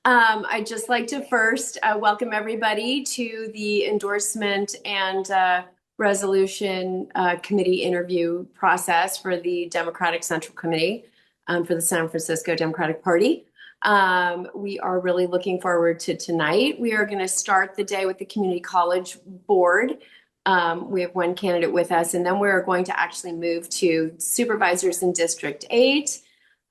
I'd just like to first welcome everybody to the endorsement and resolution committee interview process for the Democratic Central Committee for the San Francisco Democratic Party. We are really looking forward to tonight. We are going to start the day with the Community College Board. We have one candidate with us, and then we're going to actually move to supervisors in District 8.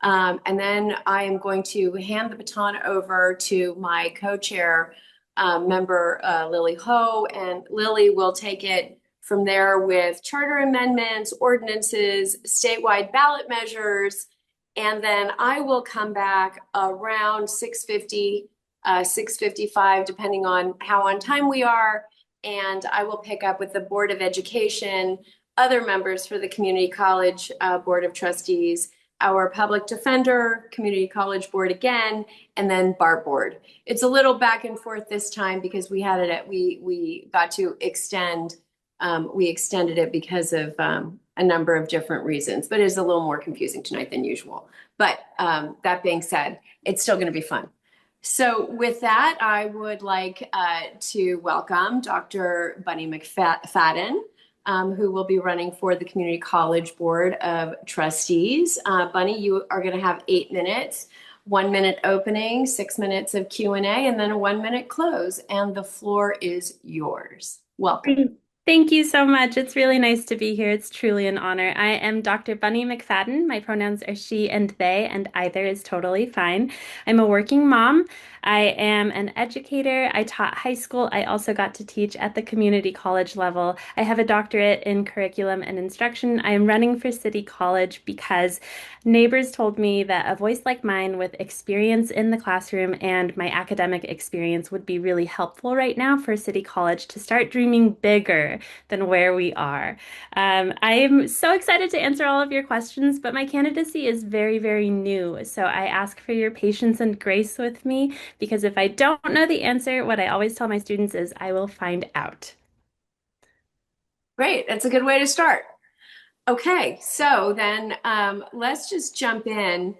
And then I am going to hand the baton over to my co-chair member, Lily Ho, and Lily will take it from there with charter amendments, ordinances, statewide ballot measures, and then I will come back around 6:50, 6:55, depending on how on time we are, and I will pick up with the Board of Education, other members for the Community College Board of Trustees, our public defender, community college board again, and then BART board. It's a little back and forth this time because we had it at, we got to extend, we extended it because of a number of different reasons, but it's a little more confusing tonight than usual. But that being said, it's still gonna be fun. So with that, I would like to welcome Dr. Bunny McFadden, who will be running for the Community College Board of Trustees. Bunny, you are going to have 8 minutes, 1 minute opening, 6 minutes of Q&A, and then a 1 minute close. And the floor is yours. Welcome. Thank you so much. It's really nice to be here. It's truly an honor. I am Dr. Bunny McFadden. My pronouns are she and they, and either is totally fine. I'm a working mom. I am an educator. I taught high school. I also got to teach at the community college level. I have a doctorate in curriculum and instruction. I am running for city college because neighbors told me that a voice like mine with experience in the classroom and my academic experience would be really helpful right now for city college to start dreaming bigger than where we are. I'm so excited to answer all of your questions, but my candidacy is very, very new. So I ask for your patience and grace with me because if I don't know the answer, what I always tell my students is I will find out. Great. That's a good way to start. Okay, so then let's just jump in.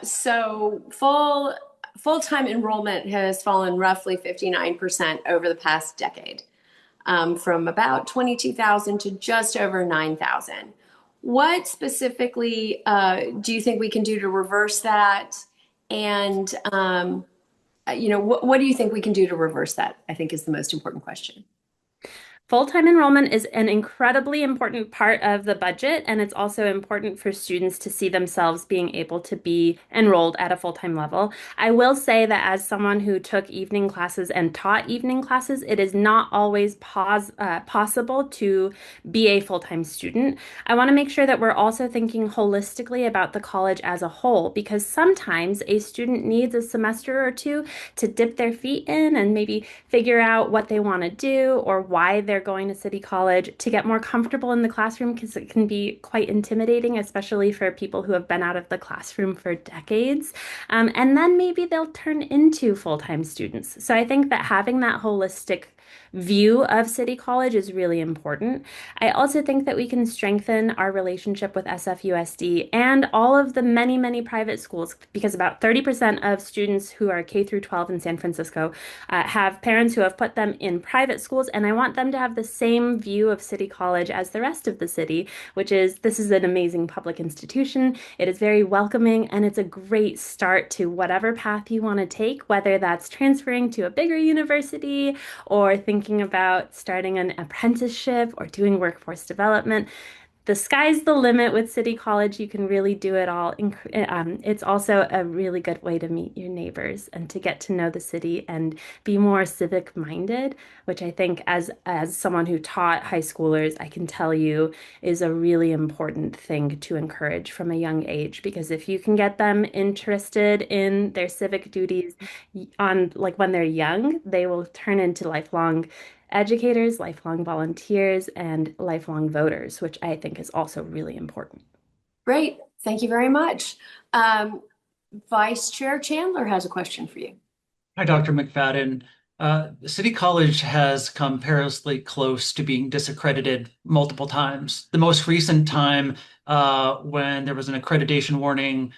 So full-time enrollment has fallen roughly 59% over the past decade, from about 22,000 to just over 9,000. What specifically do you think we can do to reverse that? And what do you think we can do to reverse that? I think is the most important question. Full-time enrollment is an incredibly important part of the budget, and it's also important for students to see themselves being able to be enrolled at a full-time level. I will say that as someone who took evening classes and taught evening classes, it is not always possible to be a full-time student. I want to make sure that we're also thinking holistically about the college as a whole, because sometimes a student needs a semester or two to dip their feet in and maybe figure out what they want to do or why they're going to City College to get more comfortable in the classroom because it can be quite intimidating, especially for people who have been out of the classroom for decades. And then maybe they'll turn into full-time students. So I think that having that holistic view of City College is really important. I also think that we can strengthen our relationship with SFUSD and all of the many, many private schools because about 30% of students who are K through 12 in San Francisco have parents who have put them in private schools, and I want them to have the same view of City College as the rest of the city, which is this is an amazing public institution. It is very welcoming, and it's a great start to whatever path you want to take, whether that's transferring to a bigger university or thinking about starting an apprenticeship or doing workforce development. The sky's the limit with City College. You can really do it all. It's also a really good way to meet your neighbors and to get to know the city and be more civic minded, which I think as someone who taught high schoolers, I can tell you is a really important thing to encourage from a young age. Because if you can get them interested in their civic duties on like when they're young, they will turn into lifelong educators, lifelong volunteers, and lifelong voters, which I think is also really important. Great. Thank you very much. Vice Chair Chandler has a question for you. Hi, Dr. McFadden. City College has come perilously close to being disaccredited multiple times. The most recent time when there was an accreditation warning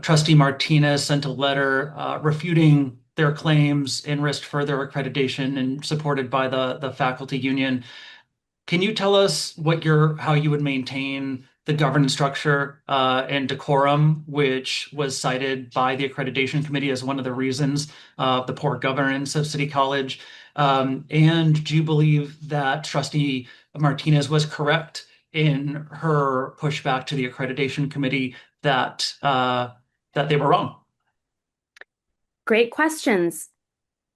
Trustee Martinez sent a letter refuting their claims and risked further accreditation and supported by the faculty union. Can you tell us how you would maintain the governance structure and decorum, which was cited by the accreditation committee as one of the reasons of the poor governance of City College? And do you believe that Trustee Martinez was correct in her pushback to the accreditation committee that they were wrong? Great questions.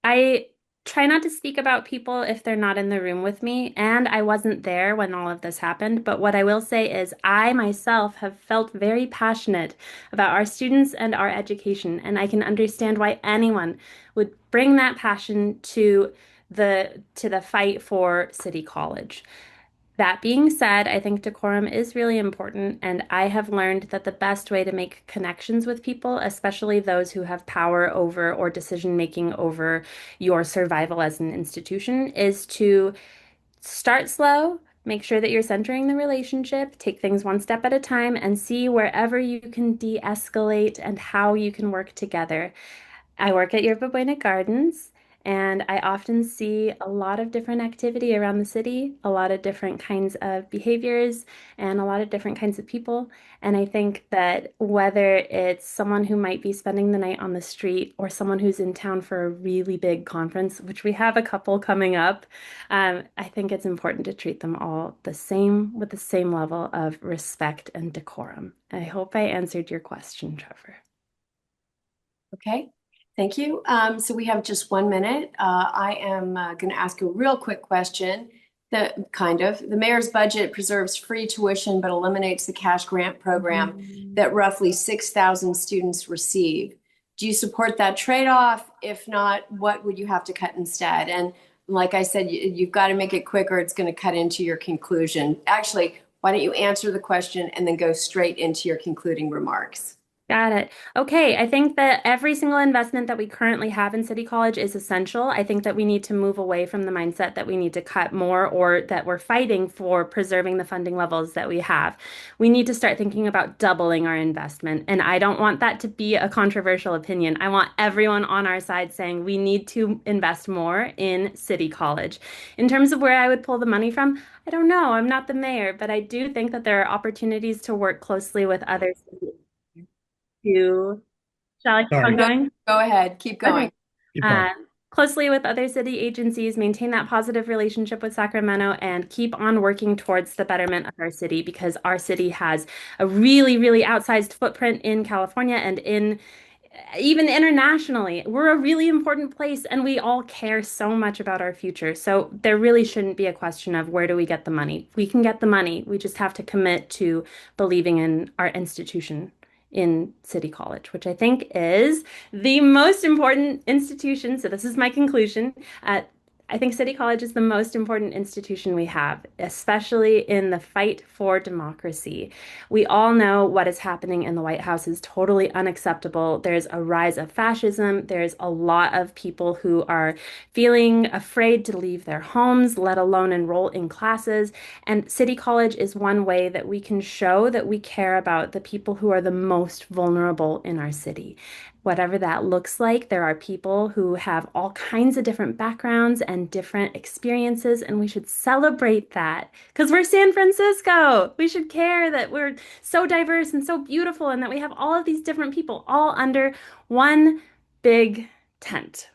I try not to speak about people if they're not in the room with me, and I wasn't there when all of this happened. But what I will say is, I myself have felt very passionate about our students and our education, and I can understand why anyone would bring that passion to the fight for City College. That being said, I think decorum is really important, and I have learned that the best way to make connections with people, especially those who have power over or decision making over your survival as an institution, is to start slow, make sure that you're centering the relationship, take things one step at a time, and see wherever you can de-escalate and how you can work together. I work at Yerba Buena Gardens, and I often see a lot of different activity around the city, a lot of different kinds of behaviors, and a lot of different kinds of people. And I think that whether it's someone who might be spending the night on the street or someone who's in town for a really big conference, which we have a couple coming up, I think it's important to treat them all the same with the same level of respect and decorum. I hope I answered your question, Trevor. Okay, thank you. So we have just 1 minute. I am going to ask a real quick question. The mayor's budget preserves free tuition but eliminates the cash grant program that roughly 6,000 students receive. Do you support that trade-off? If not, what would you have to cut instead? And like I said, you've got to make it quick or it's going to cut into your conclusion. Actually, why don't you answer the question and then go straight into your concluding remarks? Got it. Okay, I think that every single investment that we currently have in City College is essential. I think that we need to move away from the mindset that we need to cut more or that we're fighting for preserving the funding levels that we have. We need to start thinking about doubling our investment. And I don't want that to be a controversial opinion. I want everyone on our side saying we need to invest more in City College. In terms of where I would pull the money from, I don't know. I'm not the mayor, but I do think that there are opportunities to work closely with others to, shall I keep Sorry. on going? Go ahead, keep going. Okay. Keep going. Closely with other city agencies, maintain that positive relationship with Sacramento, and keep on working towards the betterment of our city because our city has a really, really outsized footprint in California and in even internationally. We're a really important place and we all care so much about our future. So there really shouldn't be a question of where do we get the money. We can get the money. We just have to commit to believing in our institution in City College, which I think is the most important institution. So this is my conclusion. I think City College is the most important institution we have, especially in the fight for democracy. We all know what is happening in the White House is totally unacceptable. There's a rise of fascism. There's a lot of people who are feeling afraid to leave their homes, let alone enroll in classes. And City College is one way that we can show that we care about the people who are the most vulnerable in our city. Whatever that looks like, there are people who have all kinds of different backgrounds and different experiences, and we should celebrate that because we're San Francisco. We should care that we're so diverse and so beautiful and that we have all of these different people all under one big tent.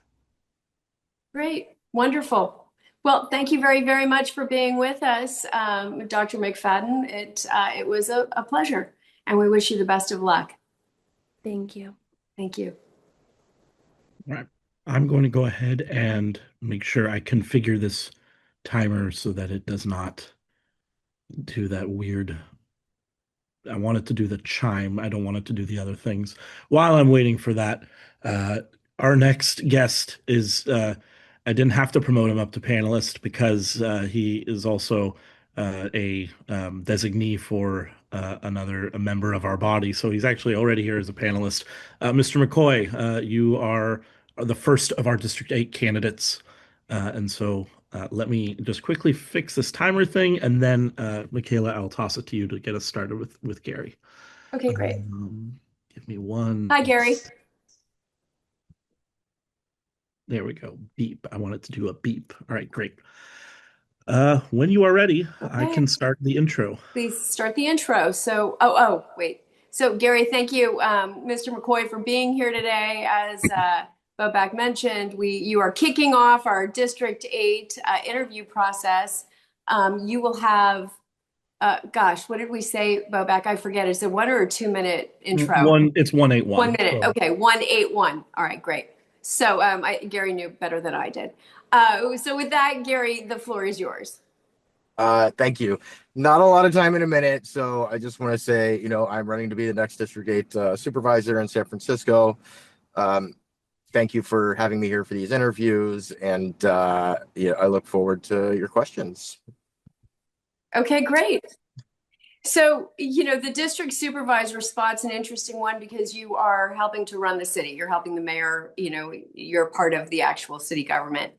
Great, wonderful. Well, thank you very, very much for being with us, Dr. McFadden. It was a pleasure, and we wish you the best of luck. Thank you. Thank you. Right. I'm going to go ahead and make sure I configure this timer so that it does not do that weird. I want it to do the chime. I don't want it to do the other things. While I'm waiting for that, our next guest is, I didn't have to promote him up to panelist because he is also a designee for a member of our body. So he's actually already here as a panelist. Mr. McCoy, you are the first of our District 8 candidates. And so let me just quickly fix this timer thing. And then, Michaela, I'll toss it to you to get us started with Gary. Okay, great. Give me one. Hi, Gary. There we go. Beep. I want it to do a beep. All right, great. When you are ready, I Okay. can start the intro. Please start the intro. So, wait. So, Gary, thank you, Mr. McCoy, for being here today. As Bobak mentioned, you are kicking off our District 8 interview process. You will have, gosh, what did we say, Bobak? I forget. Is it 1 or 2 minute intro? It's 181. 1 minute. Okay, 181. All right, great. So, Gary knew better than I did. So, with that, Gary, the floor is yours. Thank you. Not a lot of time in a minute, so I just want to say, I'm running to be the next District 8 supervisor in San Francisco. Thank you for having me here for these interviews, and I look forward to your questions. Okay, great. So, the district supervisor spot's an interesting one because you are helping to run the city. You're helping the mayor, you're part of the actual city government.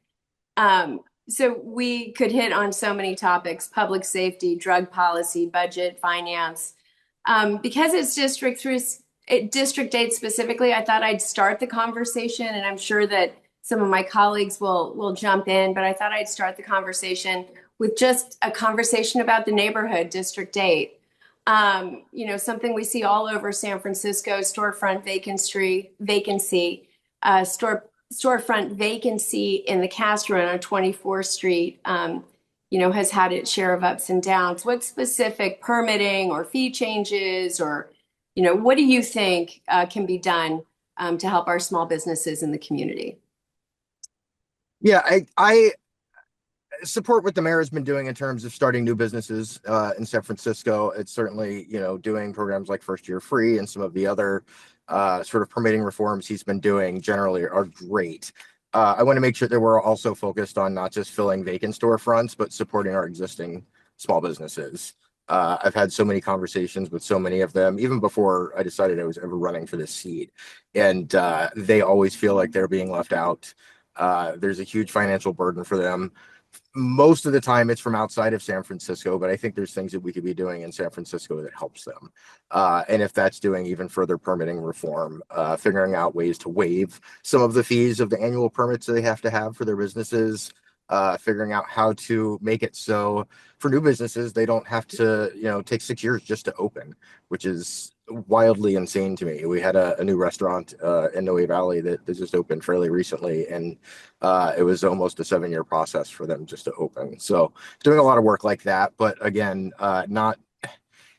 So we could hit on so many topics: public safety, drug policy, budget, finance. Because it's District 8 specifically, I thought I'd start the conversation, and I'm sure that some of my colleagues will jump in, but I thought I'd start the conversation with just a conversation about the neighborhood, District 8. Something we see all over San Francisco: storefront vacancy, storefront vacancy in the Castro on 24th Street, has had its share of ups and downs. What specific permitting or fee changes, or, what do you think can be done to help our small businesses in the community? Yeah, I support what the mayor has been doing in terms of starting new businesses in San Francisco. It's certainly, doing programs like First Year Free, and some of the other sort of permitting reforms he's been doing generally are great. I want to make sure that we're also focused on not just filling vacant storefronts, but supporting our existing small businesses. I've had so many conversations with so many of them, even before I decided I was ever running for this seat. And they always feel like they're being left out. There's a huge financial burden for them. Most of the time it's from outside of San Francisco, but I think there's things that we could be doing in San Francisco that helps them. And if that's doing even further permitting reform, figuring out ways to waive some of the fees of the annual permits that they have to have for their businesses, figuring out how to make it so for new businesses, they don't have to, take 6 years just to open, which is wildly insane to me. We had a new restaurant in Noe Valley that just opened fairly recently, and it was almost a 7-year process for them just to open. So doing a lot of work like that, but again,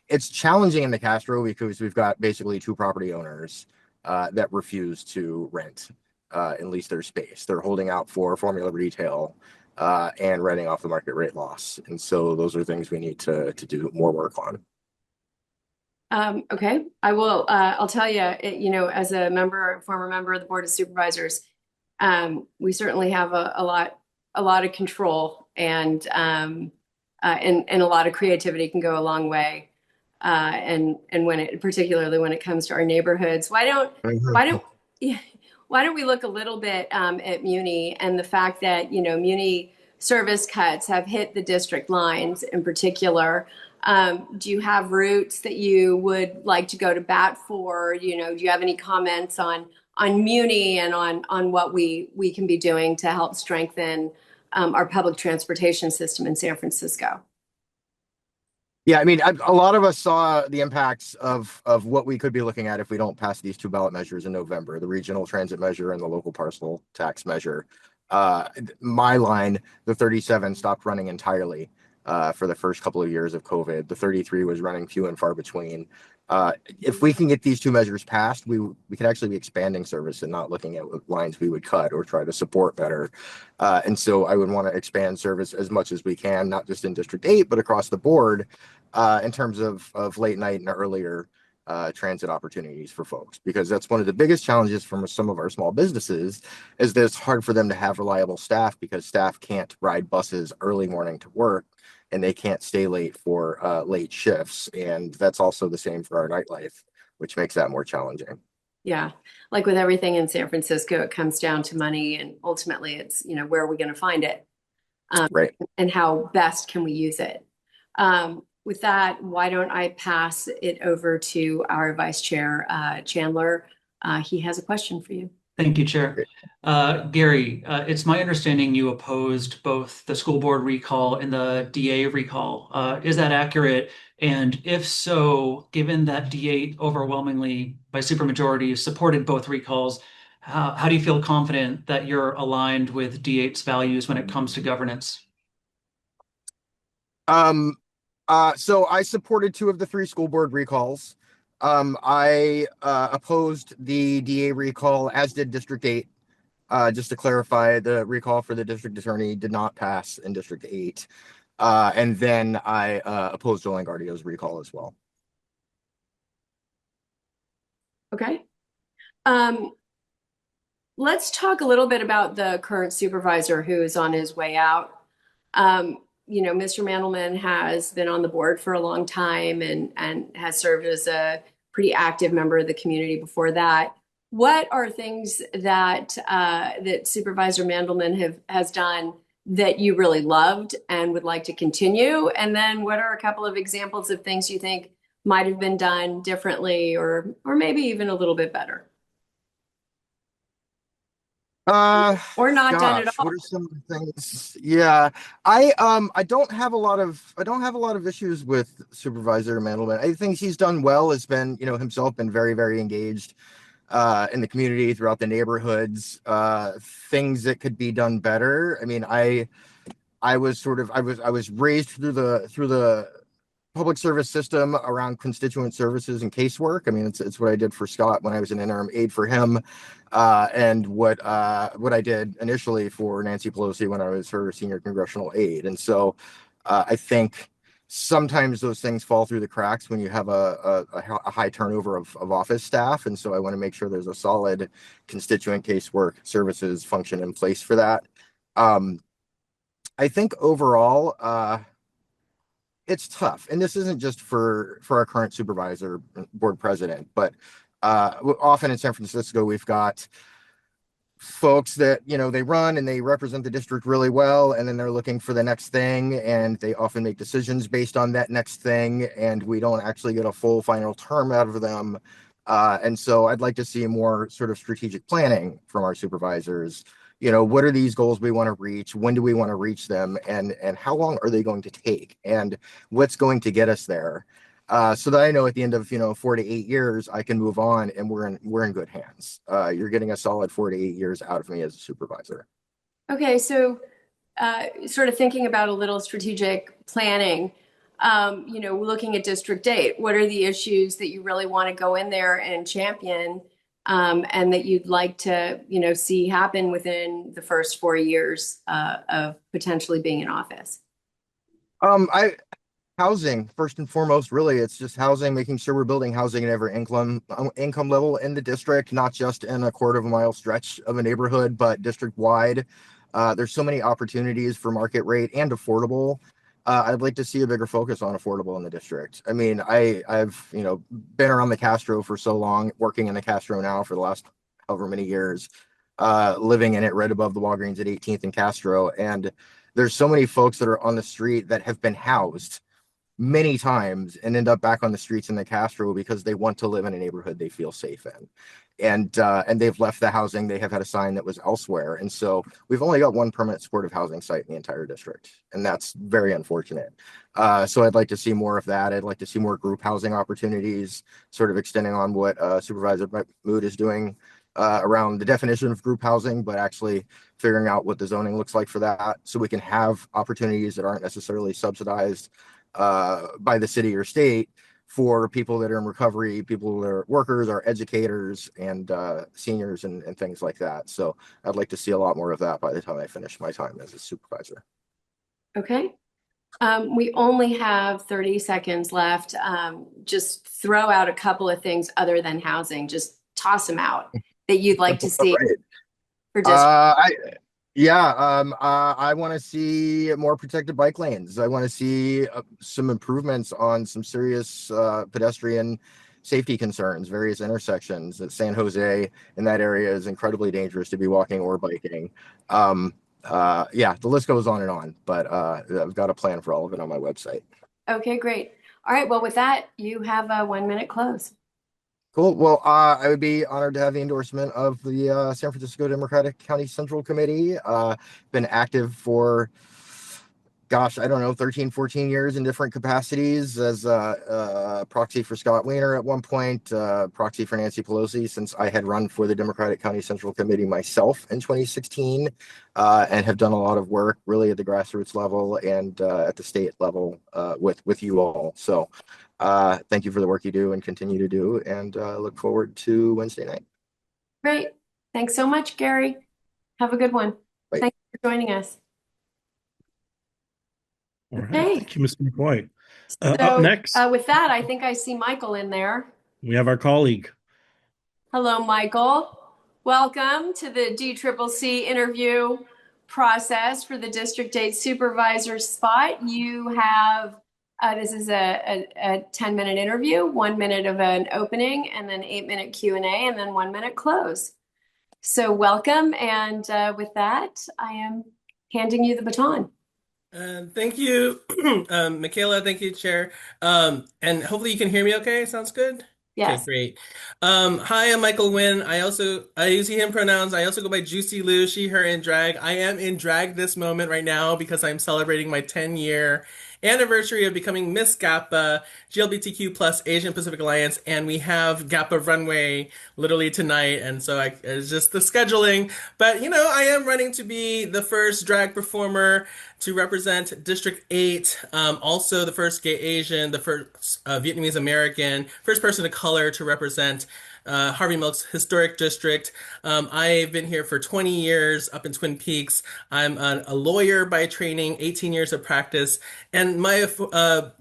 it's challenging in the Castro because we've got basically 2 property owners that refuse to rent and lease their space. They're holding out for formula retail and renting off the market rate loss. And so those are things we need to do more work on. Okay, I will. I'll tell you, as a former member of the Board of Supervisors, we certainly have a lot of control, and a lot of creativity can go a long way. And particularly when it comes to our neighborhoods, why don't we look a little bit at Muni and the fact that Muni service cuts have hit the district lines in particular. Do you have routes that you would like to go to bat for? Do you have any comments on Muni and on what we can be doing to help strengthen our public transportation system in San Francisco? Yeah, I mean, a lot of us saw the impacts of what we could be looking at if we don't pass these 2 ballot measures in November: the regional transit measure and the local parcel tax measure. My line, the 37, stopped running entirely for the first couple of years of COVID. The 33 was running few and far between. If we can get these 2 measures passed, we could actually be expanding service and not looking at what lines we would cut or try to support better. And so I would want to expand service as much as we can, not just in District 8, but across the board in terms of late night and earlier transit opportunities for folks, because that's one of the biggest challenges from some of our small businesses, is that it's hard for them to have reliable staff because staff can't ride buses early morning to work, and they can't stay late for late shifts. And that's also the same for our nightlife, which makes that more challenging. Yeah, like with everything in San Francisco, it comes down to money, and ultimately it's, where are we going to find it? Right. And how best can we use it? with that, why don't I pass it over to our Vice Chair, Chandler? He has a question for you. Thank you, Chair. Gary, it's my understanding you opposed both the school board recall and the DA recall. Is that accurate? And if so, given that D8 overwhelmingly by supermajority supported both recalls, how do you feel confident that you're aligned with D8's values when it comes to governance? So I supported 2 of the 3 school board recalls. I opposed the DA recall, as did District 8. Just to clarify, the recall for the district attorney did not pass in District 8. And then I opposed Joe Langardio's recall as well. Okay. Let's talk a little bit about the current supervisor who is on his way out. Mr. Mandelman has been on the board for a long time and has served as a pretty active member of the community before that. What are things that that Supervisor Mandelman has done that you really loved and would like to continue? And then what are a couple of examples of things you think might have been done differently or maybe even a little bit better? Or not done at all. What are some of the things? Yeah, I don't have a lot of issues with Supervisor Mandelman. I think he's done well. Has been, himself been very, very engaged in the community, throughout the neighborhoods. Things that could be done better. I mean, I was raised through the public service system around constituent services and casework. I mean, it's what I did for Scott when I was an interim aide for him, and what I did initially for Nancy Pelosi when I was her senior congressional aide. And so I think sometimes those things fall through the cracks when you have a high turnover of office staff. And so I want to make sure there's a solid constituent casework services function in place for that. I think overall, it's tough, and this isn't just for our current supervisor, board president, but often in San Francisco, we've got folks that, they run and they represent the district really well, and then they're looking for the next thing, and they often make decisions based on that next thing, and we don't actually get a full final term out of them. And so I'd like to see more sort of strategic planning from our supervisors. What are these goals we want to reach? When do we want to reach them? And how long are they going to take? And what's going to get us there? So that I know at the end of 4 to 8 years, I can move on and we're in good hands. You're getting a solid 4 to 8 years out of me as a supervisor. Okay, so sort of thinking about a little strategic planning, looking at District 8, what are the issues that you really want to go in there and champion? And that you'd like to, see happen within the first 4 years of potentially being in office? Housing, first and foremost, really, it's just housing, making sure we're building housing at every income level in the district, not just in a quarter of a mile stretch of a neighborhood, but district wide. There's so many opportunities for market rate and affordable. I'd like to see a bigger focus on affordable in the district. I mean, I've been around the Castro for so long, working in the Castro now for the last however many years, living in it right above the Walgreens at 18th and Castro. And there's so many folks that are on the street that have been housed many times and end up back on the streets in the Castro because they want to live in a neighborhood they feel safe in. And they've left the housing. They have had a sign that was elsewhere. And so we've only got one permanent supportive housing site in the entire district. And that's very unfortunate. So I'd like to see more of that. I'd like to see more group housing opportunities, sort of extending on what Supervisor Mood is doing around the definition of group housing, but actually figuring out what the zoning looks like for that, so we can have opportunities that aren't necessarily subsidized by the city or state for people that are in recovery, people that are workers, our educators, and seniors and things like that. So I'd like to see a lot more of that by the time I finish my time as a supervisor. Okay. We only have 30 seconds left. Just throw out a couple of things other than housing. Just toss them out that you'd like to see. Right. For district. I want to see more protected bike lanes. I want to see some improvements on some serious pedestrian safety concerns, various intersections at San Jose, and that area is incredibly dangerous to be walking or biking. The list goes on and on, but I've got a plan for all of it on my website. Okay, great. All right, well, with that, you have a 1-minute close. Cool. Well, I would be honored to have the endorsement of the San Francisco Democratic County Central Committee. Been active for, gosh, I don't know, 13, 14 years in different capacities as proxy for Scott Wiener at one point, proxy for Nancy Pelosi since I had run for the Democratic County Central Committee myself in 2016, and have done a lot of work really at the grassroots level and at the state level with you all. So thank you for the work you do and continue to do, and look forward to Wednesday night. Great. Thanks so much, Gary. Have a good one. Bye. Thanks for joining us. All right. Okay. Thank you, Mr. McCoy. Up So, next, with that, I think I see Michael in there. we have our colleague. Hello, Michael. Welcome to the DCCC interview process for the District 8 Supervisor spot. You have, this is a 10-minute interview, 1 minute of an opening, and then 8-minute Q&A, and then 1-minute close. So welcome, and with that, I am handing you the baton. Thank you, Michaela. Thank you, Chair. And hopefully you can hear me okay. Sounds good? Yes. Okay, great. Hi, I'm Michael Nguyen. I use he, him pronouns. I also go by Juicy Lou, she, her, in drag. I am in drag this moment right now because I'm celebrating my 10-year anniversary of becoming Miss GAPA, GLBTQ plus Asian Pacific Alliance, and we have GAPA runway literally tonight, and so it's just the scheduling. But, I am running to be the first drag performer to represent District 8, also the first gay Asian, the first Vietnamese American, first person of color to represent Harvey Milk's historic district. I've been here for 20 years up in Twin Peaks. I'm a lawyer by training, 18 years of practice, and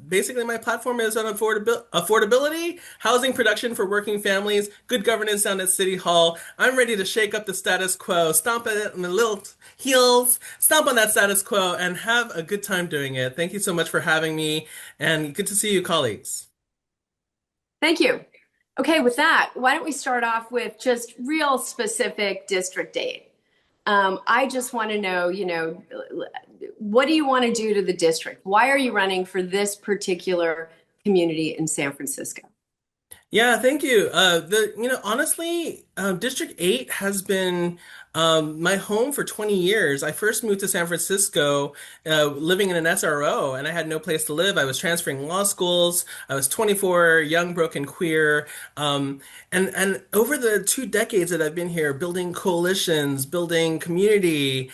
basically my platform is on affordability, housing production for working families, good governance down at City Hall. I'm ready to shake up the status quo, stomp it in the little heels, stomp on that status quo, and have a good time doing it. Thank you so much for having me, and good to see you, colleagues. Thank you. Okay, with that, why don't we start off with just real specific District 8? I just want to know, what do you want to do to the district? Why are you running for this particular community in San Francisco? Yeah, thank you. Honestly, District 8 has been my home for 20 years. I first moved to San Francisco, living in an SRO, and I had no place to live. I was transferring law schools. I was 24, young, broken, queer. And over the 2 decades that I've been here, building coalitions, building community,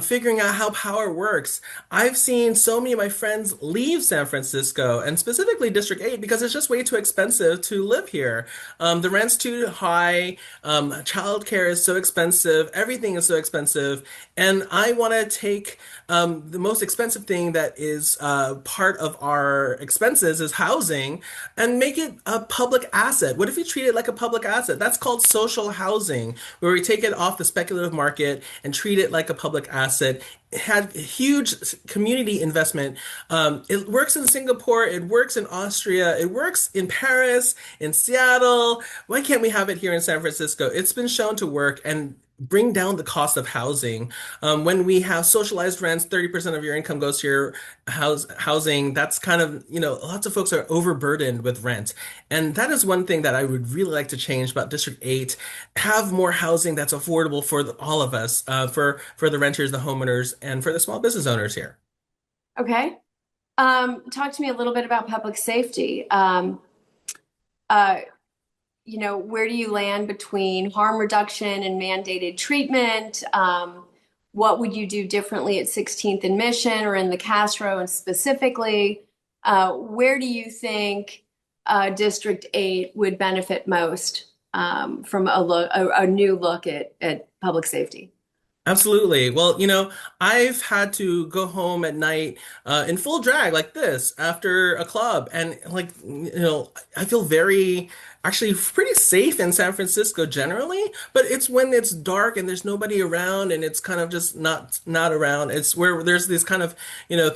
figuring out how power works, I've seen so many of my friends leave San Francisco, and specifically District 8, because it's just way too expensive to live here. The rent's too high. Childcare is so expensive. Everything is so expensive. And I want to take the most expensive thing that is part of our expenses is housing and make it a public asset. What if you treat it like a public asset? That's called social housing, where we take it off the speculative market and treat it like a public asset. It had huge community investment. It works in Singapore. It works in Austria. It works in Paris, in Seattle. Why can't we have it here in San Francisco? It's been shown to work and bring down the cost of housing. When we have socialized rents, 30% of your income goes to your housing. That's kind of, lots of folks are overburdened with rent. And that is one thing that I would really like to change about District 8. Have more housing that's affordable for all of us, for the renters, the homeowners, and for the small business owners here. Okay. Talk to me a little bit about public safety. Where do you land between harm reduction and mandated treatment? What would you do differently at 16th and Mission or in the Castro, and specifically, where do you think District 8 would benefit most from a new look at public safety? Absolutely. Well, I've had to go home at night in full drag like this after a club. And I feel very actually pretty safe in San Francisco generally, but it's when it's dark and there's nobody around and it's kind of just not around. It's where there's this kind of,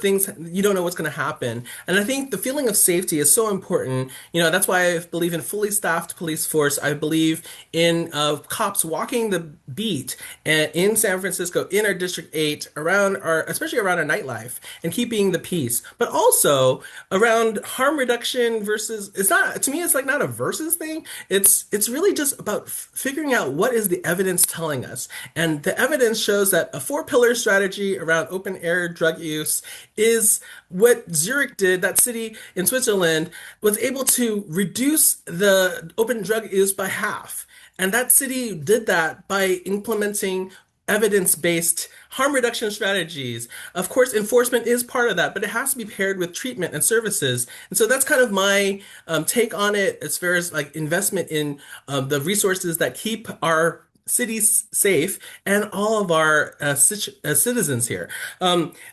things you don't know what's going to happen. And I think the feeling of safety is so important. That's why I believe in fully staffed police force. I believe in cops walking the beat in San Francisco, in our District 8, especially around our nightlife and keeping the peace, but also around harm reduction versus, it's not, to me, it's like not a versus thing. It's really just about figuring out what is the evidence telling us. And the evidence shows that a four-pillar strategy around open air drug use is what Zurich did. That city in Switzerland was able to reduce the open drug use by half. And that city did that by implementing evidence-based harm reduction strategies. Of course, enforcement is part of that, but it has to be paired with treatment and services. And so that's kind of my take on it as far as like investment in the resources that keep our cities safe and all of our citizens here.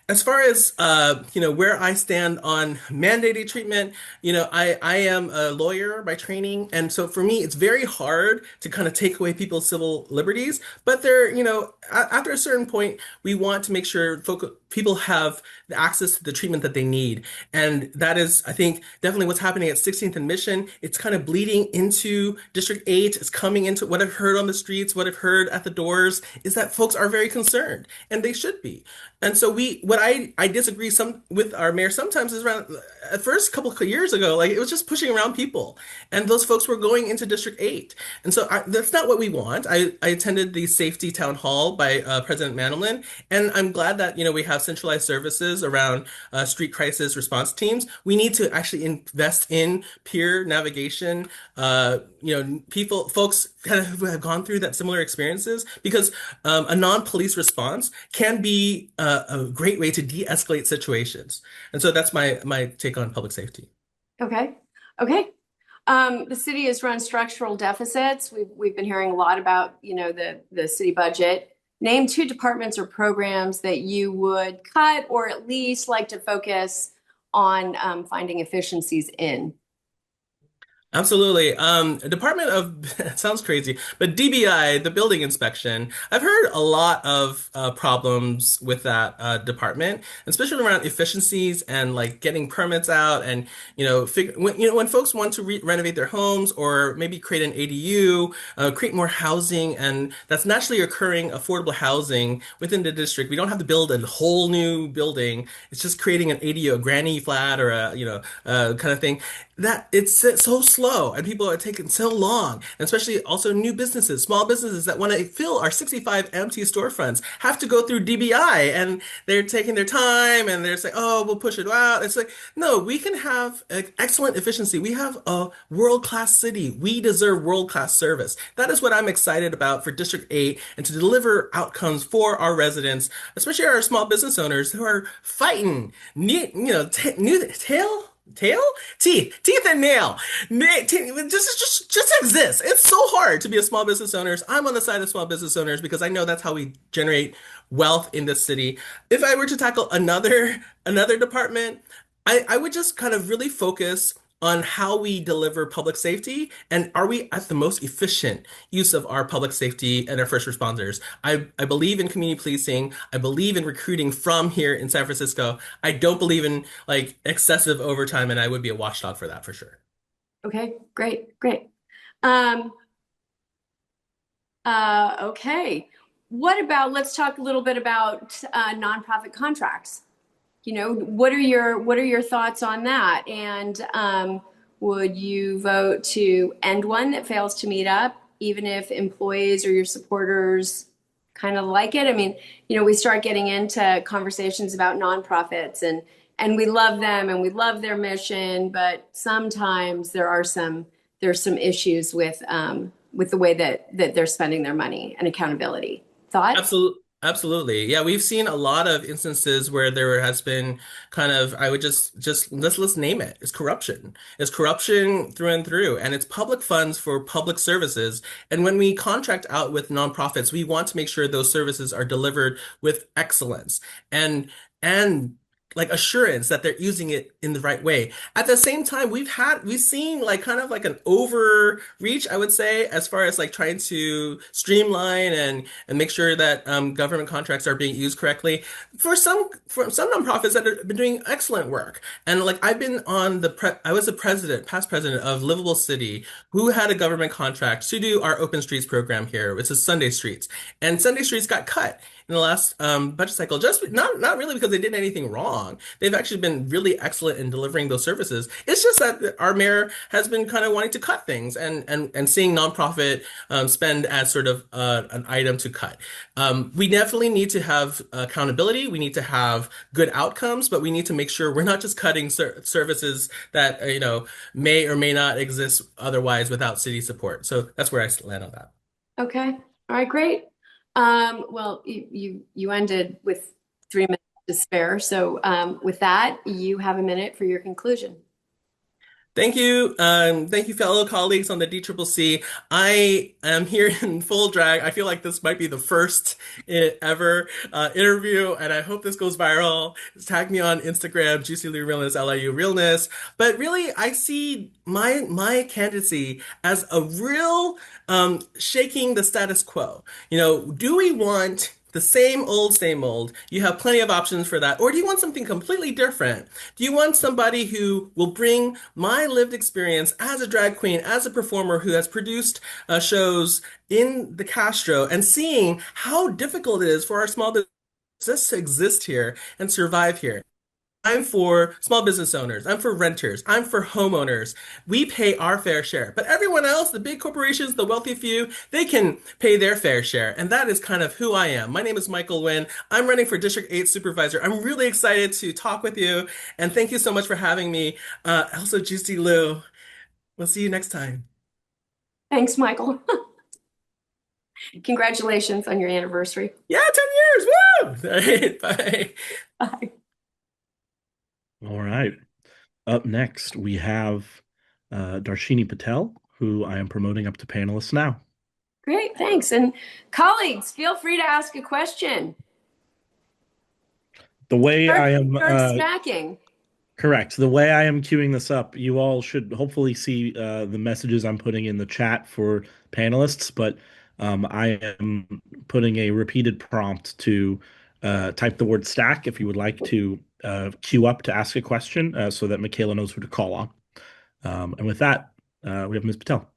As far as where I stand on mandated treatment, I am a lawyer by training, and so for me it's very hard to kind of take away people's civil liberties. But after a certain point, we want to make sure people have the access to the treatment that they need, and that is, I think, definitely what's happening at 16th and Mission. It's kind of bleeding into District 8. It's coming into what I've heard on the streets. What I've heard at the doors is that folks are very concerned, and they should be. And so what I disagree with our mayor sometimes is around at first couple of years ago, like it was just pushing around people, and those folks were going into District 8. And so that's not what we want. I attended the safety town hall by President Manolin, and I'm glad that, we have centralized services around street crisis response teams. We need to actually invest in peer navigation, folks kind of who have gone through that similar experiences, because a non-police response can be a great way to de-escalate situations. And so that's my take on public safety. Okay. The city has run structural deficits. We've been hearing a lot about, the city budget. Name 2 departments or programs that you would cut or at least like to focus on finding efficiencies in. Absolutely. Department of, it sounds crazy, but DBI, the building inspection, I've heard a lot of problems with that department, especially around efficiencies and like getting permits out and, when folks want to renovate their homes or maybe create an ADU, create more housing, and that's naturally occurring affordable housing within the district. We don't have to build a whole new building. It's just creating an ADU, a granny flat or kind of thing. That it's so slow and people are taking so long, and especially also new businesses, small businesses that want to fill our 65 empty storefronts have to go through DBI, and they're taking their time and they're saying, oh, we'll push it out. It's like, no, we can have excellent efficiency. We have a world-class city. We deserve world-class service. That is what I'm excited about for District 8 and to deliver outcomes for our residents, especially our small business owners who are fighting, teeth and nail. Just exists. It's so hard to be a small business owners. I'm on the side of small business owners because I know that's how we generate wealth in this city. If I were to tackle another department, I would just kind of really focus on how we deliver public safety and are we at the most efficient use of our public safety and our first responders. I believe in community policing. I believe in recruiting from here in San Francisco. I don't believe in like excessive overtime, and I would be a watchdog for that for sure. Okay, great. Okay. Let's talk a little bit about nonprofit contracts. What are your thoughts on that? And would you vote to end one that fails to meet up, even if employees or your supporters kind of like it? I mean, we start getting into conversations about nonprofits and we love them and we love their mission, but sometimes there's some issues with the way that they're spending their money and accountability. Thoughts? Absolutely. Yeah, we've seen a lot of instances where there has been kind of, I would just let's name it. It's corruption. It's corruption through and through, and it's public funds for public services. And when we contract out with nonprofits, we want to make sure those services are delivered with excellence. And like assurance that they're using it in the right way. At the same time, we've seen like kind of like an overreach, I would say, as far as like trying to streamline and make sure that government contracts are being used correctly for some nonprofits that have been doing excellent work. And like I've been on I was the past president of Livable City, who had a government contract to do our open streets program here, which is Sunday Streets, and Sunday Streets got cut in the last budget cycle, just not really because they did anything wrong. They've actually been really excellent in delivering those services. It's just that our mayor has been kind of wanting to cut things and seeing nonprofit spend as sort of an item to cut. We definitely need to have accountability. We need to have good outcomes, but we need to make sure we're not just cutting services that may or may not exist otherwise without city support. So that's where I land on that. Okay. All right, great. Well, you ended with 3 minutes to spare. So with that, you have a minute for your conclusion. Thank you. Thank you, fellow colleagues on the DCCC. I am here in full drag. I feel like this might be the first ever interview, and I hope this goes viral. Tag me on Instagram, Juicy Lou Realness, LIU Realness. But really, I see my candidacy as a real shaking the status quo. Do we want the same old, same old? You have plenty of options for that. Or do you want something completely different? Do you want somebody who will bring my lived experience as a drag queen, as a performer who has produced shows in the Castro, and seeing how difficult it is for our small business to exist here and survive here? I'm for small business owners. I'm for renters. I'm for homeowners. We pay our fair share. But everyone else, the big corporations, the wealthy few, they can pay their fair share. And that is kind of who I am. My name is Michael Nguyen. I'm running for District 8 Supervisor. I'm really excited to talk with you. And thank you so much for having me. Also, Juicy Lou. We'll see you next time. Thanks, Michael. Congratulations on your anniversary. Yeah, 10 years. Woo! All right, bye. Bye. All right. Up next, we have Darshini Patel, who I am promoting up to panelist now. Great, thanks. And colleagues, feel free to ask a question. The way I am snacking. Correct. The way I am queuing this up, you all should hopefully see the messages I'm putting in the chat for panelists, but I am putting a repeated prompt to type the word stack if you would like to queue up to ask a question so that Michaela knows who to call on. And with that, we have Ms. Patel.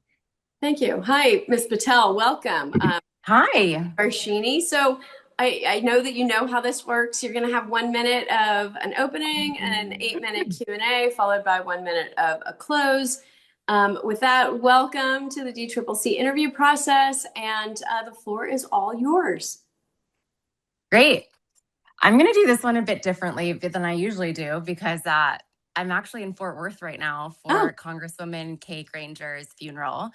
Thank you. Hi, Ms. Patel. Welcome. Hi. Darshini. So I know that you know how this works. You're going to have 1 minute of an opening and an 8-minute Q&A followed by 1 minute of a close. With that, welcome to the DCCC interview process, and the floor is all yours. Great. I'm going to do this one a bit differently than I usually do because I'm actually in Fort Worth right now for Congresswoman Kay Granger's funeral,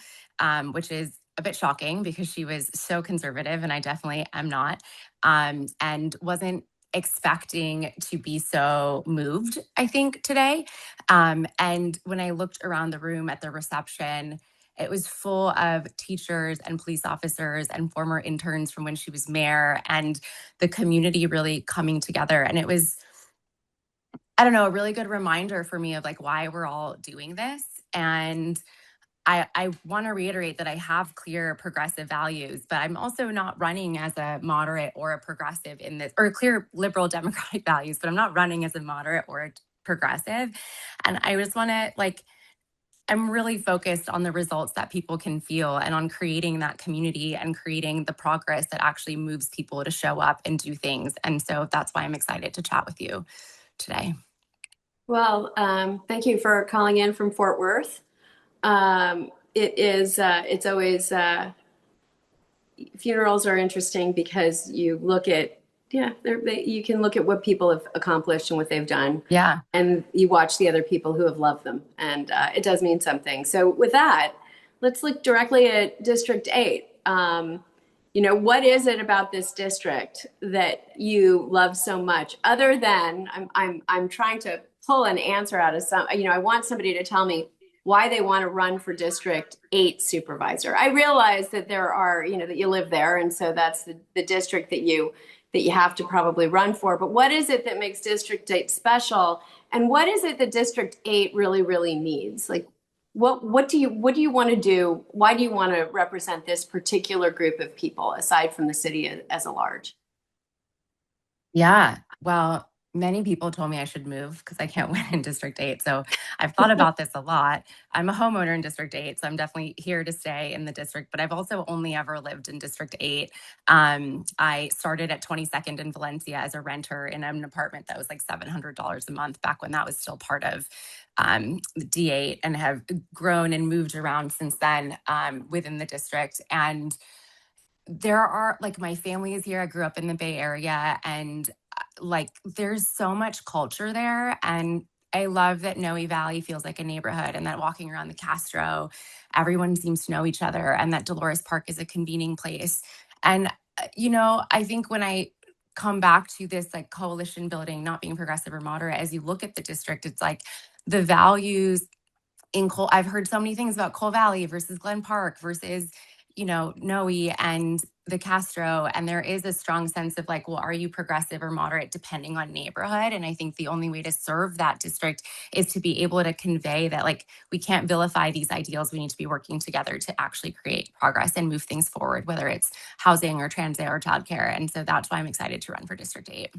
which is a bit shocking because she was so conservative and I definitely am not, and wasn't expecting to be so moved, I think, today. And when I looked around the room at the reception, it was full of teachers and police officers and former interns from when she was mayor, and the community really coming together. And it was, I don't know, a really good reminder for me of like why we're all doing this. And I want to reiterate that I have clear progressive values, but I'm also not running as a moderate or a progressive in this, or clear liberal democratic values, but I'm not running as a moderate or a progressive. And I just want to I'm really focused on the results that people can feel and on creating that community and creating the progress that actually moves people to show up and do things. And so that's why I'm excited to chat with you today. Well, thank you for calling in from Fort Worth. It's always, funerals are interesting because you look at, you can look at what people have accomplished and what they've done. Yeah. And you watch the other people who have loved them. And it does mean something. So with that, let's look directly at District 8. What is it about this district that you love so much? Other than I'm trying to pull an answer out of I want somebody to tell me why they want to run for District 8 Supervisor. I realize that there are, that you live there, and so that's the district that you that you have to probably run for. But what is it that makes District 8 special? And what is it that District 8 really, really needs? Like, what do you want to do? Why do you want to represent this particular group of people aside from the city as a large? Yeah, well, many people told me I should move because I can't win in District 8. So I've thought about this a lot. I'm a homeowner in District 8, so I'm definitely here to stay in the district, but I've also only ever lived in District 8. I started at 22nd in Valencia as a renter in an apartment that was like $700 a month back when that was still part of D8, and have grown and moved around since then within the district. And there are, like, my family is here. I grew up in the Bay Area, and like there's so much culture there. And I love that Noe Valley feels like a neighborhood, and that walking around the Castro, everyone seems to know each other, and that Dolores Park is a convening place. And, I think when I come back to this like coalition building, not being progressive or moderate, as you look at the district, it's like the values in Cole. I've heard so many things about Cole Valley versus Glen Park versus, Noe and the Castro. And there is a strong sense of like, well, are you progressive or moderate depending on neighborhood? And I think the only way to serve that district is to be able to convey that, like, we can't vilify these ideals. We need to be working together to actually create progress and move things forward, whether it's housing or transit or childcare. And so that's why I'm excited to run for District 8.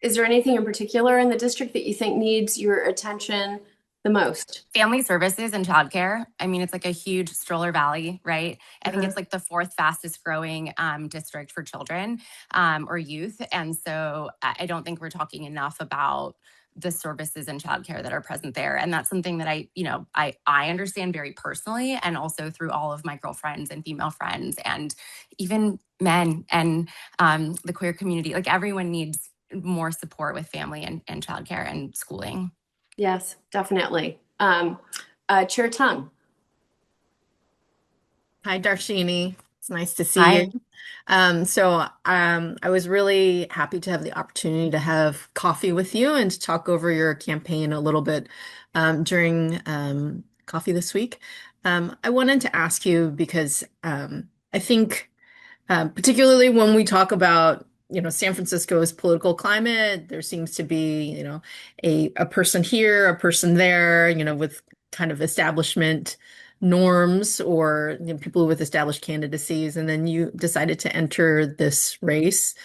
Is there anything in particular in the district that you think needs your attention the most? Family services and childcare. I mean, it's like a huge stroller valley, right? I think it's like the fourth fastest growing district for children or youth. And so I don't think we're talking enough about the services and childcare that are present there. And that's something that I understand very personally, and also through all of my girlfriends and female friends and even men and the queer community. Like, everyone needs more support with family and childcare and schooling. Yes, definitely. Chair Tung. Hi, Darshini. It's nice to see Hi. you. I was really happy to have the opportunity to have coffee with you and to talk over your campaign a little bit during coffee this week. I wanted to ask you because I think particularly when we talk about San Francisco's political climate, there seems to be a person here, a person there, with kind of establishment norms, or people with established candidacies, and then you decided to enter this race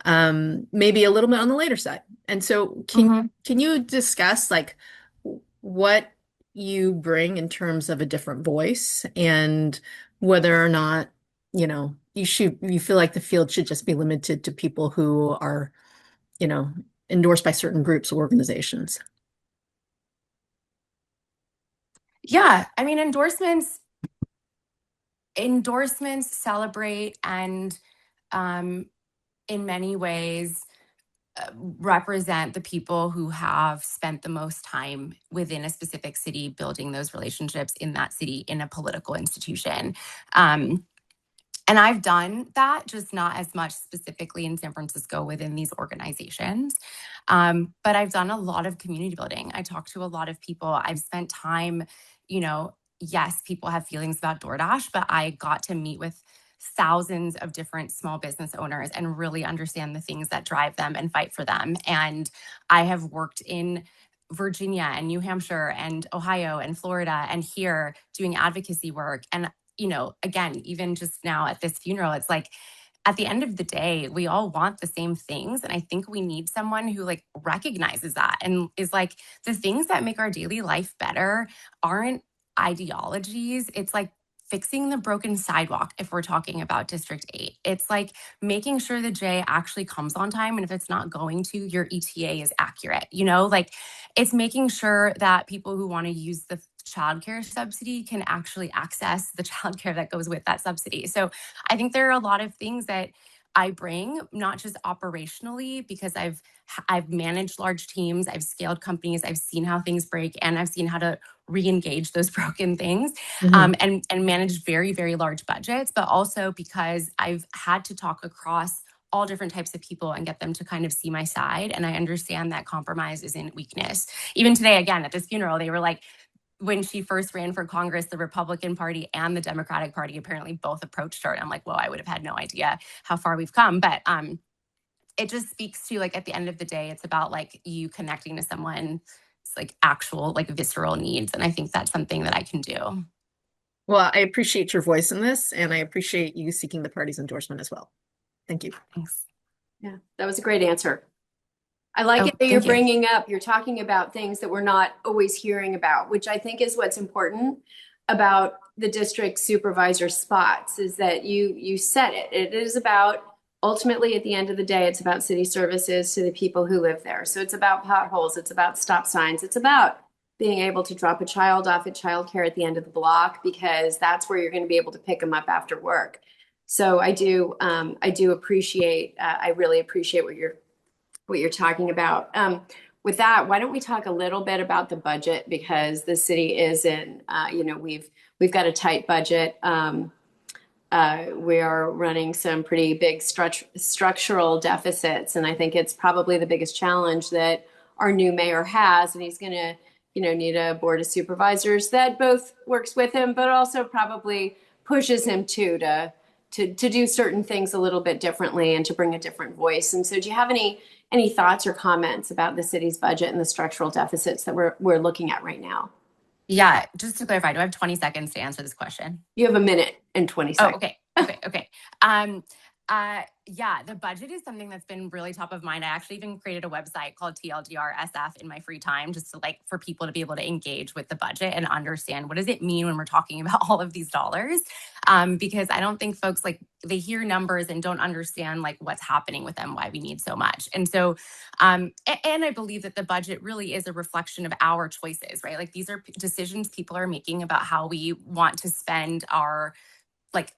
maybe a little bit on the later side. And so can you discuss like what you bring in terms of a different voice, and whether or not you feel like the field should just be limited to people who are endorsed by certain groups or organizations? Yeah, I mean, endorsements celebrate and in many ways represent the people who have spent the most time within a specific city building those relationships in that city in a political institution. And I've done that, just not as much specifically in San Francisco within these organizations. But I've done a lot of community building. I talk to a lot of people. I've spent time, yes, people have feelings about DoorDash, but I got to meet with thousands of different small business owners and really understand the things that drive them and fight for them. And I have worked in Virginia and New Hampshire and Ohio and Florida and here doing advocacy work. And again, even just now at this funeral, it's like, at the end of the day, we all want the same things. And I think we need someone who like recognizes that and is like, the things that make our daily life better aren't ideologies. It's like fixing the broken sidewalk. If we're talking about District 8, it's like making sure the J actually comes on time. And if it's not going to, your ETA is accurate. Like, it's making sure that people who want to use the childcare subsidy can actually access the childcare that goes with that subsidy. So I think there are a lot of things that I bring, not just operationally, because I've managed large teams, I've scaled companies, I've seen how things break, and I've seen how to re-engage those broken things, and manage very, very large budgets, but also because I've had to talk across all different types of people and get them to kind of see my side. And I understand that compromise isn't weakness. Even today, again, at this funeral, they were like, when she first ran for Congress, the Republican Party and the Democratic Party apparently both approached her. And I'm like, well, I would have had no idea how far we've come. But it just speaks to, like, at the end of the day, it's about like you connecting to someone, it's like actual like visceral needs. And I think that's something that I can do. Well, I appreciate your voice in this, and I appreciate you seeking the party's endorsement as well. Thank you. Thanks. Yeah, that was a great answer. I like Oh, it that you're thank you. bringing up, you're talking about things that we're not always hearing about, which I think is what's important about the district supervisor spots, is that you said it. It is about, ultimately, at the end of the day, it's about city services to the people who live there. So it's about potholes, it's about stop signs, it's about being able to drop a child off at childcare at the end of the block, because that's where you're going to be able to pick them up after work. So I do appreciate, I really appreciate what you're talking about. With that, why don't we talk a little bit about the budget, because the city is in, we've got a tight budget. We are running some pretty big structural deficits, and I think it's probably the biggest challenge that our new mayor has, and he's going to, need a board of supervisors that both works with him, but also probably pushes him to do certain things a little bit differently and to bring a different voice. And so, do you have any thoughts or comments about the city's budget and the structural deficits that we're looking at right now? Yeah, just to clarify, do I have 20 seconds to answer this question? You have a minute and 20 seconds. Oh, okay. Yeah, the budget is something that's been really top of mind. I actually even created a website called TLDR-SF in my free time, just to for people to be able to engage with the budget and understand what does it mean when we're talking about all of these dollars. Because I don't think folks they hear numbers and don't understand what's happening with them, why we need so much. And so, and I believe that the budget really is a reflection of our choices, right? These are decisions people are making about how we want to spend our,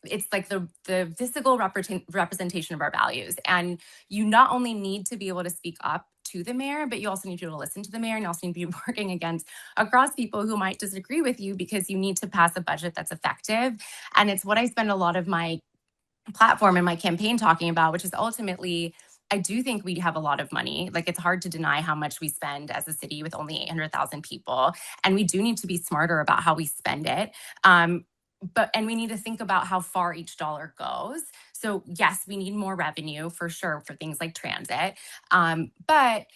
it's the physical representation of our values. And you not only need to be able to speak up to the mayor, but you also need to be able to listen to the mayor, and you also need to be working across people who might disagree with you, because you need to pass a budget that's effective. And it's what I spend a lot of my platform and my campaign talking about, which is ultimately, I do think we have a lot of money. It's hard to deny how much we spend as a city with only 800,000 people. And we do need to be smarter about how we spend it. And we need to think about how far each dollar goes. So yes, we need more revenue for sure for things like transit. But,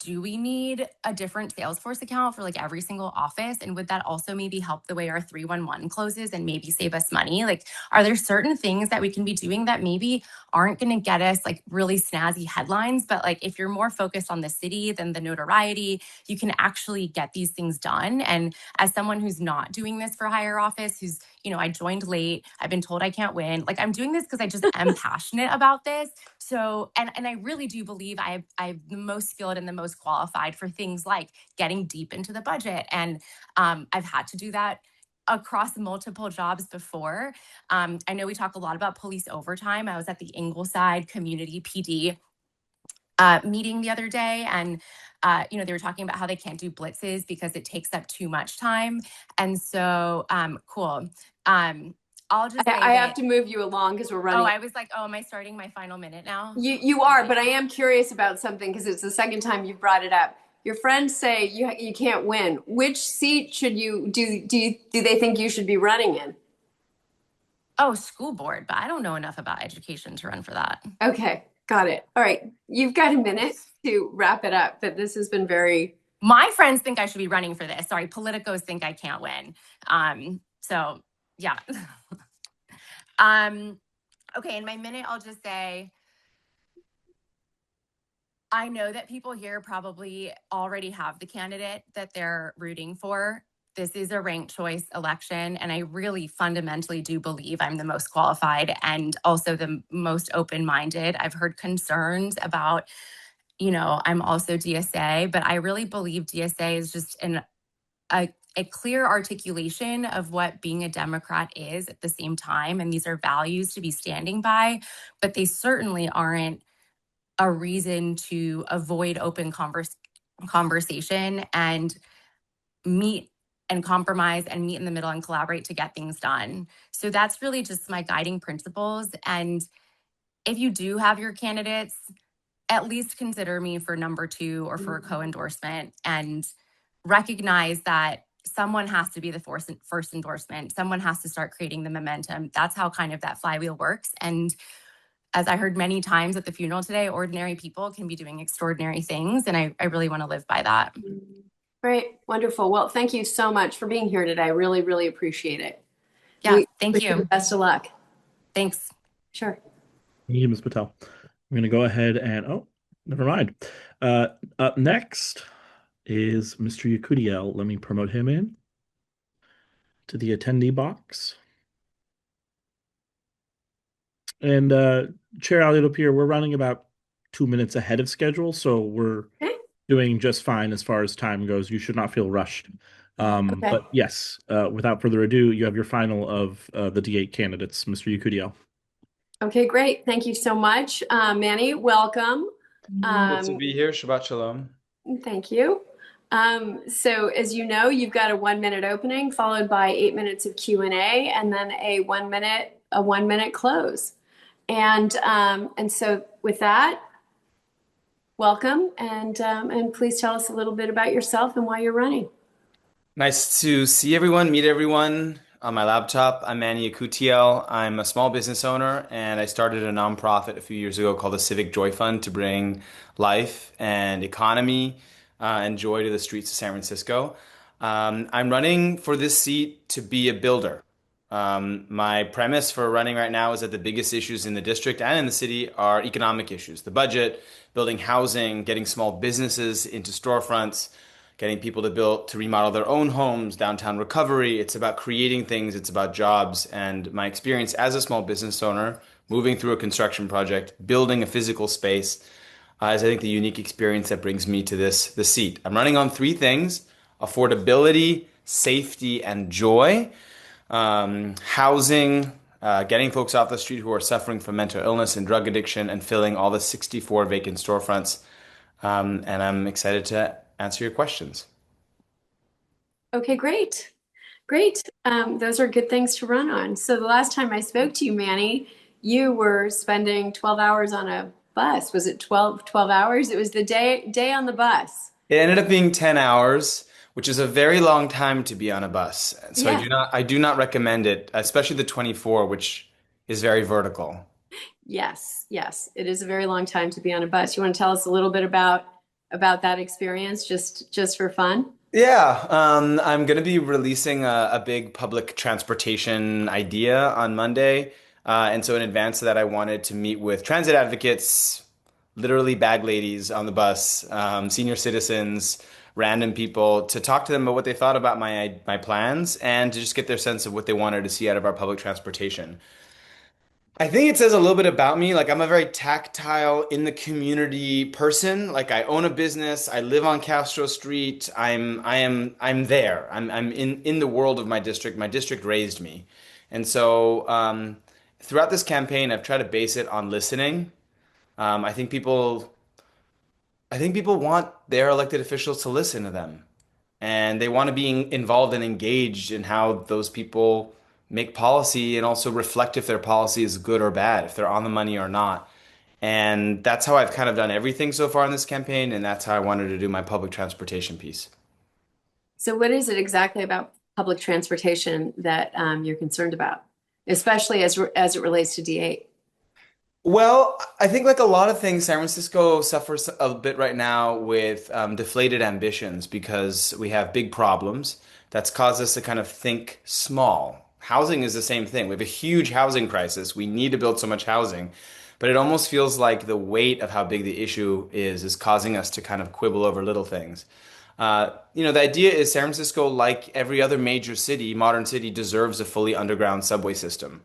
do we need a different Salesforce account for every single office? And would that also maybe help the way our 311 closes and maybe save us money? Are there certain things that we can be doing that maybe aren't going to get us really snazzy headlines, but if you're more focused on the city than the notoriety, you can actually get these things done. And as someone who's not doing this for higher office, who's, I joined late, I've been told I can't win. I'm doing this because I just am passionate about this. So, and I really do believe I'm the most skilled and the most qualified for things like getting deep into the budget. And I've had to do that across multiple jobs before. I know we talk a lot about police overtime. I was at the Ingleside Community PD meeting the other day, and they were talking about how they can't do blitzes because it takes up too much time. And so, cool. I'll just say I have to move you along because we're running. Oh, I was am I starting my final minute now? You are, but I am curious about something, because it's the second time you've brought it up. Your friends say you can't win. Which seat should you do they think you should be running in? Oh, school board, but I don't know enough about education to run for that. Okay, got it. All right, you've got a minute to wrap it up, but this has been very... My friends think I should be running for this. Sorry, politicos think I can't win. So yeah. Okay, in my minute, I'll just say, I know that people here probably already have the candidate that they're rooting for. This is a ranked choice election, and I really fundamentally do believe I'm the most qualified and also the most open-minded. I've heard concerns about, I'm also DSA, but I really believe DSA is just a clear articulation of what being a Democrat is at the same time. And these are values to be standing by, but they certainly aren't a reason to avoid open conversation and meet and compromise and meet in the middle and collaborate to get things done. So that's really just my guiding principles. And if you do have your candidates, at least consider me for number 2 or for a co-endorsement, and recognize that someone has to be the first endorsement. Someone has to start creating the momentum. That's how kind of that flywheel works. And as I heard many times at the funeral today, ordinary people can be doing extraordinary things. And I really want to live by that. Great. Wonderful. Well, thank you so much for being here today. I really, really appreciate it. Yeah, We thank wish you. Best of luck. Thanks. Sure. Thank you, Ms. Patel. I'm going to go ahead and, oh, never mind. Up next is Mr. Yekutiel. Let me promote him in to the attendee box. And Chair Alida here, we're running about 2 minutes ahead of schedule, so we're doing just fine as far as time goes. You should not feel rushed. But yes, without further ado, you have your final of the D8 candidates, Mr. Yekutiel. Okay, great. Thank you so much. Manny, welcome. Good to be here. Shabbat Shalom. Thank you. So as you know, you've got a 1-minute opening followed by 8 minutes of Q&A and then a 1-minute close. And so with that, welcome and please tell us a little bit about yourself and why you're running. Nice to see everyone, meet everyone on my laptop. I'm Manny Yekutiel. I'm a small business owner, and I started a nonprofit a few years ago called the Civic Joy Fund to bring life and economy and joy to the streets of San Francisco. I'm running for this seat to be a builder. My premise for running right now is that the biggest issues in the district and in the city are economic issues. The budget, building housing, getting small businesses into storefronts, getting people to remodel their own homes, downtown recovery. It's about creating things. It's about jobs. And my experience as a small business owner, moving through a construction project, building a physical space, is I think the unique experience that brings me to the seat. I'm running on 3 things: affordability, safety, and joy. Housing, getting folks off the street who are suffering from mental illness and drug addiction, and filling all the 64 vacant storefronts. And I'm excited to answer your questions. Okay, great. Great. Those are good things to run on. So the last time I spoke to you, Manny, you were spending 12 hours on a bus. Was it 12 hours? It was the day on the bus. It ended up being 10 hours, which is a very long time to be on a bus. So Yeah. I do not recommend it, especially the 24, which is very vertical. Yes, it is a very long time to be on a bus. You want to tell us a little bit about that experience, just for fun? Yeah, I'm going to be releasing a big public transportation idea on Monday. And so in advance of that, I wanted to meet with transit advocates, literally bag ladies on the bus, senior citizens, random people, to talk to them about what they thought about my plans and to just get their sense of what they wanted to see out of our public transportation. I think it says a little bit about me. Like, I'm a very tactile, in the community person. Like, I own a business. I live on Castro Street. I'm there. I'm in the world of my district. My district raised me. And so throughout this campaign, I've tried to base it on listening. I think people want their elected officials to listen to them, and they want to be involved and engaged in how those people make policy and also reflect if their policy is good or bad, if they're on the money or not. And that's how I've kind of done everything so far in this campaign, and that's how I wanted to do my public transportation piece. So what is it exactly about public transportation that you're concerned about, especially as it relates to D8? Well, I think like a lot of things, San Francisco suffers a bit right now with deflated ambitions because we have big problems. That's caused us to kind of think small. Housing is the same thing. We have a huge housing crisis. We need to build so much housing, but it almost feels like the weight of how big the issue is causing us to kind of quibble over little things. The idea is San Francisco, like every other major city, modern city, deserves a fully underground subway system.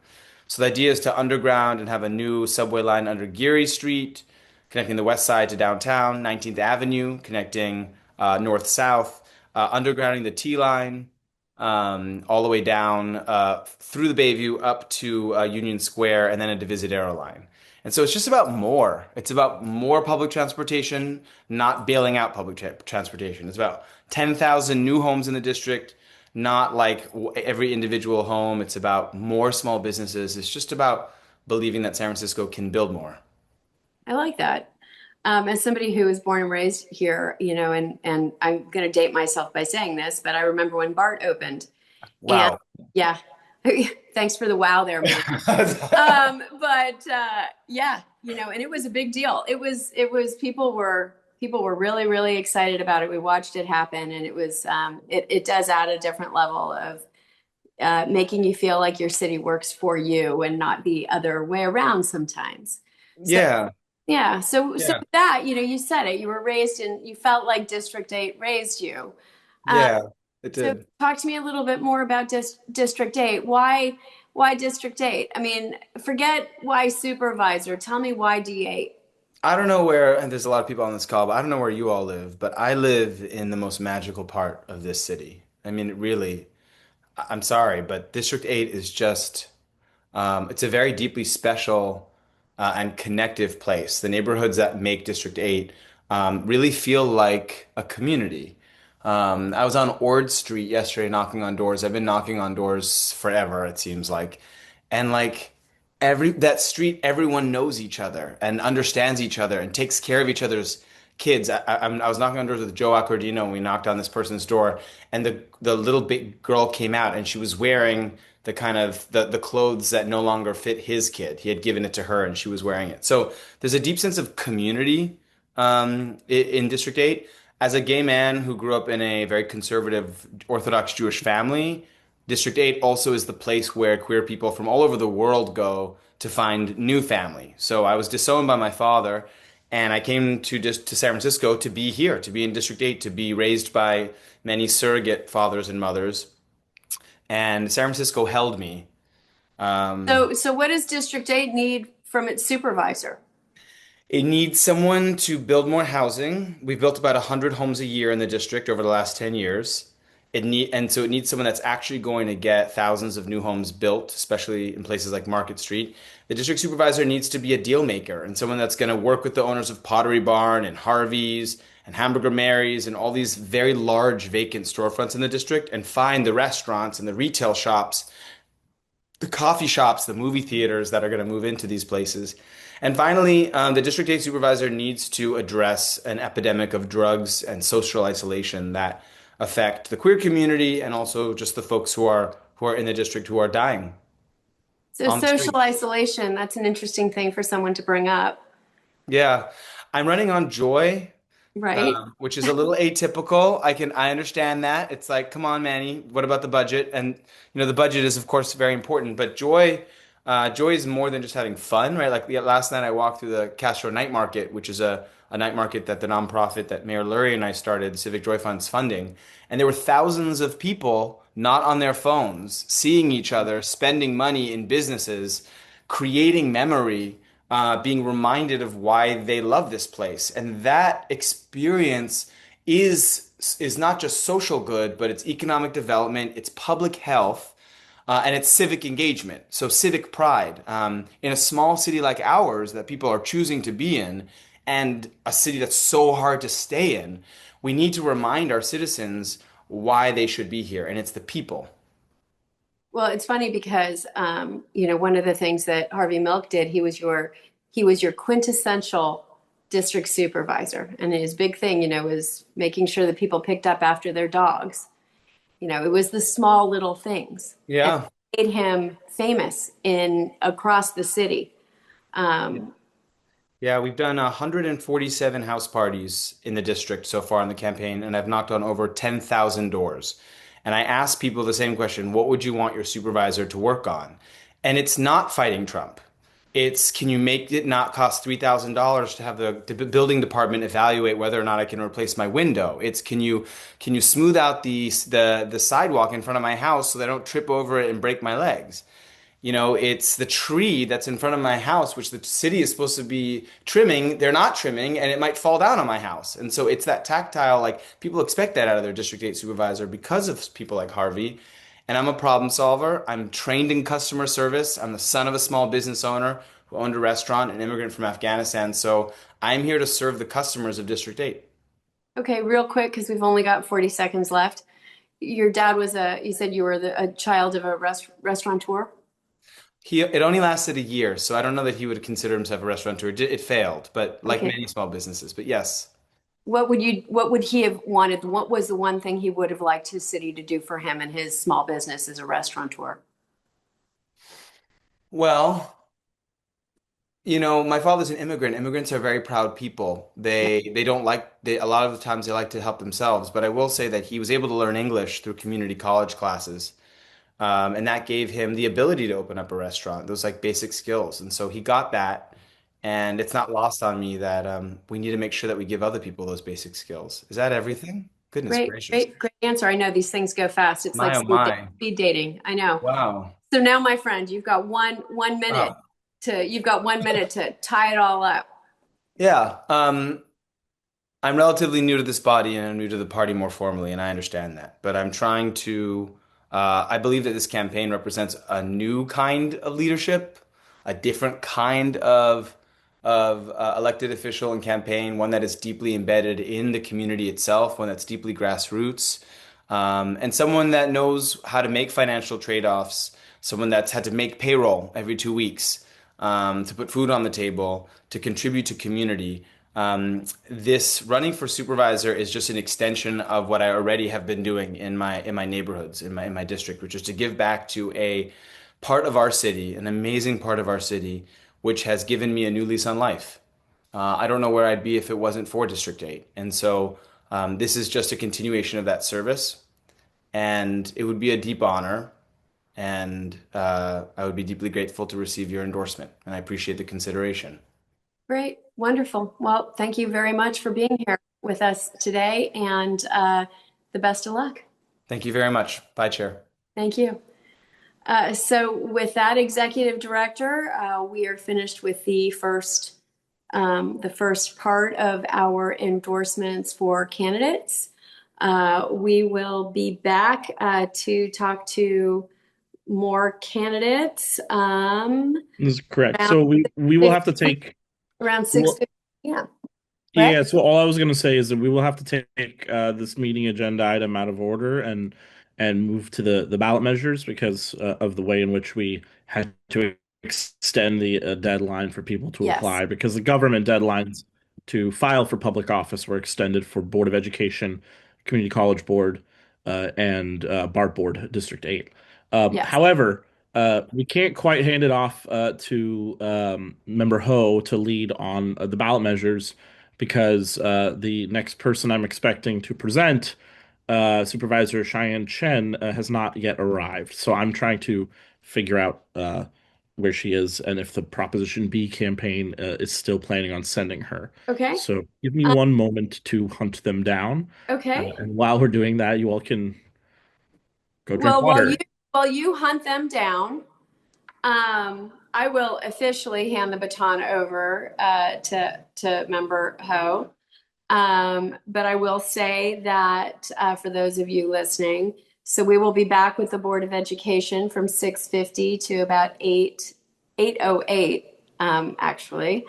So the idea is to underground and have a new subway line under Geary Street, connecting the west side to downtown, 19th Avenue, connecting north-south, undergrounding the T line, all the way down through the Bayview up to Union Square, and then a Divisadero line. And so it's just about more. It's about more public transportation, not bailing out public transportation. It's about 10,000 new homes in the district, not like every individual home. It's about more small businesses. It's just about believing that San Francisco can build more. I like that. As somebody who was born and raised here, and I'm going to date myself by saying this, but I remember when BART opened. Wow. And yeah, Thanks for the wow there, man. Yeah, and it was a big deal. It was people were really, really excited about it. We watched it happen, and it was it does add a different level of making you feel like your city works for you and not the other way around sometimes. Yeah. Yeah. So that, you said it, you were raised in, you felt like District 8 raised you. Yeah, it So did. talk to me a little bit more about District 8. Why District 8? I mean, forget why supervisor. Tell me why D8. I don't know where, and there's a lot of people on this call, but I don't know where you all live, but I live in the most magical part of this city. I mean, it really, I'm sorry, but District 8 is just, it's a very deeply special and connective place. The neighborhoods that make District 8 really feel like a community. I was on Ord Street yesterday knocking on doors. I've been knocking on doors forever, it seems like. And like every that street, everyone knows each other and understands each other and takes care of each other's kids. I was knocking on doors with Joe Accordino and we knocked on this person's door and the little big girl came out and she was wearing the kind of the clothes that no longer fit his kid. He had given it to her and she was wearing it. So there's a deep sense of community in District 8. As a gay man who grew up in a very conservative Orthodox Jewish family, District 8 also is the place where queer people from all over the world go to find new family. So I was disowned by my father, and I came to San Francisco to be here, to be in District 8, to be raised by many surrogate fathers and mothers. And San Francisco held me. So what does District 8 need from its supervisor? It needs someone to build more housing. We've built about 100 homes a year in the district over the last 10 years. So it needs someone that's actually going to get thousands of new homes built, especially in places like Market Street. The district supervisor needs to be a deal maker and someone that's going to work with the owners of Pottery Barn and Harvey's and Hamburger Mary's and all these very large vacant storefronts in the district and find the restaurants and the retail shops, the coffee shops, the movie theaters that are going to move into these places. And finally, the District 8 supervisor needs to address an epidemic of drugs and social isolation that affect the queer community and also just the folks who are in the district who are dying. So social isolation, that's an interesting thing for someone to bring up. Yeah. I'm running on joy, right? Which is a little atypical. I understand that. It's like, come on, Manny, what about the budget? And the budget is of course very important, but joy is more than just having fun, right? Like last night I walked through the Castro Night Market, which is a night market that the nonprofit that Mayor Lurie and I started, Civic Joy Fund's funding. And there were thousands of people not on their phones, seeing each other, spending money in businesses, creating memory, being reminded of why they love this place. And that experience is not just social good, but it's economic development, it's public health, and it's civic engagement. So civic pride. In a small city like ours that people are choosing to be in, and a city that's so hard to stay in, we need to remind our citizens why they should be here, and it's the people. Well, it's funny because one of the things that Harvey Milk did, he was your quintessential district supervisor, and his big thing, was making sure that people picked up after their dogs. It was the small little things. Yeah. That made him famous across the city. Yeah, we've done 147 house parties in the district so far in the campaign, and I've knocked on over 10,000 doors. And I ask people the same question, what would you want your supervisor to work on? And it's not fighting Trump. It's, can you make it not cost $3,000 to have the building department evaluate whether or not I can replace my window? It's, can you smooth out the sidewalk in front of my house so that I don't trip over it and break my legs? It's the tree that's in front of my house, which the city is supposed to be trimming. They're not trimming, and it might fall down on my house. And so it's that tactile, like people expect that out of their District 8 supervisor because of people like Harvey. And I'm a problem solver. I'm trained in customer service. I'm the son of a small business owner who owned a restaurant, an immigrant from Afghanistan. So I'm here to serve the customers of District 8. Okay, real quick, because we've only got 40 seconds left. Your dad was you said you were a child of a restaurateur? It only lasted a year, so I don't know that he would consider himself a restaurateur. It failed, but like many small businesses, but yes. What would he have wanted? What was the one thing he would have liked his city to do for him and his small business as a restaurateur? Well, my father's an immigrant. Immigrants are very proud people. They don't like a lot of the times they like to help themselves. But I will say that he was able to learn English through community college classes. And that gave him the ability to open up a restaurant, those like basic skills. And so he got that. And it's not lost on me that we need to make sure that we give other people those basic skills. Is that everything? Goodness Great, gracious. great answer. I know these things go fast. It's like My, oh my. speed dating. I know. Wow. So now, my friend, you've got one minute Wow. to tie it all up. Yeah. I'm relatively new to this body and I'm new to the party more formally, and I understand that. But I'm trying to, I believe that this campaign represents a new kind of leadership, a different kind of elected official and campaign, one that is deeply embedded in the community itself, one that's deeply grassroots, and someone that knows how to make financial trade-offs, someone that's had to make payroll every 2 weeks, to put food on the table, to contribute to community. This running for supervisor is just an extension of what I already have been doing in my neighborhoods, in my district, which is to give back to a part of our city, an amazing part of our city, which has given me a new lease on life. I don't know where I'd be if it wasn't for District 8. And so this is just a continuation of that service. And it would be a deep honor. And I would be deeply grateful to receive your endorsement. And I appreciate the consideration. Great, wonderful. Well, thank you very much for being here with us today, and the best of luck. Thank you very much. Bye, Chair. Thank you. So with that, Executive Director, we are finished with the first part of our endorsements for candidates. We will be back to talk to more candidates. This is correct. So we will have to take around 6:50. Yeah. Yeah, so all I was going to say is that we will have to take this meeting agenda item out of order and move to the ballot measures because of the way in which we had to extend the deadline for people to apply, because the government deadlines to file for public office were extended for Board of Education, Community College Board, and BART Board District 8. However, we can't quite hand it off to Member Ho to lead on the ballot measures because the next person I'm expecting to present, Supervisor Cheyenne Chen, has not yet arrived. So I'm trying to figure out where she is and if the Proposition B campaign is still planning on sending her. Okay. So give me one moment to hunt them down. Okay. And while we're doing that, you all can go drink water. While you hunt them down, I will officially hand the baton over to Member Ho. But I will say that for those of you listening, so we will be back with the Board of Education from 6:50 to about 8:08, actually.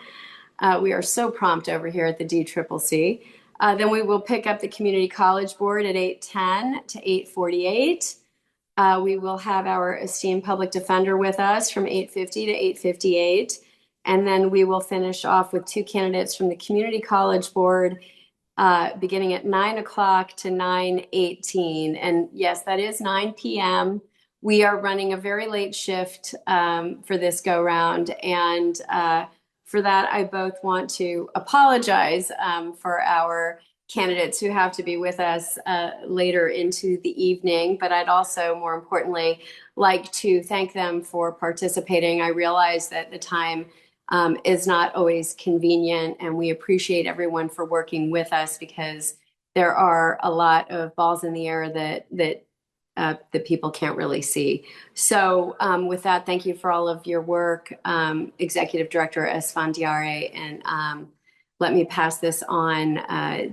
We are so prompt over here at the DCCC. Then we will pick up the Community College Board at 8:10 to 8:48. We will have our esteemed public defender with us from 8:50 to 8:58. And then we will finish off with two candidates from the Community College Board beginning at 9 o'clock to 9:18. And yes, that is 9 p.m. We are running a very late shift for this go round. And for that, I both want to apologize for our candidates who have to be with us later into the evening. But I'd also, more importantly, like to thank them for participating. I realize that the time is not always convenient, and we appreciate everyone for working with us because there are a lot of balls in the air that people can't really see. So with that, thank you for all of your work, Executive Director Esfandiari, and let me pass this on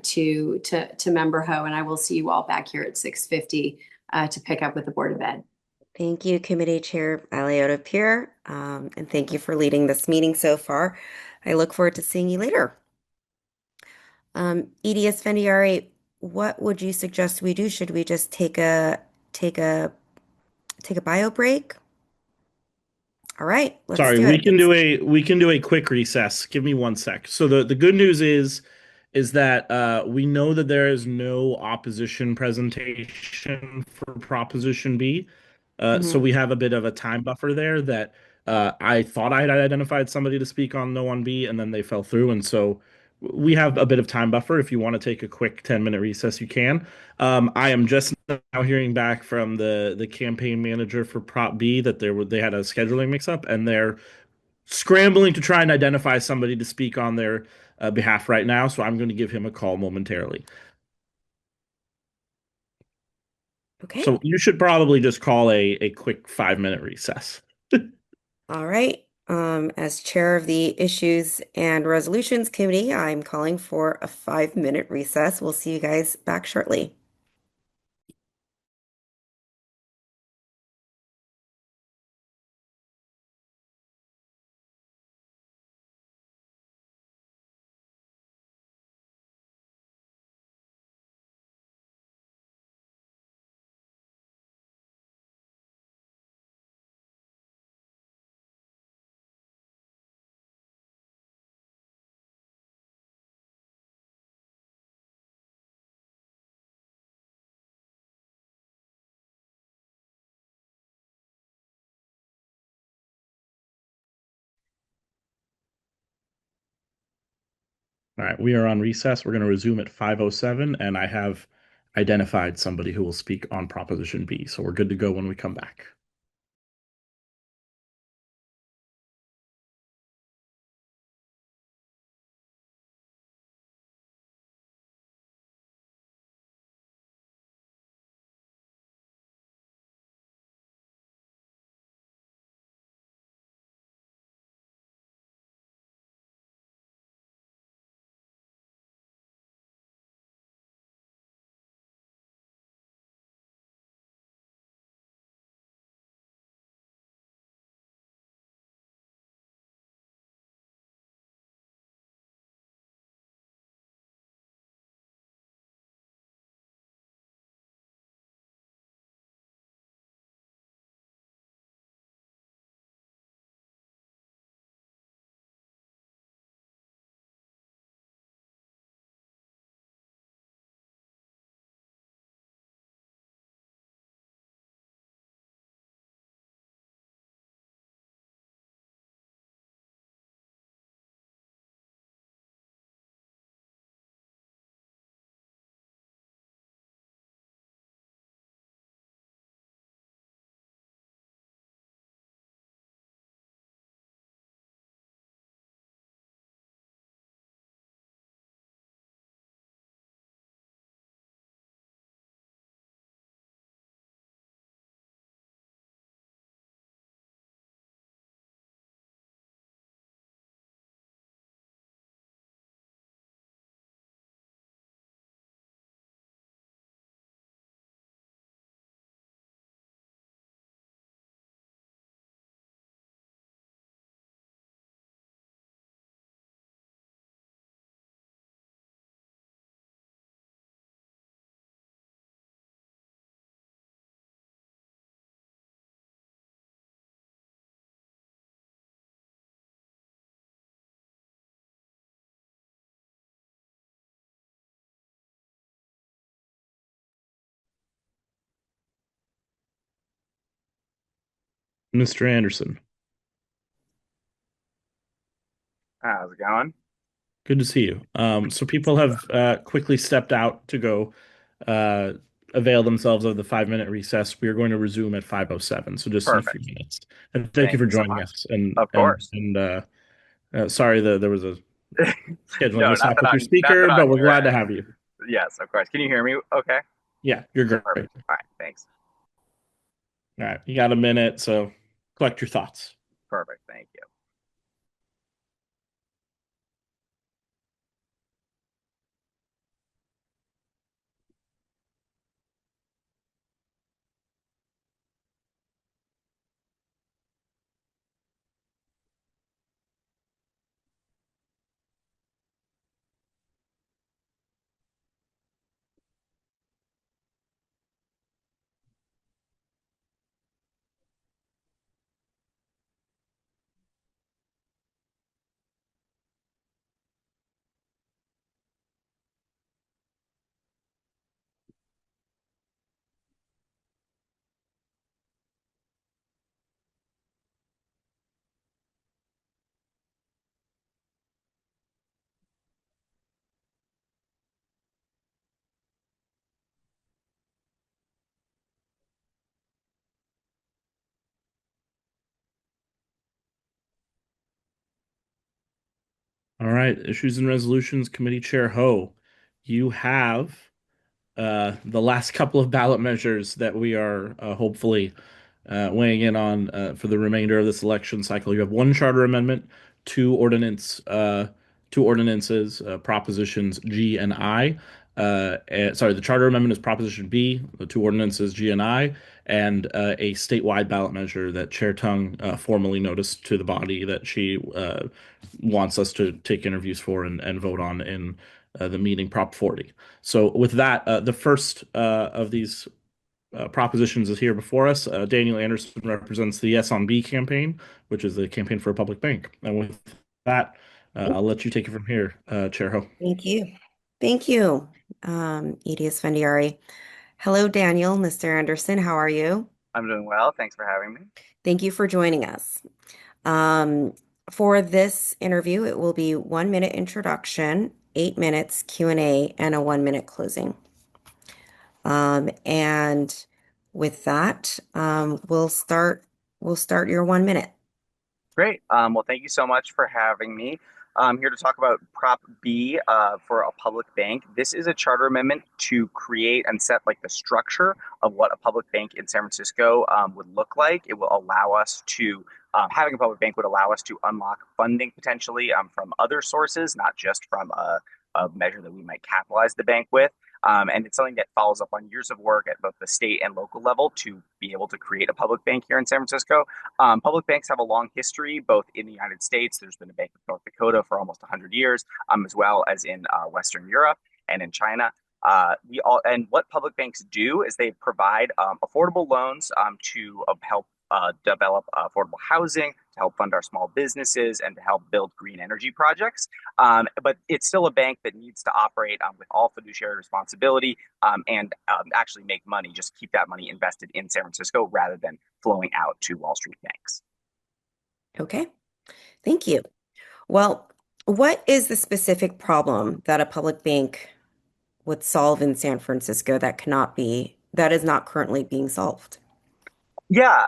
to Member Ho, and I will see you all back here at 6:50 to pick up with the Board of Ed. Thank you, Committee Chair Alida Pierre, and thank you for leading this meeting so far. I look forward to seeing you later. Edie Esfandiari, what would you suggest we do? Should we just take a bio break? All right, let's Sorry, do we it. we can do a quick recess. Give me 1 sec. So the good news is that we know that there is no opposition presentation for Proposition B. So we have a bit of a time buffer there that I thought I had identified somebody to speak on No on B, and then they fell through, and so we have a bit of time buffer. If you want to take a quick 10-minute recess, you can. I am just now hearing back from the campaign manager for Prop B that they had a scheduling mix-up, and they're scrambling to try and identify somebody to speak on their behalf right now. So I'm going to give him a call momentarily. Okay. So you should probably just call a quick 5-minute recess. All right. As chair of the Issues and Resolutions Committee, I'm calling for a 5-minute recess. We'll see you guys back shortly. All right, we are on recess. We're going to resume at 5:07, and I have identified somebody who will speak on Proposition B. So we're good to go when we come back. Mr. Anderson, How's it going? good to see you. So people have quickly stepped out to go uh, avail themselves of the 5-minute recess. We are going to resume at 5:07, so just in a few Perfect. minutes. And thank you Thank for you so joining much. us. Of course. Sorry that there was a scheduling No, not mishap that with your not that speaker, but on we're your glad to end. have you. Yes, of course. Can you hear me? Okay. Yeah, you're great. Perfect. All right. Thanks. All right, you got a minute, so collect your thoughts. Perfect. Thank you. All right, Issues and Resolutions Committee Chair Ho, you have the last couple of ballot measures that we are hopefully weighing in on for the remainder of this election cycle. You have one charter amendment, two ordinances, propositions G and I. Sorry, the charter amendment is proposition B, the two ordinances G and I, and a statewide ballot measure that Chair Tung formally noticed to the body that she wants us to take interviews for and vote on in the meeting, Prop 40. So with that, the first of these propositions is here before us. Daniel Anderson represents the Yes on B campaign, which is the campaign for a public bank. And with that, I'll let you take it from here, Chair Ho. Thank you. Thank you, Edie Esfandiari. Hello, Daniel, Mr. Anderson. How are you? I'm doing well. Thanks for having me. Thank you for joining us. For this interview, it will be 1 minute introduction, 8 minutes Q&A, and a 1 minute closing. And with that, we'll start your 1 minute. Great. Well, thank you so much for having me. I'm here to talk about Prop B for a public bank. This is a charter amendment to create and set like the structure of what a public bank in San Francisco would look like. It will allow us to having a public bank would allow us to unlock funding potentially from other sources, not just from a measure that we might capitalize the bank with. And it's something that follows up on years of work at both the state and local level to be able to create a public bank here in San Francisco. Public banks have a long history, both in the United States. There's been a Bank of North Dakota for almost 100 years, as well as in Western Europe and in China. And what public banks do is they provide affordable loans to help develop affordable housing, to help fund our small businesses, and to help build green energy projects. But it's still a bank that needs to operate with all fiduciary responsibility and actually make money, just keep that money invested in San Francisco rather than flowing out to Wall Street banks. Okay, thank you. Well, what is the specific problem that a public bank would solve in San Francisco that is not currently being solved? Yeah,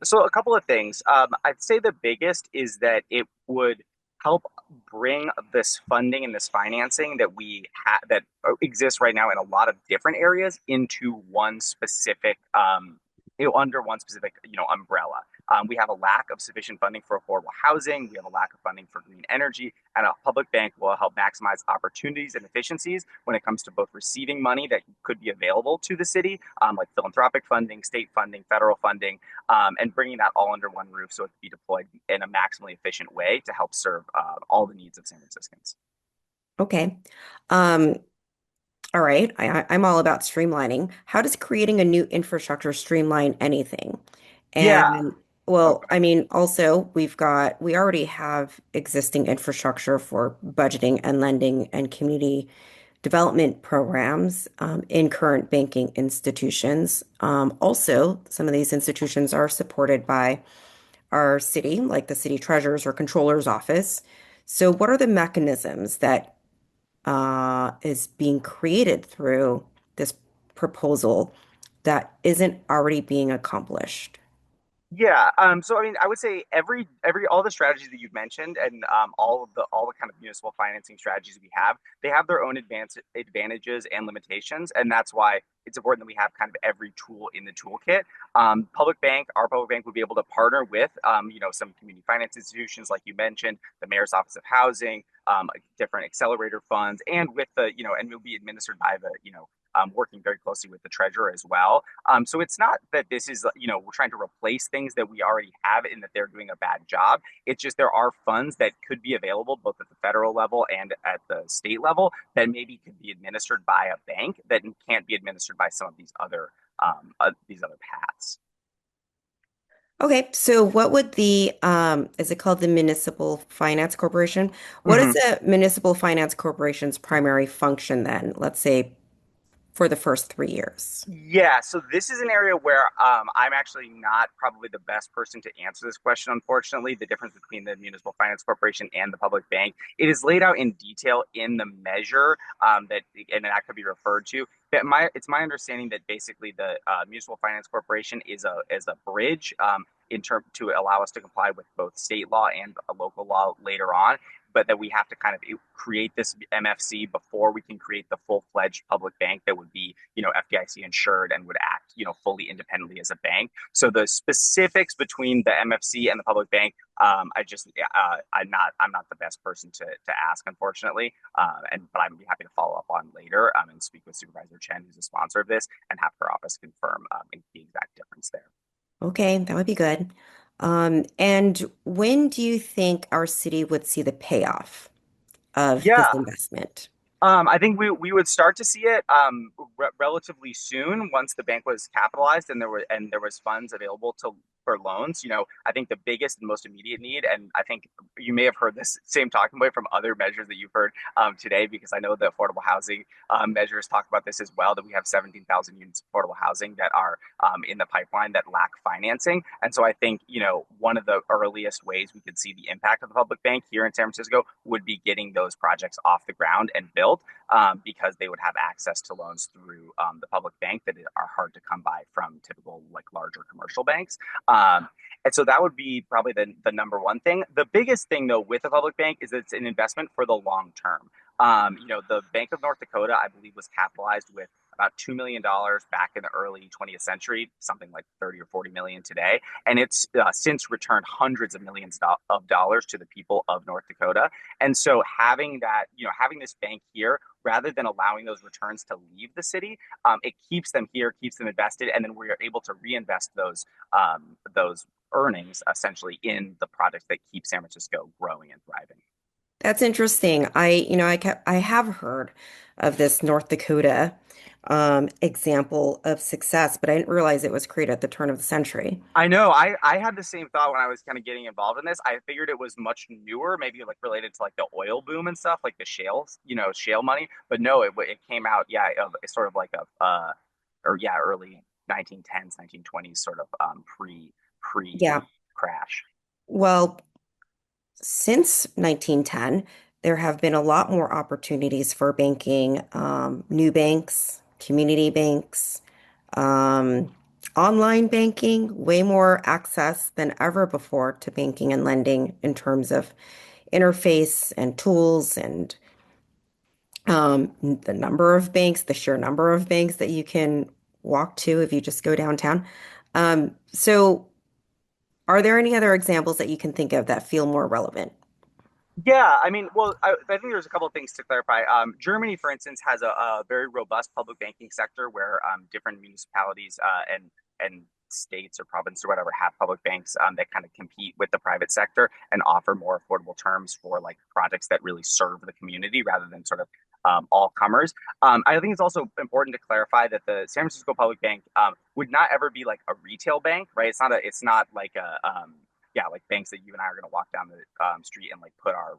so a couple of things. I'd say the biggest is that it would help bring this funding and this financing that we have that exists right now in a lot of different areas into one specific, under one specific, umbrella. We have a lack of sufficient funding for affordable housing. We have a lack of funding for green energy, and a public bank will help maximize opportunities and efficiencies when it comes to both receiving money that could be available to the city, like philanthropic funding, state funding, federal funding, and bringing that all under one roof so it can be deployed in a maximally efficient way to help serve all the needs of San Franciscans. Okay. All right. I'm all about streamlining. How does creating a new infrastructure streamline anything? And well, I mean, also we already have existing infrastructure for budgeting and lending and community development programs in current banking institutions. Also, some of these institutions are supported by our city, like the city treasurer's or controller's office. So what are the mechanisms that is being created through this proposal that isn't already being accomplished? Yeah. So I mean, I would say all the strategies that you've mentioned and all the kind of municipal financing strategies we have, they have their own advantages and limitations, and that's why it's important that we have kind of every tool in the toolkit. Our public bank would be able to partner with some community finance institutions like you mentioned, the Mayor's Office of Housing, different accelerator funds, and with and will be administered by the working very closely with the treasurer as well. So it's not that this is, we're trying to replace things that we already have and that they're doing a bad job. It's just there are funds that could be available both at the federal level and at the state level that maybe could be administered by a bank that can't be administered by some of these other paths. Okay, so what would is it called the Municipal Finance Corporation? What is the Municipal Finance Corporation's primary function then? Let's say for the first 3 years? Yeah, so this is an area where I'm actually not probably the best person to answer this question, unfortunately, the difference between the Municipal Finance Corporation and the public bank. It is laid out in detail in the measure and that could be referred to. It's my understanding that basically the Municipal Finance Corporation is a bridge to allow us to comply with both state law and a local law later on. but that we have to kind of create this MFC before we can create the full-fledged public bank that would be, FDIC insured and would act, fully independently as a bank. So the specifics between the MFC and the public bank, I'm not the best person to ask, unfortunately. But I'm happy to follow up on later and speak with Supervisor Chen, who's a sponsor of this, and have her office confirm the exact difference there. Okay, that would be good. And when do you think our city would see the payoff of this Yeah, investment? I think we would start to see it relatively soon once the bank was capitalized and there was funds available for loans. I think the biggest and most immediate need, and I think you may have heard this same talking point from other measures that you've heard today, because I know the affordable housing measures talk about this as well, that we have 17,000 units of affordable housing that are in the pipeline that lack financing. And so I think, one of the earliest ways we could see the impact of the public bank here in San Francisco would be getting those projects off the ground and built, because they would have access to loans through the public bank that are hard to come by from typical larger commercial banks. And so that would be probably the number one thing. The biggest thing, though, with the public bank is that it's an investment for the long term. The Bank of North Dakota, I believe, was capitalized with about $2 million back in the early 20th century, something like 30 or 40 million today. And it's since returned hundreds of millions of dollars to the people of North Dakota. And so having that, having this bank here, rather than allowing those returns to leave the city, it keeps them here, keeps them invested, and then we are able to reinvest those earnings essentially in the projects that keep San Francisco growing and thriving. That's interesting. I have heard of this North Dakota example of success, but I didn't realize it was created at the turn of the century. I know. I had the same thought when I was kind of getting involved in this. I figured it was much newer, maybe related to the oil boom and stuff, like the shale money. But no, it came out, it's sort of like early 1910s, 1920s, sort of pre Yeah. crash. Well, since 1910, there have been a lot more opportunities for banking, new banks, community banks, online banking, way more access than ever before to banking and lending in terms of interface and tools and the number of banks, the sheer number of banks that you can walk to if you just go downtown. So are there any other examples that you can think of that feel more relevant? Yeah, I mean, well, I think there's a couple of things to clarify. Germany, for instance, has a very robust public banking sector where different municipalities and states or provinces or whatever have public banks that kind of compete with the private sector and offer more affordable terms for projects that really serve the community rather than sort of all comers. I think it's also important to clarify that the San Francisco Public Bank would not ever be like a retail bank, right? It's not like like banks that you and I are going to walk down the street and put our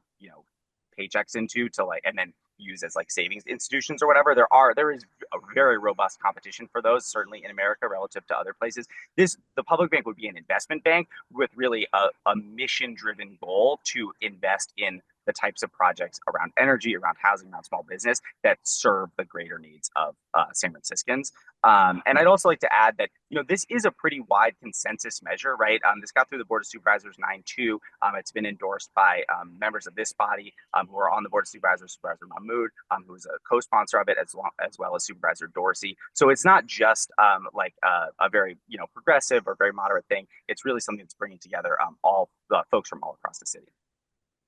paychecks into to and then use as savings institutions or whatever. There is a very robust competition for those, certainly in America relative to other places. The public bank would be an investment bank with really a mission driven goal to invest in the types of projects around energy, around housing, around small business that serve the greater needs of San Franciscans. And I'd also like to add that, this is a pretty wide consensus measure, right? This got through the Board of Supervisors 9-2. It's been endorsed by members of this body who are on the Board of Supervisors, Supervisor Mahmood, who is a co-sponsor of it, as well as Supervisor Dorsey. So it's not just a very, progressive or very moderate thing. It's really something that's bringing together all the folks from all across the city.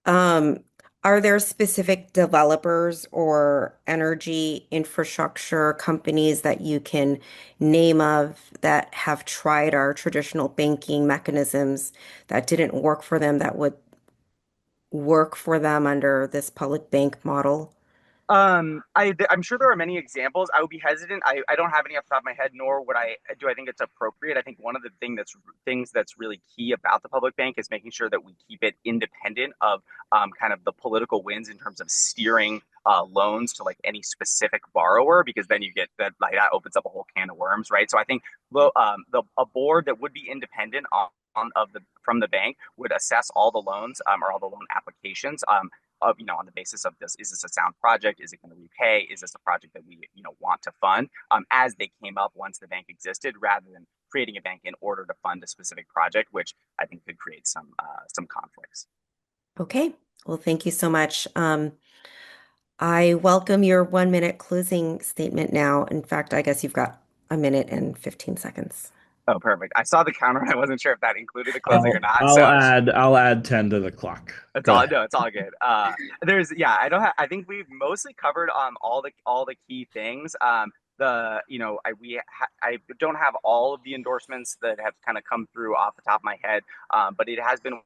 Are there specific developers or energy infrastructure companies that you can name of that have tried our traditional banking mechanisms that didn't work for them that would work for them under this public bank model? I'm sure there are many examples. I would be hesitant. I don't have any off the top of my head, nor would I think it's appropriate. I think one of the things that's really key about the public bank is making sure that we keep it independent of kind of the political winds in terms of steering loans to any specific borrower, because then you get that opens up a whole can of worms, right? So I think a board that would be independent from the bank would assess all the loans or all the loan applications on the basis of this. Is this a sound project? Is it going to repay? Is this a project that we want to fund as they came up once the bank existed, rather than creating a bank in order to fund a specific project, which I think could create some conflicts. Okay. Well, thank you so much. I welcome your 1 minute closing statement now. In fact, I guess you've got a minute and 15 seconds. Oh, perfect. I saw the counter and I wasn't sure if that included the closing or I'll not. I'll So add I'll add 10 to the clock. it's Go all ahead. no, it's all good. I don't have. I think we've mostly covered all the key things. I don't have all of the endorsements that have kind of come through off the top of my head, but it has been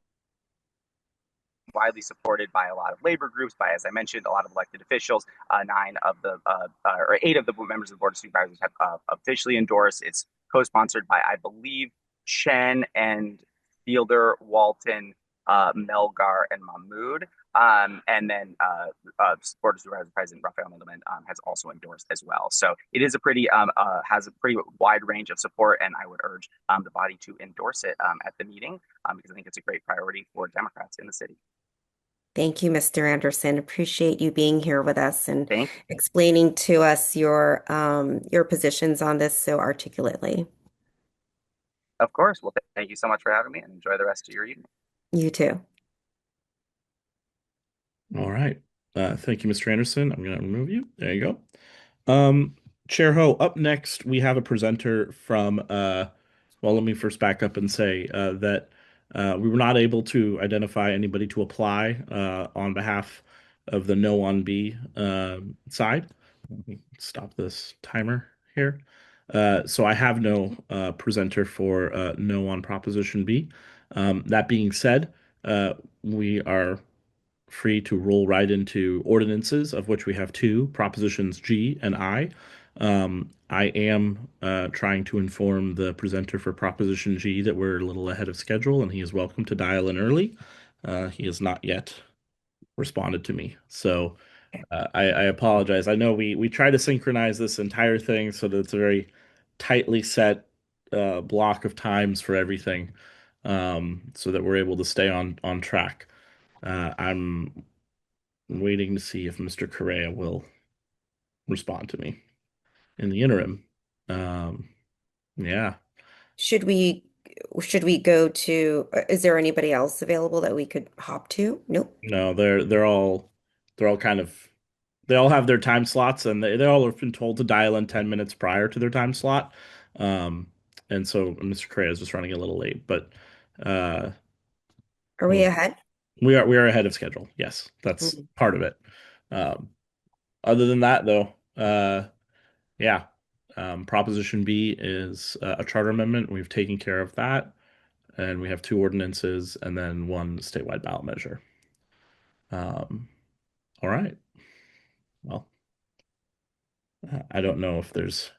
widely supported by a lot of labor groups, by, as I mentioned, a lot of elected officials. Eight of the members of the Board of Supervisors have officially endorsed. It's co-sponsored by, I believe, Chen and Fielder, Walton, Melgar, and Mahmood. And then Board of Supervisors President Rafael Middleman has also endorsed as well. So it is has a pretty wide range of support, and I would urge the body to endorse it at the meeting because I think it's a great priority for Democrats in the city. Thank you, Mr. Anderson. Appreciate you being here with us and Thank explaining to us your positions on this so articulately. Of course. Well, thank you so much for having me and enjoy the rest of your evening. You too. All right. Thank you, Mr. Anderson. I'm going to remove you. There you go. Chair Ho, up next, we have a presenter from, well, let me first back up and say that we were not able to identify anybody to apply on behalf of the No on B side. Let me stop this timer here. So I have no presenter for No on Proposition B. That being said, we are free to roll right into ordinances, of which we have two, Propositions G and I. I am trying to inform the presenter for Proposition G that we're a little ahead of schedule, and he is welcome to dial in early. He has not yet responded to me, so I apologize. I know we try to synchronize this entire thing so that it's a very tightly set block of times for everything, so that we're able to stay on track. I'm waiting to see if Mr. Correa will respond to me. In the interim, yeah. Should we go to, is there anybody else available that we could hop to? Nope. No, they're all kind of, they all have their time slots, and they all have been told to dial in 10 minutes prior to their time slot. And so Mr. Correa is just running a little late, but Are we ahead? we are ahead of schedule. Yes, that's part of it. Other than that, though, yeah. Proposition B is a charter amendment. We've taken care of that. And we have two ordinances and then one statewide ballot measure. All right. Well, I don't know if there's.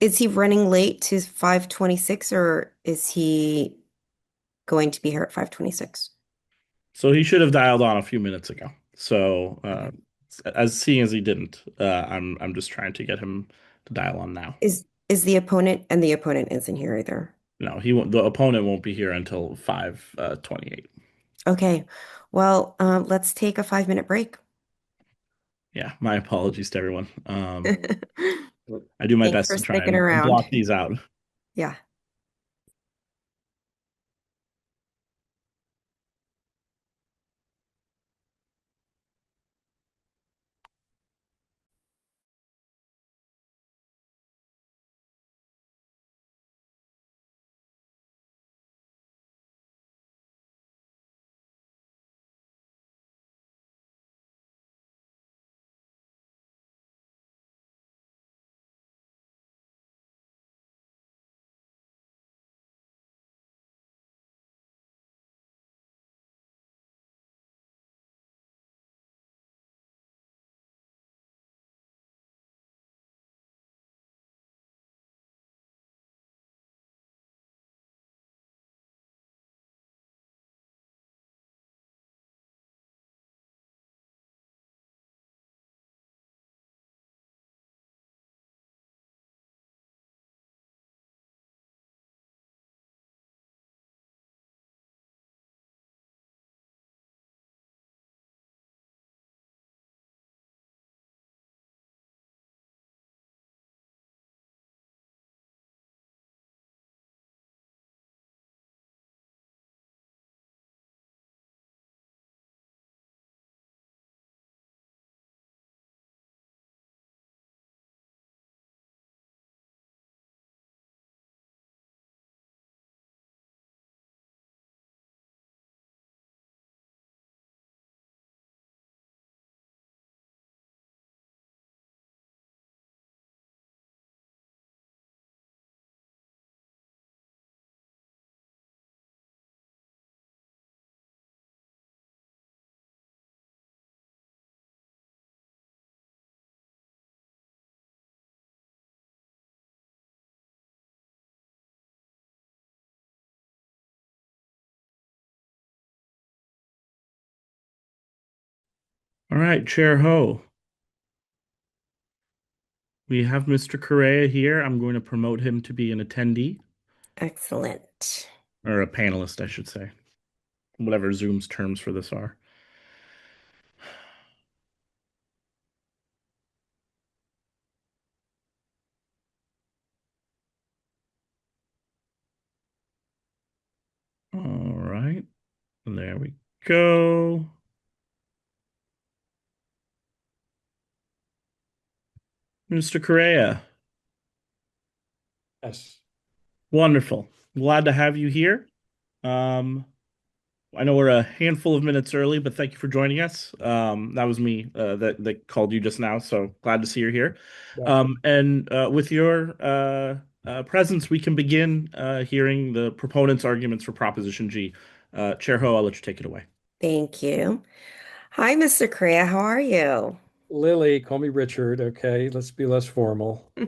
Is he running late to 5:26 or is he going to be here at 5:26? So he should have dialed on a few minutes ago. So as seeing as he didn't, I'm just trying to get him to dial on now. Is the opponent, and the opponent isn't here either? No, he won't. The opponent won't be here until 5:28. Okay. Well, let's take a 5-minute break. Yeah, my apologies to everyone. I do my Thanks best for to try sticking and around. block these out. Yeah. All right, Chair Ho. We have Mr. Correa here. I'm going to promote him to be an attendee. Excellent. Or a panelist, I should say. Whatever Zoom's terms for this are. All right. There we go. Mr. Correa. Yes. Wonderful. Glad to have you here. I know we're a handful of minutes early, but thank you for joining us. That was me that called you just now, so glad to see you're here. Yeah. And with your presence, we can begin hearing the proponents' arguments for Proposition G. Chair Ho, I'll let you take it away. Thank you. Hi, Mr. Correa. How are you? Lily, call me Richard. Okay, let's be less formal. Go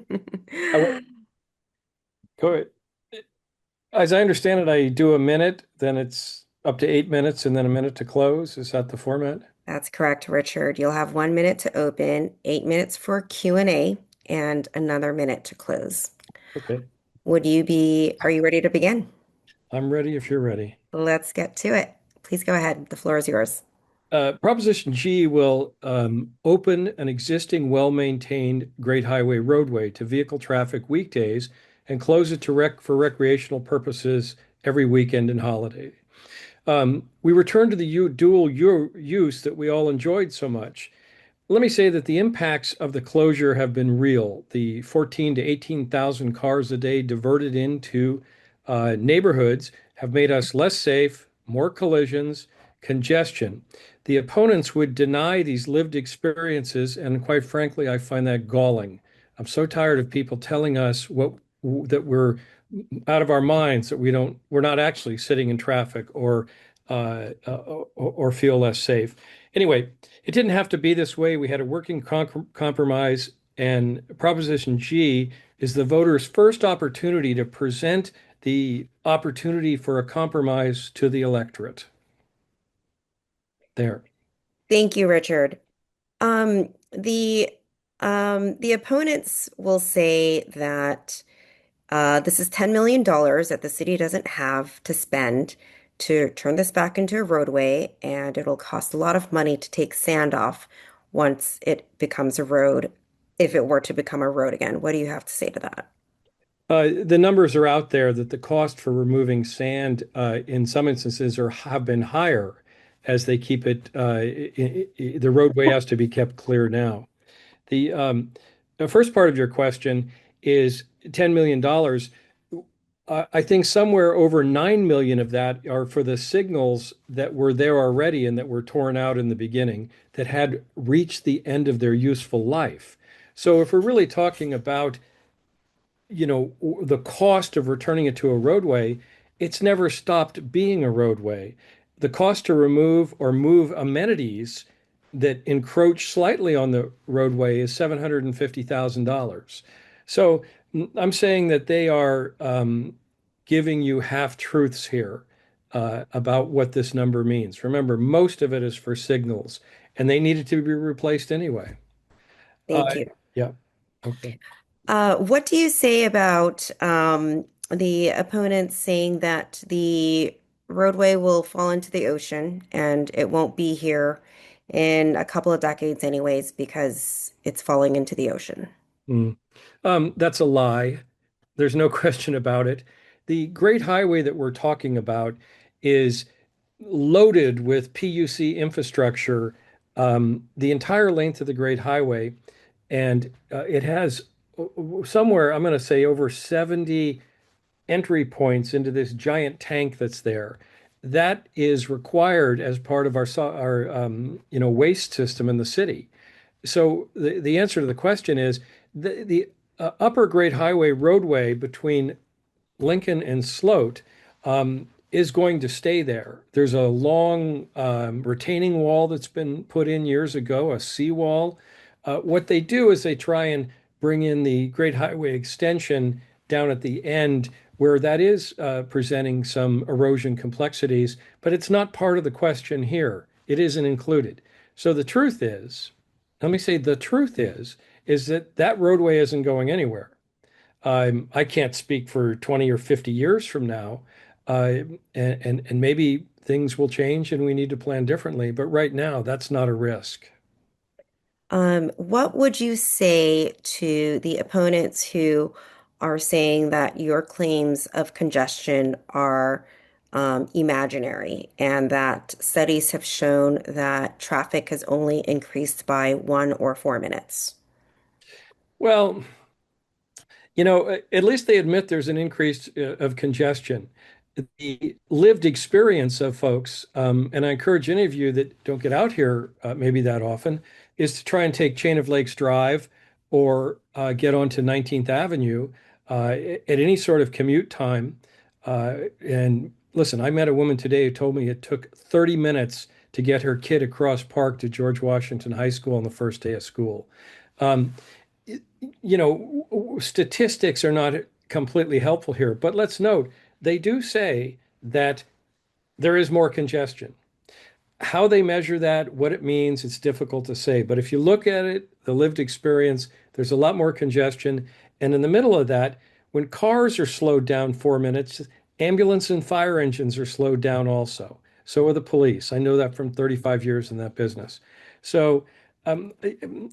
ahead. As I understand it, I do a minute, then it's up to 8 minutes, and then a minute to close. Is that the format? That's correct, Richard. You'll have 1 minute to open, 8 minutes for Q&A, and another minute to close. Okay. Are you ready to begin? I'm ready if you're ready. Let's get to it. Please go ahead. The floor is yours. Proposition G will open an existing well-maintained Great Highway roadway to vehicle traffic weekdays and close it for recreational purposes every weekend and holiday. We return to the dual use that we all enjoyed so much. Let me say that the impacts of the closure have been real. The 14 to 18,000 cars a day diverted into neighborhoods have made us less safe, more collisions, congestion. The opponents would deny these lived experiences, and quite frankly, I find that galling. I'm so tired of people telling us that we're out of our minds, that we're not actually sitting in traffic or feel less safe. Anyway, it didn't have to be this way. We had a working compromise, and Proposition G is the voters' first opportunity to present the opportunity for a compromise to the electorate. There. Thank you, Richard. The opponents will say that this is $10 million that the city doesn't have to spend to turn this back into a roadway, and it'll cost a lot of money to take sand off once it becomes a road, if it were to become a road again. What do you have to say to that? The numbers are out there that the cost for removing sand in some instances have been higher as they keep it, the roadway has to be kept clear now. The first part of your question is $10 million. I think somewhere over 9 million of that are for the signals that were there already and that were torn out in the beginning that had reached the end of their useful life. So if we're really talking about, the cost of returning it to a roadway, it's never stopped being a roadway. The cost to remove or move amenities that encroach slightly on the roadway is $750,000. So I'm saying that they are giving you half-truths here about what this number means. Remember, most of it is for signals, and they needed to be replaced anyway. Thank you. Yeah. Okay. What do you say about the opponents saying that the roadway will fall into the ocean and it won't be here in a couple of decades anyways because it's falling into the ocean? That's a lie. There's no question about it. The Great Highway that we're talking about is loaded with PUC infrastructure, the entire length of the Great Highway, and it has somewhere, I'm going to say, over 70 entry points into this giant tank that's there. That is required as part of our waste system in the city. So the answer to the question is the Upper Great Highway roadway between Lincoln and Sloat is going to stay there. There's a long retaining wall that's been put in years ago, a seawall. What they do is they try and bring in the Great Highway extension down at the end where that is presenting some erosion complexities, but it's not part of the question here. It isn't included. So the truth is, let me say the truth is that that roadway isn't going anywhere. I can't speak for 20 or 50 years from now, and maybe things will change and we need to plan differently. But right now, that's not a risk. What would you say to the opponents who are saying that your claims of congestion are imaginary and that studies have shown that traffic has only increased by 1 or 4 minutes? Well, you know, at least they admit there's an increase of congestion. The lived experience of folks, and I encourage any of you that don't get out here maybe that often, is to try and take Chain of Lakes Drive or get onto 19th Avenue at any sort of commute time. And listen, I met a woman today who told me it took 30 minutes to get her kid across park to George Washington High School on the first day of school. Um, you know, statistics are not completely helpful here, but let's note they do say that there is more congestion. How they measure that, what it means, it's difficult to say. But if you look at it, the lived experience, there's a lot more congestion. And in the middle of that, when cars are slowed down 4 minutes, ambulance and fire engines are slowed down also. So are the police. I know that from 35 years in that business. So um,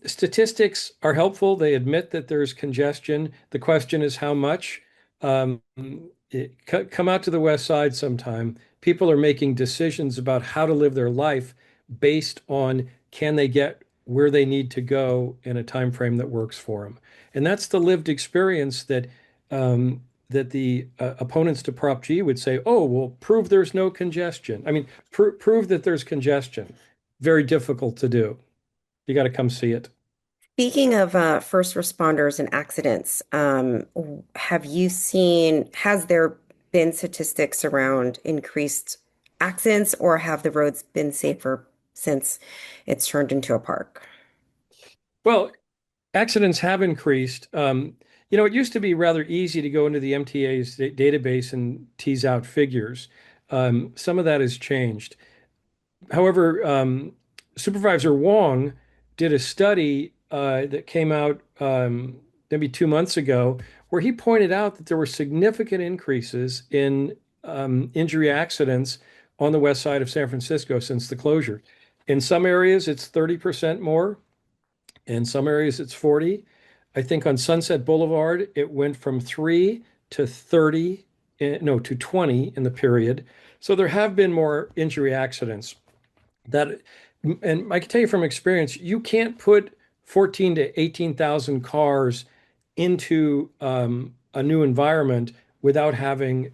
statistics are helpful. They admit that there's congestion. The question is how much. Um, Come out to the West Side sometime. People are making decisions about how to live their life based on can they get where they need to go in a time frame that works for them. And that's the lived experience that that the opponents to Prop G would say, oh, well, prove there's no congestion. I mean, prove that there's congestion. Very difficult to do. You got to come see it. Speaking of first responders and accidents, has there been statistics around increased accidents, or have the roads been safer since it's turned into a park? Well, accidents have increased. You know, it used to be rather easy to go into the MTA's database and tease out figures. Some of that has changed. However, Supervisor Wong did a study that came out maybe 2 months ago, where he pointed out that there were significant increases in injury accidents on the west side of San Francisco since the closure. In some areas, it's 30% more. In some areas, it's 40. I think on Sunset Boulevard, it went from 3 to 30, no, to 20 in the period. So there have been more injury accidents. That, and I can tell you from experience, you can't put 14 to 18,000 cars into a new environment without having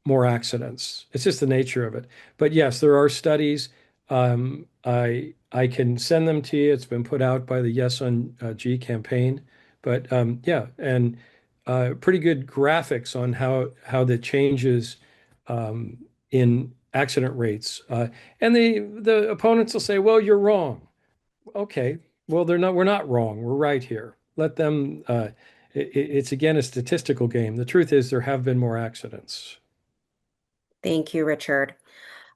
more accidents. It's just the nature of it. But yes, there are studies. I can send them to you. It's been put out by the Yes on G campaign. But yeah, and pretty good graphics on how the changes in accident rates. And the opponents will say, well, you're wrong. Okay, well, we're not wrong. We're right here. Let them, it's again a statistical game. The truth is there have been more accidents. Thank you, Richard.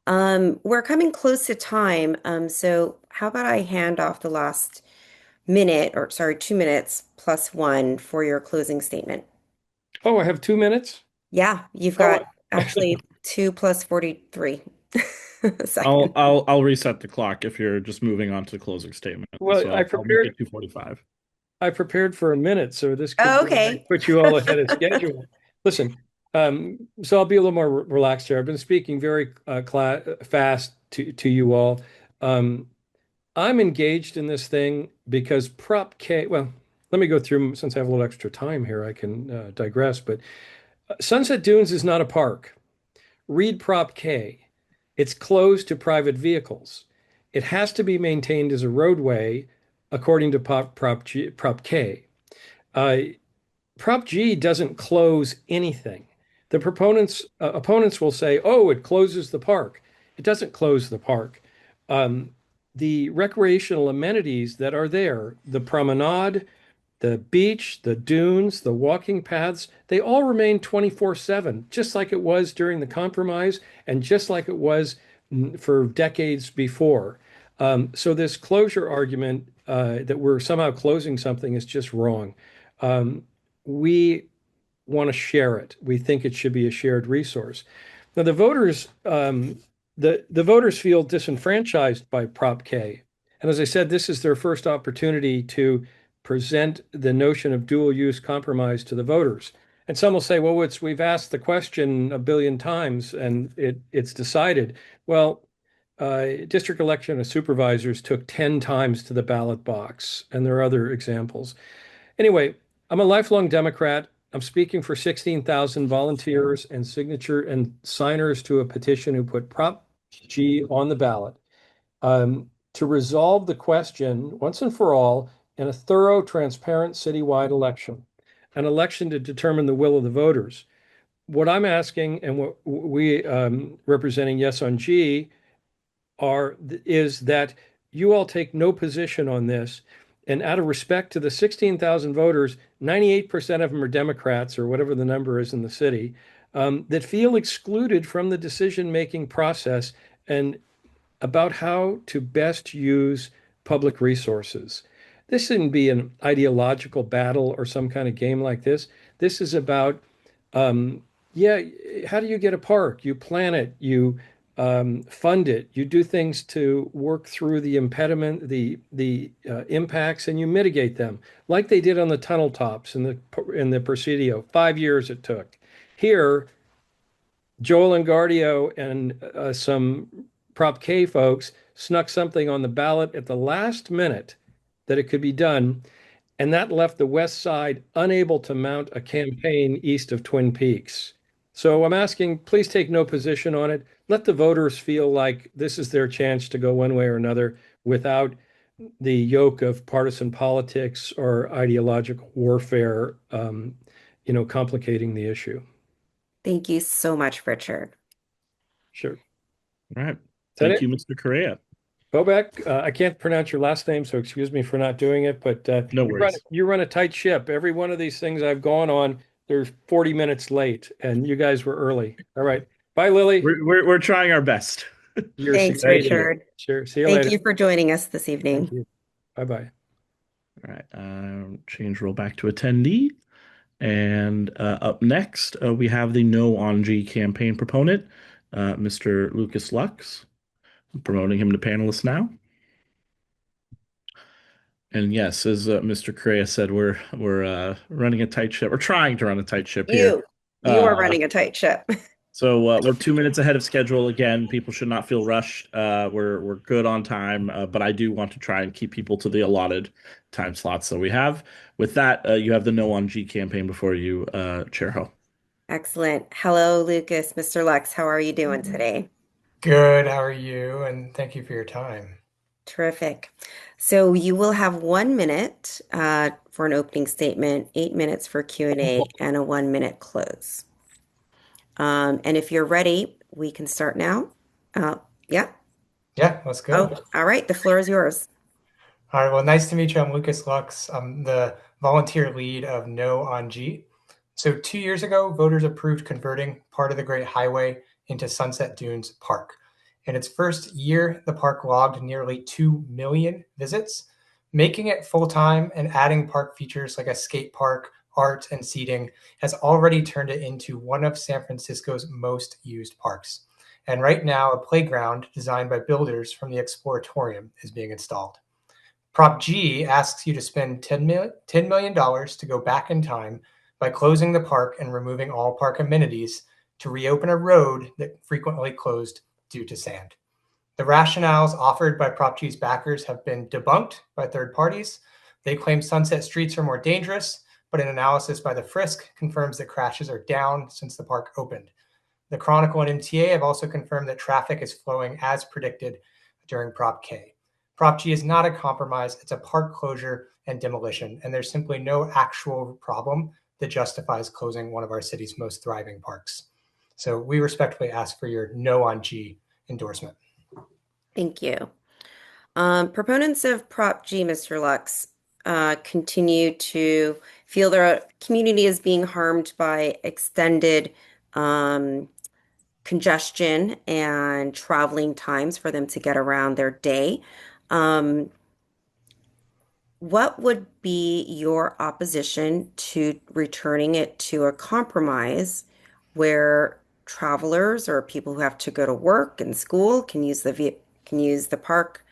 We're coming close to time. So how about I hand off the last minute, or sorry, 2 minutes plus one for your closing statement? Oh, I have 2 minutes? Yeah, you've got actually 2 plus 43 seconds. I'll reset the clock if you're just moving on to the closing statement. Well, So I I'll prepared- make it 2:45. I prepared for a minute, so this could okay. put you all ahead of schedule. Listen, so I'll be a little more relaxed here. I've been speaking very fast to you all. I'm engaged in this thing because Prop K, well, let me go through, since I have a little extra time here, I can digress, but Sunset Dunes is not a park. Read Prop K. It's closed to private vehicles. It has to be maintained as a roadway according to Prop K. Prop G doesn't close anything. The opponents will say, oh, it closes the park. It doesn't close the park. The recreational amenities that are there, the promenade, the beach, the dunes, the walking paths, they all remain 24/7, just like it was during the compromise and just like it was for decades before. So this closure argument that we're somehow closing something is just wrong. We want to share it. We think it should be a shared resource. Now, the voters feel disenfranchised by Prop K. And as I said, this is their first opportunity to present the notion of dual use compromise to the voters. And some will say, well, we've asked the question a billion times and it's decided. Well, district election of supervisors took 10 times to the ballot box, and there are other examples. Anyway, I'm a lifelong Democrat. I'm speaking for 16,000 volunteers and signature and signers to a petition who put Prop G on the ballot to resolve the question once and for all in a thorough, transparent citywide election, an election to determine the will of the voters. What I'm asking and what we representing Yes on G is that you all take no position on this. And out of respect to the 16,000 voters, 98% of them are Democrats or whatever the number is in the city, that feel excluded from the decision-making process and about how to best use public resources. This shouldn't be an ideological battle or some kind of game like this. This is about, yeah, how do you get a park? You plan it, you fund it, you do things to work through the impediment, the impacts, and you mitigate them, like they did on the tunnel tops in the Presidio. 5 years it took. Here, Joel and Gardio and some Prop K folks snuck something on the ballot at the last minute that it could be done, and that left the West Side unable to mount a campaign east of Twin Peaks. So I'm asking, please take no position on it. Let the voters feel like this is their chance to go one way or another without the yoke of partisan politics or ideological warfare, complicating the issue. Thank you so much, Richard. Sure. All right. Thank you, Mr. Correa. Bobek, I can't pronounce your last name, so excuse me for not doing it, but no worries. You run a tight ship. Every one of these things I've gone on, they're 40 minutes late, and you guys were early. All right. Bye, Lily. We're trying our best. Thanks, Richard. Sure. See you later. Thank you for joining us this evening. Thank you. Bye-bye. All right. Change roll back to attendee. And up next, we have the No on G campaign proponent, Mr. Lucas Lux. I'm promoting him to panelist now. And yes, as Mr. Correa said, we're running a tight ship. We're trying to run a tight ship here. You are running a tight ship. So we're 2 minutes ahead of schedule. Again, people should not feel rushed. We're good on time, but I do want to try and keep people to the allotted time slots that we have. With that, you have the No on G campaign before you, Chair Ho. Excellent. Hello, Lucas. Mr. Lux, how are you doing today? Good. How are you? And thank you for your time. Terrific. So you will have 1 minute for an opening statement, 8 minutes for Q&A, and a 1 minute close. And if you're ready, we can start now. Yeah? Yeah, let's go. Oh, all right. The floor is yours. All right. Well, nice to meet you. I'm Lucas Lux. I'm the volunteer lead of No on G. So 2 years ago, voters approved converting part of the Great Highway into Sunset Dunes Park. In its first year, the park logged nearly 2 million visits, making it full-time and adding park features like a skate park, art, and seating has already turned it into one of San Francisco's most used parks. And right now, a playground designed by builders from the Exploratorium is being installed. Prop G asks you to spend $10 million to go back in time by closing the park and removing all park amenities to reopen a road that frequently closed due to sand. The rationales offered by Prop G's backers have been debunked by third parties. They claim Sunset streets are more dangerous, but an analysis by the Frisk confirms that crashes are down since the park opened. The Chronicle and MTA have also confirmed that traffic is flowing as predicted during Prop K. Prop G is not a compromise, it's a park closure and demolition, and there's simply no actual problem that justifies closing one of our city's most thriving parks. So we respectfully ask for your No on G endorsement. Thank you. Proponents of Prop G, Mr. Lux, continue to feel their community is being harmed by extended congestion and traveling times for them to get around their day. Um, what would be your opposition to returning it to a compromise where travelers or people who have to go to work and school can use the park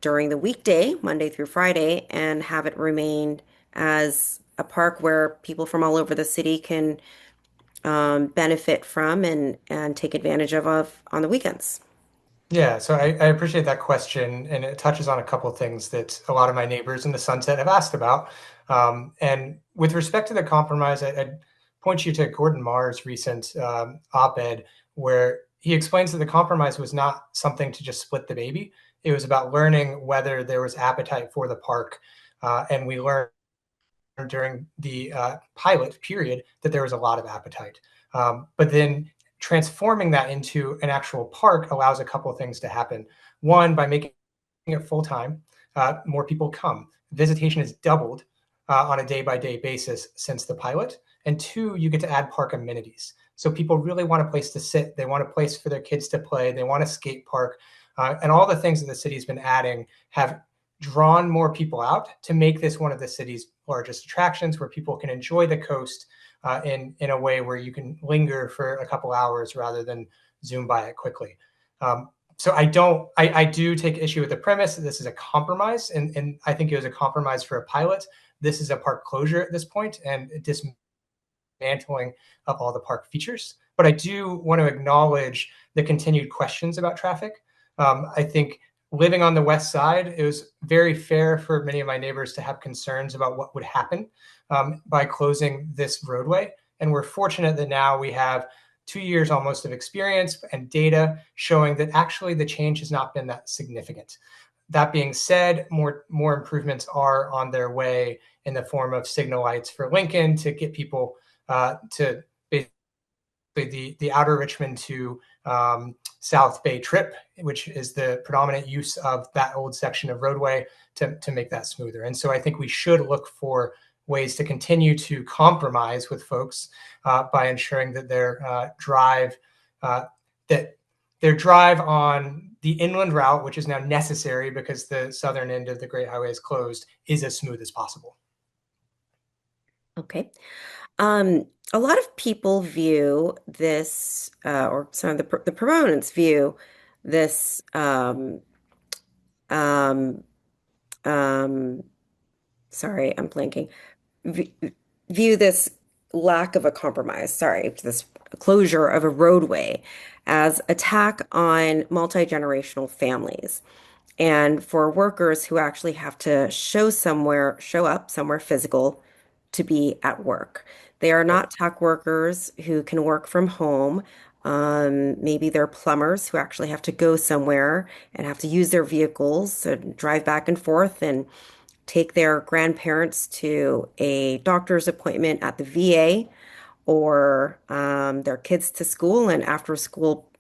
during the weekday, Monday through Friday, and have it remain as a park where people from all over the city can benefit from and take advantage of on the weekends? Yeah, so I appreciate that question, and it touches on a couple of things that a lot of my neighbors in the Sunset have asked about. And with respect to the compromise, I'd point you to Gordon Marr's recent op-ed, where he explains that the compromise was not something to just split the baby. It was about learning whether there was appetite for the park. And we learned during the pilot period that there was a lot of appetite. But then transforming that into an actual park allows a couple of things to happen. One, by making it full time, more people come. Visitation is doubled on a day-by-day basis since the pilot. And two, you get to add park amenities. So people really want a place to sit. They want a place for their kids to play. They want a skate park. And all the things that the city's been adding have drawn more people out to make this one of the city's largest attractions, where people can enjoy the coast in a way where you can linger for a couple hours rather than zoom by it quickly. So I do take issue with the premise that this is a compromise, and I think it was a compromise for a pilot. This is a park closure at this point and dismantling of all the park features. But I do want to acknowledge the continued questions about traffic. I think living on the west side, it was very fair for many of my neighbors to have concerns about what would happen by closing this roadway. And we're fortunate that now we have 2 years almost of experience and data showing that actually the change has not been that significant. That being said, more improvements are on their way in the form of signal lights for Lincoln to get people to basically the outer Richmond to South Bay trip, which is the predominant use of that old section of roadway, to make that smoother. And so I think we should look for ways to continue to compromise with folks by ensuring that their drive on the inland route, which is now necessary because the southern end of the Great Highway is closed, is as smooth as possible. Okay. A lot of people view this, or some of the proponents view this, sorry, I'm blanking, view this lack of a compromise, sorry, this closure of a roadway as attack on multi-generational families. And for workers who actually have to show up somewhere physical to be at work. They are not tech workers who can work from home. Maybe they're plumbers who actually have to go somewhere and have to use their vehicles and drive back and forth and take their grandparents to a doctor's appointment at the VA, or their kids to school and after school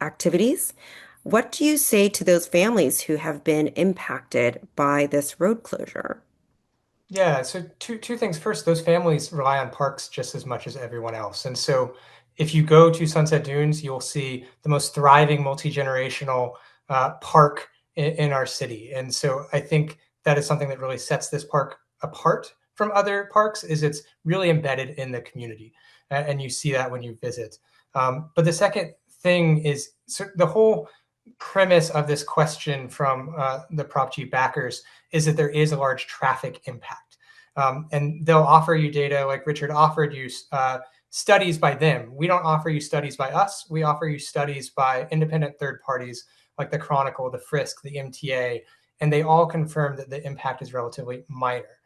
activities. What do you say to those families who have been impacted by this road closure? Yeah, so two things. First, those families rely on parks just as much as everyone else. And so if you go to Sunset Dunes, you'll see the most thriving multi-generational park in our city. And so I think that is something that really sets this park apart from other parks, is it's really embedded in the community. And you see that when you visit. But the second thing is, so the whole premise of this question from the Prop G backers is that there is a large traffic impact. And they'll offer you data like Richard offered you studies by them. We don't offer you studies by us. We offer you studies by independent third parties like the Chronicle, the Frisk, the MTA, and they all confirm that the impact is relatively minor.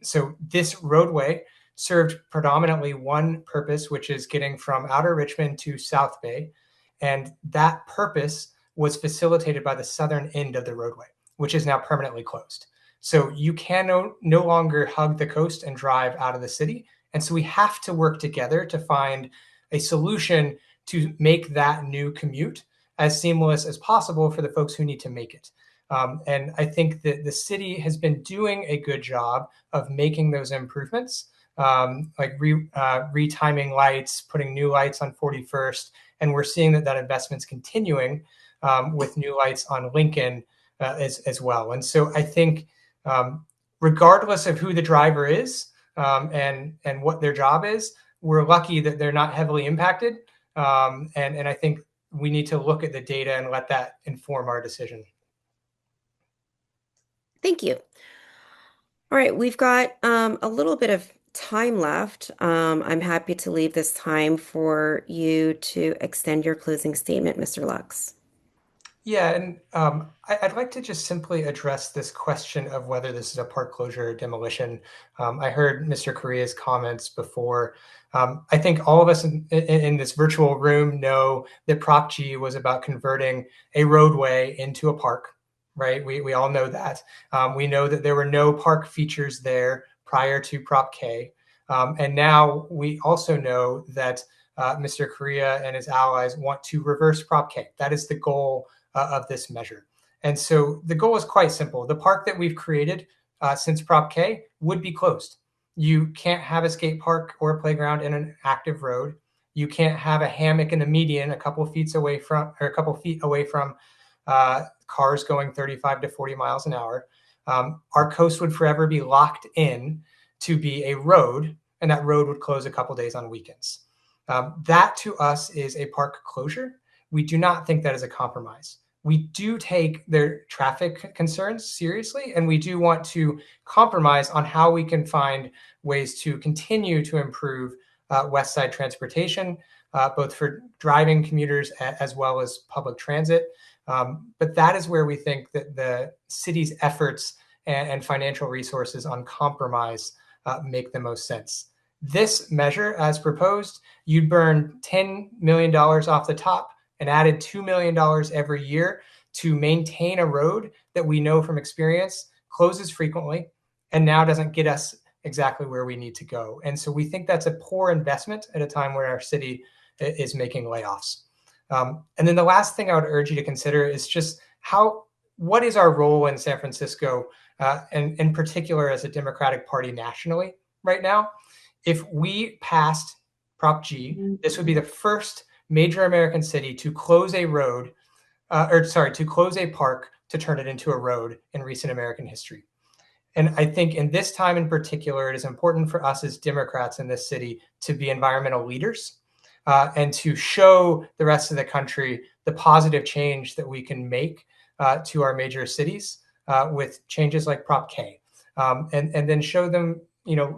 So this roadway served predominantly one purpose, which is getting from outer Richmond to South Bay. And that purpose was facilitated by the southern end of the roadway, which is now permanently closed. So you can no longer hug the coast and drive out of the city. And so we have to work together to find a solution to make that new commute as seamless as possible for the folks who need to make it. And I think that the city has been doing a good job of making those improvements. retiming lights, putting new lights on 41st. And we're seeing that investment's continuing with new lights on Lincoln as well. And so I think regardless of who the driver is and what their job is, we're lucky that they're not heavily impacted. And I think we need to look at the data and let that inform our decision. Thank you. All right, we've got a little bit of time left. I'm happy to leave this time for you to extend your closing statement, Mr. Lux. Yeah, and I'd like to just simply address this question of whether this is a park closure or demolition. I heard Mr. Correa's comments before. I think all of us in this virtual room know that Prop G was about converting a roadway into a park, right? We all know that. We know that there were no park features there prior to Prop K. And now we also know that Mr. Correa and his allies want to reverse Prop K. That is the goal of this measure. And so the goal is quite simple. The park that we've created since Prop K would be closed. You can't have a skate park or a playground in an active road. You can't have a hammock in a median a couple feet away from cars going 35 to 40 miles an hour. Our coast would forever be locked in to be a road, and that road would close a couple days on weekends. That to us is a park closure. We do not think that is a compromise. We do take their traffic concerns seriously, and we do want to compromise on how we can find ways to continue to improve West Side transportation, both for driving commuters as well as public transit. But that is where we think that the city's efforts and financial resources on compromise make the most sense. This measure, as proposed, you'd burn $10 million off the top and added $2 million every year to maintain a road that we know from experience closes frequently and now doesn't get us exactly where we need to go. And so we think that's a poor investment at a time where our city is making layoffs. And then the last thing I would urge you to consider is just what is our role in San Francisco, and in particular as a Democratic Party nationally right now? If we passed Prop G, this would be the first major American city to close a road, to close a park to turn it into a road in recent American history. And I think in this time in particular, it is important for us as Democrats in this city to be environmental leaders and to show the rest of the country the positive change that we can make to our major cities with changes like Prop K. And then show them,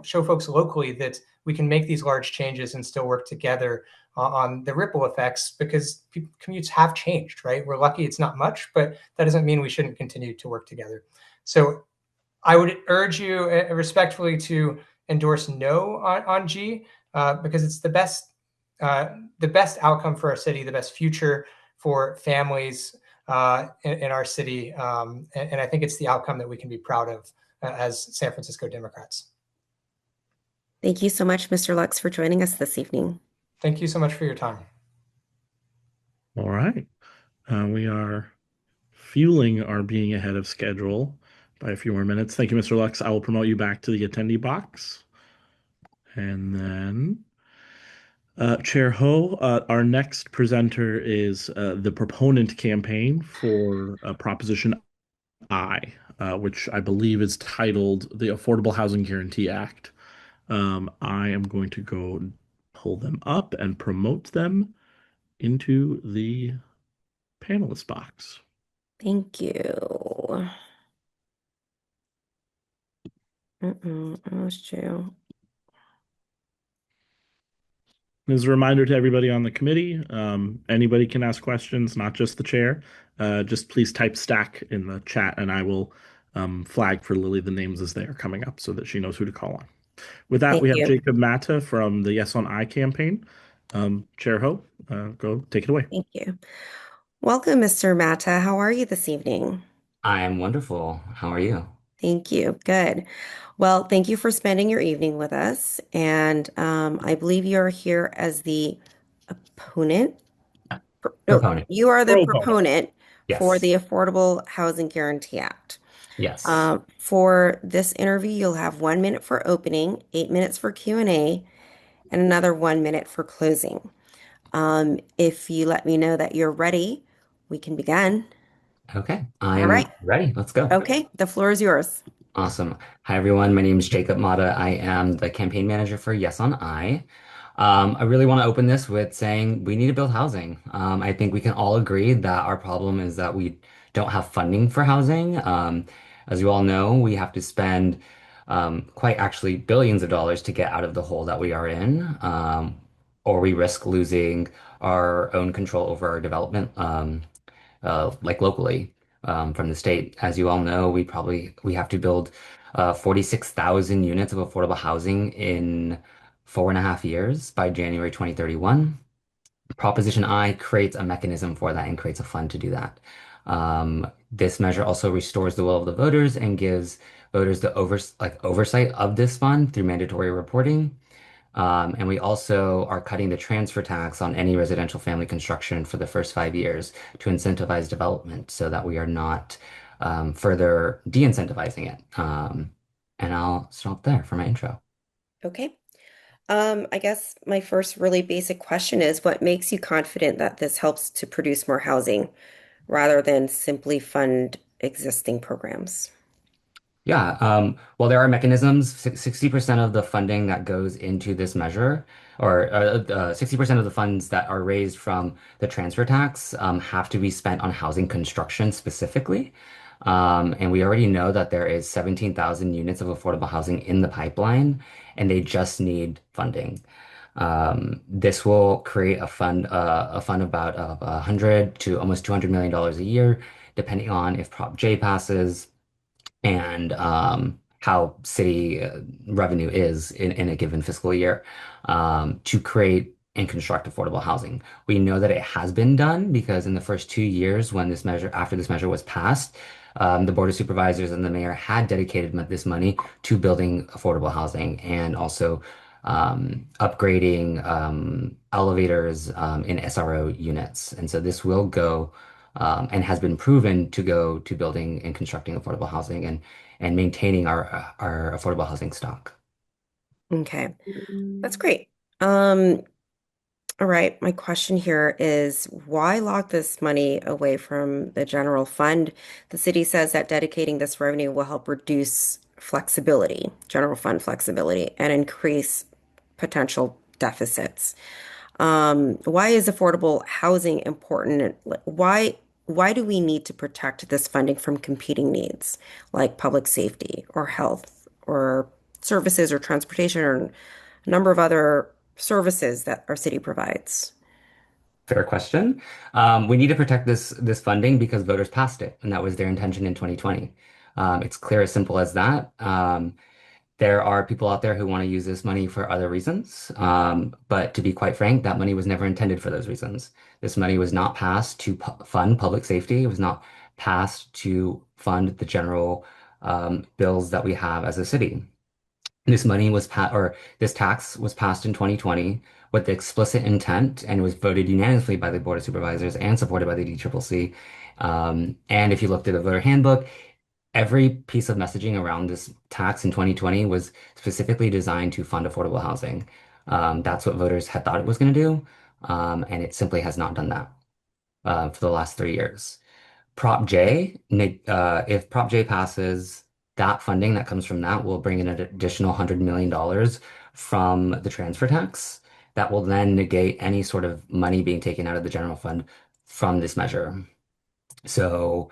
show folks locally that we can make these large changes and still work together on the ripple effects, because commutes have changed, right? We're lucky it's not much, but that doesn't mean we shouldn't continue to work together. So I would urge you respectfully to endorse no on G, because it's the best outcome for our city, the best future for families in our city. And I think it's the outcome that we can be proud of as San Francisco Democrats. Thank you so much, Mr. Lux, for joining us this evening. Thank you so much for your time. All right. We are fueling our being ahead of schedule by a few more minutes. Thank you, Mr. Lux. I will promote you back to the attendee box. And then Chair Ho, our next presenter is the proponent campaign for Proposition I, which I believe is titled the Affordable Housing Guarantee Act. I am going to go pull them up and promote them into the panelist box. Thank you. Lost you. As a reminder to everybody on the committee, anybody can ask questions, not just the chair. Just please type stack in the chat, and I will flag for Lily the names as they are coming up so that she knows who to call on. With that, we have Jacob Matta from the Yes on I campaign. Chair Ho, go take it away. Thank you. Welcome, Mr. Matta. How are you this evening? I am wonderful. How are you? Thank you. Good. Well, thank you for spending your evening with us. And I believe you are here as the opponent. Proponent. You are the proponent for Yes. the Affordable Housing Guarantee Act. Yes. For this interview, you'll have 1 minute for opening, 8 minutes for Q&A, and another 1 minute for closing. If you let me know that you're ready, we can begin. Okay, All right. I'm ready. Let's go. Okay, the floor is yours. Awesome. Hi, everyone. My name is Jacob Mata. I am the campaign manager for Yes on I. I really want to open this with saying we need to build housing. I think we can all agree that our problem is that we don't have funding for housing. As you all know, we have to spend quite actually billions of dollars to get out of the hole that we are in, or we risk losing our own control over our development, like locally from the state. As you all know, we have to build 46,000 units of affordable housing in 4.5 years by January 2031. Proposition I creates a mechanism for that and creates a fund to do that. This measure also restores the will of the voters and gives voters the oversight of this fund through mandatory reporting. And we also are cutting the transfer tax on any residential family construction for the first 5 years to incentivize development so that we are not further de-incentivizing it. And I'll stop there for my intro. Okay. I guess my first really basic question is what makes you confident that this helps to produce more housing rather than simply fund existing programs? Yeah, well, there are mechanisms. 60% of the funding that goes into this measure, or 60% of the funds that are raised from the transfer tax, have to be spent on housing construction specifically. And we already know that there is 17,000 units of affordable housing in the pipeline, and they just need funding. This will create a fund about 100 to almost $200 million a year, depending on if Prop J passes and how city revenue is in a given fiscal year to create and construct affordable housing. We know that it has been done because in the first 2 years after this measure was passed, the Board of Supervisors and the mayor had dedicated this money to building affordable housing and also upgrading elevators in SRO units. And so this will go and has been proven to go to building and constructing affordable housing and maintaining our affordable housing stock. Okay, that's great. All right, my question here is why lock this money away from the general fund? The city says that dedicating this revenue will help reduce flexibility, general fund flexibility, and increase potential deficits. Why is affordable housing important? Why do we need to protect this funding from competing needs like public safety or health or services or transportation or a number of other services that our city provides? Fair question. We need to protect this funding because voters passed it, and that was their intention in 2020. It's clear as simple as that. There are people out there who want to use this money for other reasons. But to be quite frank, that money was never intended for those reasons. This money was not passed to fund public safety. It was not passed to fund the general bills that we have as a city. This tax was passed in 2020 with the explicit intent and was voted unanimously by the Board of Supervisors and supported by the DCCC. And if you looked at the voter handbook, every piece of messaging around this tax in 2020 was specifically designed to fund affordable housing. That's what voters had thought it was going to do, and it simply has not done that for the last 3 years. If Prop J passes, that funding that comes from that will bring in an additional $100 million from the transfer tax. That will then negate any sort of money being taken out of the general fund from this measure. So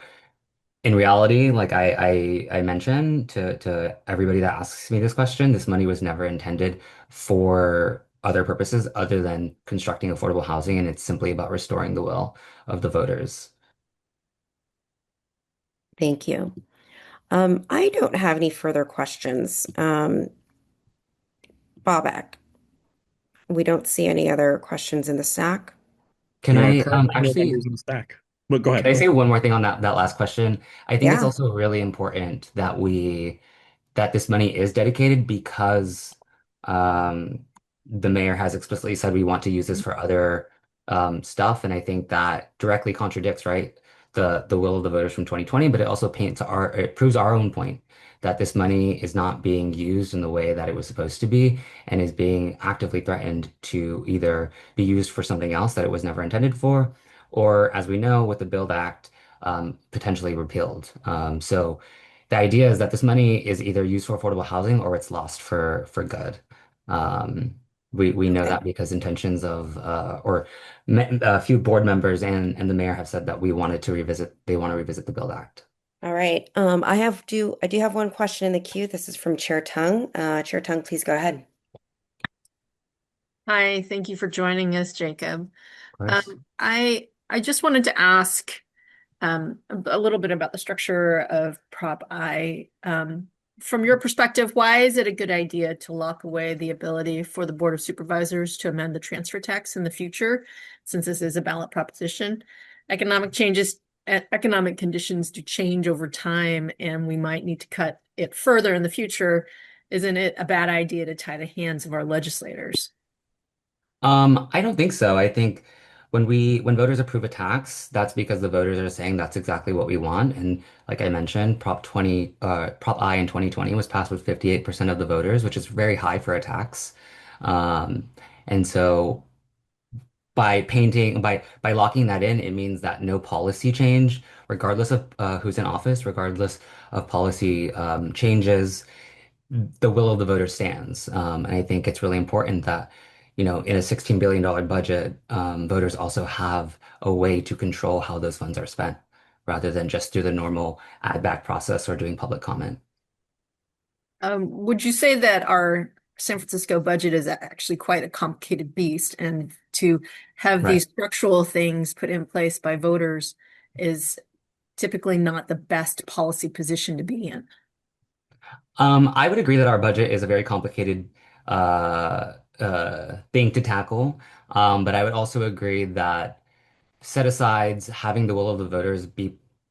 in reality, like I mentioned to everybody that asks me this question, this money was never intended for other purposes other than constructing affordable housing, and it's simply about restoring the will of the voters. Thank you. I don't have any further questions. Bobak, we don't see any other questions in the stack. Can I actually in the stack? But go ahead. Can I say one more thing on that last question? I think it's Yeah. also really important that this money is dedicated because the mayor has explicitly said we want to use this for other stuff, and I think that directly contradicts, right? the will of the voters from 2020, but it also it proves our own point that this money is not being used in the way that it was supposed to be and is being actively threatened to either be used for something else that it was never intended for, or as we know with the Build Act, potentially repealed. So the idea is that this money is either used for affordable housing or it's lost for good. Um, we know that because intentions of a few board members and the mayor have said that they want to revisit the Build Act. All right. I do have one question in the queue. This is from Chair Tung. Chair Tung, please go ahead. Hi, thank you for joining us, Jacob. Of course. I just wanted to ask a little bit about the structure of Prop I. From your perspective, why is it a good idea to lock away the ability for the Board of Supervisors to amend the transfer tax in the future, since this is a ballot proposition? Economic conditions do change over time, and we might need to cut it further in the future. Isn't it a bad idea to tie the hands of our legislators? I don't think so. I think when voters approve a tax, that's because the voters are saying that's exactly what we want. And like I mentioned, Prop I in 2020 was passed with 58% of the voters, which is very high for a tax. And so by locking that in, it means that no policy change, regardless of who's in office, regardless of policy changes, the will of the voter stands. And I think it's really important that, in a $16 billion budget, voters also have a way to control how those funds are spent rather than just through the normal add back process or doing public comment. Would you say that our San Francisco budget is actually quite a complicated beast, and to have Right. these structural things put in place by voters is typically not the best policy position to be in? I would agree that our budget is a very complicated thing to tackle. But I would also agree that set-asides, having the will of the voters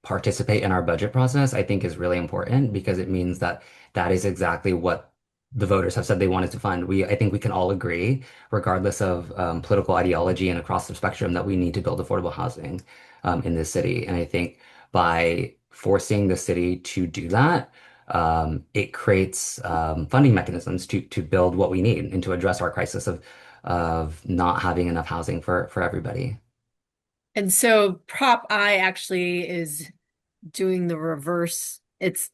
participate in our budget process, I think is really important because it means that that is exactly what the voters have said they wanted to fund. I think we can all agree, regardless of political ideology and across the spectrum, that we need to build affordable housing in this city. And I think by forcing the city to do that, it creates funding mechanisms to build what we need and to address our crisis of not having enough housing for everybody. And so Prop I actually is doing the reverse. It's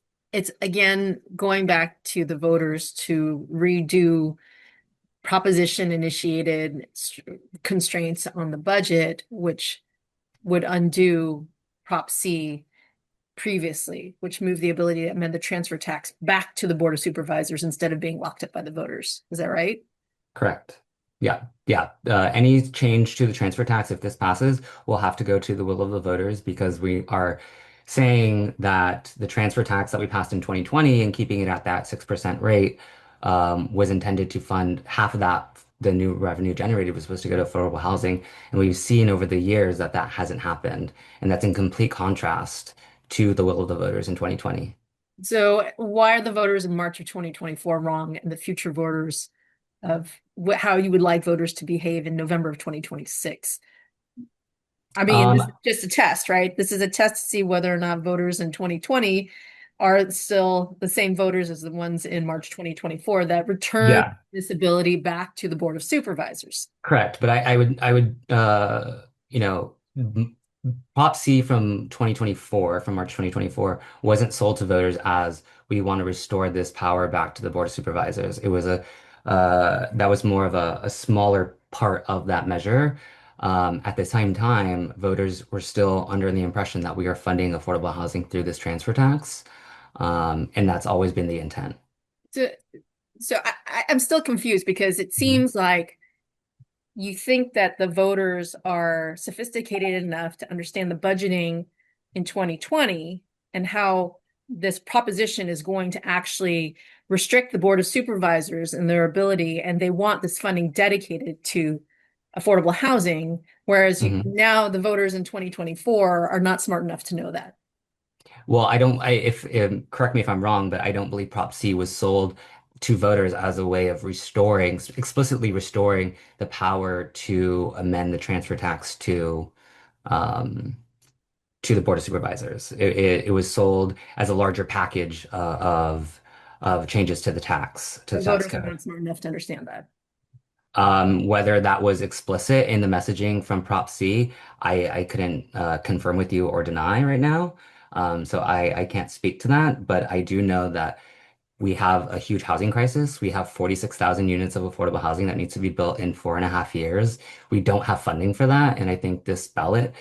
again going back to the voters to redo proposition initiated constraints on the budget, which would undo Prop C previously, which moved the ability to amend the transfer tax back to the Board of Supervisors instead of being locked up by the voters. Is that right? Correct. Yeah. Yeah. Any change to the transfer tax, if this passes, will have to go to the will of the voters because we are saying that the transfer tax that we passed in 2020 and keeping it at that 6% rate was intended to fund half of that. The new revenue generated was supposed to go to affordable housing. And we've seen over the years that that hasn't happened. And that's in complete contrast to the will of the voters in 2020. So why are the voters in March of 2024 wrong and the future voters of how you would like voters to behave in November of 2026? I mean, this is just a test, right? This is a test to see whether or not voters in 2020 are still the same voters as the ones in March 2024 that return this ability back to the Board of Supervisors. Correct. But I would, Prop C from 2024, from March 2024, wasn't sold to voters as we want to restore this power back to the Board of Supervisors. It was that was more of a smaller part of that measure. At the same time, voters were still under the impression that we are funding affordable housing through this transfer tax. And that's always been the intent. So I'm still confused because it seems like you think that the voters are sophisticated enough to understand the budgeting in 2020 and how this proposition is going to actually restrict the Board of Supervisors and their ability, and they want this funding dedicated to affordable housing, whereas now the voters in 2024 are not smart enough to know that. Well, correct me if I'm wrong, but I don't believe Prop C was sold to voters as a way of explicitly restoring the power to amend the transfer tax to to the Board of Supervisors. It was sold as a larger package of changes to the tax Voters are code. not smart enough to understand that. Whether that was explicit in the messaging from Prop C, I couldn't confirm with you or deny right now. So I can't speak to that, but I do know that we have a huge housing crisis. We have 46,000 units of affordable housing that needs to be built in 4.5 years. We don't have funding for that. And I think this ballot,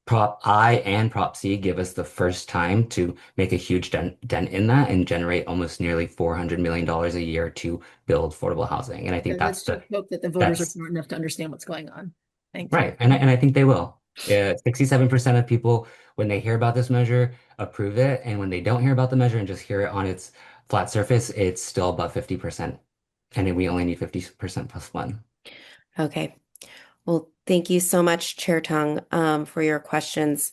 Prop I and Prop C, give us the first time to make a huge dent in that and generate almost nearly $400 million a year to build affordable housing. And I think Let's just hope that the voters are smart enough to understand what's going on. Thank you. Right. And I think they will. 67% of people, when they hear about this measure, approve it. And when they don't hear about the measure and just hear it on its flat surface, it's still above 50%. And we only need 50% plus one. Okay. Well, thank you so much, Chair Tung, for your questions.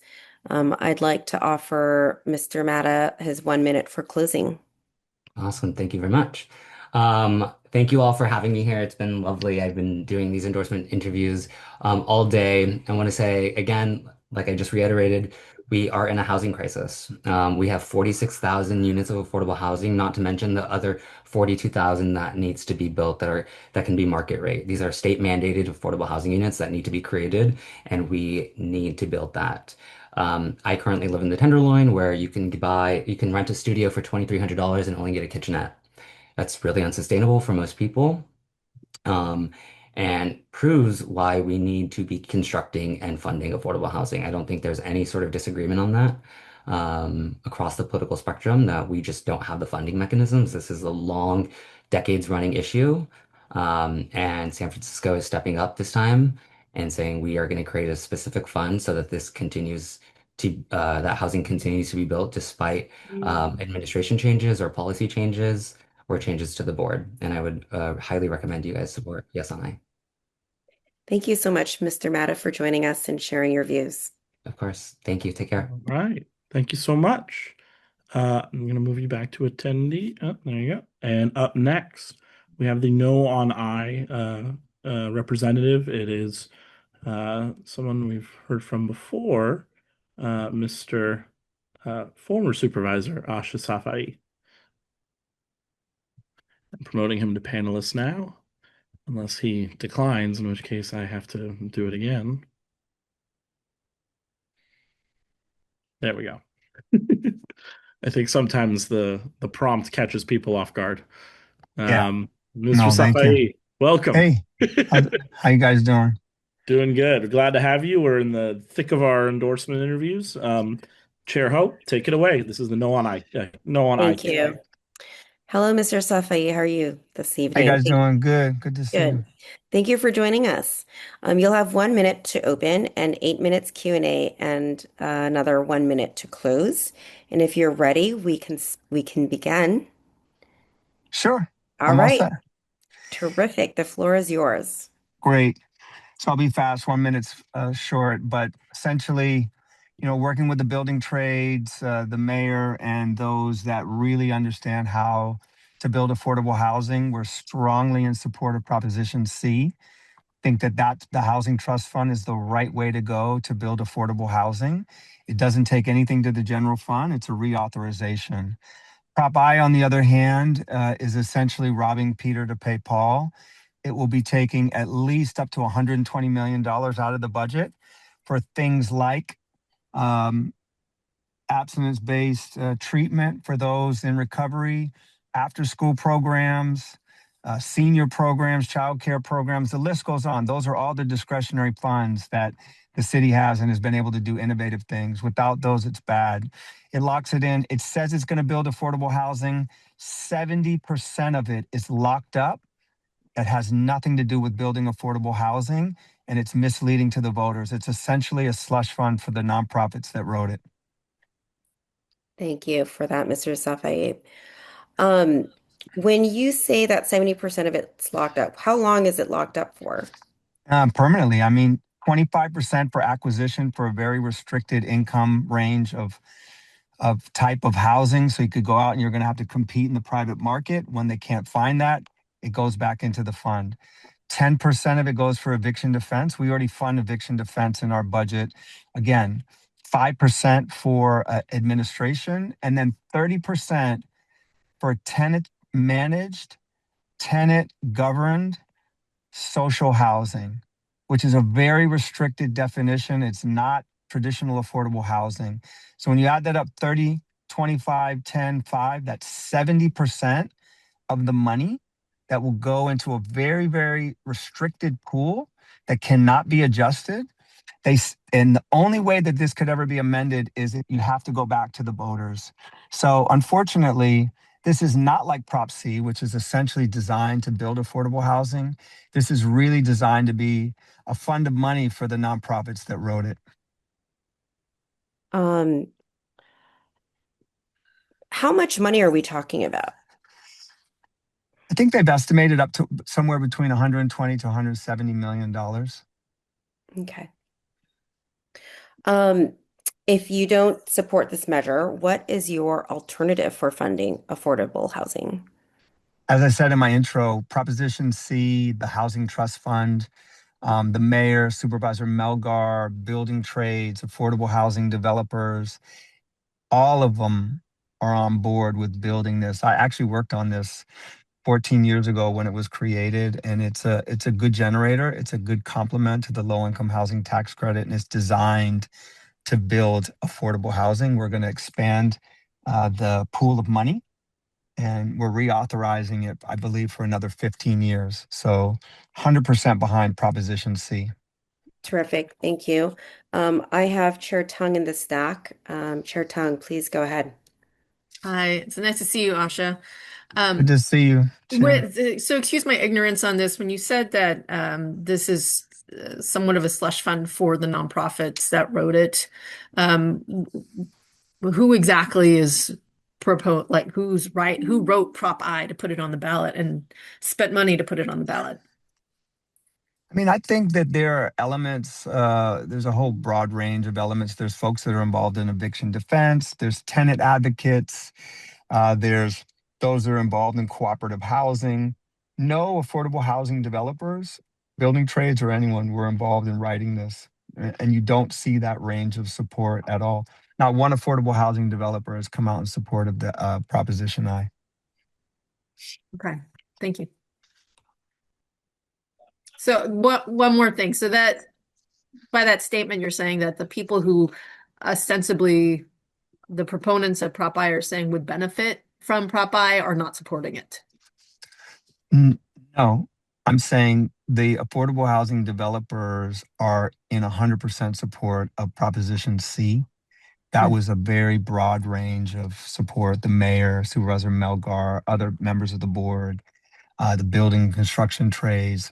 I'd like to offer Mr. Matta his 1 minute for closing. Awesome. Thank you very much. Thank you all for having me here. It's been lovely. I've been doing these endorsement interviews all day. I want to say again, like I just reiterated, we are in a housing crisis. We have 46,000 units of affordable housing, not to mention the other 42,000 that needs to be built that can be market rate. These are state mandated affordable housing units that need to be created, and we need to build that. I currently live in the Tenderloin, where you can rent a studio for $2,300 and only get a kitchenette. That's really unsustainable for most people, and proves why we need to be constructing and funding affordable housing. I don't think there's any sort of disagreement on that across the political spectrum, that we just don't have the funding mechanisms. This is a long, decades-running issue, and San Francisco is stepping up this time and saying we are going to create a specific fund so that that housing continues to be built despite administration changes or policy changes or changes to the board. And I would highly recommend you guys support Yes on I. Thank you so much, Mr. Matta, for joining us and sharing your views. Of course. Thank you. Take care. All right. Thank you so much. I'm going to move you back to attendee. Oh, there you go. And up next, we have the No on I representative. It is someone we've heard from before, Mr. Former Supervisor Asha Safai. I'm promoting him to panelist now, unless he declines, in which case I have to do it again. There we go. I think sometimes the prompt catches people off guard. Mr. Safai, welcome. Hey, how you guys doing? Doing good. Glad to have you. We're in the thick of our endorsement interviews. Chair Hope, take it away. This is the No on I. Thank you. Hello, Mr. Safai. How are you this evening? How you guys doing? Good. Good to see you. Thank you for joining us. You'll have 1 minute to open and 8 minutes Q&A and another 1 minute to close. And if you're ready, we can begin. Sure. All right. Terrific. The floor is yours. Great. So I'll be fast, 1 minute's short, but essentially, working with the building trades, the mayor, and those that really understand how to build affordable housing, we're strongly in support of Proposition C. Think that the Housing Trust Fund is the right way to go to build affordable housing. It doesn't take anything to the general fund. It's a reauthorization. Prop I, on the other hand, is essentially robbing Peter to pay Paul. It will be taking at least up to $120 million out of the budget for things like abstinence-based treatment for those in recovery, after-school programs, senior programs, childcare programs. The list goes on. Those are all the discretionary funds that the city has and has been able to do innovative things. Without those, it's bad. It locks it in. It says it's going to build affordable housing. 70% of it is locked up. That has nothing to do with building affordable housing, and it's misleading to the voters. It's essentially a slush fund for the nonprofits that wrote it. Thank you for that, Mr. Safai. When you say that 70% of it's locked up, how long is it locked up for? Permanently. I mean, 25% for acquisition for a very restricted income range of type of housing. So you could go out and you're going to have to compete in the private market. When they can't find that, it goes back into the fund. 10% of it goes for eviction defense. We already fund eviction defense in our budget. Again, 5% for administration, and then 30% for tenant managed, tenant governed social housing, which is a very restricted definition. It's not traditional affordable housing. So when you add that up, 30, 25, 10, 5, that's 70% of the money that will go into a very, very restricted pool that cannot be adjusted. And the only way that this could ever be amended is that you have to go back to the voters. So unfortunately, this is not like Prop C, which is essentially designed to build affordable housing. This is really designed to be a fund of money for the nonprofits that wrote it. How much money are we talking about? I think they've estimated up to somewhere between 120 to 170 million dollars. Okay. If you don't support this measure, what is your alternative for funding affordable housing? As I said in my intro, Proposition C, the Housing Trust Fund, the mayor, Supervisor Melgar, building trades, affordable housing developers, all of them are on board with building this. I actually worked on this 14 years ago when it was created, and it's a good generator. It's a good complement to the low-income housing tax credit, and it's designed to build affordable housing. We're going to expand the pool of money, and we're reauthorizing it, I believe, for another 15 years. So 100% behind Proposition C. Terrific. Thank you. I have Chair Tung in the stack. Chair Tung, please go ahead. Hi, it's nice to see you, Asha. Good to see you, Chair. So excuse my ignorance on this. When you said that this is somewhat of a slush fund for the nonprofits that wrote it, who exactly is who wrote Prop I to put it on the ballot and spent money to put it on the ballot? I mean, I think that there are elements, there's a whole broad range of elements. There's folks that are involved in eviction defense, there's tenant advocates, there's those that are involved in cooperative housing. No affordable housing developers, building trades, or anyone were involved in writing this. And you don't see that range of support at all. Not one affordable housing developer has come out in support of the Proposition I. Okay, thank you. So one more thing. So that by that statement, you're saying that the people who ostensibly the proponents of Prop I are saying would benefit from Prop I are not supporting it. No, I'm saying the affordable housing developers are in 100% support of Proposition C. That was a very broad range of support. The mayor, Supervisor Melgar, other members of the board, the building construction trades,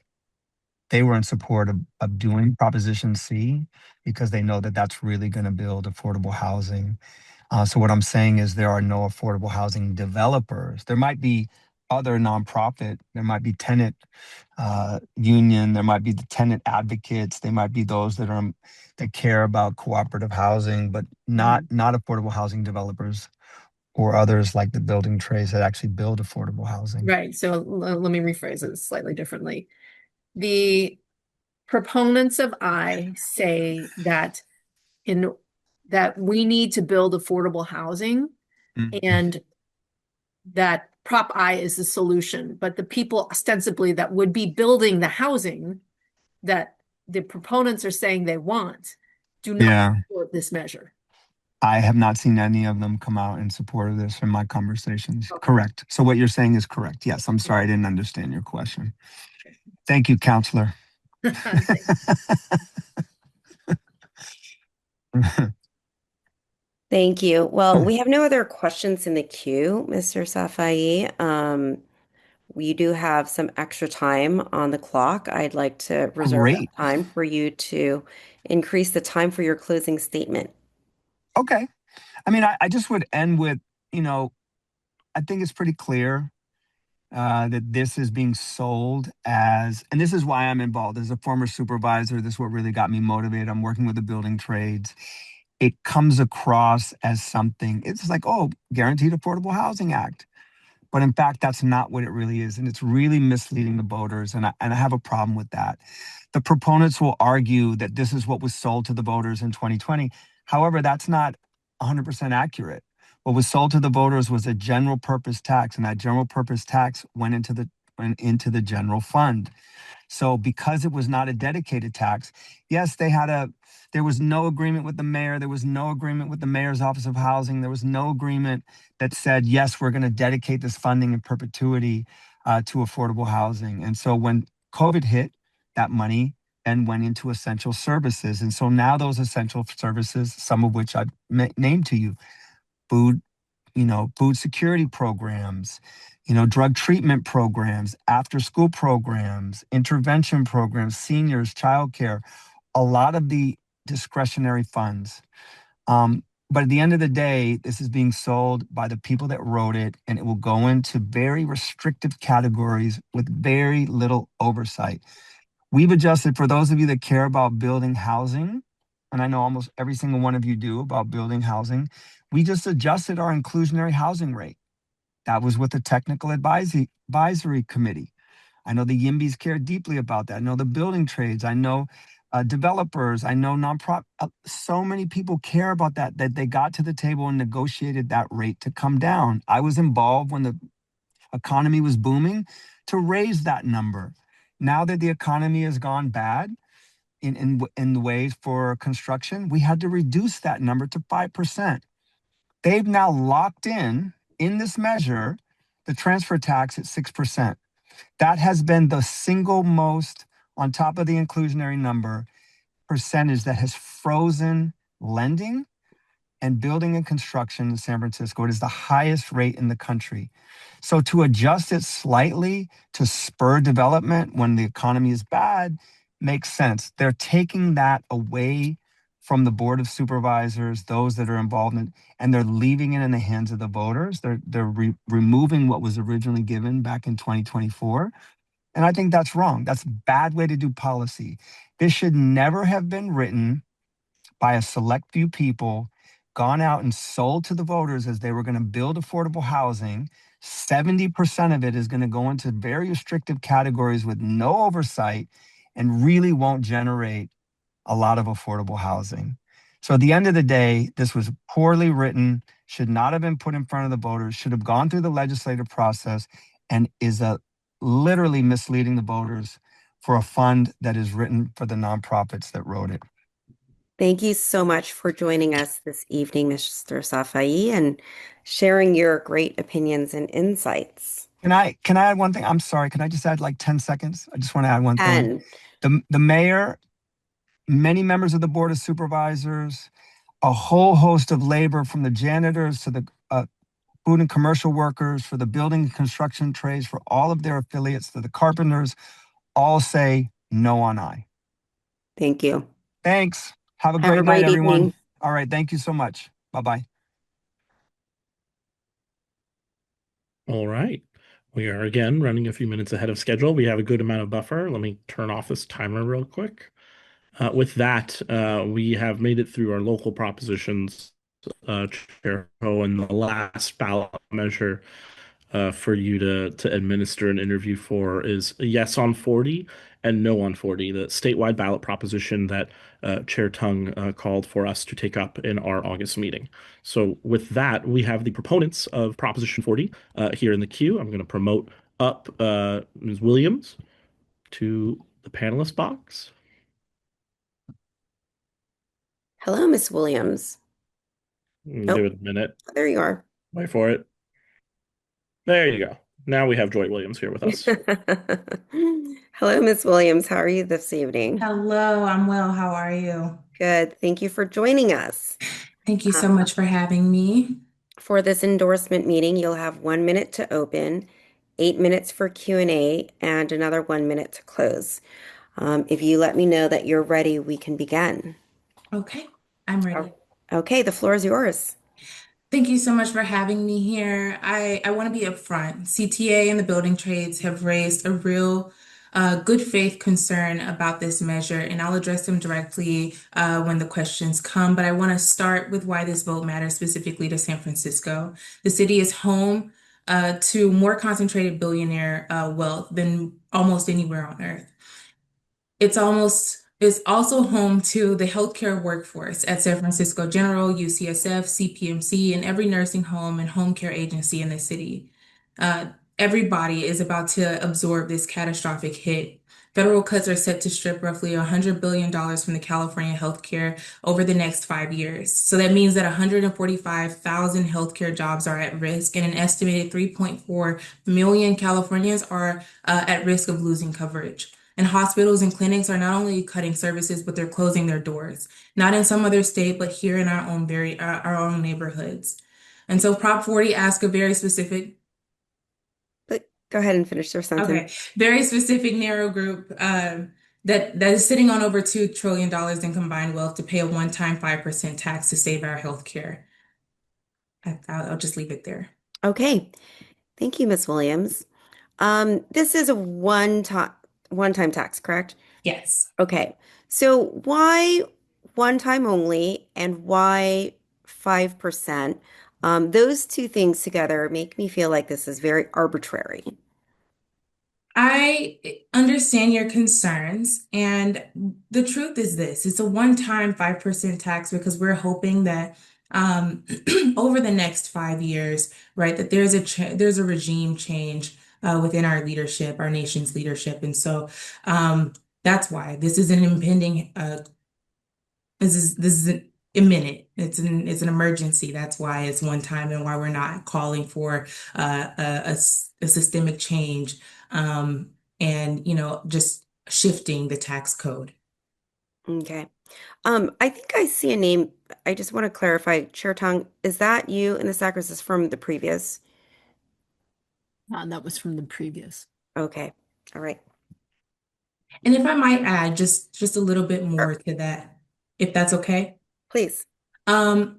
they were in support of doing Proposition C because they know that that's really going to build affordable housing. So what I'm saying is there are no affordable housing developers. There might be other nonprofit, there might be tenant union, there might be the tenant advocates, they might be those that care about cooperative housing, but not affordable housing developers or others like the building trades that actually build affordable housing. Right. So let me rephrase it slightly differently. The proponents of I say that that we need to build affordable housing and that Prop I is the solution, but the people ostensibly that would be building the housing that the proponents are saying they want do not support this measure. I have not seen any of them come out in support of this in my conversations. Okay. Correct. So what you're saying is correct. Yes, I'm sorry, I didn't understand your question. Thank you, counselor. Thank you. Well, we have no other questions in the queue, Mr. Safai. We do have some extra time on the clock. I'd like to reserve that time for you to increase the time for your closing statement. Okay. I mean, I just would end with, I think it's pretty clear that this is being sold as, and this is why I'm involved as a former supervisor. This is what really got me motivated. I'm working with the building trades. It comes across as something, it's like, oh, Guaranteed Affordable Housing Act. But in fact, that's not what it really is. And it's really misleading the voters. And I have a problem with that. The proponents will argue that this is what was sold to the voters in 2020. However, that's not 100% accurate. What was sold to the voters was a general purpose tax, and that general purpose tax went into the general fund. So because it was not a dedicated tax, yes, there was no agreement with the mayor. There was no agreement with the mayor's office of housing. There was no agreement that said, yes, we're going to dedicate this funding in perpetuity to affordable housing. And so when COVID hit, that money then went into essential services. And so now those essential services, some of which I've named to you, food, food security programs, drug treatment programs, after school programs, intervention programs, seniors, childcare, a lot of the discretionary funds. But at the end of the day, this is being sold by the people that wrote it, and it will go into very restrictive categories with very little oversight. We've adjusted, for those of you that care about building housing, and I know almost every single one of you do about building housing, we just adjusted our inclusionary housing rate. That was with the technical advisory committee. I know the YIMBYs care deeply about that. I know the building trades. I know developers. I know nonprofit. So many people care about that they got to the table and negotiated that rate to come down. I was involved when the economy was booming to raise that number. Now that the economy has gone bad in the ways for construction, we had to reduce that number to 5%. They've now locked in this measure, the transfer tax at 6%. That has been the single most, on top of the inclusionary number, percentage that has frozen lending and building and construction in San Francisco. It is the highest rate in the country. So to adjust it slightly to spur development when the economy is bad makes sense. They're taking that away from the Board of Supervisors, those that are involved in it, and they're leaving it in the hands of the voters. They're removing what was originally given back in 2024. And I think that's wrong. That's a bad way to do policy. This should never have been written by a select few people, gone out and sold to the voters as they were going to build affordable housing. 70% of it is going to go into very restrictive categories with no oversight and really won't generate a lot of affordable housing. So at the end of the day, this was poorly written, should not have been put in front of the voters, should have gone through the legislative process, and is literally misleading the voters for a fund that is written for the nonprofits that wrote it. Thank you so much for joining us this evening, Mr. Safai, and sharing your great opinions and insights. Can I add one thing? I'm sorry. Can I just add like 10 seconds? I just want to add one thing. The mayor, many members of the Board of Supervisors, a whole host of labor, from the janitors to the food and commercial workers, for the building and construction trades, for all of their affiliates, to the carpenters, all say no on I. Thank you. Thanks. Have a great night, everyone. Evening. All right. Thank you so much. Bye-bye. All right. We are again running a few minutes ahead of schedule. We have a good amount of buffer. Let me turn off this timer real quick. With that, we have made it through our local propositions. Chair Ho, and the last ballot measure for you to administer an interview for is a yes on 40 and no on 40, the statewide ballot proposition that Chair Tung called for us to take up in our August meeting. So with that, we have the proponents of Proposition 40 here in the queue. I'm going to promote up Ms. Williams to the panelist box. Hello, Ms. Williams. Give it a minute. There you are. Wait for it. There you go. Now we have Joy Williams here with us. Hello, Ms. Williams. How are you this evening? Hello, I'm well. How are you? Good. Thank you for joining us. Thank you so much for having me. For this endorsement meeting, you'll have 1 minute to open, 8 minutes for Q&A, and another 1 minute to close. If you let me know that you're ready, we can begin. Okay, I'm ready. Okay, the floor is yours. Thank you so much for having me here. I want to be upfront. CTA and the building trades have raised a real good faith concern about this measure, and I'll address them directly when the questions come. But I want to start with why this vote matters specifically to San Francisco. The city is home to more concentrated billionaire wealth than almost anywhere on earth. It's almost is also home to the healthcare workforce at San Francisco General, UCSF, CPMC, and every nursing home and home care agency in the city. Everybody is about to absorb this catastrophic hit. Federal cuts are set to strip roughly $100 billion from the California healthcare over the next 5 years. So that means that 145,000 healthcare jobs are at risk, and an estimated 3.4 million Californians are at risk of losing coverage. And hospitals and clinics are not only cutting services, but they're closing their doors. Not in some other state, but here in our own neighborhoods. And so Prop 40 asks a very specific. But go ahead and finish your sentence. Okay, very specific narrow group that is sitting on over $2 trillion in combined wealth to pay a one-time 5% tax to save our healthcare. I'll just leave it there. Okay. Thank you, Ms. Williams. This is a one-time tax, correct? Yes. Okay. So why one time only and why 5%? Those two things together make me feel like this is very arbitrary. I understand your concerns, and the truth is this, it's a one-time 5% tax because we're hoping that over the next 5 years, right, that there's a regime change within our leadership, our nation's leadership. And so that's why this is an impending this is imminent. It's an emergency. That's why it's one time and why we're not calling for a systemic change and just shifting the tax code. Okay. I think I see a name. I just want to clarify, Chair Tung, is that you in the stack or is this from the previous? That was from the previous. Okay. All right. And if I might add just a little bit more to that, if that's okay. Please. I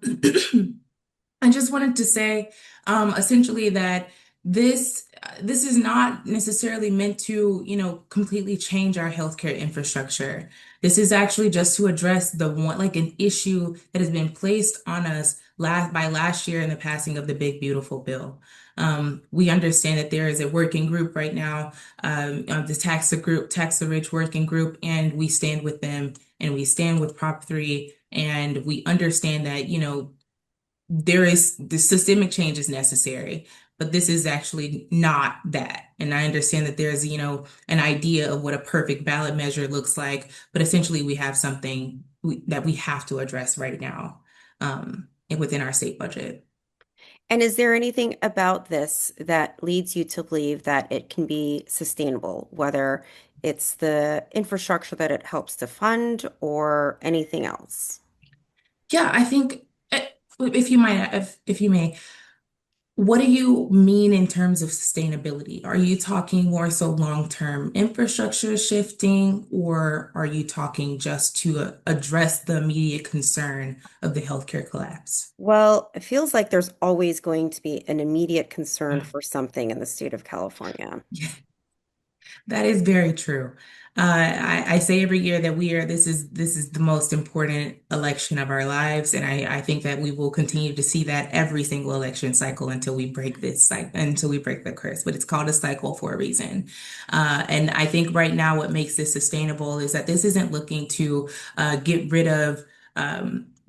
just wanted to say essentially that this is not necessarily meant to, completely change our healthcare infrastructure. This is actually just to address an issue that has been placed on us last year in the passing of the Big Beautiful Bill. We understand that there is a working group right now, the Tax the Rich working group, and we stand with them and we stand with Prop 3, and we understand that, the systemic change is necessary, but this is actually not that. And I understand that there's, an idea of what a perfect ballot measure looks like, but essentially we have something that we have to address right now within our state budget. And is there anything about this that leads you to believe that it can be sustainable, whether it's the infrastructure that it helps to fund or anything else? Yeah, I think if you may, what do you mean in terms of sustainability? Are you talking more so long-term infrastructure shifting, or are you talking just to address the immediate concern of the healthcare collapse? Well, it feels like there's always going to be an immediate concern for something in the state of California. That is very true. I say every year that this is the most important election of our lives, and I think that we will continue to see that every single election cycle until we break this cycle, until we break the curse. But it's called a cycle for a reason. And I think right now what makes this sustainable is that this isn't looking to get rid of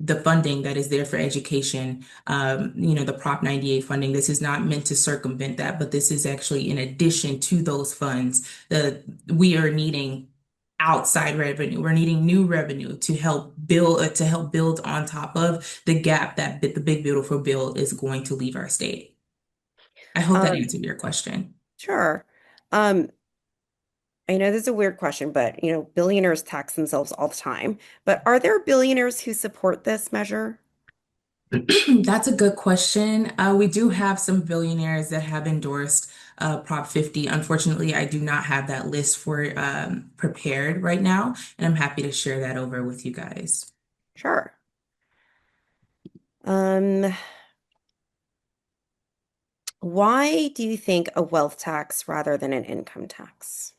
the funding that is there for education, the Prop 98 funding. This is not meant to circumvent that, but this is actually in addition to those funds that we are needing outside revenue. We're needing new revenue to help build on top of the gap that the Big Beautiful Bill is going to leave our state. I hope that answered your question. Sure. I know this is a weird question, but billionaires tax themselves all the time. But are there billionaires who support this measure? That's a good question. We do have some billionaires that have endorsed Prop 50. Unfortunately, I do not have that list prepared right now, and I'm happy to share that over with you guys. Sure. Why do you think a wealth tax rather than an income tax?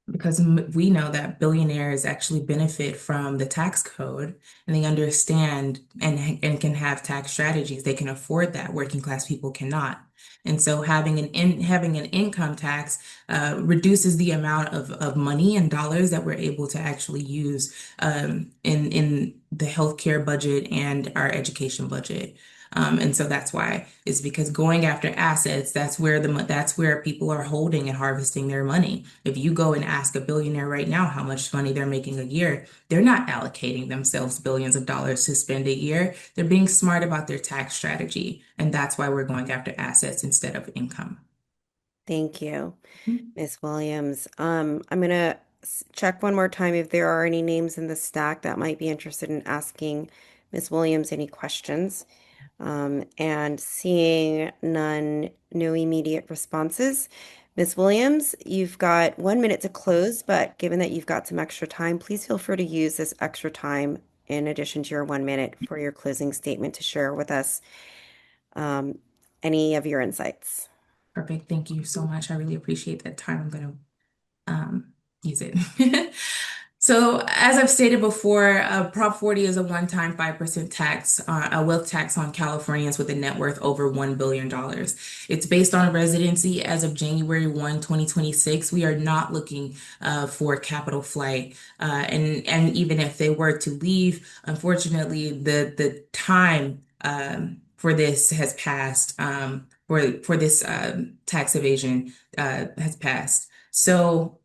Because we know that billionaires actually benefit from the tax code, and they understand and can have tax strategies. They can afford that. Working class people cannot. And so having an income tax reduces the amount of money and dollars that we're able to actually use in the healthcare budget and our education budget. And so that's why, is because going after assets, that's where people are holding and harvesting their money. If you go and ask a billionaire right now how much money they're making a year, they're not allocating themselves billions of dollars to spend a year. They're being smart about their tax strategy. And that's why we're going after assets instead of income. Thank you, Ms. Williams. I'm gonna check one more time if there are any names in the stack that might be interested in asking Ms. Williams any questions. And seeing none, no immediate responses. Ms. Williams, you've got 1 minute to close, but given that you've got some extra time, please feel free to use this extra time in addition to your 1 minute for your closing statement to share with us any of your insights. Perfect. Thank you so much. I really appreciate that time. I'm going to use it. So, as I've stated before, Prop 40 is a one-time 5% tax, a wealth tax on Californians with a net worth over $1 billion. It's based on residency as of January 1, 2026. We are not looking for capital flight. And even if they were to leave, unfortunately, the time for this has passed, for this tax evasion has passed. So,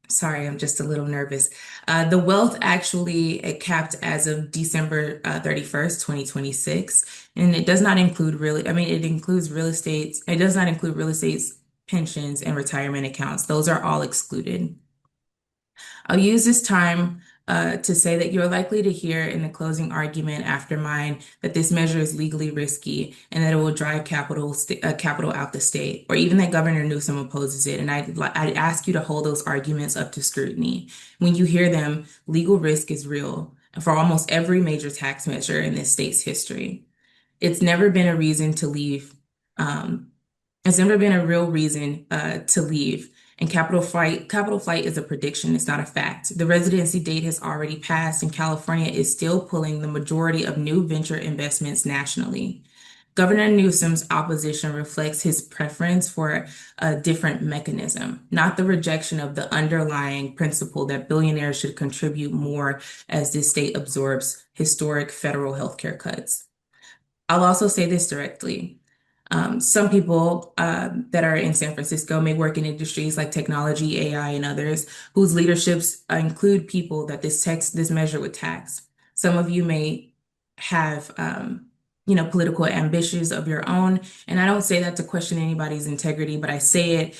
sorry, I'm just a little nervous. The wealth actually capped as of December 31st, 2026. And it does not include it includes real estate. It does not include real estate, pensions, and retirement accounts. Those are all excluded. I'll use this time to say that you're likely to hear in the closing argument after mine that this measure is legally risky and that it will drive capital out the state, or even that Governor Newsom opposes it. And I'd ask you to hold those arguments up to scrutiny. When you hear them, legal risk is real for almost every major tax measure in this state's history. It's never been a reason to leave. It's never been a real reason to leave. And capital flight is a prediction, it's not a fact. The residency date has already passed, and California is still pulling the majority of new venture investments nationally. Governor Newsom's opposition reflects his preference for a different mechanism, not the rejection of the underlying principle that billionaires should contribute more as this state absorbs historic federal healthcare cuts. I'll also say this directly. Some people that are in San Francisco may work in industries like technology, AI, and others whose leaderships include people that this measure would tax. Some of you may have, political ambitions of your own, and I don't say that to question anybody's integrity, but I say it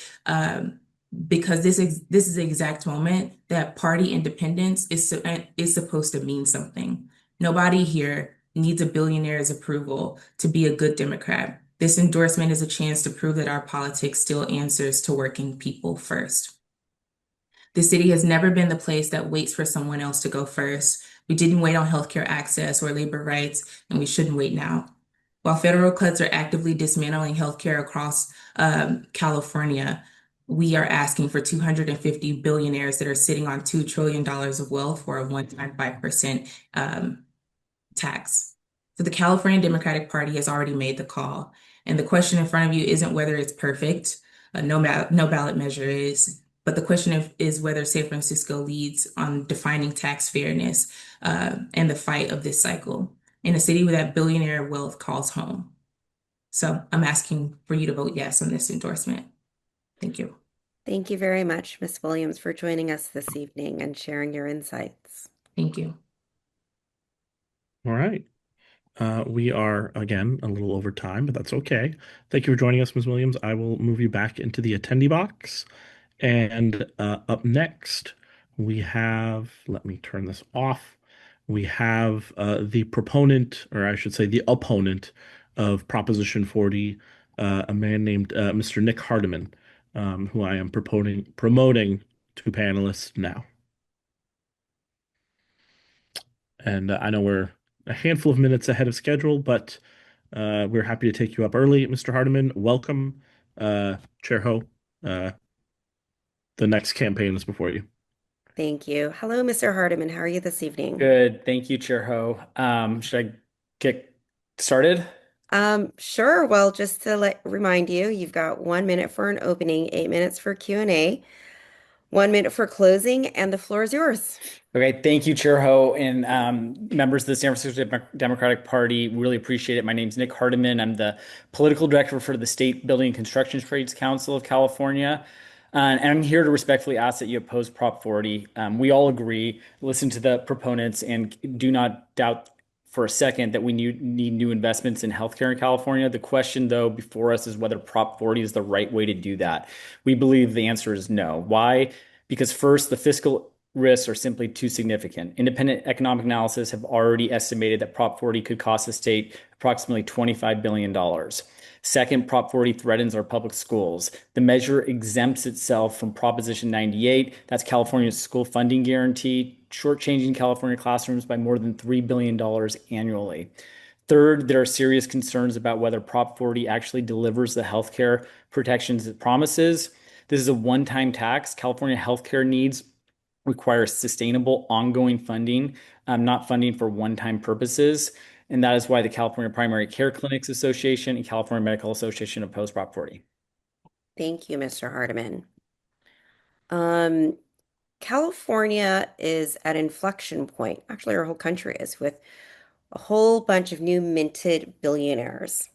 because this is the exact moment that party independence is supposed to mean something. Nobody here needs a billionaire's approval to be a good Democrat. This endorsement is a chance to prove that our politics still answers to working people first. The city has never been the place that waits for someone else to go first. We didn't wait on healthcare access or labor rights, and we shouldn't wait now. While federal cuts are actively dismantling healthcare across California, we are asking for 250 billionaires that are sitting on $2 trillion of wealth for a one-time 5% tax. So the California Democratic Party has already made the call. And the question in front of you isn't whether it's perfect. No ballot measure is. But the question is whether San Francisco leads on defining tax fairness and the fight of this cycle in a city where that billionaire wealth calls home. So I'm asking for you to vote yes on this endorsement. Thank you. Thank you very much, Ms. Williams, for joining us this evening and sharing your insights. Thank you. All right. We are, again, a little over time, but that's okay. Thank you for joining us, Ms. Williams. I will move you back into the attendee box. And up next, we have, let me turn this off. We have the proponent, or I should say the opponent of Proposition 40, a man named Mr. Nick Hardiman, who I am promoting to panelists now. And I know we're a handful of minutes ahead of schedule, but we're happy to take you up early, Mr. Hardiman. Welcome, Chair Ho. The next campaign is before you. Thank you. Hello, Mr. Hardiman. How are you this evening? Good. Thank you, Chair Ho. Should I get started? Sure. Well, just to remind you, you've got 1 minute for an opening, 8 minutes for Q&A, 1 minute for closing, and the floor is yours. Okay, thank you, Chair Ho, and members of the San Francisco Democratic Party. Really appreciate it. My name is Nick Hardiman. I'm the political director for the State Building and Construction Trades Council of California. And I'm here to respectfully ask that you oppose Prop 40. We all agree, listen to the proponents, and do not doubt for a second that we need new investments in healthcare in California. The question, though, before us is whether Prop 40 is the right way to do that. We believe the answer is no. Why? Because first, the fiscal risks are simply too significant. Independent economic analysis have already estimated that Prop 40 could cost the state approximately $25 billion. Second, Prop 40 threatens our public schools. The measure exempts itself from Proposition 98, that's California's school funding guarantee, shortchanging California classrooms by more than $3 billion annually. Third, there are serious concerns about whether Prop 40 actually delivers the healthcare protections it promises. This is a one-time tax. California healthcare needs require sustainable, ongoing funding, not funding for one-time purposes. And that is why the California Primary Care Clinics Association and California Medical Association oppose Prop 40. Thank you, Mr. Hardiman. California is at inflection point. Actually, our whole country is, with a whole bunch of new minted billionaires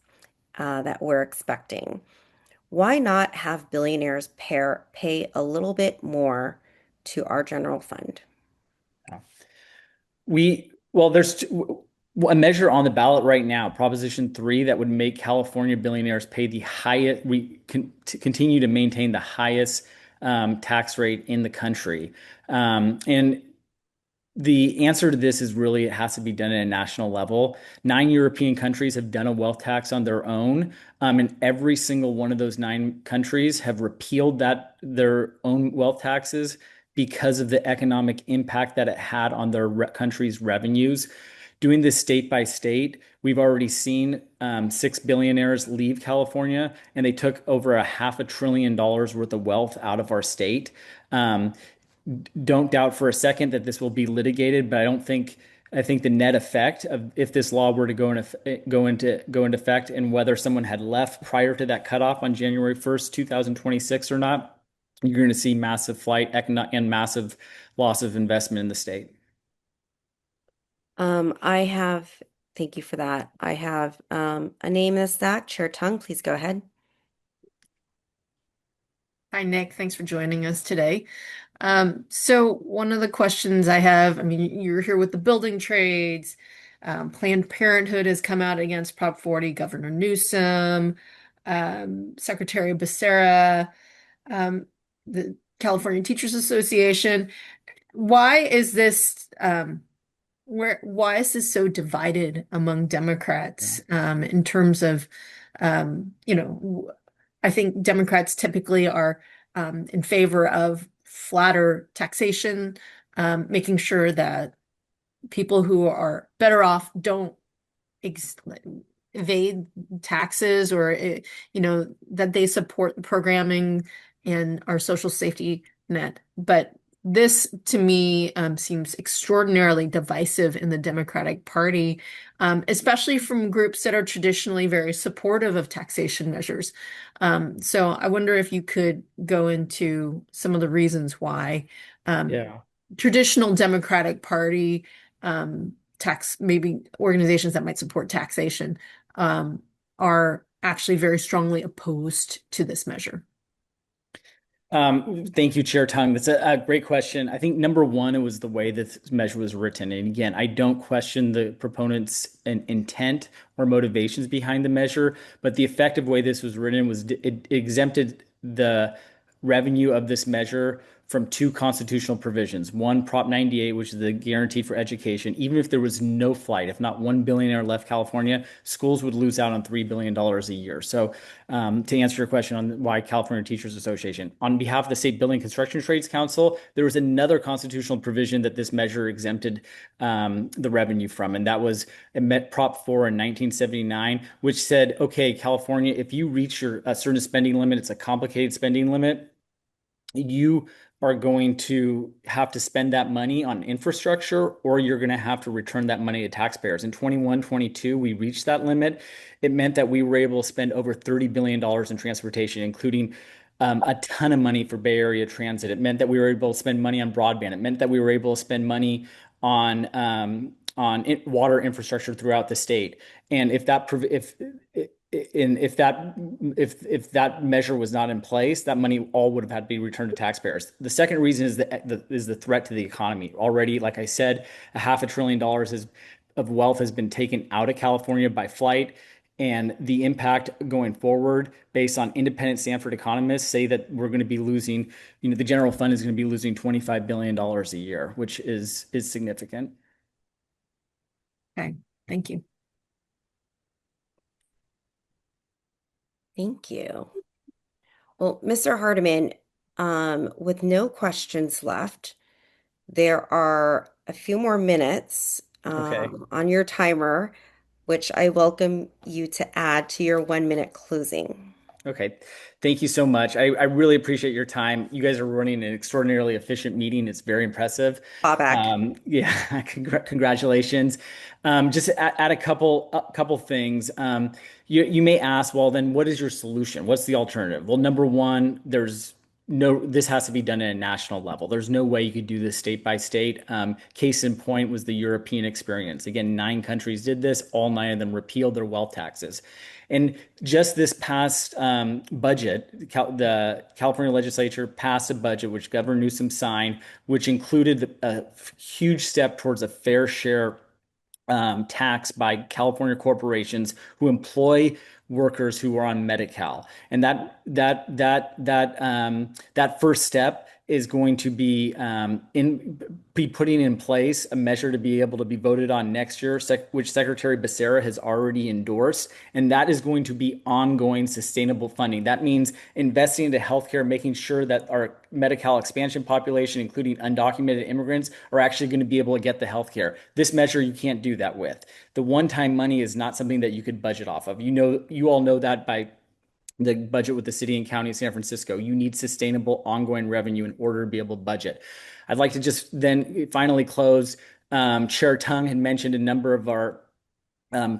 that we're expecting. Why not have billionaires pay a little bit more to our general fund? There's a measure on the ballot right now, Proposition 3, that would make California billionaires pay the highest, continue to maintain the highest tax rate in the country. And the answer to this is really it has to be done at a national level. 9 European countries have done a wealth tax on their own, and every single one of those 9 countries have repealed their own wealth taxes because of the economic impact that it had on their country's revenues. Doing this state by state, we've already seen 6 billionaires leave California, and they took over $500 billion worth of wealth out of our state. Don't doubt for a second that this will be litigated, but I think the net effect of if this law were to go into effect, and whether someone had left prior to that cutoff on January 1st, 2026 or not, you're going to see massive flight and massive loss of investment in the state. Thank you for that. I have a name in the stack. Chair Tung, please go ahead. Hi, Nick. Thanks for joining us today. So one of the questions I have, I mean, you're here with the building trades. Planned Parenthood has come out against Prop 40, Governor Newsom, Secretary Becerra, the California Teachers Association. Why is this so divided among Democrats in terms of, I think Democrats typically are in favor of flatter taxation, making sure that people who are better off don't evade taxes, or that they support the programming and our social safety net. But this, to me, seems extraordinarily divisive in the Democratic Party, especially from groups that are traditionally very supportive of taxation measures. So I wonder if you could go into some of the reasons why traditional Democratic Party maybe organizations that might support taxation are actually very strongly opposed to this measure. Thank you, Chair Tung. That's a great question. I think number one, it was the way this measure was written. And again, I don't question the proponents' intent or motivations behind the measure, but the effective way this was written was it exempted the revenue of this measure from 2 constitutional provisions. One, Prop 98, which is the guarantee for education. Even if there was no flight, if not one billionaire left California, schools would lose out on $3 billion a year. So to answer your question on why California Teachers Association, on behalf of the State Building and Construction Trades Council, there was another constitutional provision that this measure exempted the revenue from, and that was Prop 4 in 1979, which said, okay, California, if you reach a certain spending limit, it's a complicated spending limit, you are going to have to spend that money on infrastructure, or you're going to have to return that money to taxpayers. In 21, 22, we reached that limit. It meant that we were able to spend over $30 billion in transportation, including a ton of money for Bay Area transit. It meant that we were able to spend money on broadband. It meant that we were able to spend money on water infrastructure throughout the state. And if that measure was not in place, that money all would have had to be returned to taxpayers. The second reason is the threat to the economy. Already, like I said, $500 billion of wealth has been taken out of California by flight. And the impact going forward, based on independent Stanford economists, say that we're going to be losing, the general fund is going to be losing $25 billion a year, which is significant. Okay, thank you. Thank you. Well, Mr. Hardiman, with no questions left, there are a few more minutes on your timer, which I welcome you to add to your 1 minute closing. Okay. Thank you so much. I really appreciate your time. You guys are running an extraordinarily efficient meeting. It's very impressive. Yeah, congratulations. Just add a couple things. You may ask, well, then what is your solution? What's the alternative? Well, number one, this has to be done at a national level. There's no way you could do this state by state. Case in point was the European experience. Again, 9 countries did this. All 9 of them repealed their wealth taxes. And just this past budget, the California legislature passed a budget which Governor Newsom signed, which included a huge step towards a fair share tax by California corporations who employ workers who are on Medi-Cal. And that first step is going to be putting in place a measure to be able to be voted on next year, which Secretary Becerra has already endorsed. And that is going to be ongoing sustainable funding. That means investing into healthcare, making sure that our Medi-Cal expansion population, including undocumented immigrants, are actually going to be able to get the healthcare. This measure you can't do that with. The one-time money is not something that you could budget off of. You all know that by the budget with the city and county of San Francisco. You need sustainable ongoing revenue in order to be able to budget. I'd like to just then finally close. Chair Tung had mentioned a number of our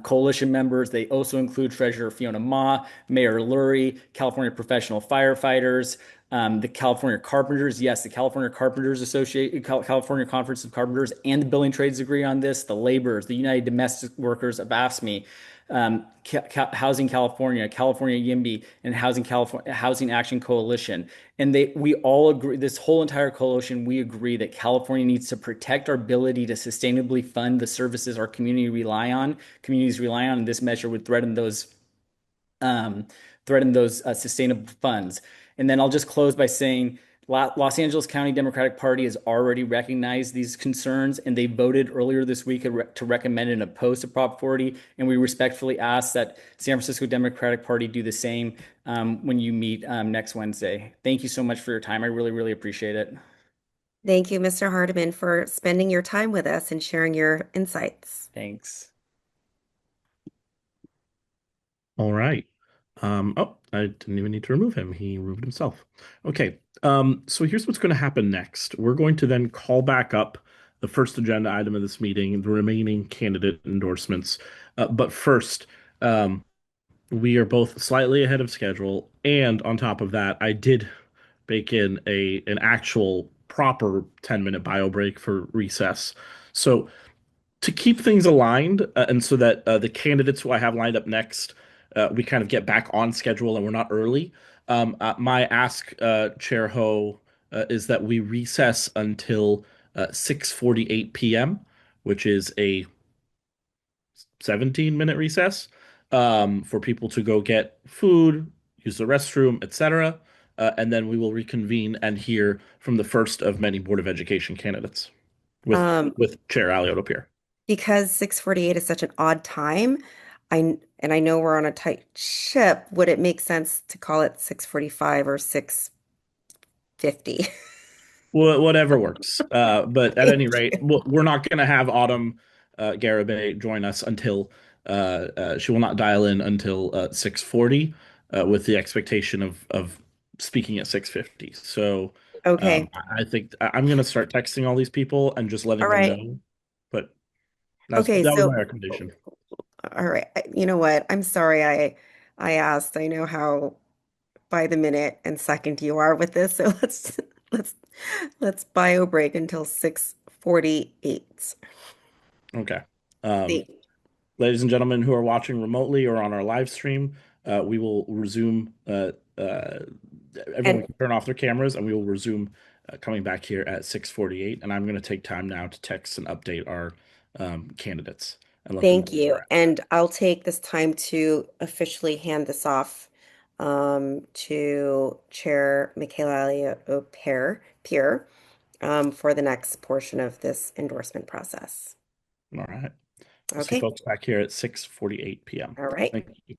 coalition members. They also include Treasurer Fiona Ma, Mayor Lurie, California Professional Firefighters, the California Carpenters. Yes, the California Carpenters Association, California Conference of Carpenters, and the Building Trades agree on this. The laborers, the United Domestic Workers of AFSCME, Housing California, California YIMBY, and Housing Action Coalition. And we all agree, this whole entire coalition, we agree that California needs to protect our ability to sustainably fund the services our communities rely on, and this measure would threaten those sustainable funds. And then I'll just close by saying Los Angeles County Democratic Party has already recognized these concerns, and they voted earlier this week to recommend and oppose to Prop 40. And we respectfully ask that San Francisco Democratic Party do the same when you meet next Wednesday. Thank you so much for your time. I really, really appreciate it. Thank you, Mr. Hardiman, for spending your time with us and sharing your insights. Thanks. All right. Oh, I didn't even need to remove him. He removed himself. Okay. So here's what's going to happen next. We're going to then call back up the first agenda item of this meeting, the remaining candidate endorsements. But first, we are both slightly ahead of schedule. And on top of that, I did bake in an actual proper 10-minute bio break for recess. So to keep things aligned and so that the candidates who I have lined up next, we kind of get back on schedule and we're not early. My ask, Chair Ho, is that we recess until 6:48 p.m., which is a 17-minute recess for people to go get food, use the restroom, etc. And then we will reconvene and hear from the first of many Board of Education candidates with Chair Alioto here. Because 6:48 is such an odd time, I know we're on a tight ship, would it make sense to call it 6:45 or 6:50? Well, whatever works. But at any rate, we're not going to have Autumn Garibay join us until she will not dial in until 6:40 with the expectation of speaking at 6:50. So Okay. I think I'm going to start texting all these people and just letting All them right. know. But Okay, that was my so recommendation. all right. You know what? I'm sorry I asked. I know how by the minute and second you are with this. So let's let's bio break until 6:48. Okay. See. Ladies and gentlemen who are watching remotely or on our live stream, we will resume. Everyone And can turn off their cameras, and we will resume coming back here at 6:48. And I'm going to take time now to text and update our candidates and let them know thank where we're you. at. And I'll take this time to officially hand this off to Chair Michaela Pierre for the next portion of this endorsement process. All right. We'll see Okay. folks back here at 6:48 p.m. All right. Thank you.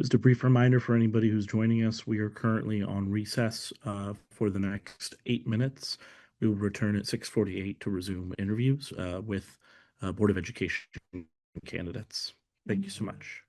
Just a brief reminder for anybody who's joining us, we are currently on recess for the next 8 minutes. We will return at 6:48 to resume interviews with Board of Education candidates. Thank you so much.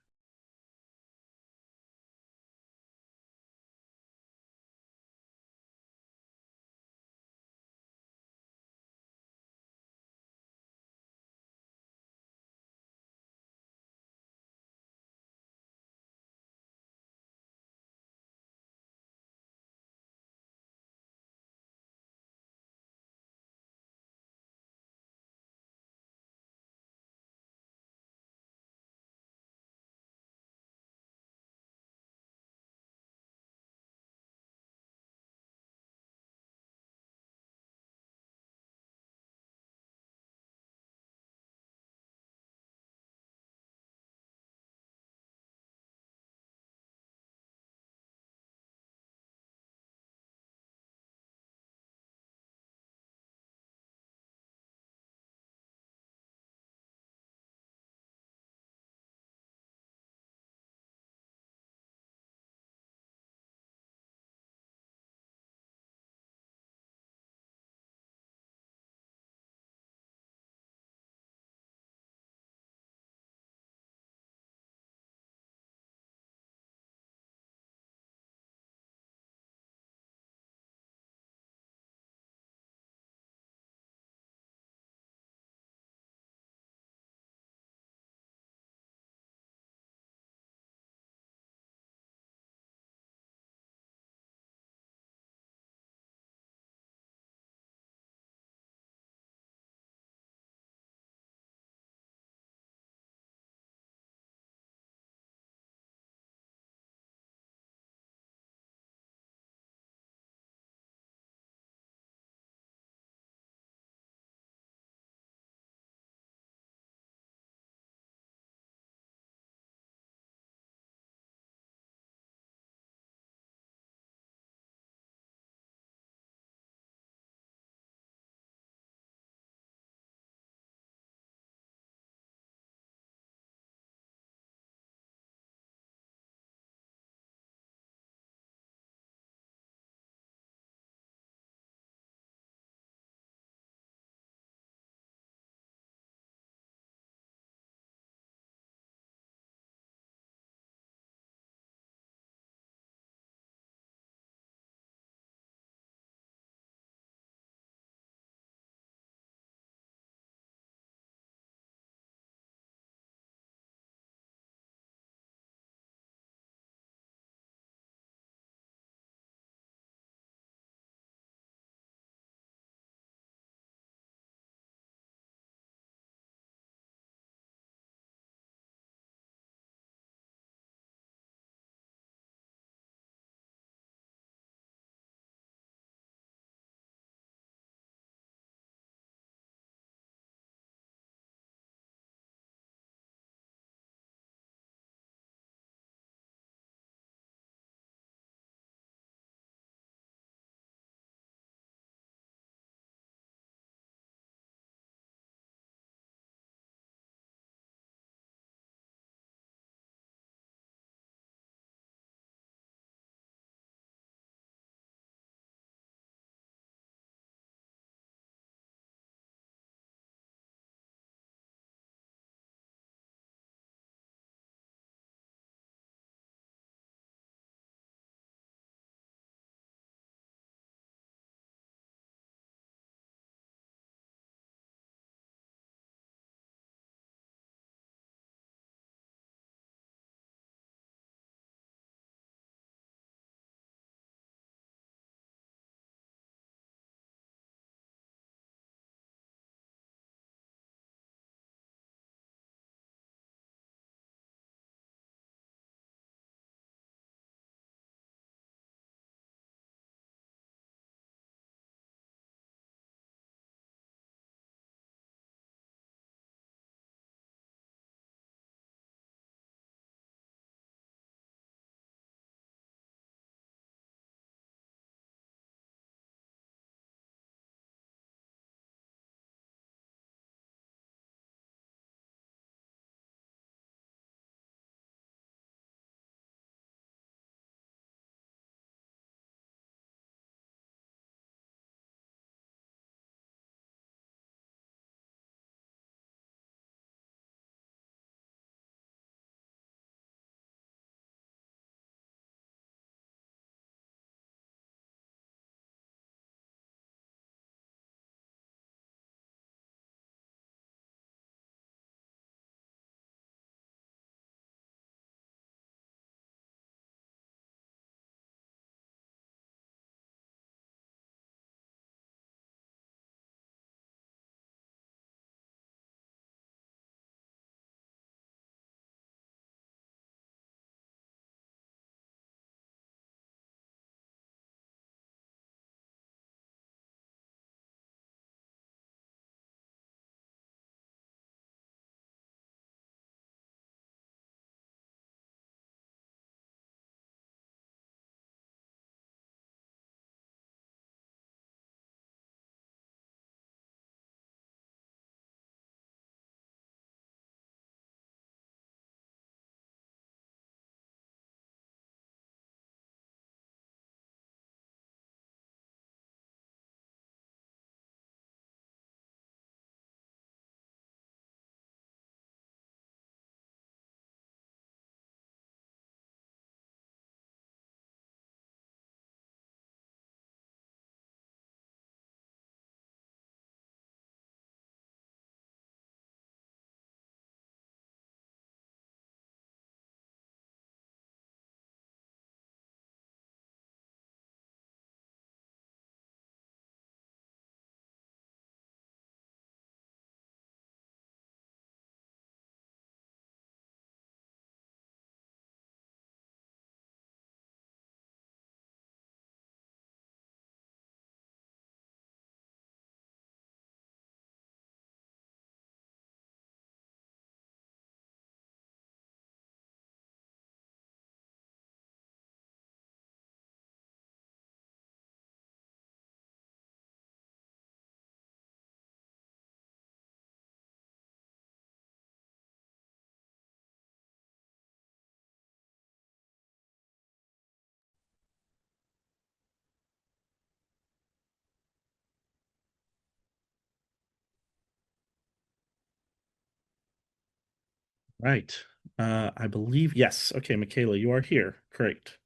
Right. I believe, yes. Okay, Michaela, you are here. Great.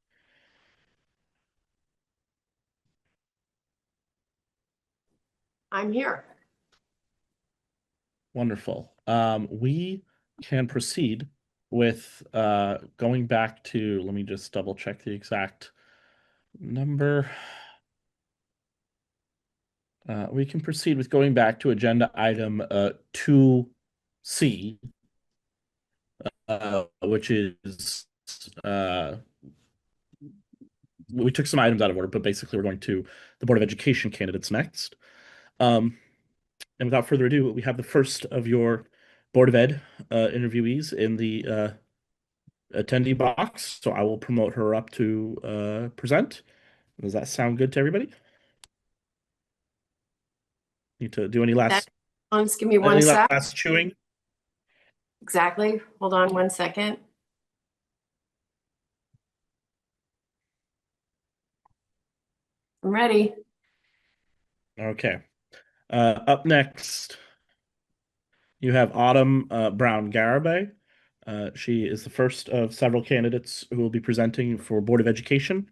I'm here. Wonderful. We can proceed with going back to, let me just double check the exact number. We can proceed with going back to agenda item 2C, which is we took some items out of order, but basically we're going to the Board of Education candidates next. And without further ado, we have the first of your Board of Ed interviewees in the attendee box. So I will promote her up to present. Does that sound good to everybody? Need to do any last? Just give me one sec. Last chewing? Exactly. Hold on one second. I'm ready. Okay. Up next, you have Autumn Brown Garibay. She is the first of several candidates who will be presenting for Board of Education.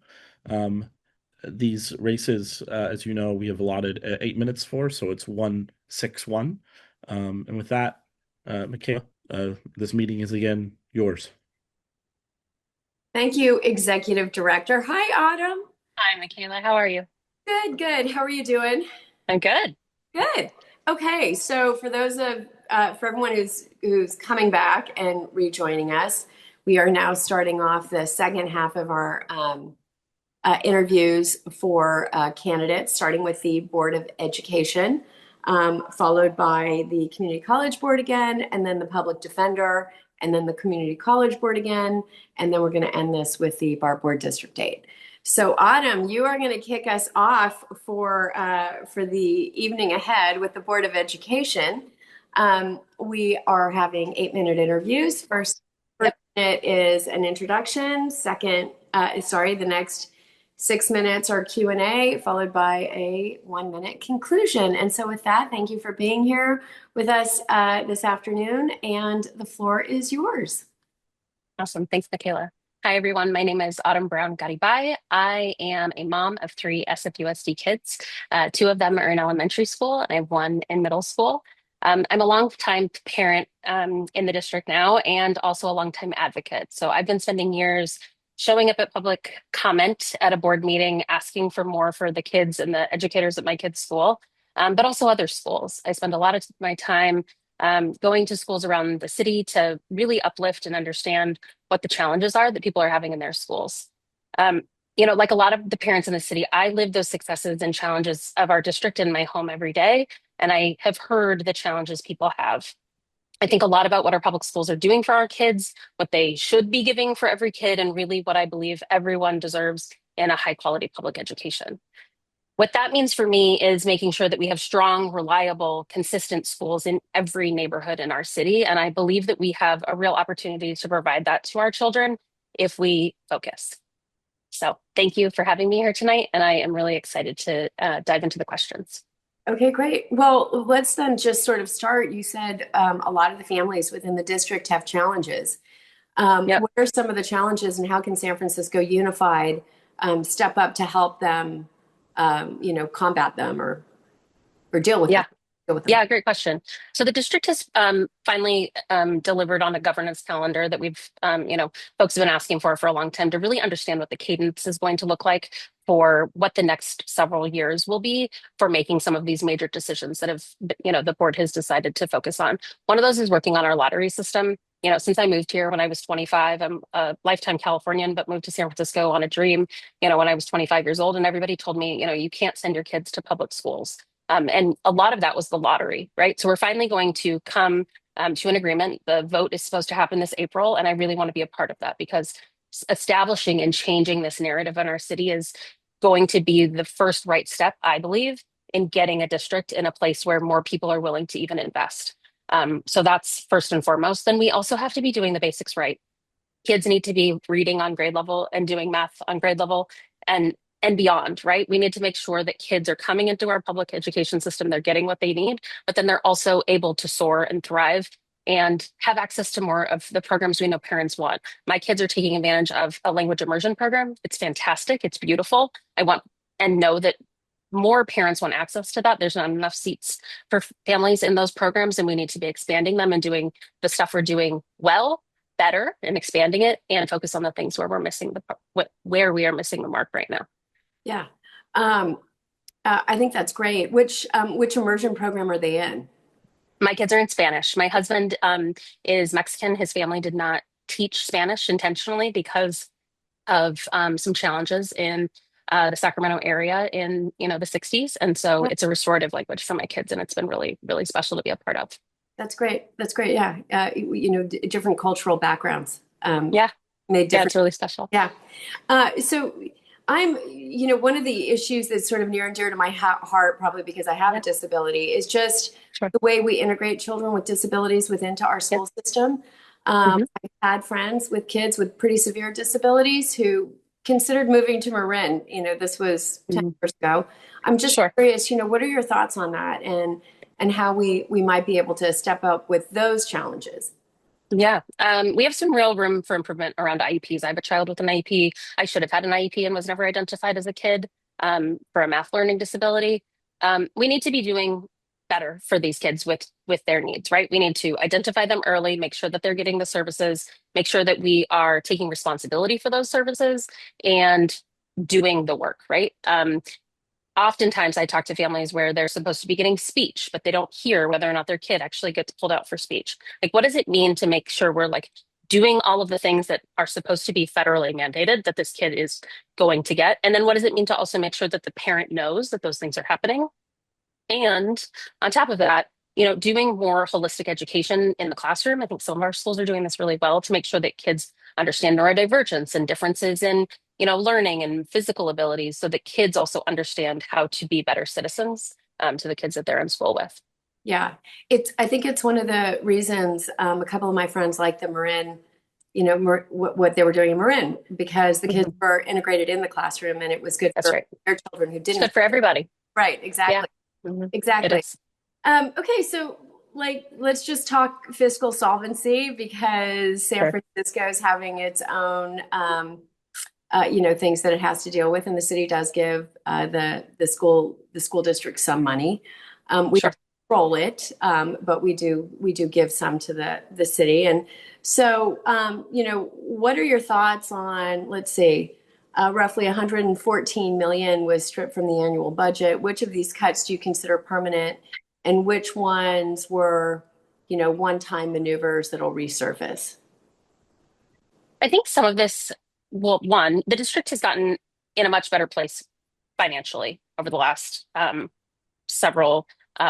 These races, as you know, we have allotted 8 minutes for, so it's 1-6-1. And with that, Michaela, this meeting is again yours. Thank you, Executive Director. Hi, Autumn. Hi, Michaela. How are you? Good, good. How are you doing? I'm good. Good. Okay, so for everyone who's coming back and rejoining us, we are now starting off the second half of our interviews for candidates, starting with the Board of Education, followed by the Community College Board again, and then the Public Defender, and then the Community College Board again, and then we're going to end this with the Bar Board District 8. So Autumn, you are going to kick us off for the evening ahead with the Board of Education. We are having 8-minute interviews. First minute is an introduction. The next 6 minutes are Q&A, followed by a 1-minute conclusion. And so with that, thank you for being here with us this afternoon, and the floor is yours. Awesome. Thanks, Michaela. Hi, everyone. My name is Autumn Brown Garibay. I am a mom of 3 SFUSD kids. 2 of them are in elementary school, and I have 1 in middle school. I'm a longtime parent in the district now, and also a longtime advocate. So I've been spending years showing up at public comment at a board meeting, asking for more for the kids and the educators at my kids' school, but also other schools. I spend a lot of my time going to schools around the city to really uplift and understand what the challenges are that people are having in their schools. Like a lot of the parents in the city, I live those successes and challenges of our district in my home every day, and I have heard the challenges people have. I think a lot about what our public schools are doing for our kids, what they should be giving for every kid, and really what I believe everyone deserves in a high quality public education. What that means for me is making sure that we have strong, reliable, consistent schools in every neighborhood in our city. And I believe that we have a real opportunity to provide that to our children if we focus. So thank you for having me here tonight. And I am really excited to dive into the questions. Okay, great. Well, let's then just sort of start. You said a lot of the families within the district have challenges. Yep. What are some of the challenges, and how can San Francisco Unified step up to help them, combat them or deal with them? Yeah, great question. So the district has finally delivered on a governance calendar that we've, folks have been asking for a long time to really understand what the cadence is going to look like for what the next several years will be for making some of these major decisions that have, the board has decided to focus on. One of those is working on our lottery system. Since I moved here when I was 25, I'm a lifetime Californian, but moved to San Francisco on a dream, when I was 25 years old, and everybody told me, you can't send your kids to public schools. And a lot of that was the lottery, right? So we're finally going to come to an agreement. The vote is supposed to happen this April, and I really want to be a part of that because establishing and changing this narrative in our city is going to be the first right step, I believe, in getting a district in a place where more people are willing to even invest. So that's first and foremost. Then we also have to be doing the basics right. Kids need to be reading on grade level and doing math on grade level and beyond, right? We need to make sure that kids are coming into our public education system, they're getting what they need, but then they're also able to soar and thrive and have access to more of the programs we know parents want. My kids are taking advantage of a language immersion program. It's fantastic. It's beautiful. I want and know that more parents want access to that. There's not enough seats for families in those programs, and we need to be expanding them and doing the stuff we're doing well, better, and expanding it, and focus on the things where we're missing where we are missing the mark right now. Yeah. I think that's great. Which immersion program are they in? My kids are in Spanish. My husband is Mexican. His family did not teach Spanish intentionally because of some challenges in the Sacramento area in the 60s, and so it's a restorative language for my kids, and it's been really, really special to be a part of. That's great. That's great. Yeah. Different cultural backgrounds. Yeah. Made different. Yeah, it's really special. Yeah. So I'm, one of the issues that's sort of near and dear to my heart, probably because I have a disability, is just the way we integrate children with disabilities into our school system. I've had friends with kids with pretty severe disabilities who considered moving to Marin. This was 10 years ago. I'm just curious, what are your thoughts on that and how we might be able to step up with those challenges? Yeah, we have some real room for improvement around IEPs. I have a child with an IEP. I should have had an IEP and was never identified as a kid for a math learning disability. We need to be doing better for these kids with their needs, right? We need to identify them early, make sure that they're getting the services, make sure that we are taking responsibility for those services and doing the work, right? Oftentimes I talk to families where they're supposed to be getting speech, but they don't hear whether or not their kid actually gets pulled out for speech. Like, what does it mean to make sure we're doing all of the things that are supposed to be federally mandated that this kid is going to get? And then what does it mean to also make sure that the parent knows that those things are happening? And on top of that, doing more holistic education in the classroom. I think some of our schools are doing this really well to make sure that kids understand neurodivergence and differences in learning and physical abilities, so that kids also understand how to be better citizens to the kids that they're in school with. Yeah, I think it's one of the reasons a couple of my friends like the Marin, what they were doing in Marin, because the kids were integrated in the classroom and it was good for their children who didn't. It's good for everybody. Right, exactly. Yeah. Exactly. Okay, so let's just talk fiscal solvency, because San Francisco is having its own things that it has to deal with, and the city does give the school district some money. We don't control it, but we do give some to the city. And so what are your thoughts on, let's see, roughly 114 million was stripped from the annual budget. Which of these cuts do you consider permanent, and which ones were one-time maneuvers that'll resurface? I think some of this, well, one, the district has gotten in a much better place financially over the last several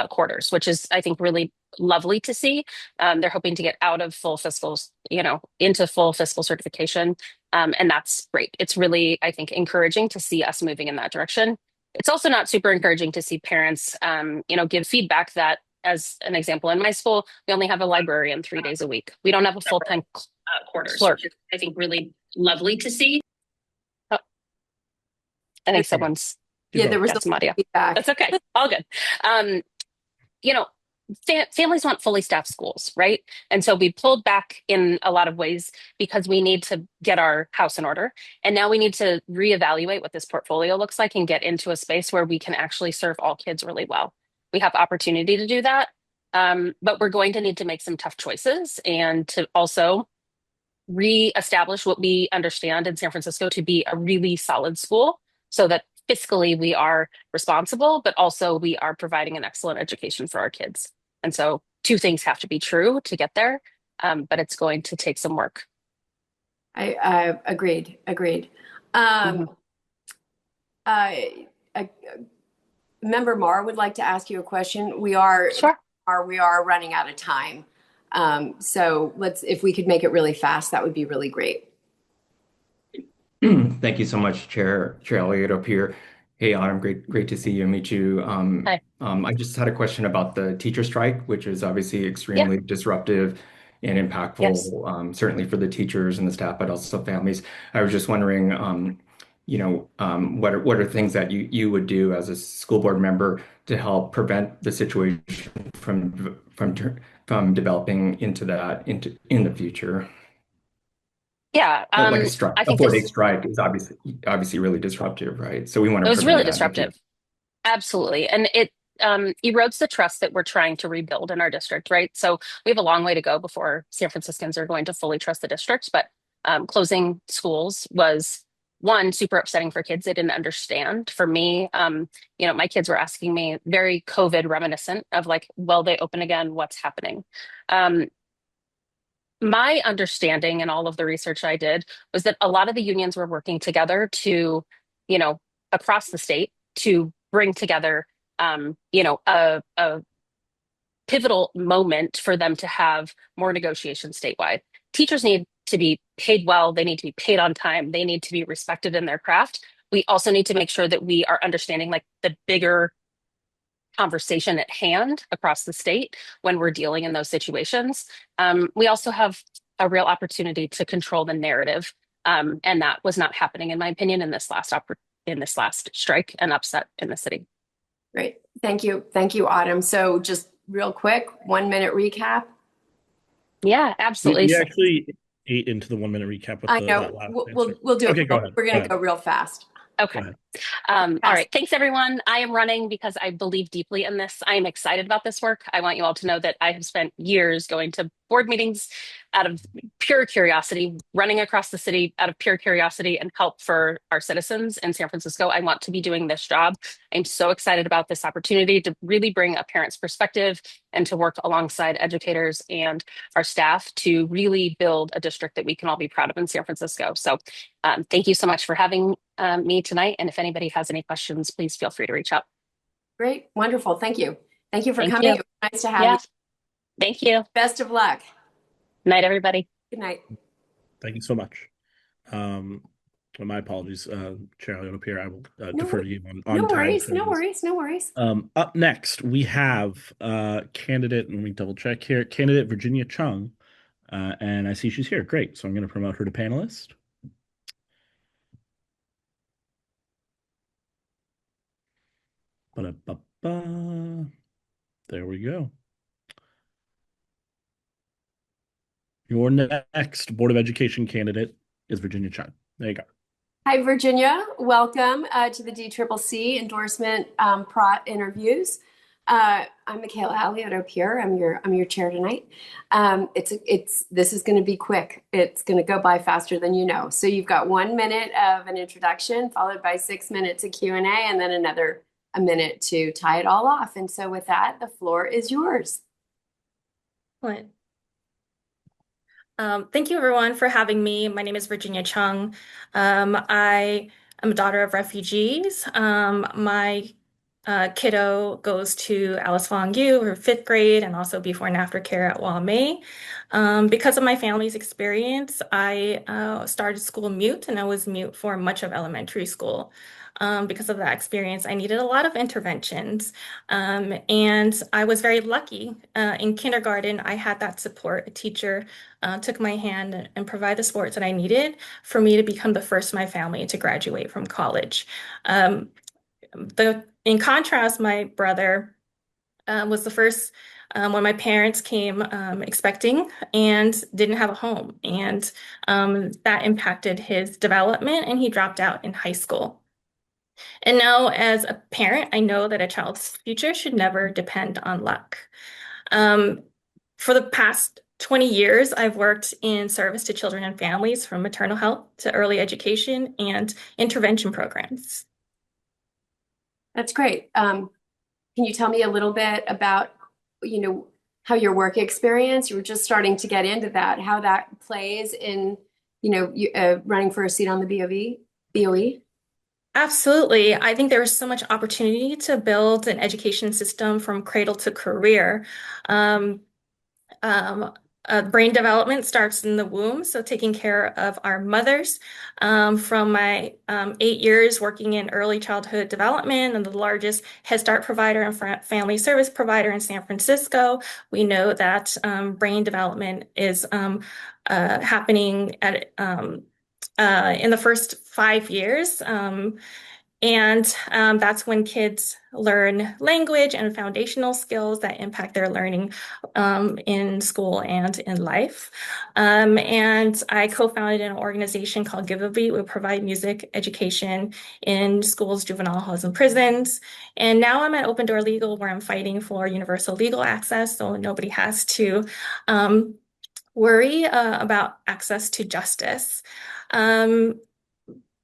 quarters, which is, I think, really lovely to see. They're hoping to get out of full fiscals, into full fiscal certification. And that's great. It's really, I think, encouraging to see us moving in that direction. It's also not super encouraging to see parents, give feedback that, as an example, in my school, we only have a librarian 3 days a week. We don't have a full-time clerk. I think really lovely to see. Oh, I think someone's there was some audio. Feedback. That's okay. All good. Families want fully staffed schools, right? And so we pulled back in a lot of ways because we need to get our house in order. And now we need to reevaluate what this portfolio looks like and get into a space where we can actually serve all kids really well. We have opportunity to do that, but we're going to need to make some tough choices and to also reestablish what we understand in San Francisco to be a really solid school, so that fiscally we are responsible, but also we are providing an excellent education for our kids. And so two things have to be true to get there, but it's going to take some work. I agreed. Member Marr would like to ask you a question. We are running out of time. So if we could make it really fast, that would be really great. Thank you so much, Chair Elliott up here. Hey, Autumn, great to see you and meet you. Hi. I just had a question about the teacher strike, which is obviously extremely disruptive and impactful, certainly for the teachers and the staff, but also families. I was just wondering, what are things that you would do as a school board member to help prevent the situation from developing into that in the future. Yeah, Like I a think 4-day this strike is obviously really disruptive, right? So we want it to was prevent really that in the future. disruptive. Absolutely. And it erodes the trust that we're trying to rebuild in our district, right? So we have a long way to go before San Franciscans are going to fully trust the district. But closing schools was one, super upsetting for kids. They didn't understand. For me, my kids were asking me very COVID reminiscent of like, will they open again? What's happening? Um, my understanding and all of the research I did was that a lot of the unions were working together to, you know, across the state to bring together, a pivotal moment for them to have more negotiations statewide. Teachers need to be paid well. They need to be paid on time. They need to be respected in their craft. We also need to make sure that we are understanding like the bigger conversation at hand across the state when we're dealing in those situations. We also have a real opportunity to control the narrative, and that was not happening, in my opinion, in this last strike and upset in the city. Great, thank you, Autumn. So just real quick, 1 minute recap. Yeah, absolutely. We actually ate into the 1 minute recap with I that know. last We'll do Okay, it. go ahead. We're going to go real fast. Okay. All right. Thanks, everyone. I am running because I believe deeply in this. I am excited about this work. I want you all to know that I have spent years going to board meetings out of pure curiosity, running across the city out of pure curiosity and help for our citizens in San Francisco. I want to be doing this job. I'm so excited about this opportunity to really bring a parent's perspective and to work alongside educators and our staff to really build a district that we can all be proud of in San Francisco. So thank you so much for having me tonight. And if anybody has any questions, please feel free to reach out. Great. Wonderful. Thank you. Thank you for Thank coming. you. It was nice to have you. Thank you. Best of luck. Night, everybody. Good night. Thank you so much. My apologies, Chair Leon. I will defer to you on No time. worries. No worries. No worries. Up next, we have candidate, and let me double check here, candidate Virginia Cheung. And I see she's here. Great. So I'm going to promote her to panelist. Ba-da-ba-ba. There we go. Your next Board of Education candidate is Virginia Cheung. There you go. Hi, Virginia. Welcome to the DCCC endorsement prot interviews. I'm Michaela Elliott up here. I'm your chair tonight. This is going to be quick. It's going to go by faster than you know. So you've got 1 minute of an introduction, followed by 6 minutes of Q&A, and then a minute to tie it all off. And so with that, the floor is yours. Excellent. Thank you, everyone, for having me. My name is Virginia Cheung. I am a daughter of refugees. My kiddo goes to Alice Wong Yu, her 5th grade, and also before and after care at Wamei. Because of my family's experience, I started school mute, and I was mute for much of elementary school. Because of that experience, I needed a lot of interventions. And I was very lucky. In kindergarten, I had that support. A teacher took my hand and provided the supports that I needed for me to become the first in my family to graduate from college. In contrast, my brother was the first when my parents came expecting and didn't have a home. And that impacted his development, and he dropped out in high school. And now, as a parent, I know that a child's future should never depend on luck. For the past 20 years, I've worked in service to children and families, from maternal health to early education and intervention programs. That's great. Can you tell me a little bit about, how your work experience, you were just starting to get into that, how that plays in, running for a seat on the BOE? Absolutely. I think there is so much opportunity to build an education system from cradle to career. Brain development starts in the womb, so taking care of our mothers. From my 8 years working in early childhood development and the largest Head Start provider and family service provider in San Francisco, we know that brain development is happening in the first 5 years. And that's when kids learn language and foundational skills that impact their learning in school and in life. And I co-founded an organization called Give a Beat. We provide music education in schools, juvenile halls, and prisons. And now I'm at Open Door Legal, where I'm fighting for universal legal access, so nobody has to worry about access to justice.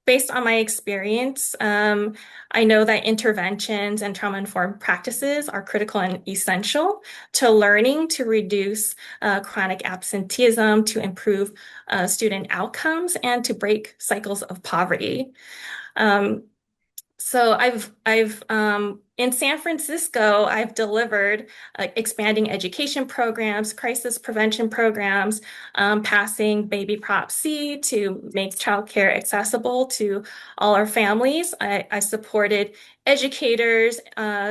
Based on my experience, I know that interventions and trauma-informed practices are critical and essential to learning to reduce chronic absenteeism, to improve student outcomes, and to break cycles of poverty. So I've in San Francisco, I've delivered expanding education programs, crisis prevention programs, passing Baby Prop C to make childcare accessible to all our families. I supported educators,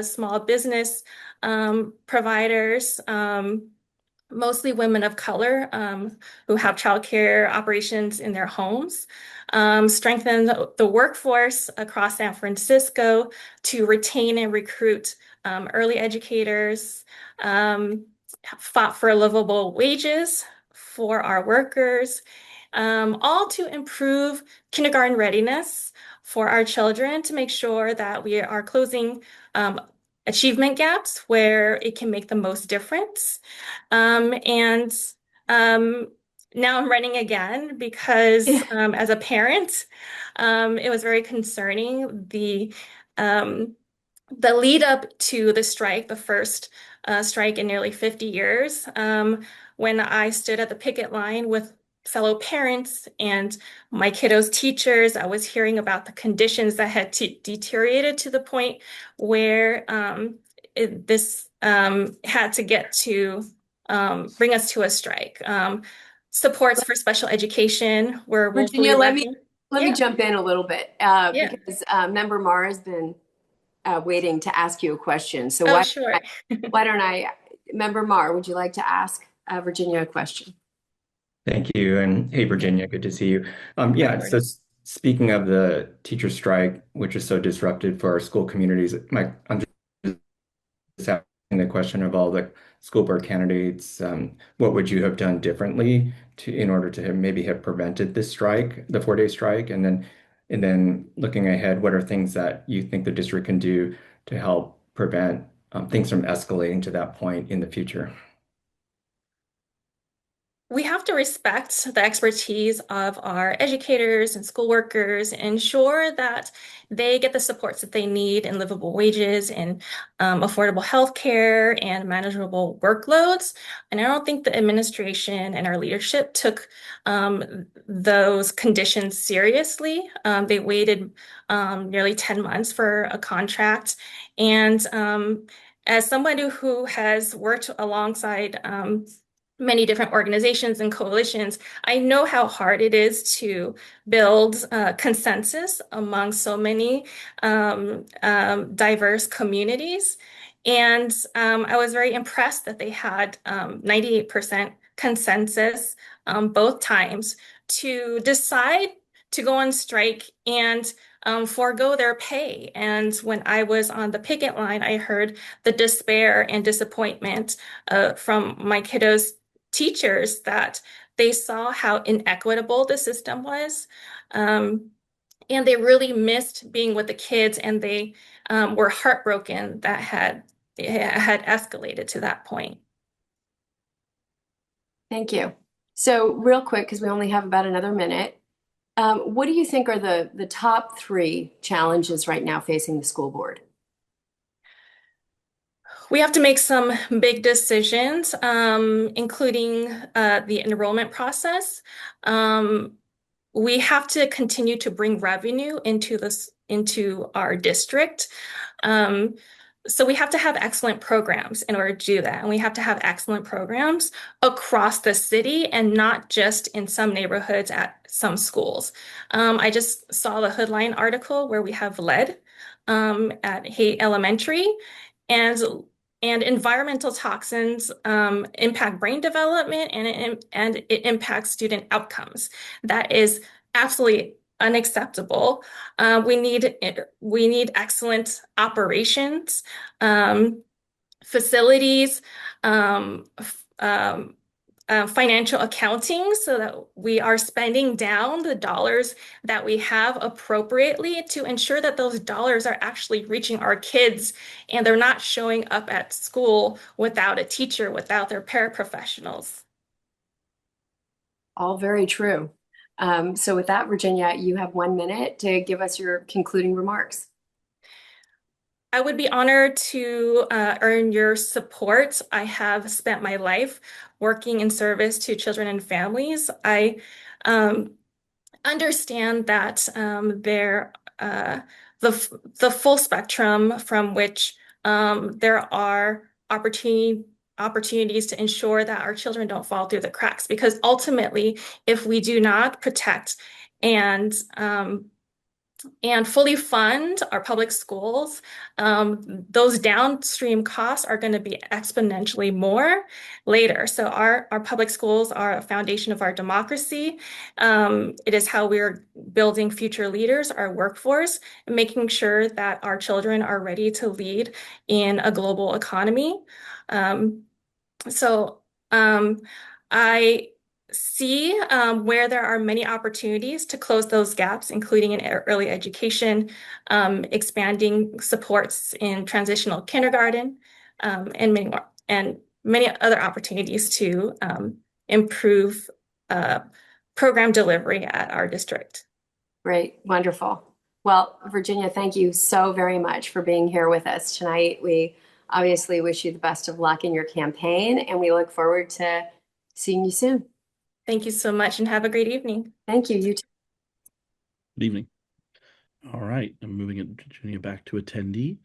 small business providers, mostly women of color who have childcare operations in their homes, strengthen the workforce across San Francisco to retain and recruit early educators, fought for livable wages for our workers, all to improve kindergarten readiness for our children, to make sure that we are closing achievement gaps where it can make the most difference. And now I'm running again because as a parent, it was very concerning. The lead up to the strike, the first strike in nearly 50 years, when I stood at the picket line with fellow parents and my kiddos' teachers, I was hearing about the conditions that had deteriorated to the point where this had to get to bring us to a strike. Supports for special education were woefully Virginia, let lacking. me jump in a little bit because Member Marr has been waiting to ask you a question. So why don't I, Member Marr, would you like to ask Virginia a question? Thank you. And hey, Virginia, good to see you. So speaking of the teacher strike, which is so disruptive for our school communities, I'm just asking the question of all the school board candidates, what would you have done differently in order to maybe have prevented this strike, the 4-day strike? And then looking ahead, what are things that you think the district can do to help prevent things from escalating to that point in the future? We have to respect the expertise of our educators and school workers, ensure that they get the supports that they need in livable wages and affordable health care and manageable workloads. And I don't think the administration and our leadership took those conditions seriously. They waited nearly 10 months for a contract. And as somebody who has worked alongside many different organizations and coalitions, I know how hard it is to build consensus among so many diverse communities. And I was very impressed that they had 98% consensus both times to decide to go on strike and forego their pay. And when I was on the picket line, I heard the despair and disappointment from my kiddos' teachers that they saw how inequitable the system was. And they really missed being with the kids, and they were heartbroken that it had escalated to that point. Thank you. So real quick, because we only have about another minute, what do you think are the top 3 challenges right now facing the school board? We have to make some big decisions, including the enrollment process. We have to continue to bring revenue into our district. So we have to have excellent programs in order to do that. And we have to have excellent programs across the city and not just in some neighborhoods at some schools. I just saw the Hoodline article where we have lead at Haight Elementary, and environmental toxins impact brain development, and it impacts student outcomes. That is absolutely unacceptable. We need excellent operations, facilities, financial accounting, so that we are spending down the dollars that we have appropriately to ensure that those dollars are actually reaching our kids and they're not showing up at school without a teacher, without their paraprofessionals. All very true. So with that, Virginia, you have 1 minute to give us your concluding remarks. I would be honored to earn your support. I have spent my life working in service to children and families. I understand that the full spectrum from which there are opportunities to ensure that our children don't fall through the cracks. Because ultimately, if we do not protect and fully fund our public schools, those downstream costs are going to be exponentially more later. So our public schools are a foundation of our democracy. It is how we're building future leaders, our workforce, and making sure that our children are ready to lead in a global economy. I see where there are many opportunities to close those gaps, including in early education, expanding supports in transitional kindergarten, and many more, and many other opportunities to improve program delivery at our district. Great, wonderful. Well, Virginia, thank you so very much for being here with us tonight. We obviously wish you the best of luck in your campaign, and we look forward to seeing you soon. Thank you so much, and have a great evening. Thank you. You too. Good evening. All right, I'm moving it, Virginia, back to attendee.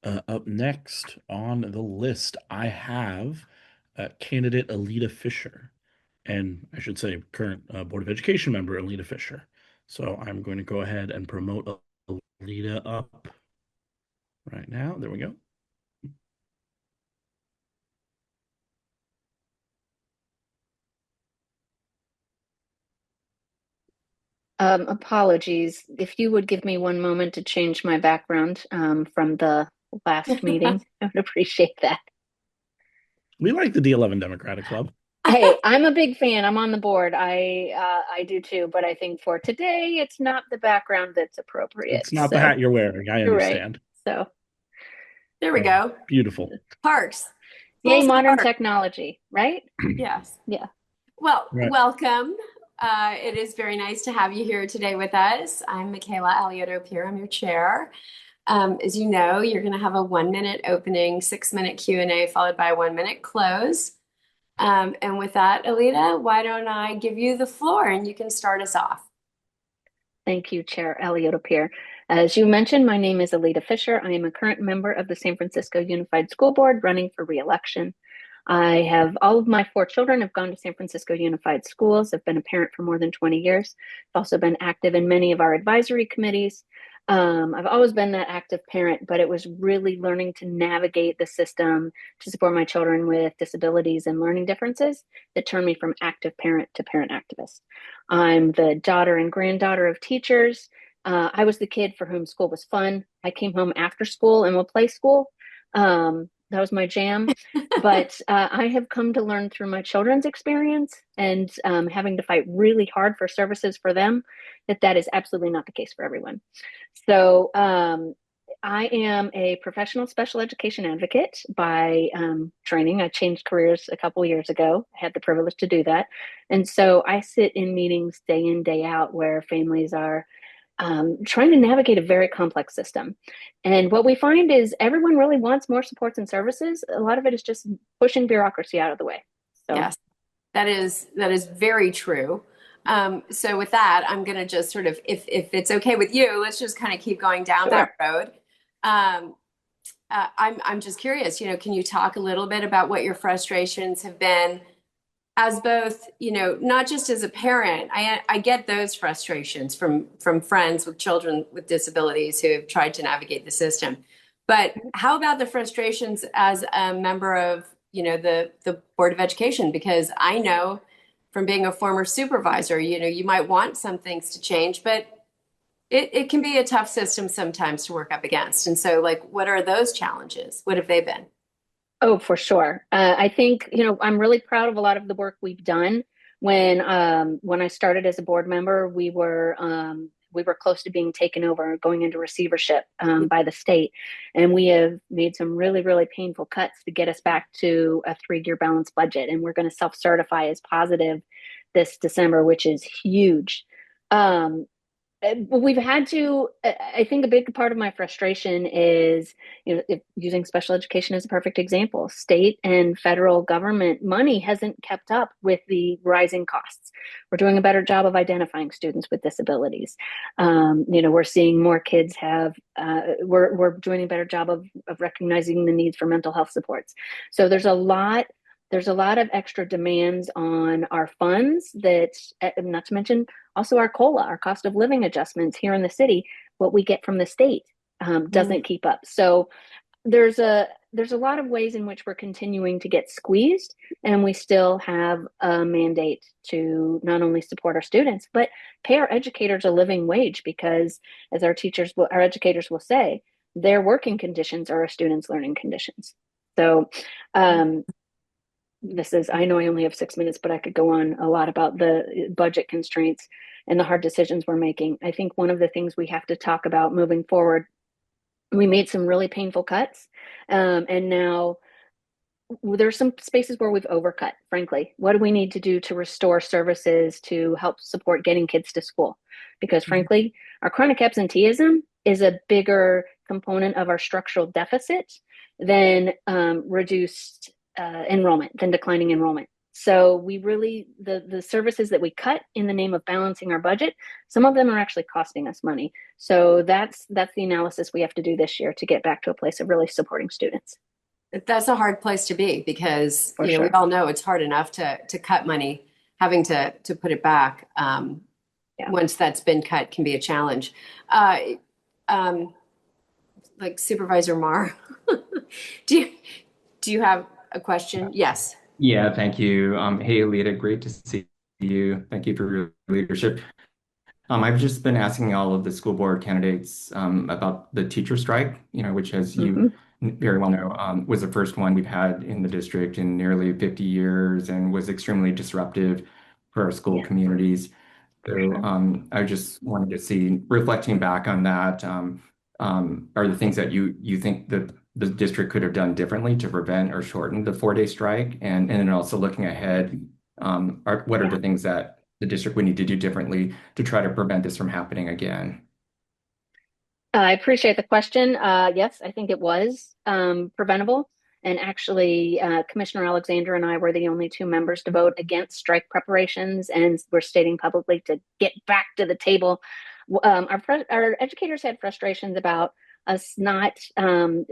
Up next on the list, I have candidate Alida Fisher, and I should say current Board of Education member Alida Fisher. So I'm going to go ahead and promote Alida up right now. There we go. Apologies. If you would give me 1 moment to change my background from the last meeting, I would appreciate that. We like the D11 Democratic Club. Hey, I'm a big fan. I'm on the board. I do too, but I think for today, it's not the background that's appropriate. It's not the hat you're wearing. I You're right. understand. So there we go. Beautiful. Parks. Yay, modern technology, right? Yes. Yeah. Well, Right. welcome. It is very nice to have you here today with us. I'm Michaela Alioto-Pierre. I'm your chair. As you know, you're going to have a 1 minute opening, 6 minute Q&A followed by a 1 minute close. And with that, Alida, why don't I give you the floor and you can start us off. Thank you, Chair Alioto-Pierre. As you mentioned, my name is Alida Fisher. I am a current member of the San Francisco Unified School Board running for re-election. I have all of my 4 children have gone to San Francisco Unified Schools. I've been a parent for more than 20 years. I've also been active in many of our advisory committees. I've always been that active parent, but it was really learning to navigate the system to support my children with disabilities and learning differences that turned me from active parent to parent activist. I'm the daughter and granddaughter of teachers. I was the kid for whom school was fun. I came home after school and will play school. That was my jam. But I have come to learn through my children's experience and having to fight really hard for services for them that is absolutely not the case for everyone. So I am a professional special education advocate by training. I changed careers a couple years ago. I had the privilege to do that. And so I sit in meetings day in, day out where families are trying to navigate a very complex system. And what we find is everyone really wants more supports and services. A lot of it is just pushing bureaucracy out of the way. So yes, that is very true. So with that, I'm going to just sort of, if it's okay with you, let's just kind of keep going down that road. I'm just curious, can you talk a little bit about what your frustrations have been as both, not just as a parent? I get those frustrations from friends with children with disabilities who have tried to navigate the system. But how about the frustrations as a member of, the Board of Education? Because I know from being a former supervisor, you might want some things to change, but it can be a tough system sometimes to work up against. And so, like, what are those challenges? What have they been? Oh, for sure. I think, I'm really proud of a lot of the work we've done. When I started as a board member, we were close to being taken over, going into receivership by the state. And we have made some really, really painful cuts to get us back to a 3-year balanced budget. And we're going to self-certify as positive this December, which is huge. We've had to, I think a big part of my frustration is, using special education as a perfect example, state and federal government money hasn't kept up with the rising costs. We're doing a better job of identifying students with disabilities. We're seeing more kids we're doing a better job of recognizing the needs for mental health supports. So there's a lot of extra demands on our funds that, not to mention also our COLA, our cost of living adjustments here in the city, what we get from the state doesn't keep up. So there's a lot of ways in which we're continuing to get squeezed, and we still have a mandate to not only support our students, but pay our educators a living wage, because as our educators will say, their working conditions are our students' learning conditions. So I know I only have 6 minutes, but I could go on a lot about the budget constraints and the hard decisions we're making. I think one of the things we have to talk about moving forward, we made some really painful cuts. And now there's some spaces where we've overcut, frankly. What do we need to do to restore services to help support getting kids to school? Because frankly, our chronic absenteeism is a bigger component of our structural deficit than reduced enrollment, than declining enrollment. So we really, the services that we cut in the name of balancing our budget, some of them are actually costing us money. So that's the analysis we have to do this year to get back to a place of really supporting students. That's a hard place to be, because For we sure. all know it's hard enough to cut money. Having to put it back once that's been cut can be a challenge. Like Supervisor Mar, do you have a question? Yes. Yeah, thank you. Hey, Alida, great to see you. Thank you for your leadership. I've just been asking all of the school board candidates about the teacher strike, which, as you very well know, was the first one we've had in the district in nearly 50 years and was extremely disruptive for our school communities. So I just wanted to see, reflecting back on that, are the things that you think that the district could have done differently to prevent or shorten the 4-day strike? And then also looking ahead, what are the things that the district would need to do differently to try to prevent this from happening again? I appreciate the question. Yes, I think it was preventable. And actually, Commissioner Alexander and I were the only 2 members to vote against strike preparations, and we're stating publicly to get back to the table. Our educators had frustrations about us not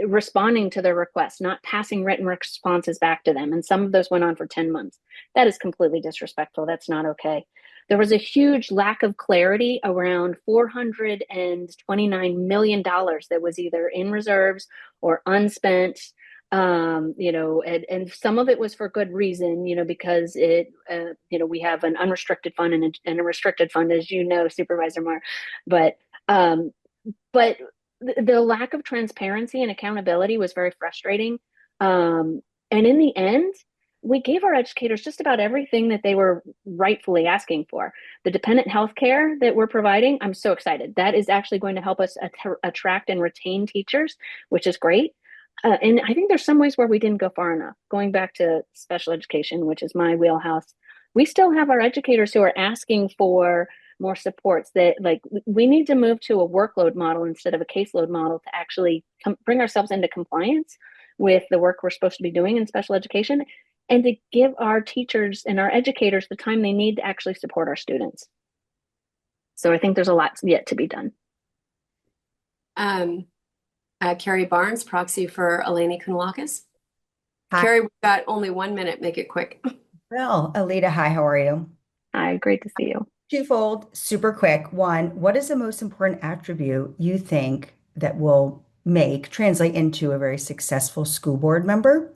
responding to their requests, not passing written responses back to them. And some of those went on for 10 months. That is completely disrespectful. That's not okay. There was a huge lack of clarity around $429 million that was either in reserves or unspent. And some of it was for good reason, because we have an unrestricted fund and a restricted fund, as you know, Supervisor Mar. But the lack of transparency and accountability was very frustrating. And in the end, we gave our educators just about everything that they were rightfully asking for. The dependent health care that we're providing, I'm so excited. That is actually going to help us attract and retain teachers, which is great. And I think there's some ways where we didn't go far enough. Going back to special education, which is my wheelhouse, we still have our educators who are asking for more supports. That, like, we need to move to a workload model instead of a caseload model to actually bring ourselves into compliance with the work we're supposed to be doing in special education, and to give our teachers and our educators the time they need to actually support our students. So I think there's a lot yet to be done. Carrie Barnes, proxy for Eleni Kounalakis. Carrie, we've got only 1 minute. Make it quick. Well, Alida, hi, how are you? Hi, great to see you. Twofold, super quick. One, what is the most important attribute you think that will translate into a very successful school board member?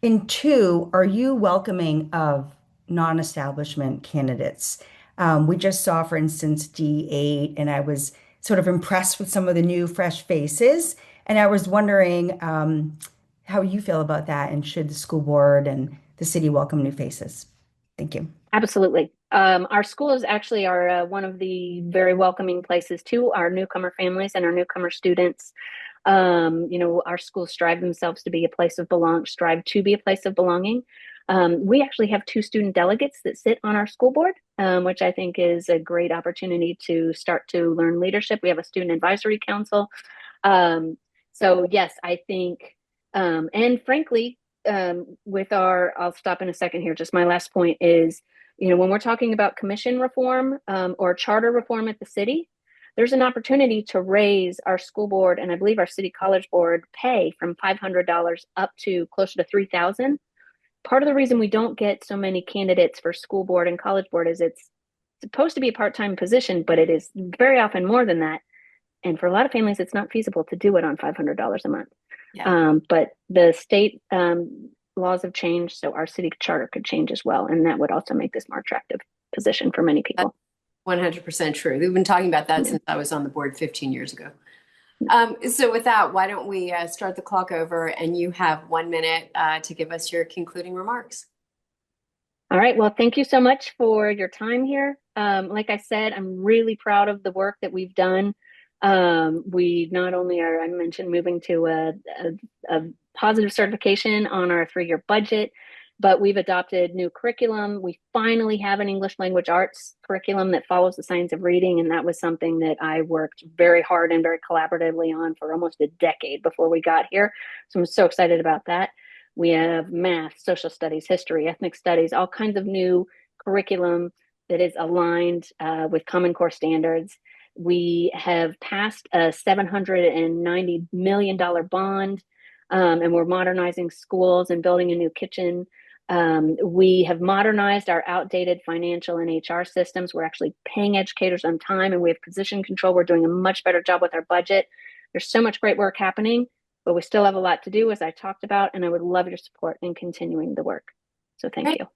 And 2, are you welcoming of non-establishment candidates? We just saw, for instance, D8, and I was sort of impressed with some of the new, fresh faces. And I was wondering how you feel about that, and should the school board and the city welcome new faces? Thank you. Absolutely. Our schools actually are one of the very welcoming places to our newcomer families and our newcomer students. Our schools strive themselves to be a place of strive to be a place of belonging. We actually have 2 student delegates that sit on our school board, which I think is a great opportunity to start to learn leadership. We have a student advisory council. So yes, I think, and frankly, I'll stop in a second here. Just my last point is, when we're talking about commission reform or charter reform at the city, there's an opportunity to raise our school board, and I believe our city college board, pay from $500 up to closer to $3,000. Part of the reason we don't get so many candidates for school board and college board is it's supposed to be a part-time position, but it is very often more than that. And for a lot of families, it's not feasible to do it on $500 a month. Yeah. But the state laws have changed, so our city charter could change as well. And that would also make this more attractive position for many people. 100% true. We've been talking about that since I was on the board 15 years ago. So with that, why don't we start the clock over, and you have 1 minute to give us your concluding remarks. All right. Well, thank you so much for your time here. Like I said, I'm really proud of the work that we've done. We not only are, I mentioned, moving to a positive certification on our 3-year budget, but we've adopted new curriculum. We finally have an English language arts curriculum that follows the science of reading. And that was something that I worked very hard and very collaboratively on for almost a decade before we got here. So I'm so excited about that. We have math, social studies, history, ethnic studies, all kinds of new curriculum that is aligned with Common Core standards. We have passed a $790 million bond, and we're modernizing schools and building a new kitchen. We have modernized our outdated financial and HR systems. We're actually paying educators on time, and we have position control. We're doing a much better job with our budget. There's so much great work happening, but we still have a lot to do, as I talked about, and I would love your support in continuing the work. So thank you.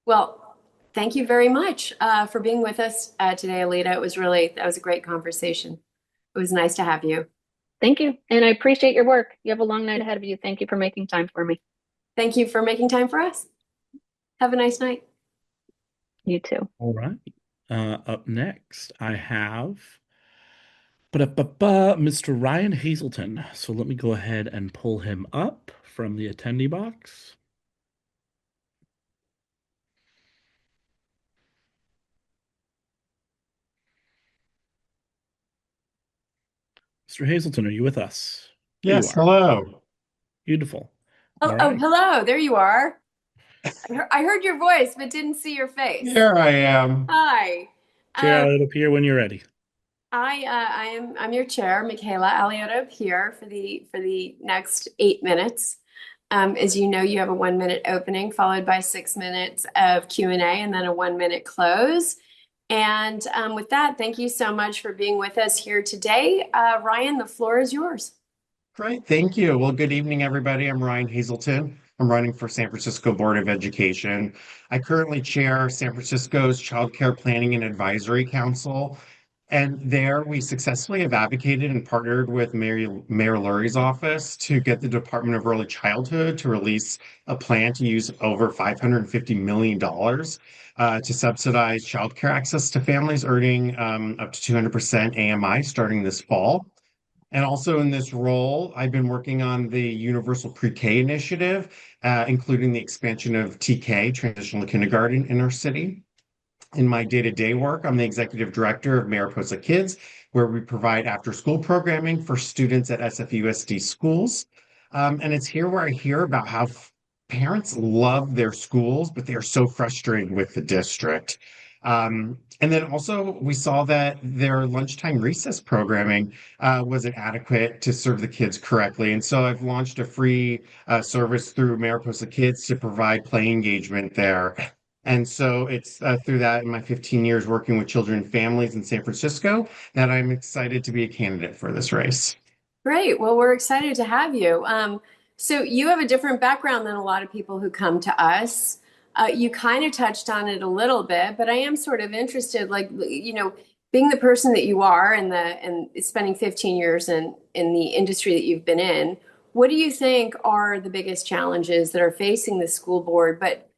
Well, thank you very much for being with us today, Alida. That was a great conversation. It was nice to have you. Thank you. And I appreciate your work. You have a long night ahead of you. Thank you for making time for me. Thank you for making time for us. Have a nice night. You too. All right. Up next, I have Mr. Ryan Hazelton. So let me go ahead and pull him up from the attendee box. Mr. Hazelton, are you with us? Yes, hello. Oh, Beautiful. hello. There you are. I heard your voice, but didn't see your face. Here I am. Hi. Chair Alida here when you're ready. I'm your chair, Michaela Alida here for the next 8 minutes. As you know, you have a 1 minute opening followed by 6 minutes of Q&A and then a 1 minute close. And with that, thank you so much for being with us here today. Ryan, the floor is yours. Great, thank you. Well, good evening, everybody. I'm Ryan Hazelton. I'm running for San Francisco Board of Education. I currently chair San Francisco's Child Care Planning and Advisory Council. And there we successfully have advocated and partnered with Mayor Lurie's office to get the Department of Early Childhood to release a plan to use over $550 million to subsidize childcare access to families earning up to 200% AMI starting this fall. And also in this role, I've been working on the Universal Pre-K initiative, including the expansion of TK, transitional kindergarten, in our city. In my day-to-day work, I'm the executive director of Mariposa Kids, where we provide after-school programming for students at SFUSD schools. And it's here where I hear about how parents love their schools, but they are so frustrated with the district. And then also we saw that their lunchtime recess programming wasn't adequate to serve the kids correctly. And so I've launched a free service through Mariposa Kids to provide play engagement there. And so it's through that in my 15 years working with children and families in San Francisco that I'm excited to be a candidate for this race. Great. Well, we're excited to have you. So you have a different background than a lot of people who come to us. You kind of touched on it a little bit, but I am sort of interested, being the person that you are and spending 15 years in the industry that you've been in, what do you think are the biggest challenges that are facing the school board, but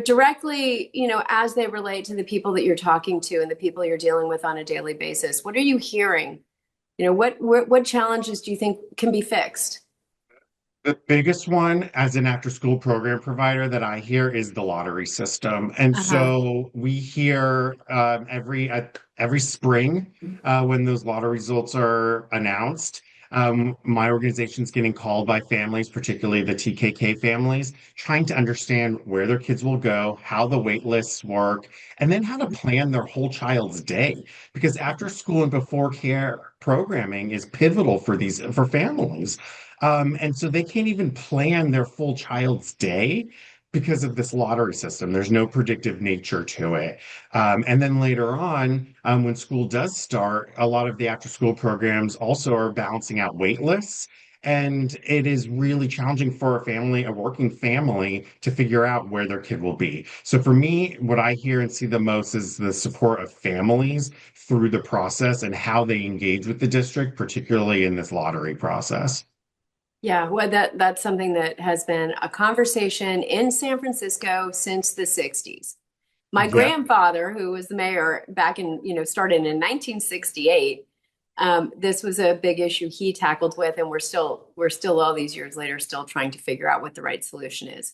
directly, as they relate to the people that you're talking to and the people you're dealing with on a daily basis? What are you hearing? What challenges do you think can be fixed? The biggest one as an after school program provider that I hear is the lottery system. And Uh-huh. so we hear every spring when those lottery results are announced. My organization's getting called by families, particularly the TKK families, trying to understand where their kids will go, how the wait lists work, and then how to plan their whole child's day. Because after school and before care programming is pivotal for families. And so they can't even plan their full child's day because of this lottery system. There's no predictive nature to it. And then later on, when school does start, a lot of the after school programs also are balancing out wait lists. And it is really challenging for a working family, to figure out where their kid will be. So for me, what I hear and see the most is the support of families through the process and how they engage with the district, particularly in this lottery process. Yeah, well, that's something that has been a conversation in San Francisco since the 60s. My Yeah. grandfather, who was the mayor back started in 1968, this was a big issue he tackled with, and we're still all these years later still trying to figure out what the right solution is.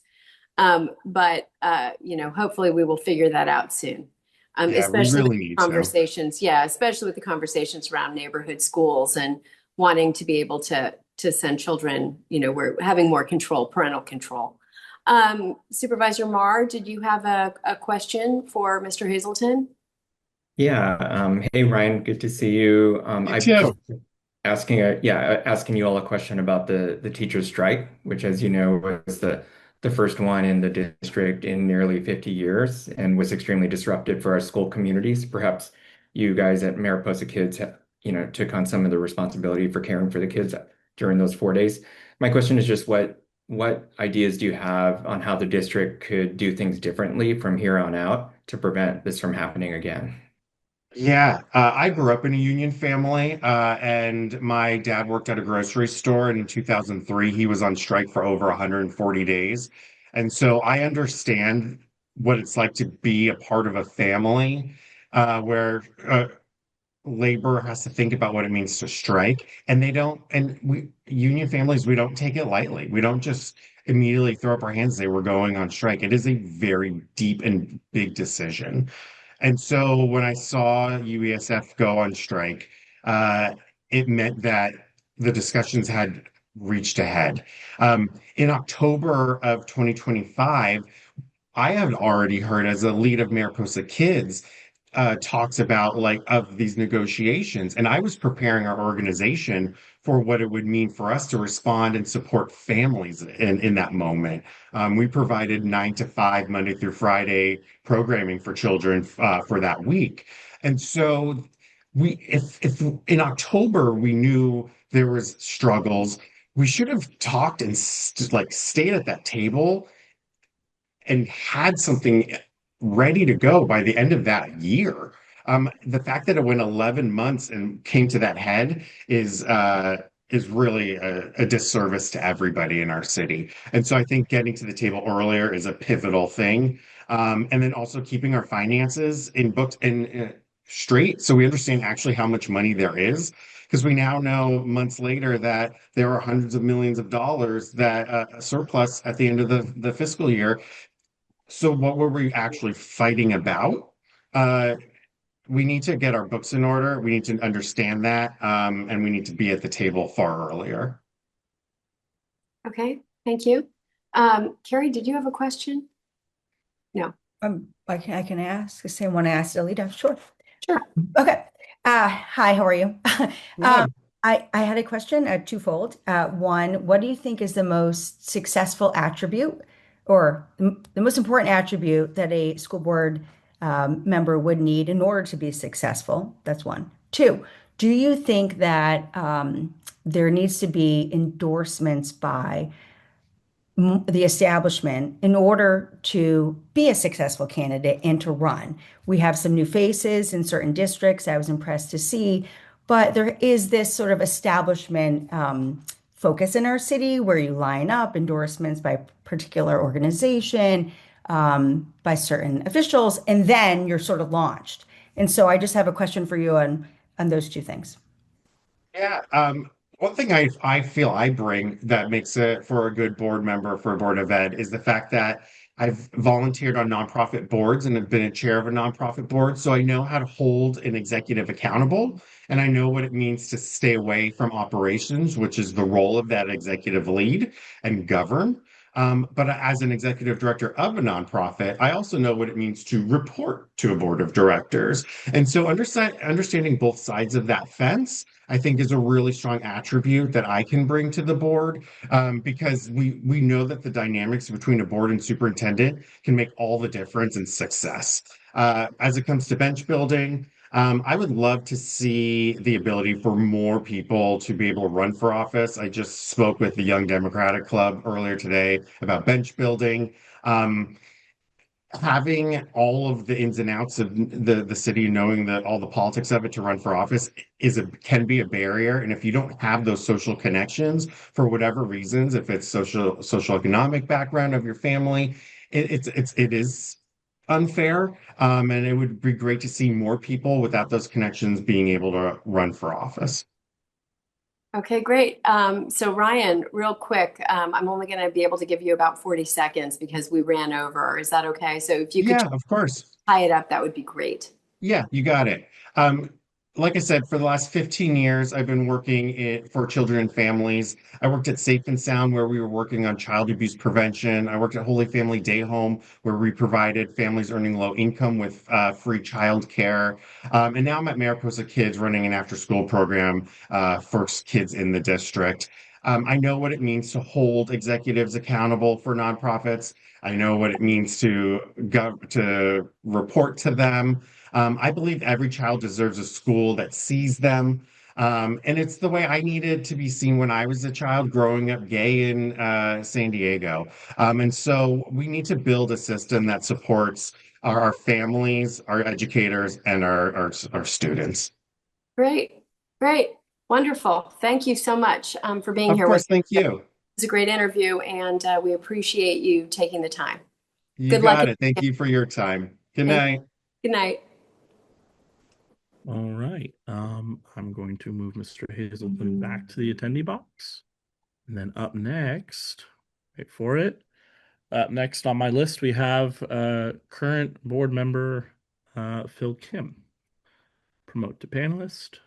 But hopefully we will figure that out soon. Yeah, we Especially with really the need to. conversations, yeah, especially with the conversations around neighborhood schools and wanting to be able to send children, we're having more control, parental control. Supervisor Marr, did you have a question for Mr. Hazelton? Yeah. Hey, Ryan, good to see you. You I just too. asking you all a question about the teacher strike, which, as you know, was the first one in the district in nearly 50 years and was extremely disruptive for our school communities. Perhaps you guys at Mariposa Kids, took on some of the responsibility for caring for the kids during those 4 days. My question is just what ideas do you have on how the district could do things differently from here on out to prevent this from happening again? Yeah, I grew up in a union family, and my dad worked at a grocery store. And in 2003, he was on strike for over 140 days. And so I understand what it's like to be a part of a family where labor has to think about what it means to strike. And they don't, and we, union families, we don't take it lightly. We don't just immediately throw up our hands and say we're going on strike. It is a very deep and big decision. And so when I saw UESF go on strike, uh, it meant that the discussions had reached a head. In October of 2025, I had already heard, as a lead of Mariposa Kids, talks about like of these negotiations, and I was preparing our organization for what it would mean for us to respond and support families in that moment. We provided 9 to 5 Monday through Friday programming for children for that week, and so if in October we knew there was struggles, we should have talked and like stayed at that table and had something ready to go by the end of that year. The fact that it went 11 months and came to that head is really a disservice to everybody in our city. And so I think getting to the table earlier is a pivotal thing. And then also keeping our finances in books and straight, so we understand actually how much money there is. Because we now know months later that there are hundreds of millions of dollars that surplus at the end of the fiscal year. So what were we actually fighting about? Uh, we need to get our books in order. We need to understand that, and we need to be at the table far earlier. Okay, thank you. Carrie, did you have a question? No. I can ask the same one I asked Alida. Sure. Sure. Okay. Hi, how are you? Good. I had a question, twofold. One, what do you think is the most successful attribute or the most important attribute that a school board member would need in order to be successful? That's one. Two, do you think that there needs to be endorsements by the establishment in order to be a successful candidate and to run. We have some new faces in certain districts I was impressed to see, but there is this sort of establishment focus in our city where you line up endorsements by particular organization, by certain officials, and then you're sort of launched. And so I just have a question for you on those two things. Yeah. One thing I feel I bring that makes it for a good board member for a board of ed is the fact that I've volunteered on nonprofit boards and have been a chair of a nonprofit board. So I know how to hold an executive accountable, and I know what it means to stay away from operations, which is the role of that executive lead, and govern. But as an executive director of a nonprofit, I also know what it means to report to a board of directors. And so understanding both sides of that fence, I think, is a really strong attribute that I can bring to the board, because we know that the dynamics between a board and superintendent can make all the difference in success. As it comes to bench building, I would love to see the ability for more people to be able to run for office. I just spoke with the Young Democratic Club earlier today about bench building. Having all of the ins and outs of the city, knowing that all the politics of it to run for office can be a barrier. And if you don't have those social connections for whatever reasons, if it's social economic background of your family, it is unfair. And it would be great to see more people without those connections being able to run for office. Okay, great. So Ryan, real quick, I'm only going to be able to give you about 40 seconds because we ran over. Is that okay? So if you could Yeah, of course. tie it up, that would be great. Yeah, you got it. Like I said, for the last 15 years, I've been working for children and families. I worked at Safe and Sound, where we were working on child abuse prevention. I worked at Holy Family Day Home, where we provided families earning low income with free child care. And now I'm at Mariposa Kids, running an after-school program for kids in the district. I know what it means to hold executives accountable for nonprofits. I know what it means to report to them. I believe every child deserves a school that sees them. And it's the way I needed to be seen when I was a child growing up gay in San Diego. And so we need to build a system that supports our families, our educators, and our students. Great, great, wonderful. Thank you so much for being Of here course, with us. thank you. It was a great interview, and we appreciate you taking the time. You Good luck. got it. Thank you for your time. Good night. Good night. All right. I'm going to move Mr. Hazelton back to the attendee box. And then up next, wait for it. Up next on my list, we have current board member Phil Kim. Promote to panelist.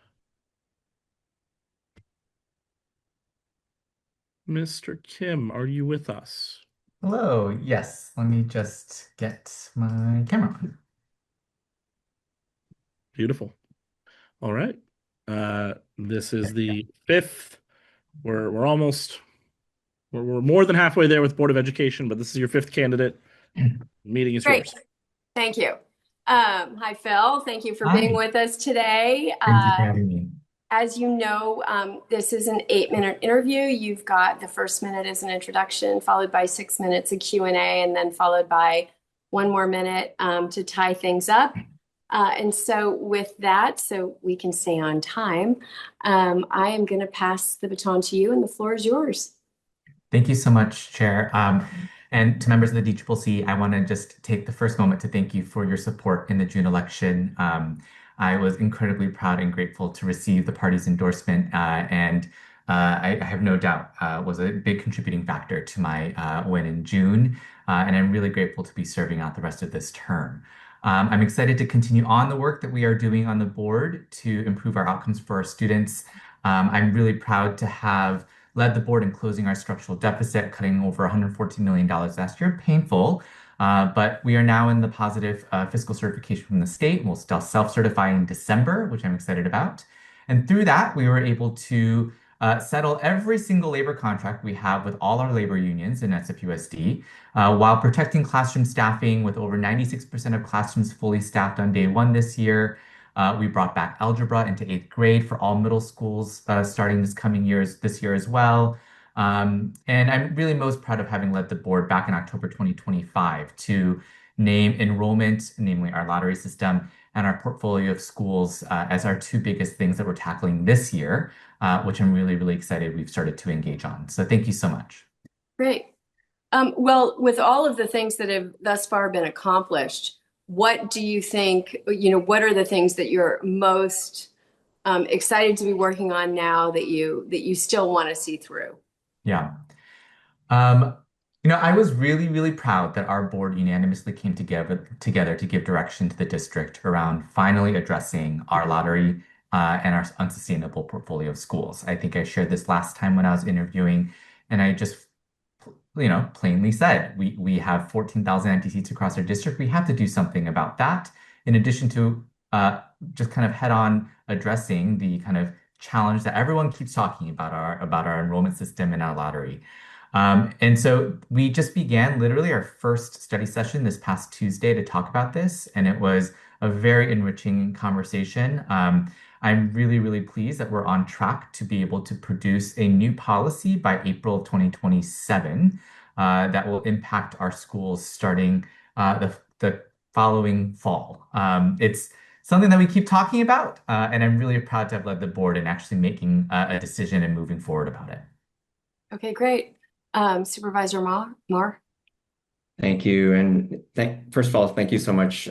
Mr. Kim, are you with us? Hello, yes. Let me just get my camera on. Beautiful. All right. This is the fifth. We're more than halfway there with Board of Education, but this is your fifth candidate. Meeting is Great. yours. Thank you. Hi, Phil. Thank you for Hi. being with us today. Thank you for having me. As you know, this is an 8-minute interview. You've got the first minute as an introduction, followed by 6 minutes of Q&A, and then followed by 1 more minute to tie things up. And so with that, so we can stay on time, I am going to pass the baton to you, and the floor is yours. Thank you so much, Chair. And to members of the DCCC, I want to just take the first moment to thank you for your support in the June election. I was incredibly proud and grateful to receive the party's endorsement, and I have no doubt was a big contributing factor to my win in June. And I'm really grateful to be serving out the rest of this term. I'm excited to continue on the work that we are doing on the board to improve our outcomes for our students. I'm really proud to have led the board in closing our structural deficit, cutting over $114 million last year. Painful, but we are now in the positive fiscal certification from the state. We'll still self-certify in December, which I'm excited about. And through that, we were able to settle every single labor contract we have with all our labor unions in SFUSD, while protecting classroom staffing with over 96% of classrooms fully staffed on day 1 this year. We brought back algebra into 8th grade for all middle schools starting this year as well. And I'm really most proud of having led the board back in October 2025 to name enrollment, namely our lottery system, and our portfolio of schools as our two biggest things that we're tackling this year, which I'm really, really excited we've started to engage on. So thank you so much. Great. Well, with all of the things that have thus far been accomplished, what do you think, what are the things that you're most excited to be working on now that you still want to see through? Yeah. I was really, really proud that our board unanimously came together to give direction to the district around finally addressing our lottery and our unsustainable portfolio of schools. I think I shared this last time when I was interviewing, and I just, plainly said, we have 14,000 empty seats across our district. We have to do something about that, in addition to just kind of head-on addressing the kind of challenge that everyone keeps talking about our enrollment system and our lottery. And so we just began literally our first study session this past Tuesday to talk about this, and it was a very enriching conversation. I'm really, really pleased that we're on track to be able to produce a new policy by April of 2027 that will impact our schools starting the following fall. It's something that we keep talking about, and I'm really proud to have led the board in actually making a decision and moving forward about it. Okay, great. Supervisor Mar? Thank you. And first of all, thank you so much,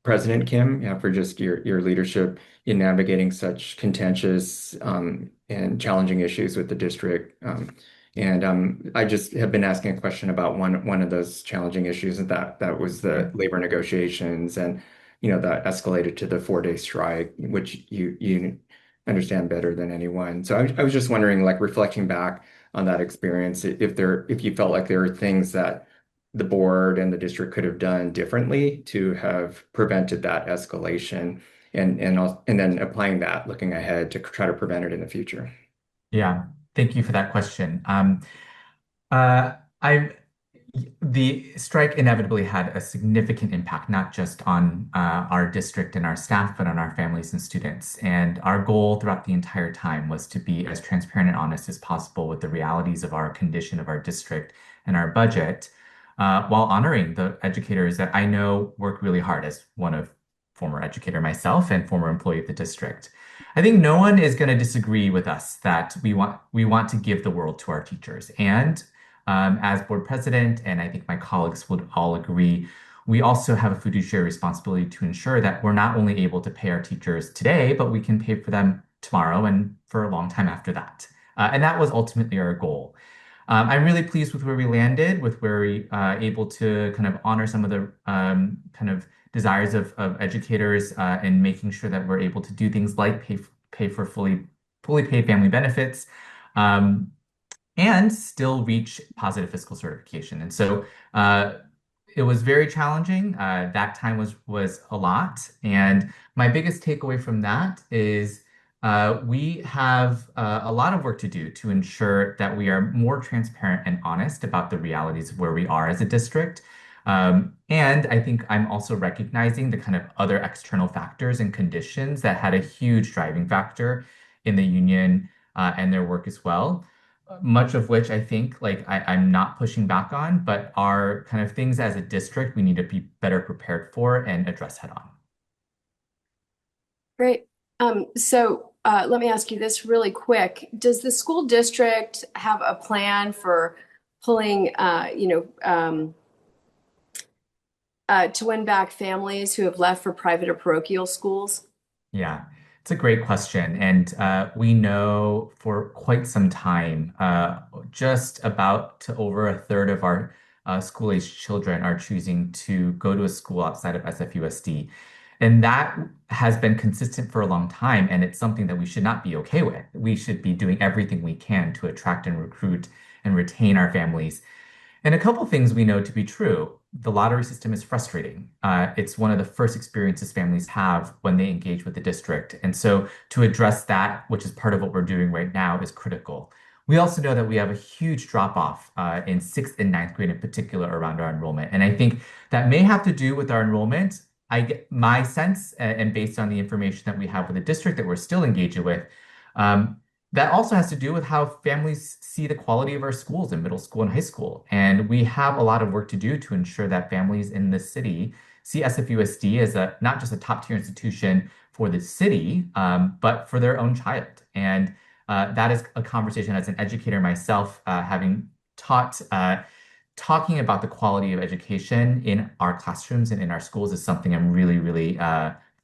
President Kim, for just your leadership in navigating such contentious and challenging issues with the district. I just have been asking a question about one of those challenging issues, and that was the labor negotiations, and that escalated to the 4-day strike, which you understand better than anyone. So I was just wondering, like, reflecting back on that experience, if you felt like there were things that the board and the district could have done differently to have prevented that escalation, and then applying that, looking ahead to try to prevent it in the future. Yeah, thank you for that question. The strike inevitably had a significant impact, not just on our district and our staff, but on our families and students. And our goal throughout the entire time was to be as transparent and honest as possible with the realities of our condition of our district and our budget, while honoring the educators that I know work really hard, as one of former educator myself and former employee of the district. I think no one is going to disagree with us that we want to give the world to our teachers. And as board president, and I think my colleagues would all agree, we also have a fiduciary responsibility to ensure that we're not only able to pay our teachers today, but we can pay for them tomorrow and for a long time after that. And that was ultimately our goal. I'm really pleased with where we landed, with where we able to kind of honor some of the kind of desires of educators and making sure that we're able to do things like pay for fully paid family benefits. And still reach positive fiscal certification. And so it was very challenging. That time was a lot. And my biggest takeaway from that is we have a lot of work to do to ensure that we are more transparent and honest about the realities of where we are as a district. And I think I'm also recognizing the kind of other external factors and conditions that had a huge driving factor in the union and their work as well. Much of which I think, like, I'm not pushing back on, but are kind of things as a district we need to be better prepared for and address head on. Great. So let me ask you this really quick. Does the school district have a plan for pulling, to win back families who have left for private or parochial schools? Yeah, it's a great question. And we know for quite some time, just about to over a third of our school-aged children are choosing to go to a school outside of SFUSD. And that has been consistent for a long time, and it's something that we should not be okay with. We should be doing everything we can to attract and recruit and retain our families. And a couple things we know to be true. The lottery system is frustrating. It's one of the first experiences families have when they engage with the district. And so to address that, which is part of what we're doing right now, is critical. We also know that we have a huge drop off in 6th and 9th grade in particular around our enrollment. And I think that may have to do with our enrollment. I get my sense, and based on the information that we have with the district that we're still engaging with, that also has to do with how families see the quality of our schools in middle school and high school. And we have a lot of work to do to ensure that families in the city see SFUSD as not just a top tier institution for the city, but for their own child. And that is a conversation as an educator myself, having taught. Talking about the quality of education in our classrooms and in our schools is something I'm really, really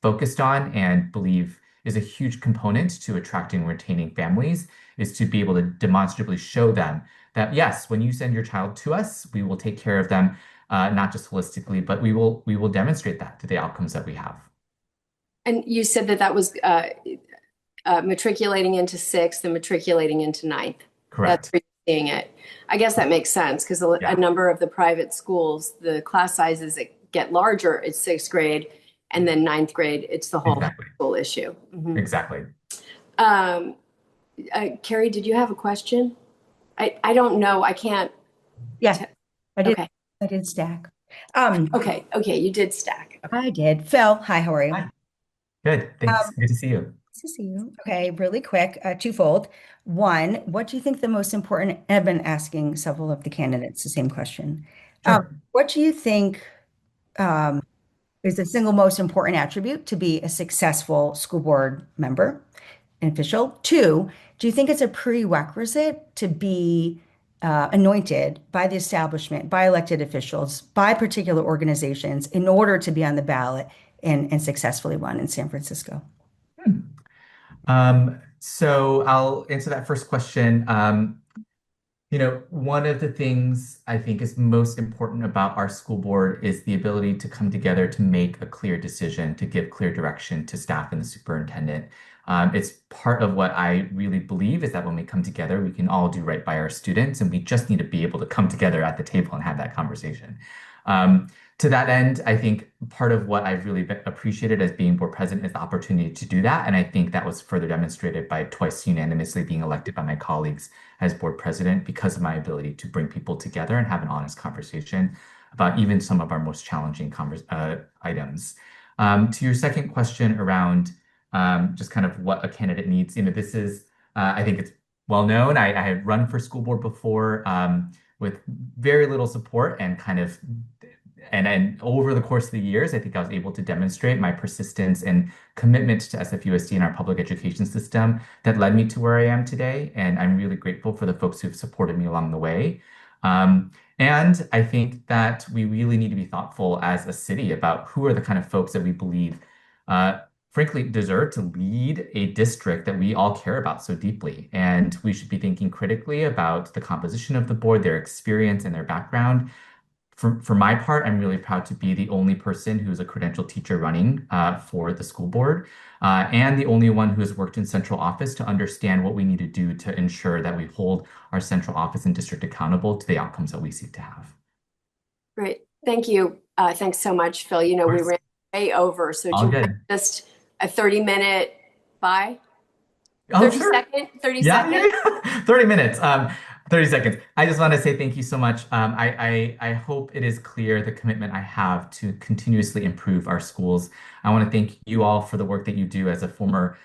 focused on and believe is a huge component to attracting and retaining families, is to be able to demonstrably show them that, yes, when you send your child to us, we will take care of them, not just holistically, but we will demonstrate that to the outcomes that we have. And you said that was matriculating into sixth and matriculating into ninth. Correct. That's where you're seeing it. I guess that makes sense because a number of the private schools, the class sizes that get larger, it's sixth grade, and then ninth grade, it's the whole school issue. Mm-hmm. Exactly. Carrie, did you have a question? I don't know. I can't. Yeah, I did. Okay. I did stack. Okay, you did stack. Okay. I did. Phil, hi, how are you? Hi. Good. Thanks. Good to see you. Nice to see you. Okay, really quick, twofold. One, what do you think the most important? I've been asking several of the candidates the same question. Sure. What do you think is the single most important attribute to be a successful school board member and official? Two, do you think it's a prerequisite to be anointed by the establishment, by elected officials, by particular organizations in order to be on the ballot and successfully run in San Francisco? So I'll answer that first question. One of the things I think is most important about our school board is the ability to come together to make a clear decision, to give clear direction to staff and the superintendent. It's part of what I really believe is that when we come together, we can all do right by our students, and we just need to be able to come together at the table and have that conversation. To that end, I think part of what I've really appreciated as being board president is the opportunity to do that. And I think that was further demonstrated by twice unanimously being elected by my colleagues as board president because of my ability to bring people together and have an honest conversation about even some of our most challenging items. To your second question around just kind of what a candidate needs, this is, I think it's well known. I had run for school board before with very little support and over the course of the years, I think I was able to demonstrate my persistence and commitment to SFUSD and our public education system that led me to where I am today. And I'm really grateful for the folks who've supported me along the way. And I think that we really need to be thoughtful as a city about who are the kind of folks that we believe, frankly, deserve to lead a district that we all care about so deeply. And we should be thinking critically about the composition of the board, their experience and their background. For my part, I'm really proud to be the only person who's a credentialed teacher running for the school board, and the only one who has worked in central office to understand what we need to do to ensure that we hold our central office and district accountable to the outcomes that we seek to have. Great. Thank you. Thanks so much, Phil. We ran way over, so All good. Just a 30-minute bye? Oh, 30 sure. second? 30 seconds? 30 minutes. 30 seconds. I just want to say thank you so much. I hope it is clear the commitment I have to continuously improve our schools. I want to thank you all for the work that you do as a former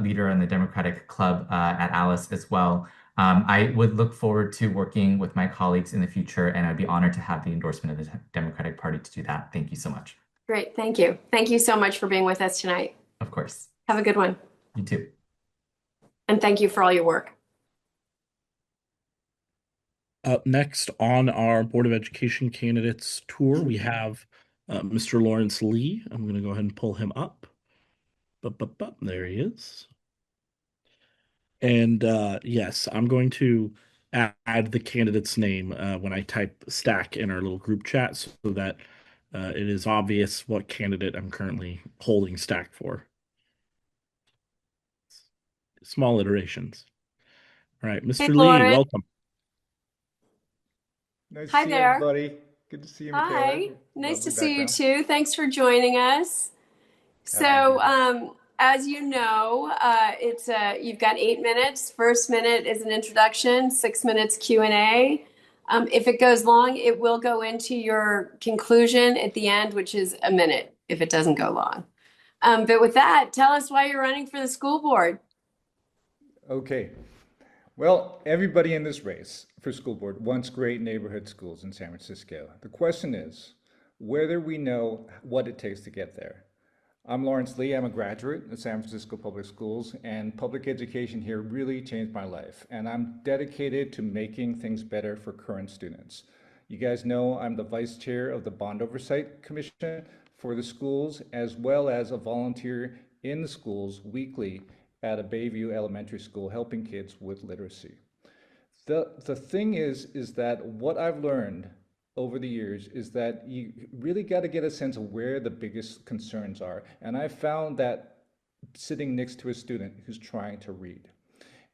leader in the Democratic Club at Alice as well. I would look forward to working with my colleagues in the future, and I'd be honored to have the endorsement of the Democratic Party to do that. Thank you so much. Great. Thank you. Thank you so much for being with us tonight. Of course. Have a good one. You too. And thank you for all your work. Up next on our Board of Education candidates tour, we have Mr. Laurance Lee. I'm going to go ahead and pull him up. There he is. And yes, I'm going to add the candidate's name when I type stack in our little group chat so that it is obvious what candidate I'm currently holding stack for. Small iterations. All right, Mr. Lee, welcome. Nice Hi to see there. everybody. Good to see you, Hi. Michaela. Nice to Lovely see you background. too. Thanks for joining us. So, as you know, you've got 8 minutes. First minute is an introduction, 6 minutes Q&A. If it goes long, it will go into your conclusion at the end, which is a minute if it doesn't go long. But with that, tell us why you're running for the school board. Okay. Well, everybody in this race for school board wants great neighborhood schools in San Francisco. The question is whether we know what it takes to get there. I'm Laurance Lee. I'm a graduate of San Francisco Public Schools, and public education here really changed my life. And I'm dedicated to making things better for current students. You guys know I'm the vice chair of the Bond Oversight Commission for the schools, as well as a volunteer in the schools weekly at a Bayview Elementary School helping kids with literacy. The thing is that what I've learned over the years is that you really got to get a sense of where the biggest concerns are. And I found that sitting next to a student who's trying to read.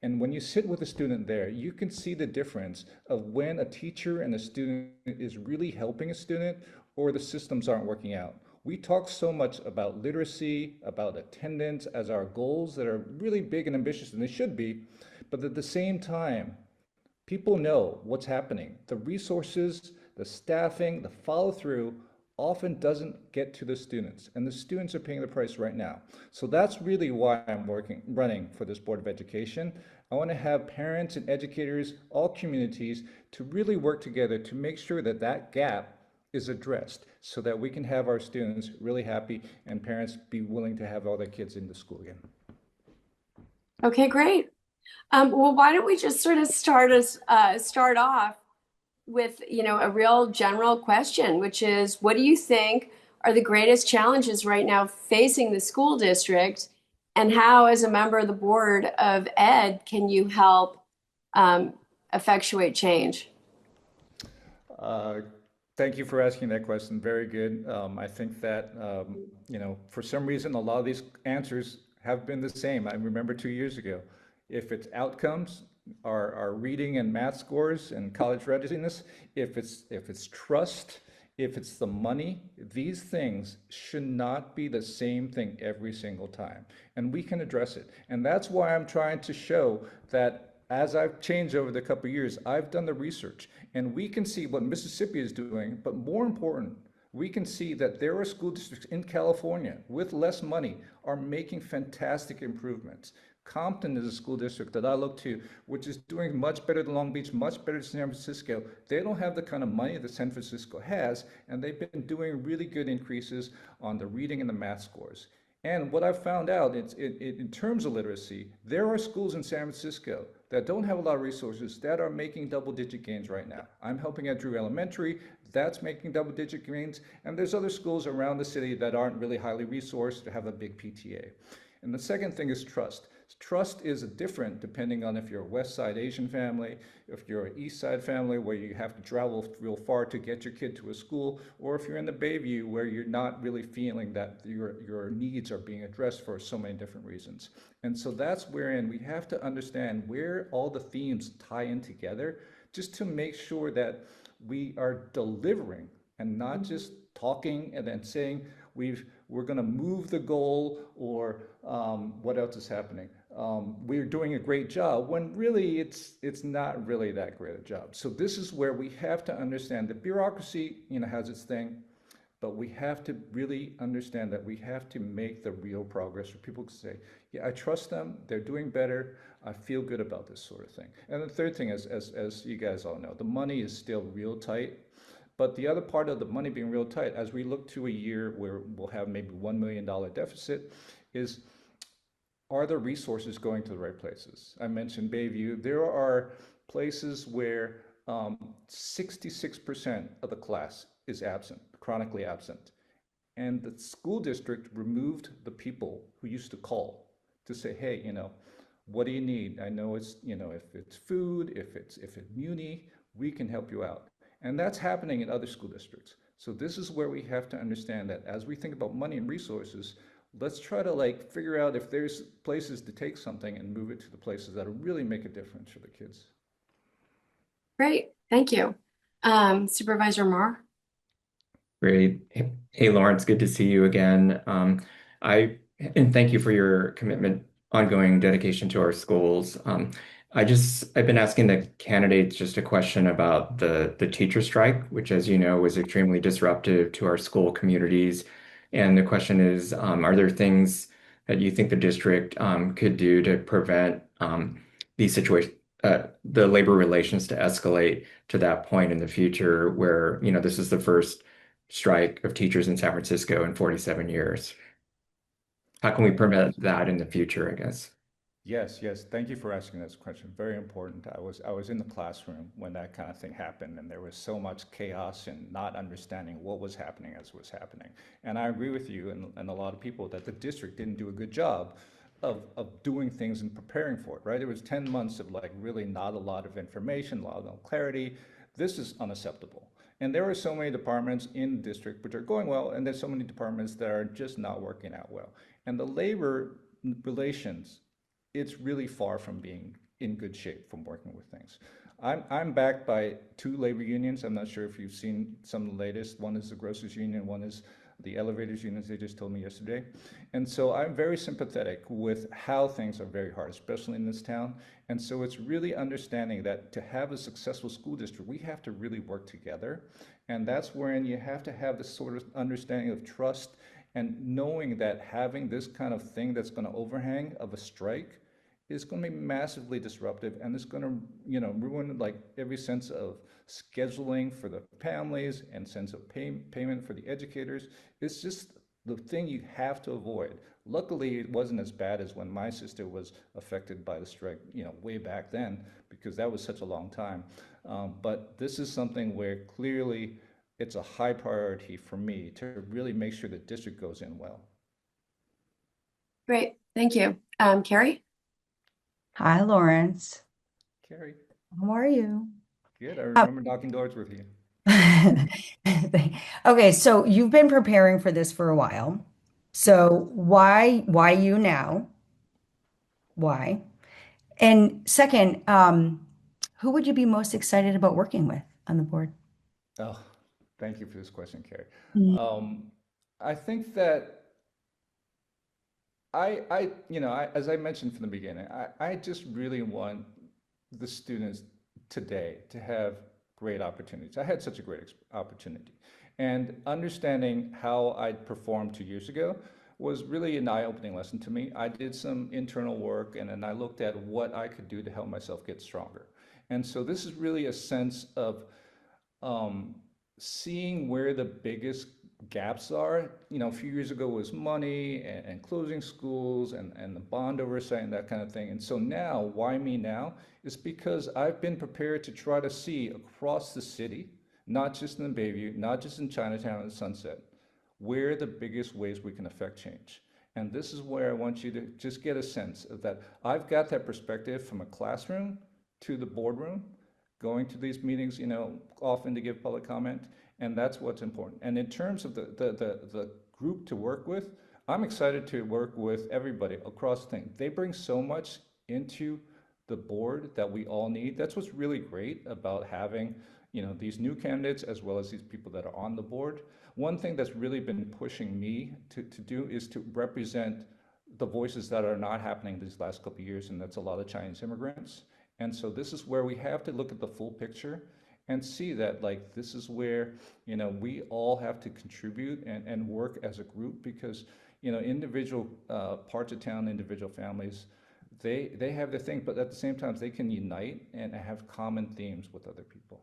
And when you sit with a student there, you can see the difference of when a teacher and a student is really helping a student or the systems aren't working out. We talk so much about literacy, about attendance as our goals that are really big and ambitious, and they should be, but at the same time, people know what's happening. The resources, the staffing, the follow-through often doesn't get to the students, and the students are paying the price right now. So that's really why I'm running for this Board of Education. I want to have parents and educators, all communities, to really work together to make sure that that gap is addressed so that we can have our students really happy and parents be willing to have all their kids into school again. Okay, great. Well, why don't we just sort of start off with, a real general question, which is, what do you think are the greatest challenges right now facing the school district, and how, as a member of the Board of Ed, can you help effectuate change? Thank you for asking that question. Very good. I think that, for some reason, a lot of these answers have been the same. I remember 2 years ago, if it's outcomes, our reading and math scores and college readiness, if it's trust, if it's the money, these things should not be the same thing every single time. And we can address it. And that's why I'm trying to show that as I've changed over the couple of years, I've done the research, and we can see what Mississippi is doing, but more important, we can see that there are school districts in California with less money are making fantastic improvements. Compton is a school district that I look to, which is doing much better than Long Beach, much better than San Francisco. They don't have the kind of money that San Francisco has, and they've been doing really good increases on the reading and the math scores. And what I've found out, in terms of literacy, there are schools in San Francisco that don't have a lot of resources that are making double-digit gains right now. I'm helping at Drew Elementary, that's making double-digit gains, and there's other schools around the city that aren't really highly resourced to have a big PTA. And the second thing is trust. Trust is different depending on if you're a West Side Asian family, if you're an East Side family where you have to travel real far to get your kid to a school, or if you're in the Bayview where you're not really feeling that your needs are being addressed for so many different reasons. And so that's wherein we have to understand where all the themes tie in together, just to make sure that we are delivering and not just talking and then saying we're going to move the goal, or what else is happening. We're doing a great job when really it's not really that great a job. So this is where we have to understand that bureaucracy, has its thing, but we have to really understand that we have to make the real progress for people to say, yeah, I trust them, they're doing better, I feel good about this sort of thing. And the third thing is, as you guys all know, the money is still real tight. But the other part of the money being real tight, as we look to a year where we'll have maybe $1 million deficit, is, are the resources going to the right places? I mentioned Bayview. There are places where 66% of the class is absent, chronically absent. And the school district removed the people who used to call to say, hey, what do you need? I know it's, if it's food, if it's muni, we can help you out. And that's happening in other school districts. So this is where we have to understand that as we think about money and resources, let's try to figure out if there's places to take something and move it to the places that'll really make a difference for the kids. Great, thank you. Supervisor Marr? Great. Hey, Laurance, good to see you again. And thank you for your commitment, ongoing dedication to our schools. I've been asking the candidates just a question about the teacher strike, which, as you know, was extremely disruptive to our school communities. And the question is, are there things that you think the district could do to prevent these situations, the labor relations to escalate to that point in the future where, this is the first strike of teachers in San Francisco in 47 years. How can we prevent that in the future, I guess? Yes, yes. Thank you for asking this question. Very important. I was in the classroom when that kind of thing happened, and there was so much chaos and not understanding what was happening as it was happening. And I agree with you and a lot of people that the district didn't do a good job of doing things and preparing for it, right? It was 10 months of like really not a lot of information, a lot of no clarity. This is unacceptable. And there are so many departments in the district which are going well, and there's so many departments that are just not working out well. And the labor relations, it's really far from being in good shape from working with things. I'm backed by two labor unions. I'm not sure if you've seen some of the latest. One is the grocers union, one is the elevators unions, they just told me yesterday. And so I'm very sympathetic with how things are very hard, especially in this town. And so it's really understanding that to have a successful school district, we have to really work together. And that's wherein you have to have this sort of understanding of trust and knowing that having this kind of thing that's going to overhang of a strike is going to be massively disruptive, and it's going to, ruin like every sense of scheduling for the families and sense of payment for the educators. It's just the thing you have to avoid. Luckily, it wasn't as bad as when my sister was affected by the strike, way back then, because that was such a long time. But this is something where clearly it's a high priority for me to really make sure the district goes in well. Great. Thank you. Carrie? Hi, Laurance. Carrie. How are you? Good. I remember knocking doors with you. Okay, so you've been preparing for this for a while. So why you now? Why? And second, who would you be most excited about working with on the board? Oh, thank you for this question, Carrie. Mhm. I think that as I mentioned from the beginning, I just really want the students today to have great opportunities. I had such a great opportunity. And understanding how I performed 2 years ago was really an eye-opening lesson to me. I did some internal work, and then I looked at what I could do to help myself get stronger. And so this is really a sense of seeing where the biggest gaps are. A few years ago was money and closing schools and the bond oversight and that kind of thing. And so now, why me now? Is because I've been prepared to try to see across the city, not just in the Bayview, not just in Chinatown and Sunset, where the biggest ways we can affect change. And this is where I want you to just get a sense of that. I've got that perspective from a classroom to the boardroom, going to these meetings, often to give public comment, and that's what's important. And in terms of the group to work with, I'm excited to work with everybody across the thing. They bring so much into the board that we all need. That's what's really great about having, these new candidates as well as these people that are on the board. One thing that's really been pushing me to do is to represent the voices that are not happening these last couple of years, and that's a lot of Chinese immigrants. And so this is where we have to look at the full picture and see that like this is where we all have to contribute and work as a group, because individual parts of town, individual families, they have their thing, but at the same time they can unite and have common themes with other people.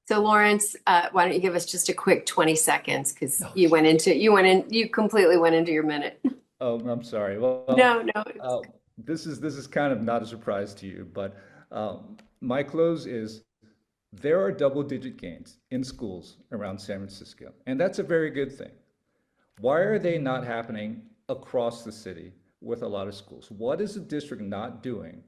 So Laurance, why don't you give us just a quick 20 seconds, because you completely went into your minute. Oh, I'm sorry. Well, No. This is kind of not a surprise to you, but my close is there are double-digit gains in schools around San Francisco, and that's a very good thing. Why are they not happening across the city with a lot of schools? What is the district not doing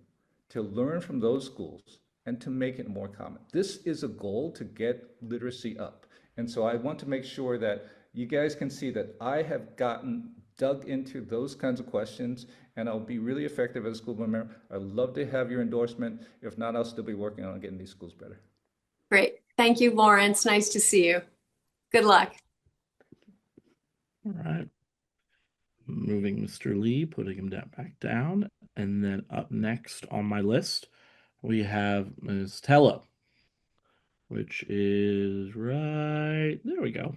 to learn from those schools and to make it more common? This is a goal to get literacy up. And so I want to make sure that you guys can see that I have gotten dug into those kinds of questions, and I'll be really effective as a school board member. I'd love to have your endorsement. If not, I'll still be working on getting these schools better. Great. Thank you, Laurance. Nice to see you. Good luck. All right. Moving Mr. Lee, putting him back down. And then up next on my list, we have Ms. Tello, which is right there. We go.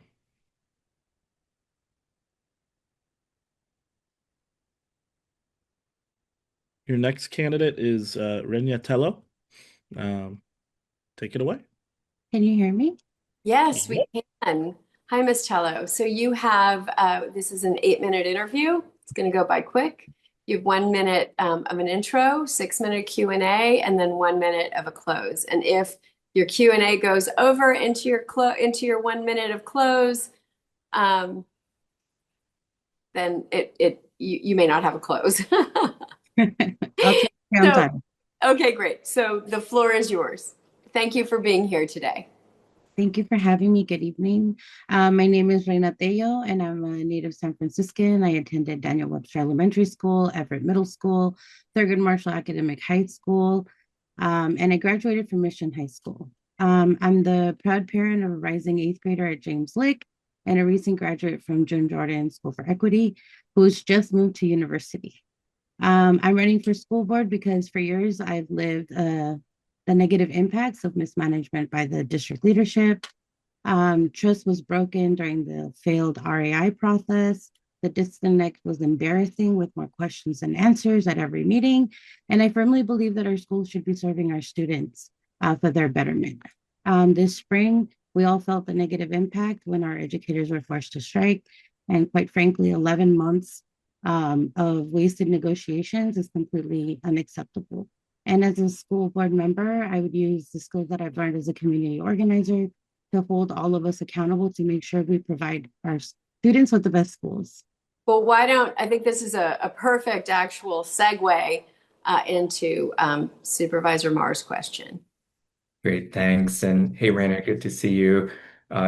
Your next candidate is Reina Tello. Take it away. Can you hear me? Yes, we can. Hi, Ms. Tello. So you have, this is an 8-minute interview. It's going to go by quick. You have 1 minute of an intro, 6-minute Q&A, and then 1 minute of a close. And if your Q&A goes over into your 1 minute of close, then you may not have a close. I'll take your own time. Okay, great. So the floor is yours. Thank you for being here today. Thank you for having me. Good evening. My name is Reina Tello, and I'm a native San Franciscan. I attended Daniel Webster Elementary School, Everett Middle School, Thurgood Marshall Academic High School, and I graduated from Mission High School. I'm the proud parent of a rising 8th grader at James Lick and a recent graduate from Jim Jordan School for Equity, who's just moved to university. I'm running for school board because for years I've lived the negative impacts of mismanagement by the district leadership. Trust was broken during the failed RAI process. The disconnect was embarrassing with more questions than answers at every meeting. And I firmly believe that our schools should be serving our students for their betterment. This spring, we all felt the negative impact when our educators were forced to strike. And quite frankly, 11 months of wasted negotiations is completely unacceptable. And as a school board member, I would use the skills that I've learned as a community organizer to hold all of us accountable to make sure we provide our students with the best schools. Well, I think this is a perfect actual segue into Supervisor Marr's question. Great, thanks. And hey, Reina, good to see you.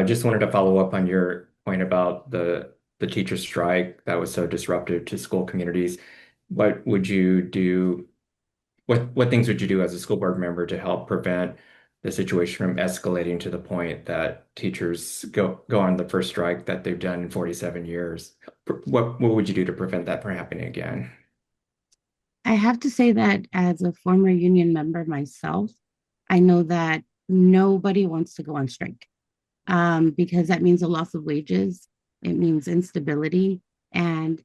Just wanted to follow up on your point about the teacher strike that was so disruptive to school communities. What would you do? What things would you do as a school board member to help prevent the situation from escalating to the point that teachers go on the first strike that they've done in 47 years? What would you do to prevent that from happening again? I have to say that as a former union member myself, I know that nobody wants to go on strike because that means a loss of wages. It means instability, and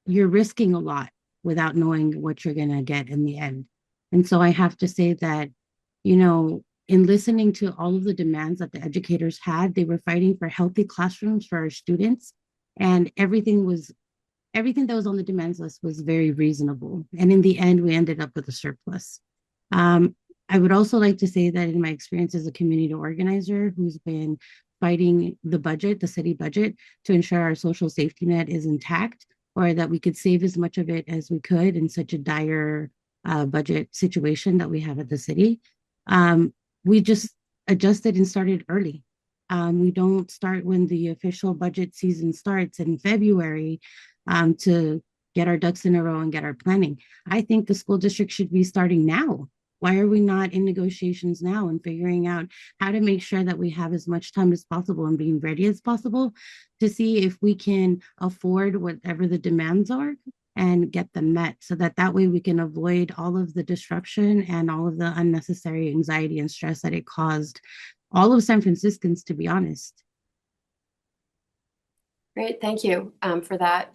you're risking a lot without knowing what you're going to get in the end. And so I have to say that, in listening to all of the demands that the educators had, they were fighting for healthy classrooms for our students. And everything that was on the demands list was very reasonable. And in the end, we ended up with a surplus. I would also like to say that in my experience as a community organizer who's been fighting the city budget to ensure our social safety net is intact, or that we could save as much of it as we could in such a dire budget situation that we have at the city. We just adjusted and started early. We don't start when the official budget season starts in February to get our ducks in a row and get our planning. I think the school district should be starting now. Why are we not in negotiations now and figuring out how to make sure that we have as much time as possible and being ready as possible to see if we can afford whatever the demands are and get them met so that way we can avoid all of the disruption and all of the unnecessary anxiety and stress that it caused all of San Franciscans, to be honest. Great, thank you for that.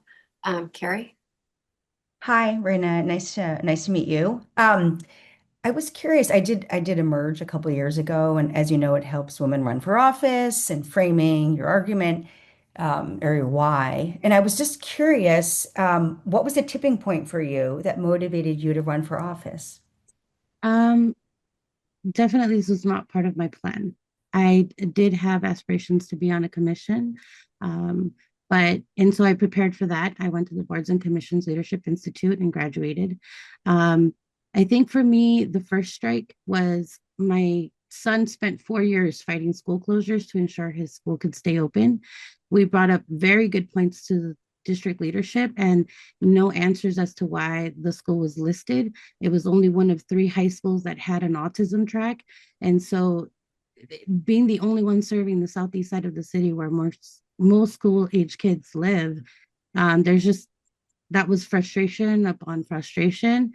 Carrie? Hi, Reina. Nice to meet you. I was curious. I did emerge a couple of years ago, and as you know, it helps women run for office and framing your argument, or your why. And I was just curious, what was the tipping point for you that motivated you to run for office? Definitely, this was not part of my plan. I did have aspirations to be on a commission, and so I prepared for that. I went to the Boards and Commissions Leadership Institute and graduated. I think for me, the first strike was my son spent 4 years fighting school closures to ensure his school could stay open. We brought up very good points to the district leadership and no answers as to why the school was listed. It was only one of 3 high schools that had an autism track. And so being the only one serving the southeast side of the city where most school age kids live, that was frustration upon frustration.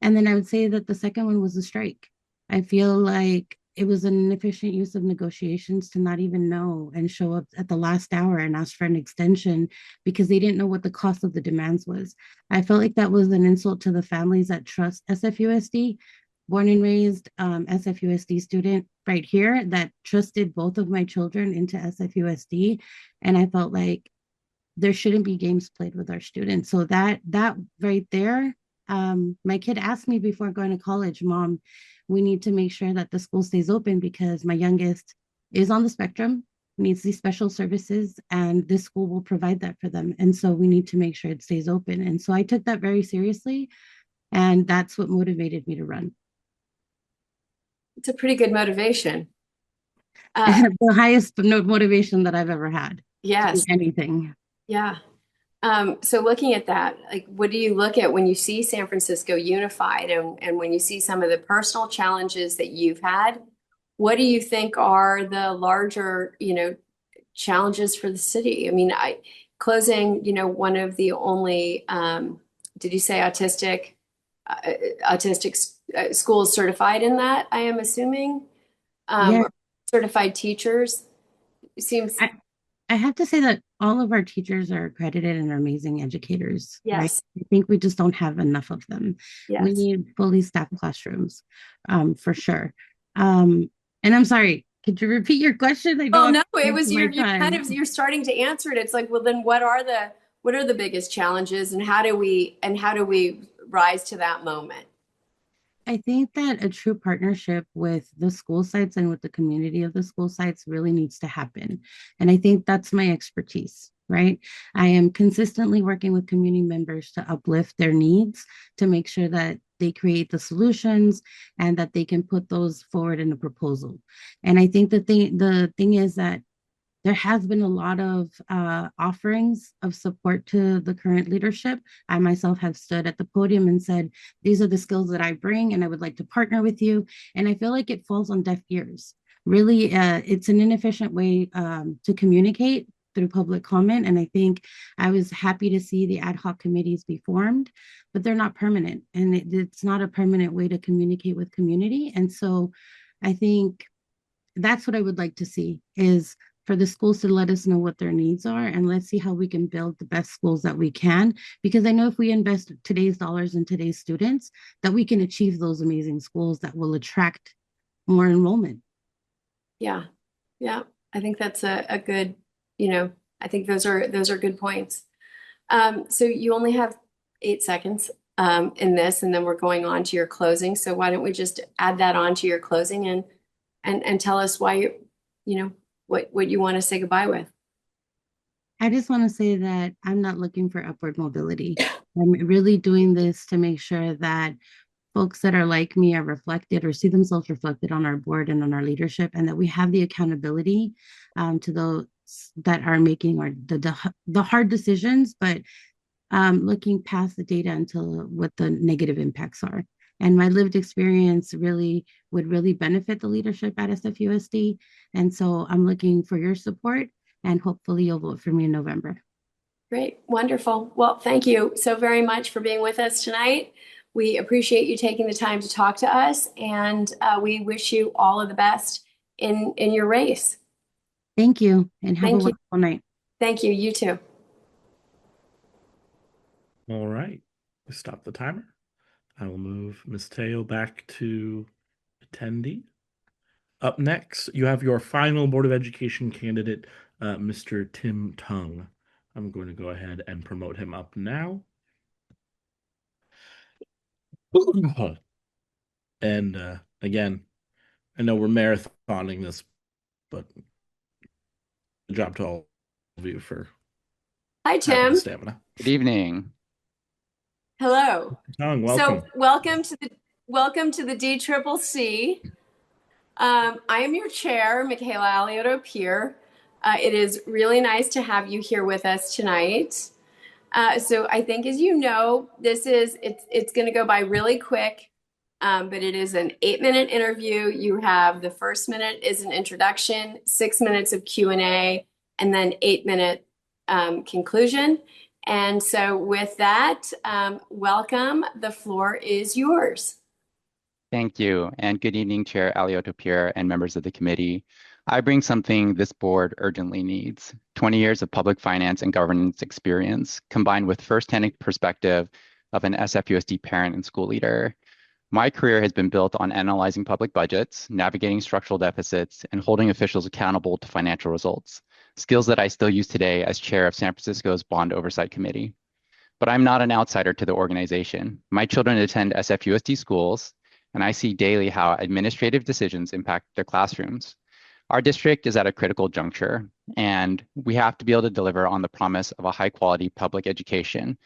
And then I would say that the second one was the strike. I feel like it was an inefficient use of negotiations to not even know and show up at the last hour and ask for an extension because they didn't know what the cost of the demands was. I felt like that was an insult to the families that trust SFUSD. Born and raised SFUSD student right here that trusted both of my children into SFUSD. And I felt like there shouldn't be games played with our students. So that right there, my kid asked me before going to college, Mom, we need to make sure that the school stays open because my youngest is on the spectrum, needs these special services, and this school will provide that for them. And so we need to make sure it stays open. And so I took that very seriously, and that's what motivated me to run. It's a pretty good motivation. The highest motivation that I've ever had. Yes. To do anything. Yeah. So looking at that, like, what do you look at when you see San Francisco unified and when you see some of the personal challenges that you've had? What do you think are the larger, challenges for the city? I mean, closing, one of the only, did you say autistic schools certified in that, I am assuming? Yeah. Certified teachers? It seems. I have to say that all of our teachers are accredited and are amazing educators. Yes. Right? I think we just don't have enough of them. Yes. We need fully staffed classrooms, for sure. And I'm sorry, could you repeat your question? Oh no, it was you're starting to answer it. It's like, well, then what are the biggest challenges, and how do we rise to that moment? I think that a true partnership with the school sites and with the community of the school sites really needs to happen. And I think that's my expertise, right? I am consistently working with community members to uplift their needs, to make sure that they create the solutions and that they can put those forward in a proposal. And I think the thing is that there has been a lot of offerings of support to the current leadership. I myself have stood at the podium and said, these are the skills that I bring and I would like to partner with you. And I feel like it falls on deaf ears. Really, it's an inefficient way to communicate through public comment. And I think I was happy to see the ad hoc committees be formed, but they're not permanent. And it's not a permanent way to communicate with community. And so I think that's what I would like to see is for the schools to let us know what their needs are, and let's see how we can build the best schools that we can. Because I know if we invest today's dollars in today's students, that we can achieve those amazing schools that will attract more enrollment. Yeah. Yeah. I think that's a good, I think those are good points. So you only have 8 seconds in this, and then we're going on to your closing. So why don't we just add that on to your closing and tell us why what you want to say goodbye with. I just want to say that I'm not looking for upward mobility. I'm really doing this to make sure that folks that are like me are reflected or see themselves reflected on our board and on our leadership, and that we have the accountability to those that are making the hard decisions, but looking past the data until what the negative impacts are. And my lived experience would really benefit the leadership at SFUSD. And so I'm looking for your support, and hopefully you'll vote for me in November. Great. Wonderful. Well, thank you so very much for being with us tonight. We appreciate you taking the time to talk to us, and we wish you all of the best in your race. Thank you, and have a wonderful night. Thank you. You too. All right. We stop the timer. I will move Ms. Teo back to attendee. Up next, you have your final Board of Education candidate, Mr. Tim Tung. I'm going to go ahead and promote him up now. And again, I know we're marathoning this, but good job to all of you for Hi, Tim. the stamina. Good evening. Hello. Tung, welcome. So welcome to the DCCC. I am your chair, Michaela Alioto-Pierre. It is really nice to have you here with us tonight. So I think, as you know, it's going to go by really quick, but it is an 8-minute interview. You have the first minute is an introduction, 6 minutes of Q&A, and then 8-minute conclusion. And so with that, welcome. The floor is yours. Thank you, and good evening, Chair Alioto-Pierre and members of the committee. I bring something this board urgently needs: 20 years of public finance and governance experience, combined with firsthand perspective of an SFUSD parent and school leader. My career has been built on analyzing public budgets, navigating structural deficits, and holding officials accountable to financial results, skills that I still use today as chair of San Francisco's Bond Oversight Committee. But I'm not an outsider to the organization. My children attend SFUSD schools, and I see daily how administrative decisions impact their classrooms. Our district is at a critical juncture, and we have to be able to deliver on the promise of a high-quality public education.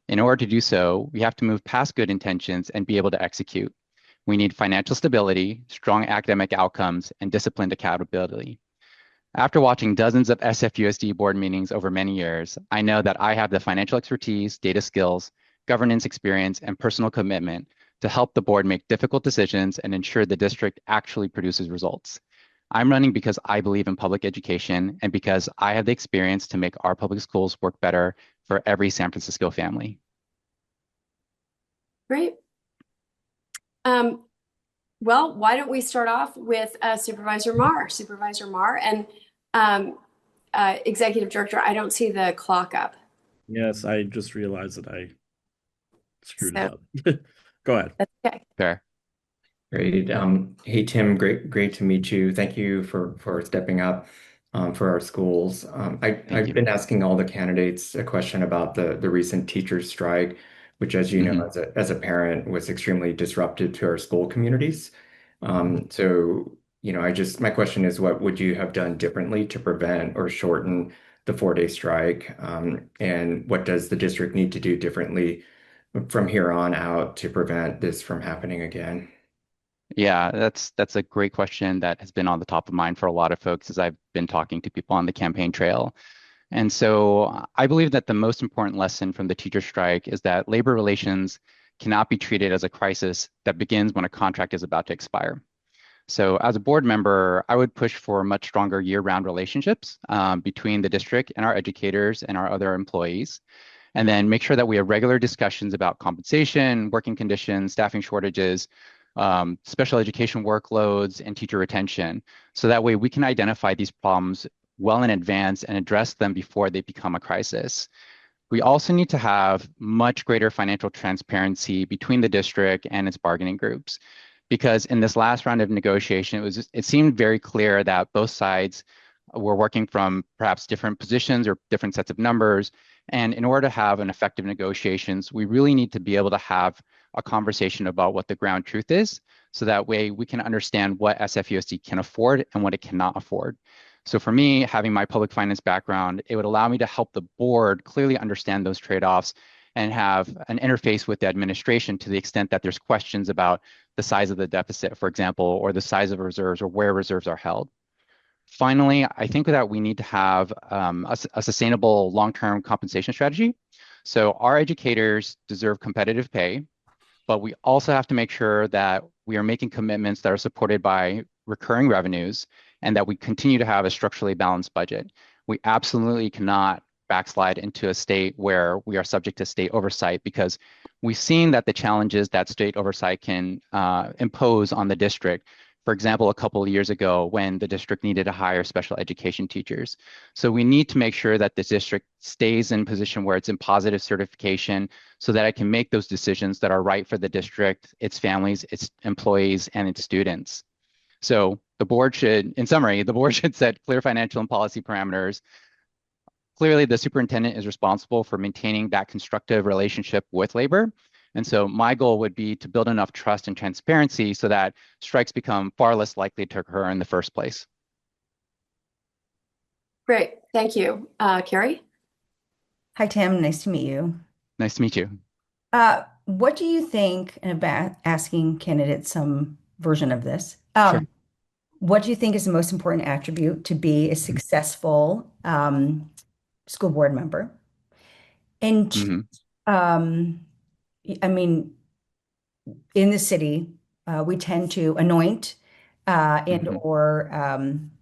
In order to do so, we have to move past good intentions and be able to execute. We need financial stability, strong academic outcomes, and disciplined accountability. After watching dozens of SFUSD board meetings over many years, I know that I have the financial expertise, data skills, governance experience, and personal commitment to help the board make difficult decisions and ensure the district actually produces results. I'm running because I believe in public education and because I have the experience to make our public schools work better for every San Francisco family. Great. Well, why don't we start off with Supervisor Marr? Supervisor Marr and Executive Director, I don't see the clock up. Yes, I just realized that I screwed So, it up. Go ahead. That's okay. Fair. Great. Hey, Tim, great to meet you. Thank you for stepping up for our schools. I've been asking all the candidates a question about the recent teachers strike, which, as you know, as a parent, was extremely disruptive to our school communities. So, my question is, what would you have done differently to prevent or shorten the 4-day strike? And what does the district need to do differently from here on out to prevent this from happening again? Yeah, that's a great question that has been on the top of mind for a lot of folks as I've been talking to people on the campaign trail. And so I believe that the most important lesson from the teacher strike is that labor relations cannot be treated as a crisis that begins when a contract is about to expire. So as a board member, I would push for much stronger year-round relationships between the district and our educators and our other employees, and then make sure that we have regular discussions about compensation, working conditions, staffing shortages, special education workloads, and teacher retention. So that way we can identify these problems well in advance and address them before they become a crisis. We also need to have much greater financial transparency between the district and its bargaining groups, because in this last round of negotiation, it seemed very clear that both sides were working from perhaps different positions or different sets of numbers. And in order to have an effective negotiations, we really need to be able to have a conversation about what the ground truth is, so that way we can understand what SFUSD can afford and what it cannot afford. So for me, having my public finance background, it would allow me to help the board clearly understand those trade-offs and have an interface with the administration to the extent that there's questions about the size of the deficit, for example, or the size of reserves or where reserves are held. Finally, I think that we need to have a sustainable long-term compensation strategy. So our educators deserve competitive pay, but we also have to make sure that we are making commitments that are supported by recurring revenues and that we continue to have a structurally balanced budget. We absolutely cannot backslide into a state where we are subject to state oversight, because we've seen that the challenges that state oversight can impose on the district. For example, a couple of years ago when the district needed to hire special education teachers. So we need to make sure that the district stays in position where it's in positive certification so that it can make those decisions that are right for the district, its families, its employees, and its students. So the board should, in summary, the board should set clear financial and policy parameters. Clearly, the superintendent is responsible for maintaining that constructive relationship with labor. And so my goal would be to build enough trust and transparency so that strikes become far less likely to occur in the first place. Great, thank you. Carrie? Hi, Tim. Nice to meet you. Nice to meet you. What do you think, and about asking candidates some version of this, Sure. what do you think is the most important attribute to be a successful school board member? And I mean, in the city, we tend to anoint and or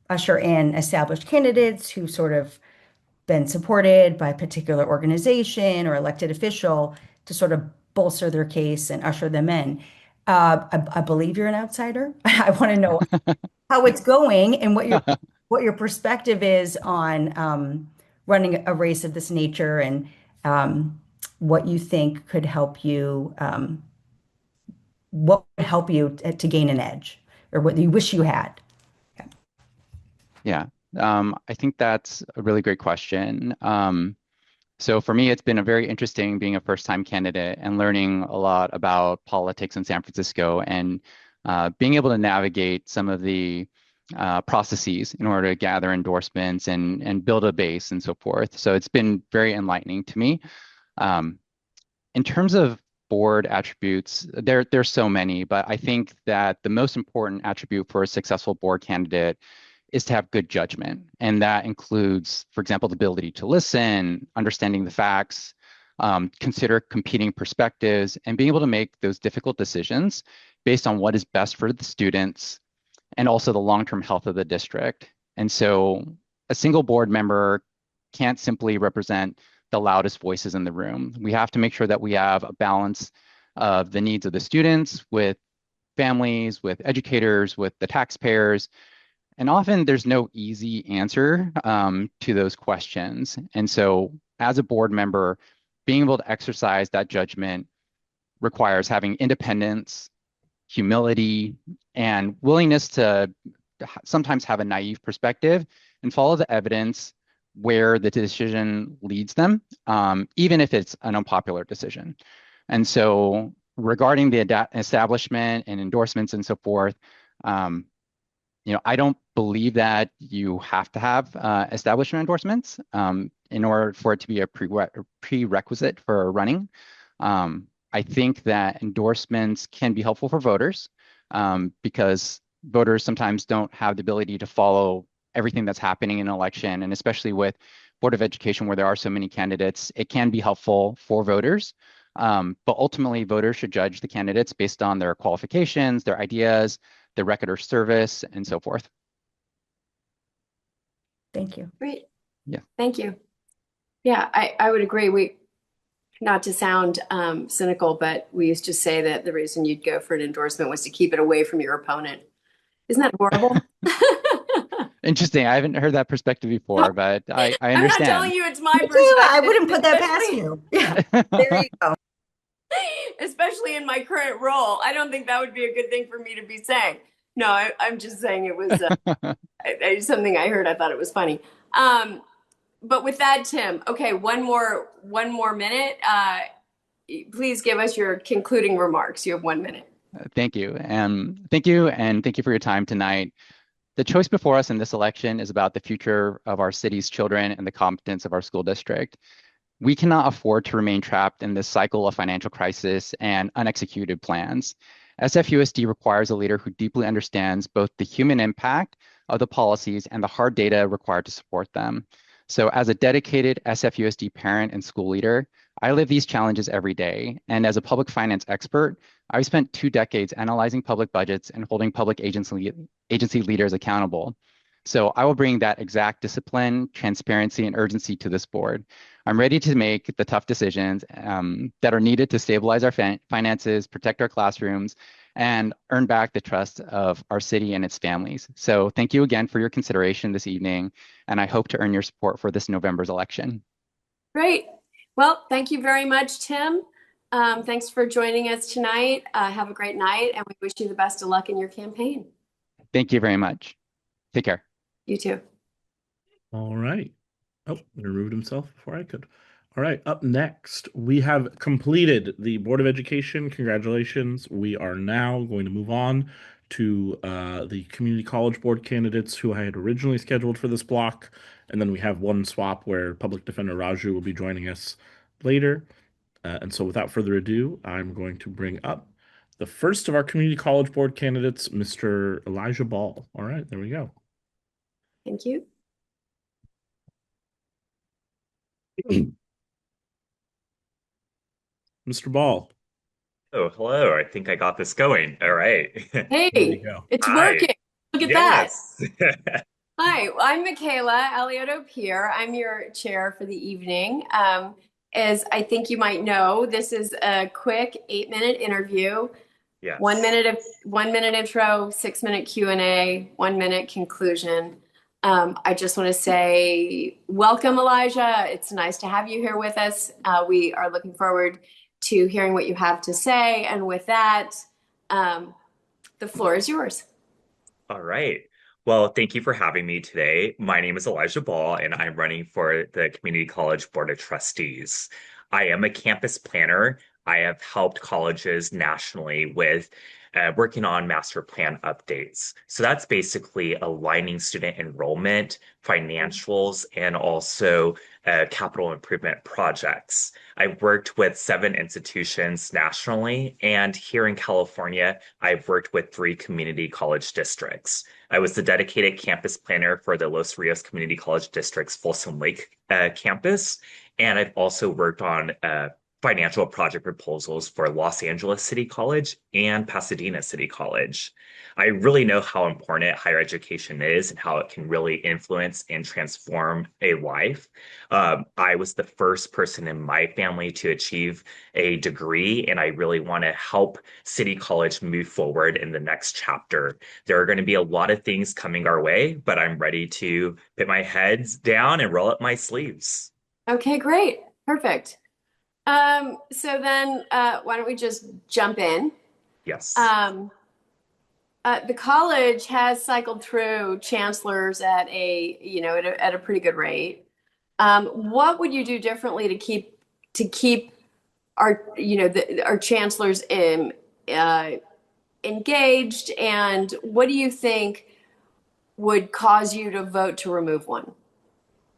usher in established candidates who sort of been supported by a particular organization or elected official to sort of bolster their case and usher them in. I believe you're an outsider. I want to know how it's going and what your perspective is on running a race of this nature, and what you think could help you, what would help you to gain an edge, or what you wish you had. Yeah, I think that's a really great question. So for me, it's been a very interesting being a first-time candidate and learning a lot about politics in San Francisco, and being able to navigate some of the processes in order to gather endorsements and build a base and so forth. So it's been very enlightening to me. In terms of board attributes, there's so many, but I think that the most important attribute for a successful board candidate is to have good judgment. And that includes, for example, the ability to listen, understanding the facts, consider competing perspectives, and being able to make those difficult decisions based on what is best for the students and also the long-term health of the district. And so a single board member can't simply represent the loudest voices in the room. We have to make sure that we have a balance of the needs of the students with families, with educators, with the taxpayers. And often there's no easy answer to those questions. And so as a board member, being able to exercise that judgment requires having independence, humility, and willingness to sometimes have a naive perspective and follow the evidence where the decision leads them, even if it's an unpopular decision. And so regarding the establishment and endorsements and so forth, I don't believe that you have to have establishment endorsements in order for it to be a prerequisite for running. I think that endorsements can be helpful for voters because voters sometimes don't have the ability to follow everything that's happening in an election, and especially with Board of Education where there are so many candidates, it can be helpful for voters. But ultimately, voters should judge the candidates based on their qualifications, their ideas, their record of service, and so forth. Thank you. Great. Yeah. Thank you. Yeah, I would agree. Not to sound cynical, but we used to say that the reason you'd go for an endorsement was to keep it away from your opponent. Isn't that horrible? Interesting. I haven't heard that perspective before, but I understand. I'm not telling you it's my perspective. I wouldn't put that past you. Yeah, there you go. Especially in my current role, I don't think that would be a good thing for me to be saying. No, I'm just saying it was something I heard. I thought it was funny. But with that, Tim, okay, one more minute. Please give us your concluding remarks. You have 1 minute. Thank you. Thank you. And thank you for your time tonight. The choice before us in this election is about the future of our city's children and the competence of our school district. We cannot afford to remain trapped in this cycle of financial crisis and unexecuted plans. SFUSD requires a leader who deeply understands both the human impact of the policies and the hard data required to support them. So as a dedicated SFUSD parent and school leader, I live these challenges every day. And as a public finance expert, I've spent 2 decades analyzing public budgets and holding public agency leaders accountable. So I will bring that exact discipline, transparency, and urgency to this board. I'm ready to make the tough decisions that are needed to stabilize our finances, protect our classrooms, and earn back the trust of our city and its families. So thank you again for your consideration this evening, and I hope to earn your support for this November's election. Great. Well, thank you very much, Tim. Thanks for joining us tonight. Have a great night, and we wish you the best of luck in your campaign. Thank you very much. Take care. You too. All right. Oh, he removed himself before I could. All right, up next, we have completed the Board of Education. Congratulations. We are now going to move on to the Community College Board candidates who I had originally scheduled for this block. And then we have one swap where Public Defender Raju will be joining us later. And so without further ado, I'm going to bring up the first of our Community College Board candidates, Mr. Elijah Ball. All right, there we go. Thank you. Mr. Ball. Oh, hello. I think I got this going. All right. Hey, it's Hi. working. Look at Yes. that. Hi, I'm Michaela Alioto-Pierre. I'm your chair for the evening. As I think you might know, this is a quick 8-minute interview 1 Yes. minute of 1 minute intro, 6 minute Q&A, 1 minute conclusion. I just want to say welcome, Elijah. It's nice to have you here with us. We are looking forward to hearing what you have to say. And with that, the floor is yours. All right. Well, thank you for having me today. My name is Elijah Ball, and I'm running for the Community College Board of Trustees. I am a campus planner. I have helped colleges nationally with working on master plan updates. So that's basically aligning student enrollment, financials, and also capital improvement projects. I've worked with 7 institutions nationally, and here in California, I've worked with 3 community college districts. I was the dedicated campus planner for the Los Rios Community College District's Folsom Lake campus, and I've also worked on financial project proposals for Los Angeles City College and Pasadena City College. I really know how important higher education is and how it can really influence and transform a life. I was the first person in my family to achieve a degree, and I really want to help City College move forward in the next chapter. There are going to be a lot of things coming our way, but I'm ready to put my heads down and roll up my sleeves. Okay, great. Perfect. So then why don't we just jump in? Yes. The college has cycled through chancellors at a pretty good rate. What would you do differently to keep our our chancellors engaged, and what do you think would cause you to vote to remove one?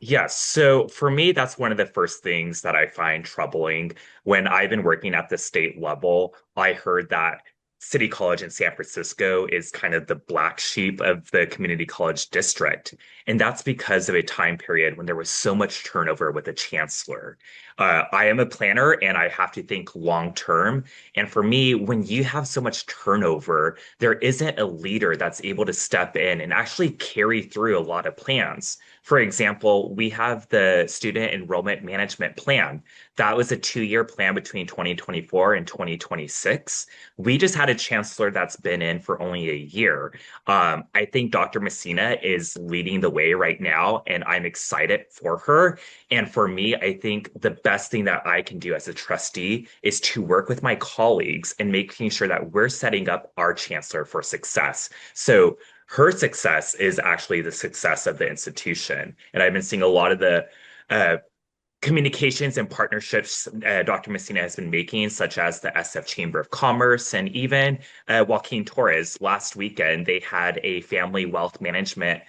Yes. So for me, that's one of the first things that I find troubling. When I've been working at the state level, I heard that City College in San Francisco is kind of the black sheep of the community college district. And that's because of a time period when there was so much turnover with the chancellor. I am a planner and I have to think long term. And for me, when you have so much turnover, there isn't a leader that's able to step in and actually carry through a lot of plans. For example, we have the Student Enrollment Management Plan. That was a 2-year plan between 2024 and 2026. We just had a chancellor that's been in for only a year. I think Dr. Messina is leading the way right now, and I'm excited for her. And for me, I think the best thing that I can do as a trustee is to work with my colleagues and making sure that we're setting up our chancellor for success. So her success is actually the success of the institution. And I've been seeing a lot of the communications and partnerships Dr. Messina has been making, such as the SF Chamber of Commerce and even Joaquin Torres. Last weekend, they had a family wealth management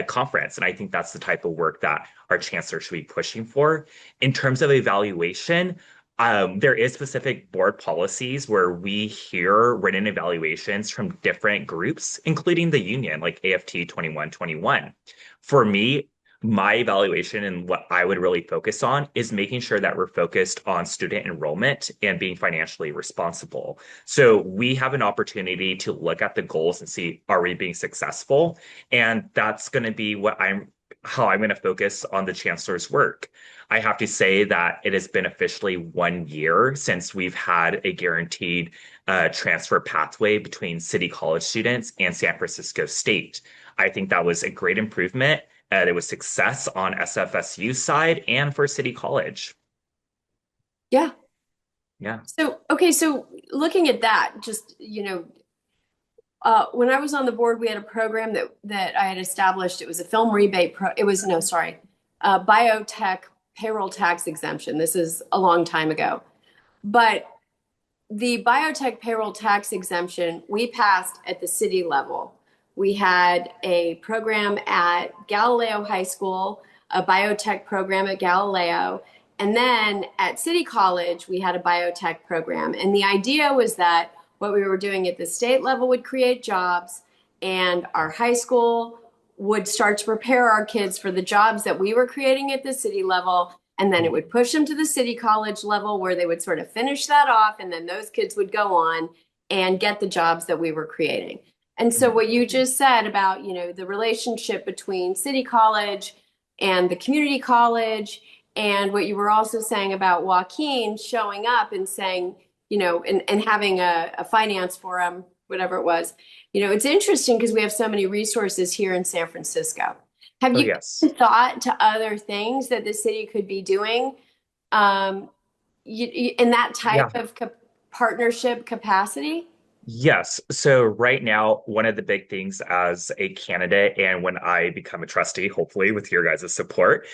conference. And I think that's the type of work that our chancellor should be pushing for. In terms of evaluation, there is specific board policies where we hear written evaluations from different groups, including the union, like AFT 2121. For me, my evaluation and what I would really focus on is making sure that we're focused on student enrollment and being financially responsible. So we have an opportunity to look at the goals and see, are we being successful? And that's going to be how I'm going to focus on the chancellor's work. I have to say that it has been officially 1 year since we've had a guaranteed transfer pathway between City College students and San Francisco State. I think that was a great improvement. There was success on SFSU's side and for City College. Yeah. Yeah. So looking at that, just, when I was on the board, we had a program that I had established. It was a film rebate biotech payroll tax exemption. This is a long time ago. But the biotech payroll tax exemption, we passed at the city level. We had a program at Galileo High School, a biotech program at Galileo, and then at City College, we had a biotech program. And the idea was that what we were doing at the state level would create jobs, and our high school would start to prepare our kids for the jobs that we were creating at the city level. And then it would push them to the City College level where they would sort of finish that off. And then those kids would go on and get the jobs that we were creating. And so what you just said about, the relationship between City College and the community college, and what you were also saying about Joaquin showing up and saying, and having a finance forum, whatever it was. It's interesting because we have so many resources here in San Francisco. Have Oh, you yes. thought to other things that the city could be doing in that Yeah. type of partnership capacity? Yes. So right now, one of the big things as a candidate and when I become a trustee, hopefully with your guys' support,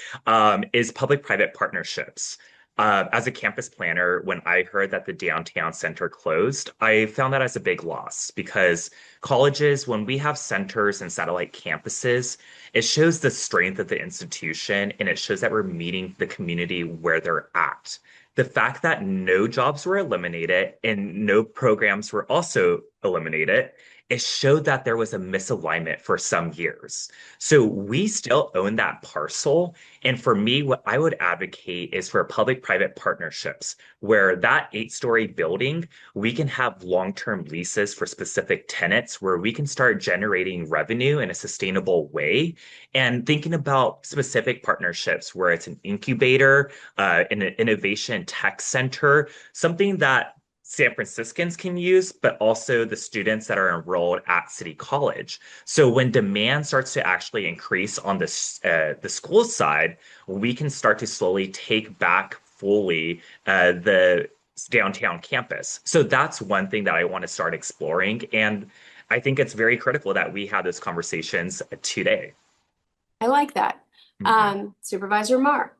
is public-private partnerships. As a campus planner, when I heard that the downtown center closed, I found that as a big loss because colleges, when we have centers and satellite campuses, it shows the strength of the institution and it shows that we're meeting the community where they're at. The fact that no jobs were eliminated and no programs were also eliminated, it showed that there was a misalignment for some years. So we still own that parcel. And for me, what I would advocate is for public-private partnerships where that 8-story building, we can have long-term leases for specific tenants where we can start generating revenue in a sustainable way. And thinking about specific partnerships where it's an incubator, an innovation tech center, something that San Franciscans can use, but also the students that are enrolled at City College. So when demand starts to actually increase on the school side, we can start to slowly take back fully the downtown campus. So that's one thing that I want to start exploring. And I think it's very critical that we have those conversations today. I like that. Supervisor Mar.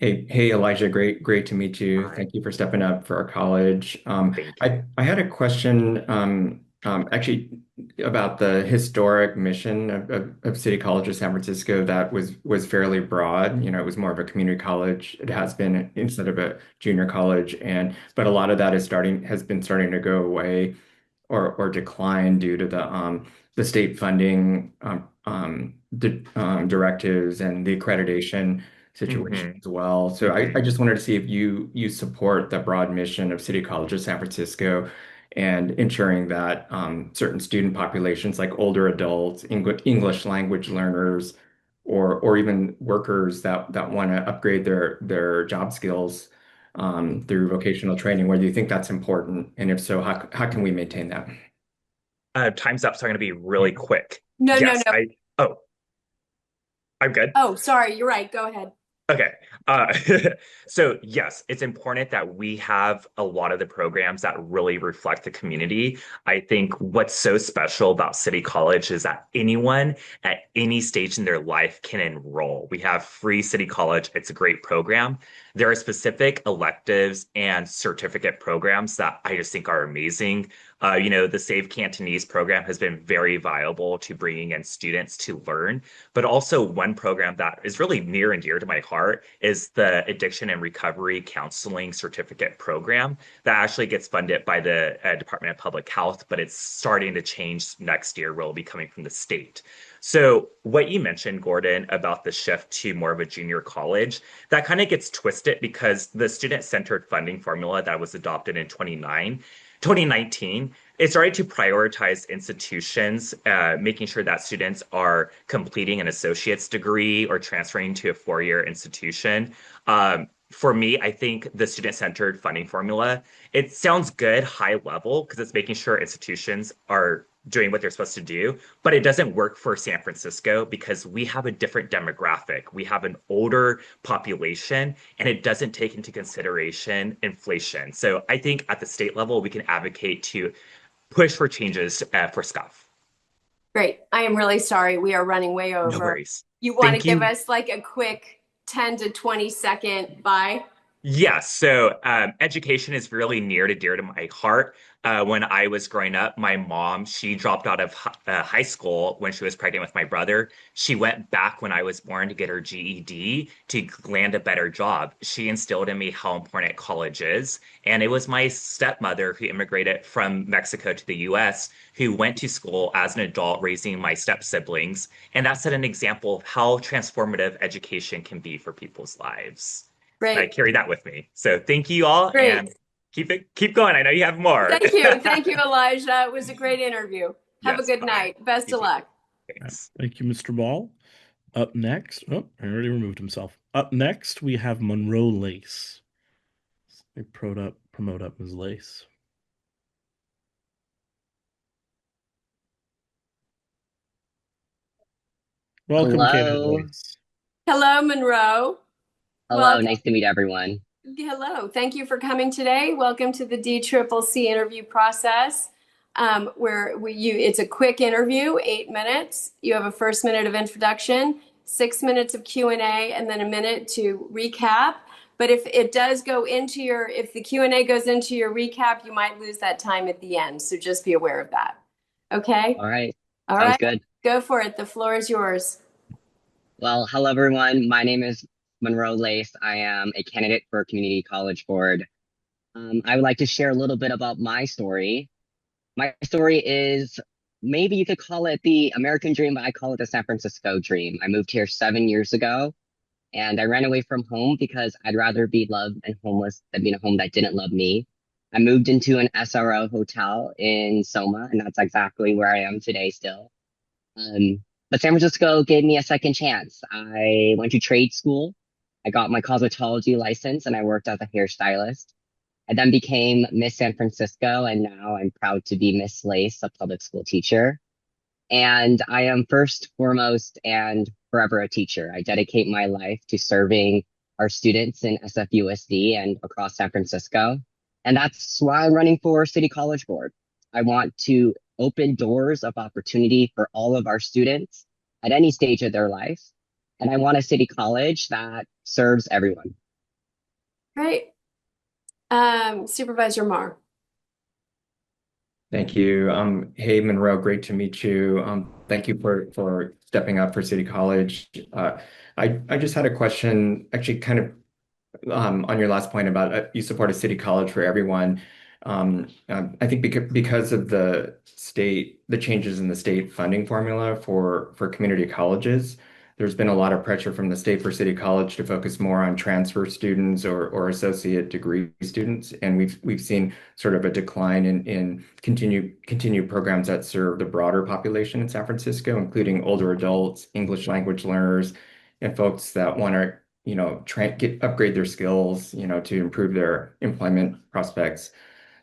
Hey, Elijah, great to meet you. Thank you for stepping up for our college. I had a question actually about the historic mission of City College of San Francisco that was fairly broad. It was more of a community college. It has been instead of a junior college, but a lot of that has been starting to go away or decline due to the state funding directives and the accreditation situation as well. So I just wanted to see if you support the broad mission of City College of San Francisco and ensuring that certain student populations like older adults, English language learners, or even workers that want to upgrade their job skills through vocational training, whether you think that's important, and if so, how can we maintain that? Time's up, so I'm going to be really quick. No. I'm good. Oh, sorry. You're right. Go ahead. Okay. So yes, it's important that we have a lot of the programs that really reflect the community. I think what's so special about City College is that anyone at any stage in their life can enroll. We have free City College. It's a great program. There are specific electives and certificate programs that I just think are amazing. The Save Cantonese program has been very viable to bringing in students to learn. But also one program that is really near and dear to my heart is the Addiction and Recovery Counseling Certificate Program that actually gets funded by the Department of Public Health, but it's starting to change next year. Will be coming from the state. So what you mentioned, Gordon, about the shift to more of a junior college, that kind of gets twisted because the student-centered funding formula that was adopted in 2019, it started to prioritize institutions, making sure that students are completing an associate's degree or transferring to a 4-year institution. For me, I think the student-centered funding formula, it sounds good high level because it's making sure institutions are doing what they're supposed to do, but it doesn't work for San Francisco because we have a different demographic. We have an older population and it doesn't take into consideration inflation. So I think at the state level, we can advocate to push for changes for SCUF. Great. I am really sorry. We are running way over. No worries. You want to give us like a quick 10 to 20 second bye? Yes. So education is really near to dear to my heart. When I was growing up, my mom, she dropped out of high school when she was pregnant with my brother. She went back when I was born to get her GED to land a better job. She instilled in me how important college is. And it was my stepmother who immigrated from Mexico to the US who went to school as an adult raising my step siblings. And that set an example of how transformative education can be for people's lives. Great. I carry that with me. So thank you all. Great. And keep going. I know you have more. Thank you. Thank you, Elijah. It was a great interview. Have a good night. Best of luck. Thanks. Thank you, Mr. Ball. Up next, I already removed himself. Up next, we have Monroe Lace. I promote up Ms. Lace. Welcome, candidate Hello. Lace. Hello, Monroe. Hello, Welcome. nice to meet everyone. Hello, thank you for coming today. Welcome to the DCCC interview process, where it's a quick interview, 8 minutes. You have a first minute of introduction, 6 minutes of Q&A, and then a minute to recap. But if the Q&A goes into your recap, you might lose that time at the end. So just be aware of that. Okay? All right. All Sounds right. good. Go for it. The floor is yours. Well, hello, everyone. My name is Monroe Lace. I am a candidate for Community College Board. I would like to share a little bit about my story. My story is, maybe you could call it the American dream, but I call it the San Francisco dream. I moved here 7 years ago, and I ran away from home because I'd rather be loved and homeless than be in a home that didn't love me. I moved into an SRO hotel in Soma, and that's exactly where I am today still. But San Francisco gave me a second chance. I went to trade school. I got my cosmetology license and I worked as a hairstylist. I then became Miss San Francisco, and now I'm proud to be Miss Lace, a public school teacher. And I am first, foremost, and forever a teacher. I dedicate my life to serving our students in SFUSD and across San Francisco. And that's why I'm running for City College Board. I want to open doors of opportunity for all of our students at any stage of their life. And I want a city college that serves everyone. Great. Supervisor Marr. Thank you. Hey, Monroe, great to meet you. Thank you for stepping up for City College. I just had a question, actually, kind of on your last point about you support a city college for everyone. I think because of the changes in the state funding formula for community colleges, there's been a lot of pressure from the state for City College to focus more on transfer students or associate degree students, and we've seen sort of a decline in continued programs that serve the broader population in San Francisco, including older adults, English language learners, and folks that want to upgrade their skills, to improve their employment prospects.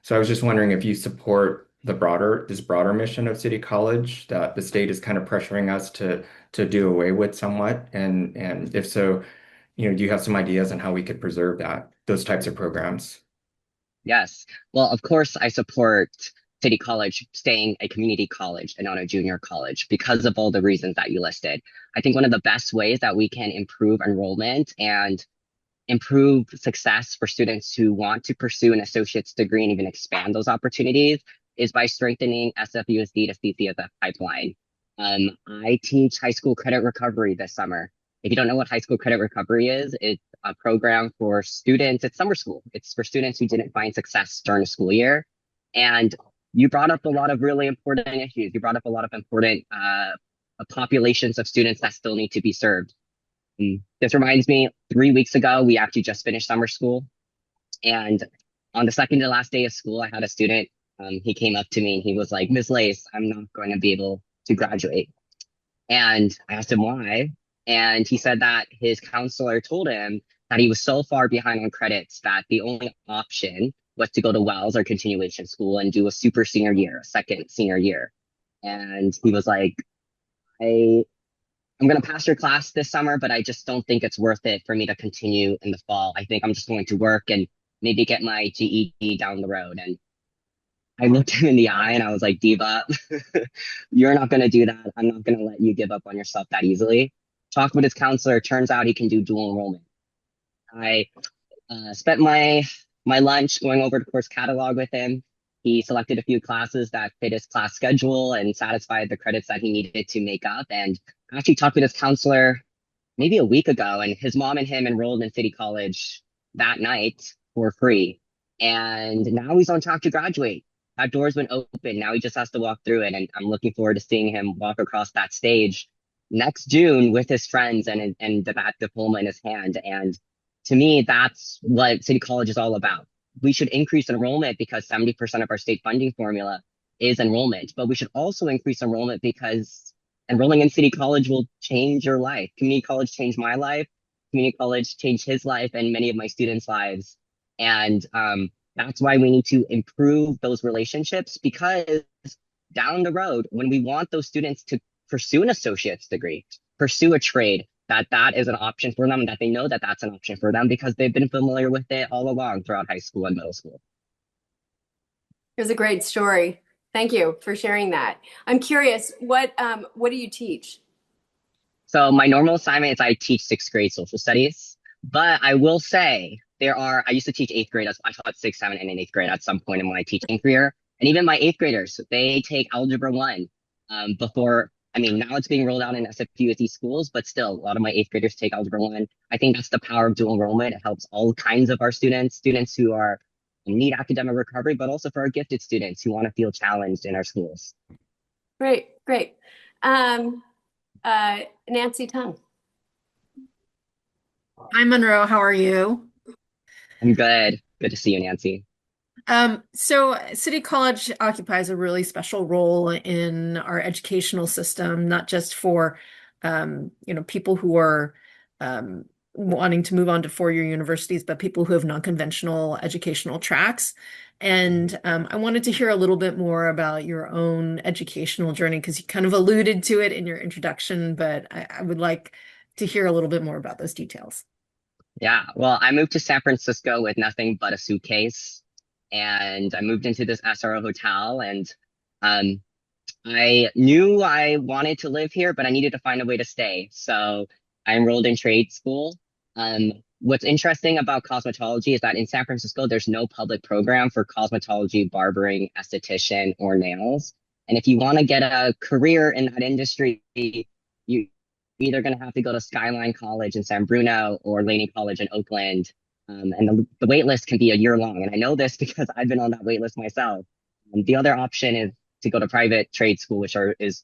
So I was just wondering if you support this broader mission of City College that the state is kind of pressuring us to do away with somewhat, and if so, do you have some ideas on how we could preserve those types of programs? Yes. Well, of course, I support City College staying a community college and not a junior college because of all the reasons that you listed. I think one of the best ways that we can improve enrollment and improve success for students who want to pursue an associate's degree and even expand those opportunities is by strengthening SFUSD to CCSF pipeline. I teach high school credit recovery this summer. If you don't know what high school credit recovery is, it's a program for students. It's summer school. It's for students who didn't find success during the school year. And you brought up a lot of really important issues. You brought up a lot of important populations of students that still need to be served. This reminds me, 3 weeks ago, we actually just finished summer school. And on the second to last day of school, I had a student. He came up to me and he was like, "Ms. Lace, I'm not going to be able to graduate." And I asked him why. And he said that his counselor told him that he was so far behind on credits that the only option was to go to Wells or continuation school and do a super senior year, a second senior year. And he was like, I'm going to pass your class this summer, but I just don't think it's worth it for me to continue in the fall. I think I'm just going to work and maybe get my GED down the road. And I looked him in the eye and I was like, "Diva, you're not going to do that. I'm not going to let you give up on yourself that easily." Talked with his counselor. Turns out he can do dual enrollment. I spent my lunch going over the course catalog with him. He selected a few classes that fit his class schedule and satisfied the credits that he needed to make up. And I actually talked with his counselor maybe a week ago, and his mom and him enrolled in City College that night for free. And now he's on track to graduate. That door's been open. Now he just has to walk through it. And I'm looking forward to seeing him walk across that stage next June with his friends and that diploma in his hand. And to me, that's what City College is all about. We should increase enrollment because 70% of our state funding formula is enrollment, but we should also increase enrollment because enrolling in City College will change your life. Community college changed my life. Community college changed his life and many of my students' lives. And that's why we need to improve those relationships, because down the road, when we want those students to pursue an associate's degree, pursue a trade, that is an option for them, that they know that that's an option for them because they've been familiar with it all along throughout high school and middle school. It was a great story. Thank you for sharing that. I'm curious, what do you teach? So my normal assignment is I teach sixth grade social studies, but I will say I used to teach eighth grade. I taught sixth, seventh, and eighth grade at some point in my teaching career. And even my eighth graders, they take Algebra 1 before, I mean, now it's being rolled out in SFDCCC schools, but still, a lot of my eighth graders take Algebra 1. I think that's the power of dual enrollment. It helps all kinds of our students who are need academic recovery, but also for our gifted students who want to feel challenged in our schools. Great. Nancy Tung. Hi, Monroe. How are you? I'm good. Good to see you, Nancy. So City College occupies a really special role in our educational system, not just for people who are wanting to move on to four-year universities, but people who have non-conventional educational tracks. And I wanted to hear a little bit more about your own educational journey, because you kind of alluded to it in your introduction, but I would like to hear a little bit more about those details. Yeah, well, I moved to San Francisco with nothing but a suitcase, and I moved into this SRO hotel, and I knew I wanted to live here, but I needed to find a way to stay. So I enrolled in trade school. What's interesting about cosmetology is that in San Francisco, there's no public program for cosmetology, barbering, esthetician, or nails. And if you want to get a career in that industry, you either going to have to go to Skyline College in San Bruno or Laney College in Oakland. And the wait list can be a year long. And I know this because I've been on that wait list myself. The other option is to go to private trade school, which is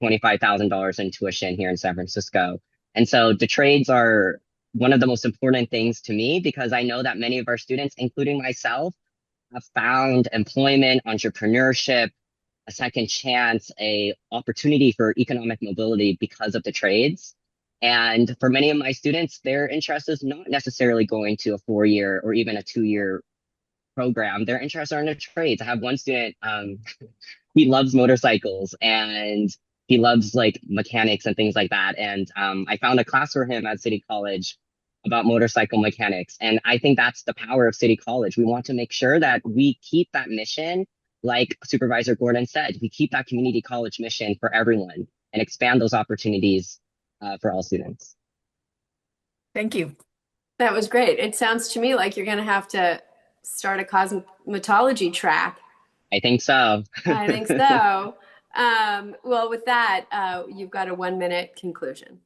$25,000 in tuition here in San Francisco. And so the trades are one of the most important things to me, because I know that many of our students, including myself, have found employment, entrepreneurship, a second chance, a opportunity for economic mobility because of the trades. And for many of my students, their interest is not necessarily going to a 4-year or even a 2-year program. Their interests are in the trades. I have one student, he loves motorcycles and he loves like mechanics and things like that. And I found a class for him at City College about motorcycle mechanics. And I think that's the power of City College. We want to make sure that we keep that mission, like Supervisor Gordon said, we keep that community college mission for everyone and expand those opportunities for all students. Thank you. That was great. It sounds to me like you're going to have to start a cosmetology track. I think so. I think so. Well, with that, you've got a 1-minute conclusion.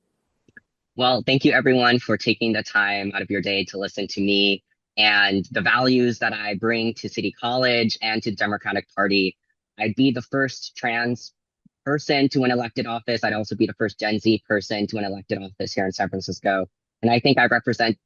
Well, thank you everyone for taking the time out of your day to listen to me and the values that I bring to City College and to the Democratic Party. I'd be the first trans person to an elected office. I'd also be the first Gen Z person to an elected office here in San Francisco. And I think I represent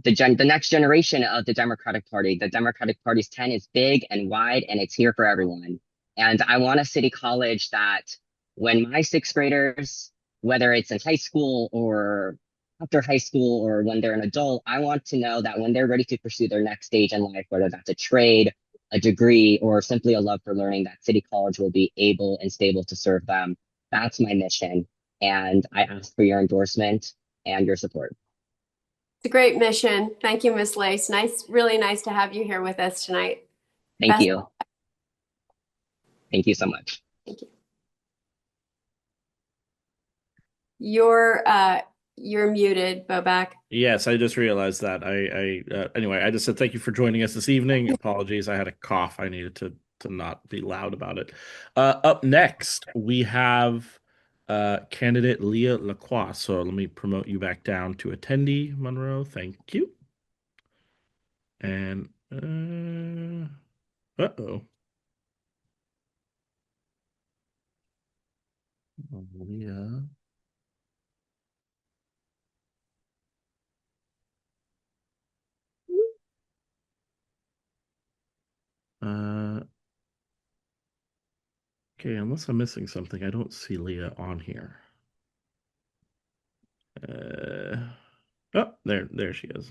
the next generation of the Democratic Party. The Democratic Party's tent is big and wide, and it's here for everyone. And I want a City College that when my sixth graders, whether it's in high school or after high school or when they're an adult, I want to know that when they're ready to pursue their next stage in life, whether that's a trade, a degree, or simply a love for learning, that City College will be able and stable to serve them. That's my mission. And I ask for your endorsement and your support. It's a great mission. Thank you, Ms. Lace. Really nice to have you here with us tonight. Thank you. Thank you so much. Thank you. You're muted, Bobak. Yes, I just realized that. Anyway, I just said thank you for joining us this evening. Apologies, I had a cough. I needed to not be loud about it. Up next, we have candidate Leah LaCroix. So let me promote you back down to attendee, Monroe. Thank you. And Leah. Okay, unless I'm missing something, I don't see Leah on here. Oh, there she is.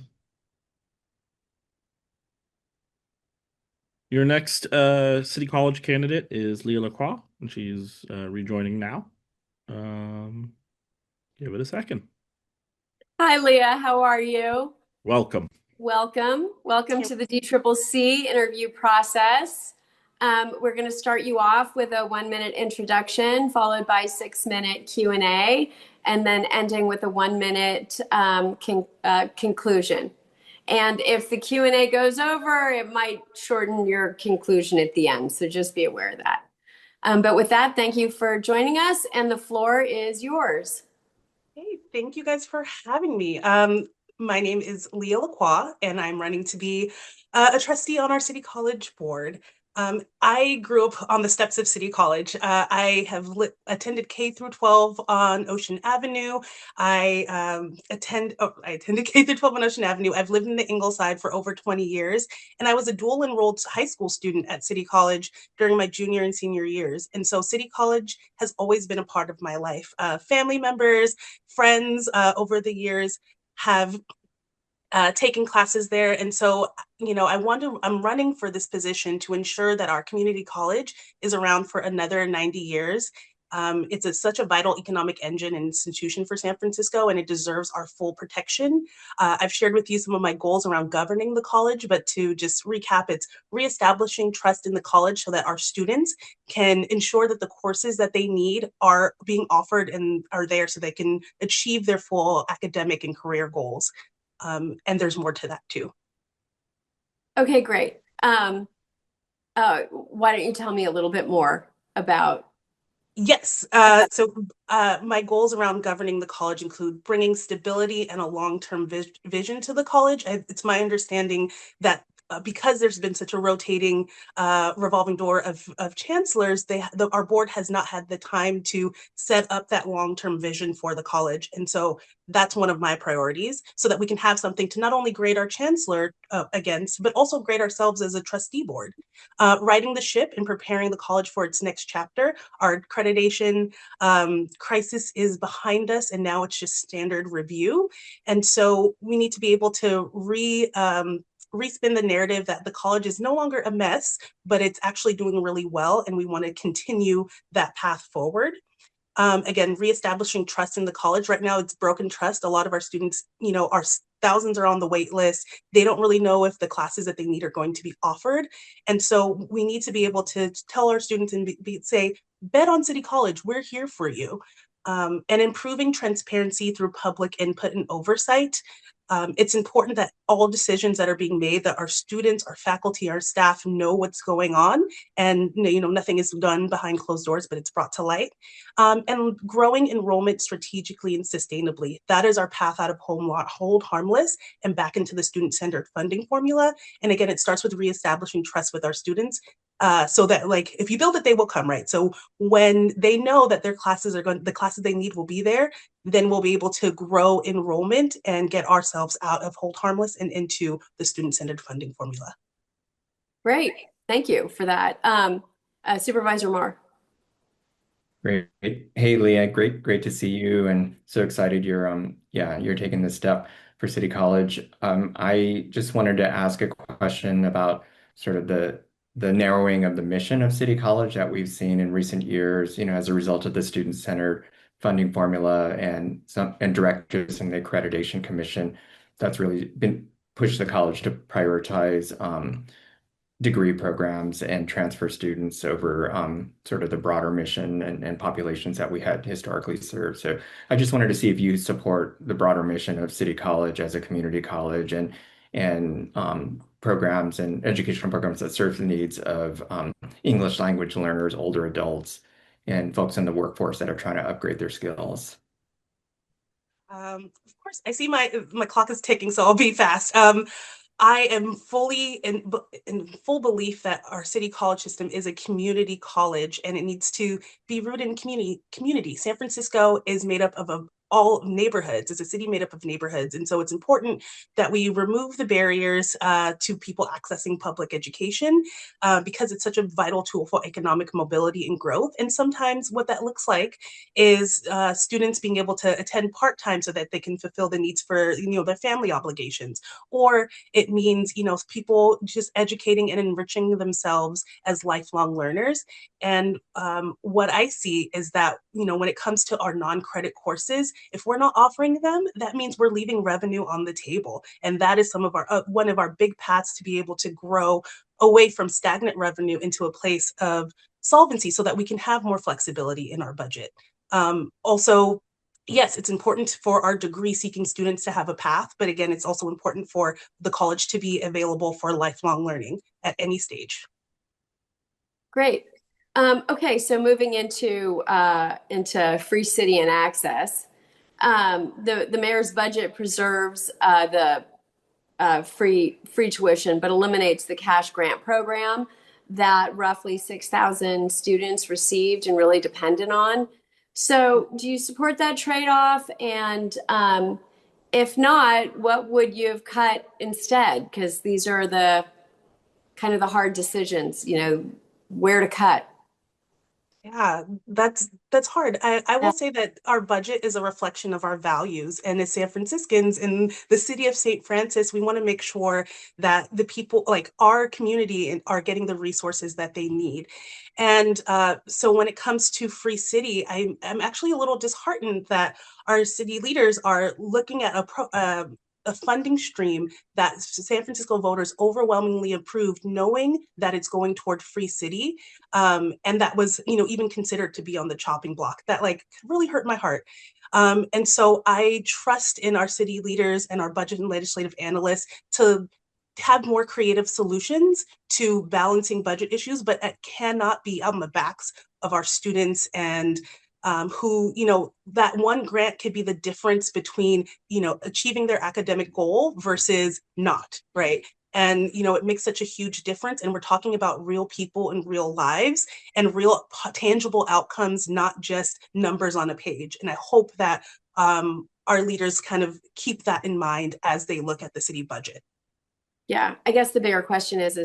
Your next City College candidate is Leah LaCroix, and she's rejoining now. Give it a second. Hi, Leah. How are you? Welcome. Welcome. Welcome to the DCCC interview process. We're going to start you off with a 1-minute introduction, followed by 6-minute Q&A, and then ending with a 1-minute conclusion. And if the Q&A goes over, it might shorten your conclusion at the end. So just be aware of that. But with that, thank you for joining us, and the floor is yours. Hey, thank you guys for having me. My name is Leah LaCroix, and I'm running to be a trustee on our City College board. I grew up on the steps of City College. I have attended K through 12 on Ocean Avenue. I attended K through 12 on Ocean Avenue. I've lived in the Ingleside for over 20 years, and I was a dual enrolled high school student at City College during my junior and senior years. And so City College has always been a part of my life. Family members, friends over the years have taken classes there. And so, I'm running for this position to ensure that our community college is around for another 90 years. It's such a vital economic engine and institution for San Francisco, and it deserves our full protection. I've shared with you some of my goals around governing the college, but to just recap, it's reestablishing trust in the college so that our students can ensure that the courses that they need are being offered and are there so they can achieve their full academic and career goals. And there's more to that too. Okay, great. Why don't you tell me a little bit more about? Yes. So my goals around governing the college include bringing stability and a long-term vision to the college. It's my understanding that because there's been such a rotating revolving door of chancellors, our board has not had the time to set up that long-term vision for the college. And so that's one of my priorities, so that we can have something to not only grade our chancellor against, but also grade ourselves as a trustee board. Righting the ship and preparing the college for its next chapter. Our accreditation crisis is behind us, and now it's just standard review. And so we need to be able to respin the narrative that the college is no longer a mess, but it's actually doing really well, and we want to continue that path forward. Again, reestablishing trust in the college. Right now, it's broken trust. A lot of our students, our thousands are on the wait list. They don't really know if the classes that they need are going to be offered. And so we need to be able to tell our students and say, bet on City College, we're here for you. And improving transparency through public input and oversight. It's important that all decisions that are being made, that our students, our faculty, our staff know what's going on, and nothing is done behind closed doors, but it's brought to light. And growing enrollment strategically and sustainably. That is our path out of hold harmless and back into the student-centered funding formula. And again, it starts with reestablishing trust with our students. So that, if you build it, they will come, right? So when they know that the classes they need will be there, then we'll be able to grow enrollment and get ourselves out of hold harmless and into the student-centered funding formula. Great. Thank you for that. Supervisor Moore. Great. Hey, Leah, great to see you, and so excited you're taking this step for City College. I just wanted to ask a question about sort of the narrowing of the mission of City College that we've seen in recent years, as a result of the student-centered funding formula and directives from the Accreditation Commission. That's really been pushed the college to prioritize degree programs and transfer students over sort of the broader mission and populations that we had historically served. So I just wanted to see if you support the broader mission of City College as a community college and programs and educational programs that serve the needs of English language learners, older adults, and folks in the workforce that are trying to upgrade their skills. Of course, I see my clock is ticking, so I'll be fast. I am fully in full belief that our city college system is a community college, and it needs to be rooted in community. San Francisco is made up of all neighborhoods. It's a city made up of neighborhoods. And so it's important that we remove the barriers to people accessing public education because it's such a vital tool for economic mobility and growth. And sometimes what that looks like is students being able to attend part-time so that they can fulfill the needs for their family obligations. Or it means people just educating and enriching themselves as lifelong learners. And what I see is that when it comes to our non-credit courses, if we're not offering them, that means we're leaving revenue on the table. And that is some of our one of our big paths to be able to grow away from stagnant revenue into a place of solvency so that we can have more flexibility in our budget. Also, yes, it's important for our degree-seeking students to have a path, but again, it's also important for the college to be available for lifelong learning at any stage. Great. Okay, so moving into free city and access, the mayor's budget preserves the free tuition, but eliminates the cash grant program that roughly 6,000 students received and really depended on. So do you support that trade-off? And if not, what would you have cut instead? Because these are the kind of the hard decisions, where to cut. Yeah, that's hard. I will say that our budget is a reflection of our values. And as San Franciscans in the city of St. Francis, we want to make sure that the people, like our community, are getting the resources that they need. And so when it comes to Free City, I'm actually a little disheartened that our city leaders are looking at a funding stream that San Francisco voters overwhelmingly approved, knowing that it's going toward Free City, and that was, even considered to be on the chopping block. That really hurt my heart. And so I trust in our city leaders and our budget and legislative analysts to have more creative solutions to balancing budget issues, but it cannot be on the backs of our students and who, that one grant could be the difference between, achieving their academic goal versus not, right? And, it makes such a huge difference. And we're talking about real people and real lives and real tangible outcomes, not just numbers on a page. And I hope that our leaders kind of keep that in mind as they look at the city budget. Yeah, I guess the bigger question is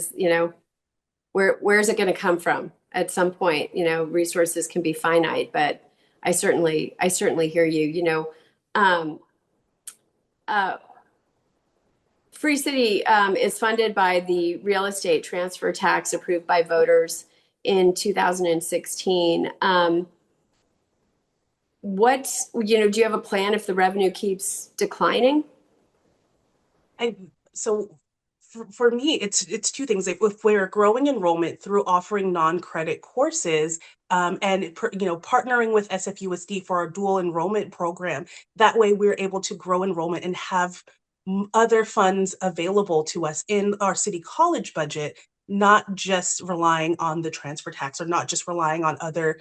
where's it going to come from at some point? Resources can be finite, but I certainly hear you. Free City is funded by the real estate transfer tax approved by voters in 2016. Do you have a plan if the revenue keeps declining? For me, it's two things. If we're growing enrollment through offering non-credit courses and partnering with SFUSD for our dual enrollment program, that way we're able to grow enrollment and have other funds available to us in our city college budget, not just relying on the transfer tax or not just relying on other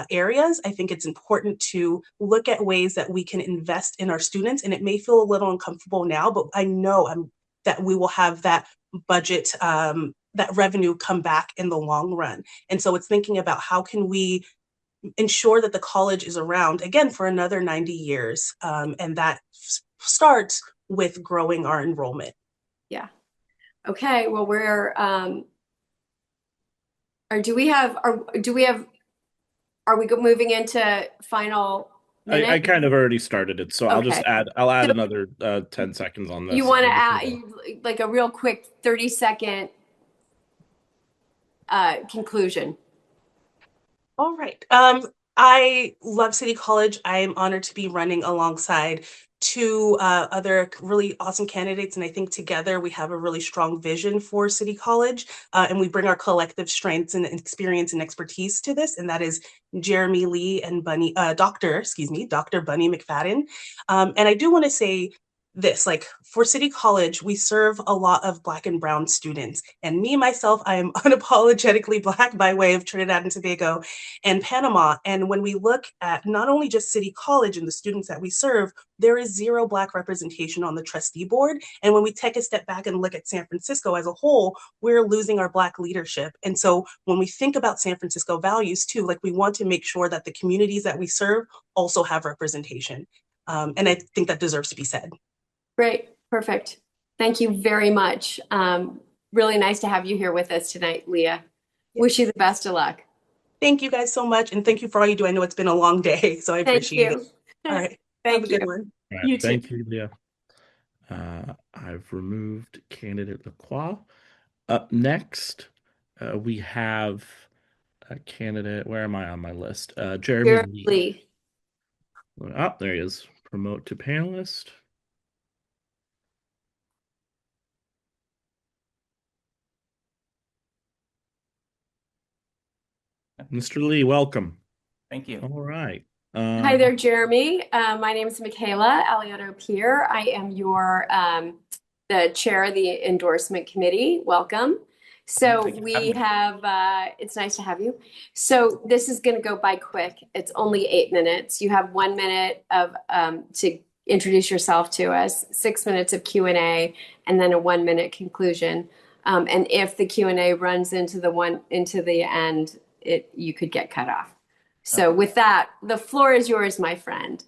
areas. I think it's important to look at ways that we can invest in our students, and it may feel a little uncomfortable now, but I know that we will have that budget, that revenue come back in the long run. And so it's thinking about how can we ensure that the college is around again for another 90 years. And that starts with growing our enrollment. Yeah. Okay. Well, are we moving into final minute? I kind of already started it, so Okay. I'll add another 10 seconds on this. You want to add like a real quick 30-second conclusion. All right. I love City College. I am honored to be running alongside two other really awesome candidates. And I think together we have a really strong vision for City College. And we bring our collective strengths and experience and expertise to this. And that is Jeremy Lee and Dr. Bunny McFadden. And I do want to say this, for City College, we serve a lot of Black and Brown students. And me, myself, I am unapologetically Black by way of Trinidad and Tobago and Panama. And when we look at not only just City College and the students that we serve, there is zero Black representation on the trustee board. And when we take a step back and look at San Francisco as a whole, we're losing our Black leadership. And so when we think about San Francisco values too, we want to make sure that the communities that we serve also have representation. And I think that deserves to be said. Great. Perfect. Thank you very much. Really nice to have you here with us tonight, Leah. Wish you the best of luck. Thank you guys so much. And thank you for all you do. I know it's been a long day, so I appreciate it. All right. Have a good one. All right, You too. thank you, Leah. I've removed candidate LaCroix. Up next, we have a candidate. Where am I on my list? Jeremy Lee. Oh, there he is. Promote to panelist. Mr. Lee, welcome. Thank you. All right. Hi there, Jeremy. My name is Michaela Alida-Pierre. I am your the chair of the endorsement committee. Welcome. So we have, it's nice to have you. So this is going to go by quick. It's only 8 minutes. You have 1 minute of to introduce yourself to us, 6 minutes of Q&A, and then a 1 minute conclusion. And if the Q&A runs into the end, you could get cut off. So with that, the floor is yours, my friend.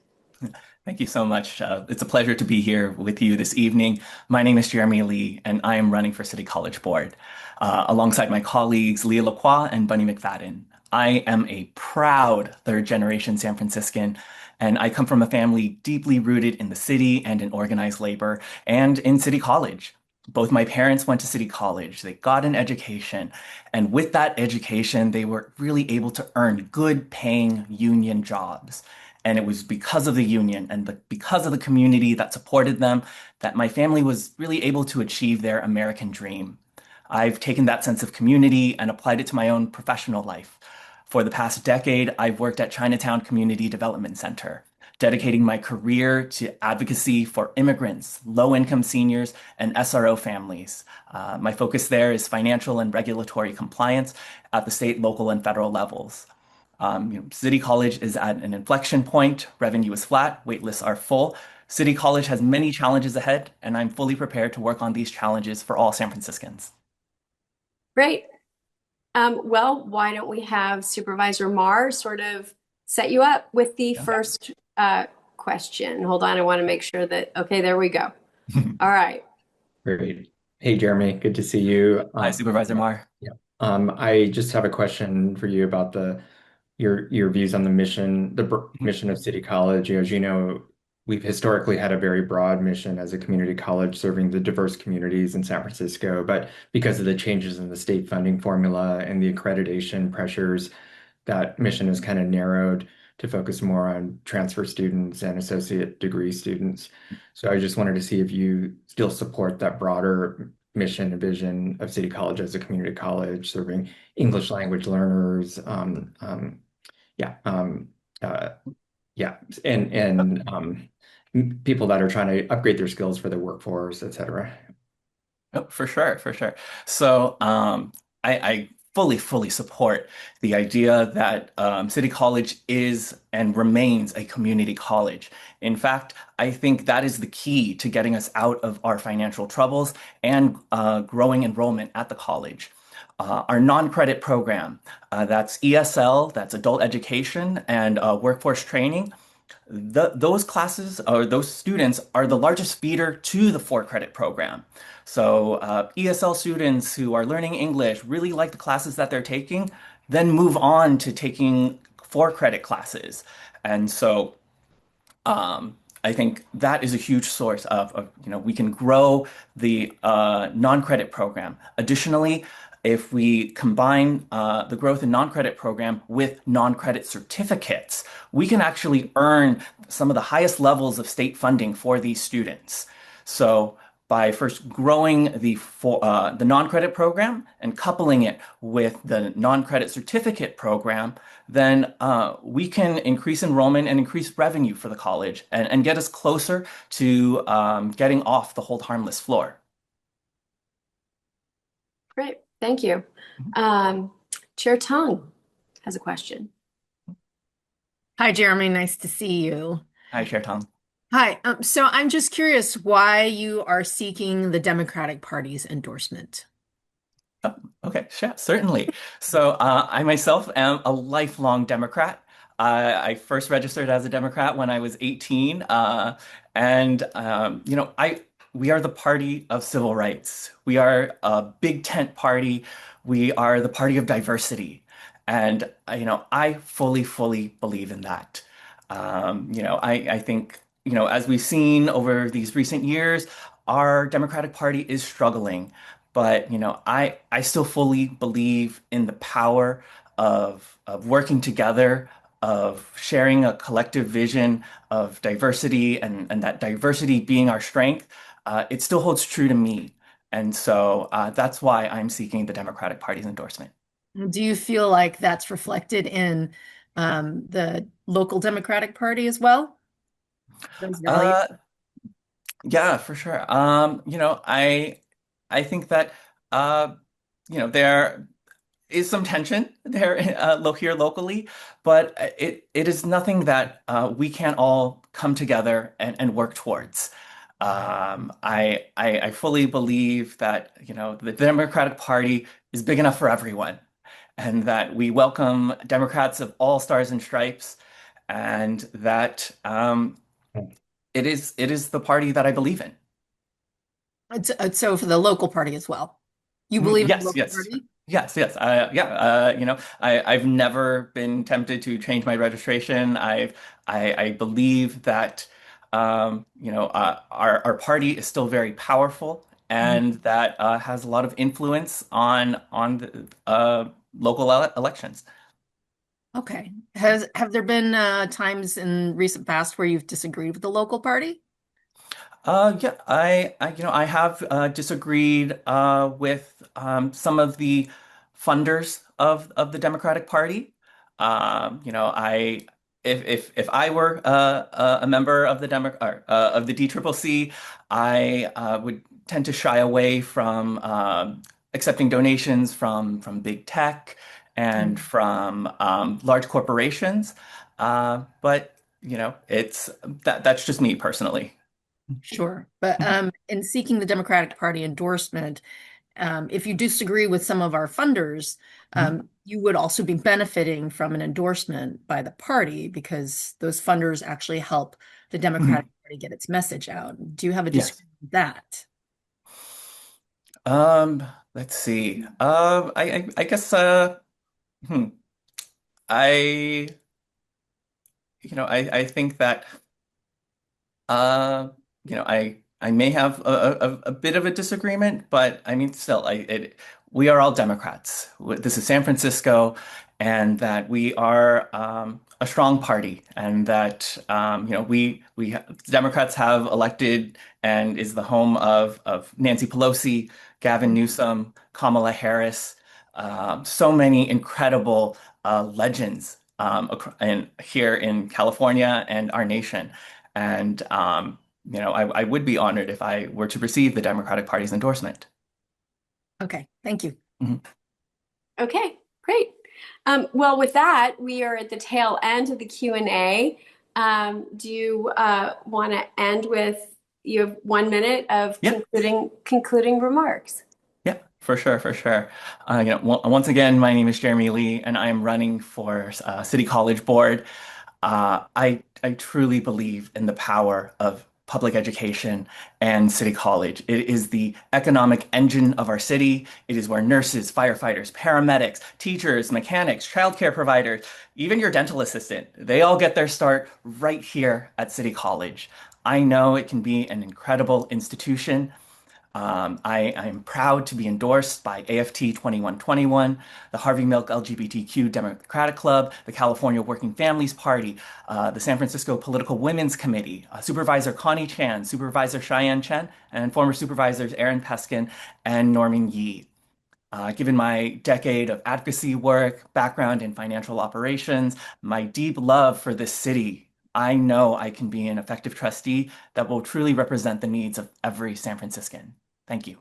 Thank you so much. It's a pleasure to be here with you this evening. My name is Jeremy Lee, and I am running for City College Board alongside my colleagues Leah LaCroix and Bunny McFadden. I am a proud third-generation San Franciscan, and I come from a family deeply rooted in the city and in organized labor and in City College. Both my parents went to City College. They got an education, and with that education, they were really able to earn good-paying union jobs. And it was because of the union and because of the community that supported them that my family was really able to achieve their American dream. I've taken that sense of community and applied it to my own professional life. For the past decade, I've worked at Chinatown Community Development Center, dedicating my career to advocacy for immigrants, low-income seniors, and SRO families. My focus there is financial and regulatory compliance at the state, local, and federal levels. City College is at an inflection point. Revenue is flat, waitlists are full. City College has many challenges ahead, and I'm fully prepared to work on these challenges for all San Franciscans. Great. Well, why don't we have Supervisor Marr sort of set you up with the first question. Hold on, I want to make sure that, okay, there we go. All right. Great. Hey, Jeremy, good to see you. Hi, Supervisor Marr. Yeah. I just have a question for you about your views on the mission of City College. As you know, we've historically had a very broad mission as a community college serving the diverse communities in San Francisco, but because of the changes in the state funding formula and the accreditation pressures, that mission is kind of narrowed to focus more on transfer students and associate degree students. So I just wanted to see if you still support that broader mission and vision of City College as a community college serving English language learners, and people that are trying to upgrade their skills for the workforce, et cetera. Oh, for sure, for sure. So I fully support the idea that City College is and remains a community college. In fact, I think that is the key to getting us out of our financial troubles and growing enrollment at the college. Our non-credit program, that's ESL, that's adult education and workforce training. Those classes or those students are the largest feeder to the for-credit program. So ESL students who are learning English really like the classes that they're taking, then move on to taking for-credit classes. And so I think that is a huge source of we can grow the non-credit program. Additionally, if we combine the growth in non-credit program with non-credit certificates, we can actually earn some of the highest levels of state funding for these students. So by first growing the non-credit program and coupling it with the non-credit certificate program, then we can increase enrollment and increase revenue for the college and get us closer to getting off the hold harmless floor. Great. Thank you. Chair Tung has a question. Hi, Jeremy. Nice to see you. Hi, Chair Tung. Hi. So I'm just curious why you are seeking the Democratic Party's endorsement. Oh, okay, sure, certainly. So I myself am a lifelong Democrat. I first registered as a Democrat when I was 18, we are the party of civil rights. We are a big tent party. We are the party of diversity. And, I fully, fully believe in that. I think, as we've seen over these recent years, our Democratic Party is struggling. But, I still fully believe in the power of working together, of sharing a collective vision of diversity and that diversity being our strength. It still holds true to me. And so that's why I'm seeking the Democratic Party's endorsement. Do you feel like that's reflected in the local Democratic Party as well? Those values? Yeah, for sure. I think that there is some tension there here locally, but it is nothing that we can't all come together and work towards. I fully believe that the Democratic Party is big enough for everyone, and that we welcome Democrats of all stars and stripes, and that it is the party that I believe in. So for the local party as well. You believe in the local party? Yes. I've never been tempted to change my registration. I believe that our party is still very powerful, and that has a lot of influence on the local elections. Okay. Have there been times in recent past where you've disagreed with the local party? Yeah, I have disagreed with some of the funders of the Democratic Party. If I were a member of the of the DCCC, I would tend to shy away from accepting donations from big tech and from large corporations. But that's just me personally. Sure. But in seeking the Democratic Party endorsement, if you disagree with some of our funders, you would also be benefiting from an endorsement by the party, because those funders actually help the Democratic Party get its message out. Do you have a disagreement with that? Let's see. I guess I think that I may have a bit of a disagreement, but I mean, still, we are all Democrats. This is San Francisco, and that we are a strong party, and that Democrats have elected and is the home of Nancy Pelosi, Gavin Newsom, Kamala Harris, so many incredible legends here in California and our nation. And I would be honored if I were to receive the Democratic Party's endorsement. Okay, thank you. Okay, great. Well, with that, we are at the tail end of the Q&A. Do you want to end with, you have 1 minute of concluding remarks? Yeah, for sure. Once again, my name is Jeremy Lee, and I am running for City College Board. I truly believe in the power of public education and City College. It is the economic engine of our city. It is where nurses, firefighters, paramedics, teachers, mechanics, childcare providers, even your dental assistant, they all get their start right here at City College. I know it can be an incredible institution. I am proud to be endorsed by AFT 2121, the Harvey Milk LGBTQ Democratic Club, the California Working Families Party, the San Francisco Political Women's Committee, Supervisor Connie Chan, Supervisor Cheyenne Chen, and former supervisors Aaron Peskin and Norman Yee. Given my decade of advocacy work, background in financial operations, my deep love for this city, I know I can be an effective trustee that will truly represent the needs of every San Franciscan. Thank you.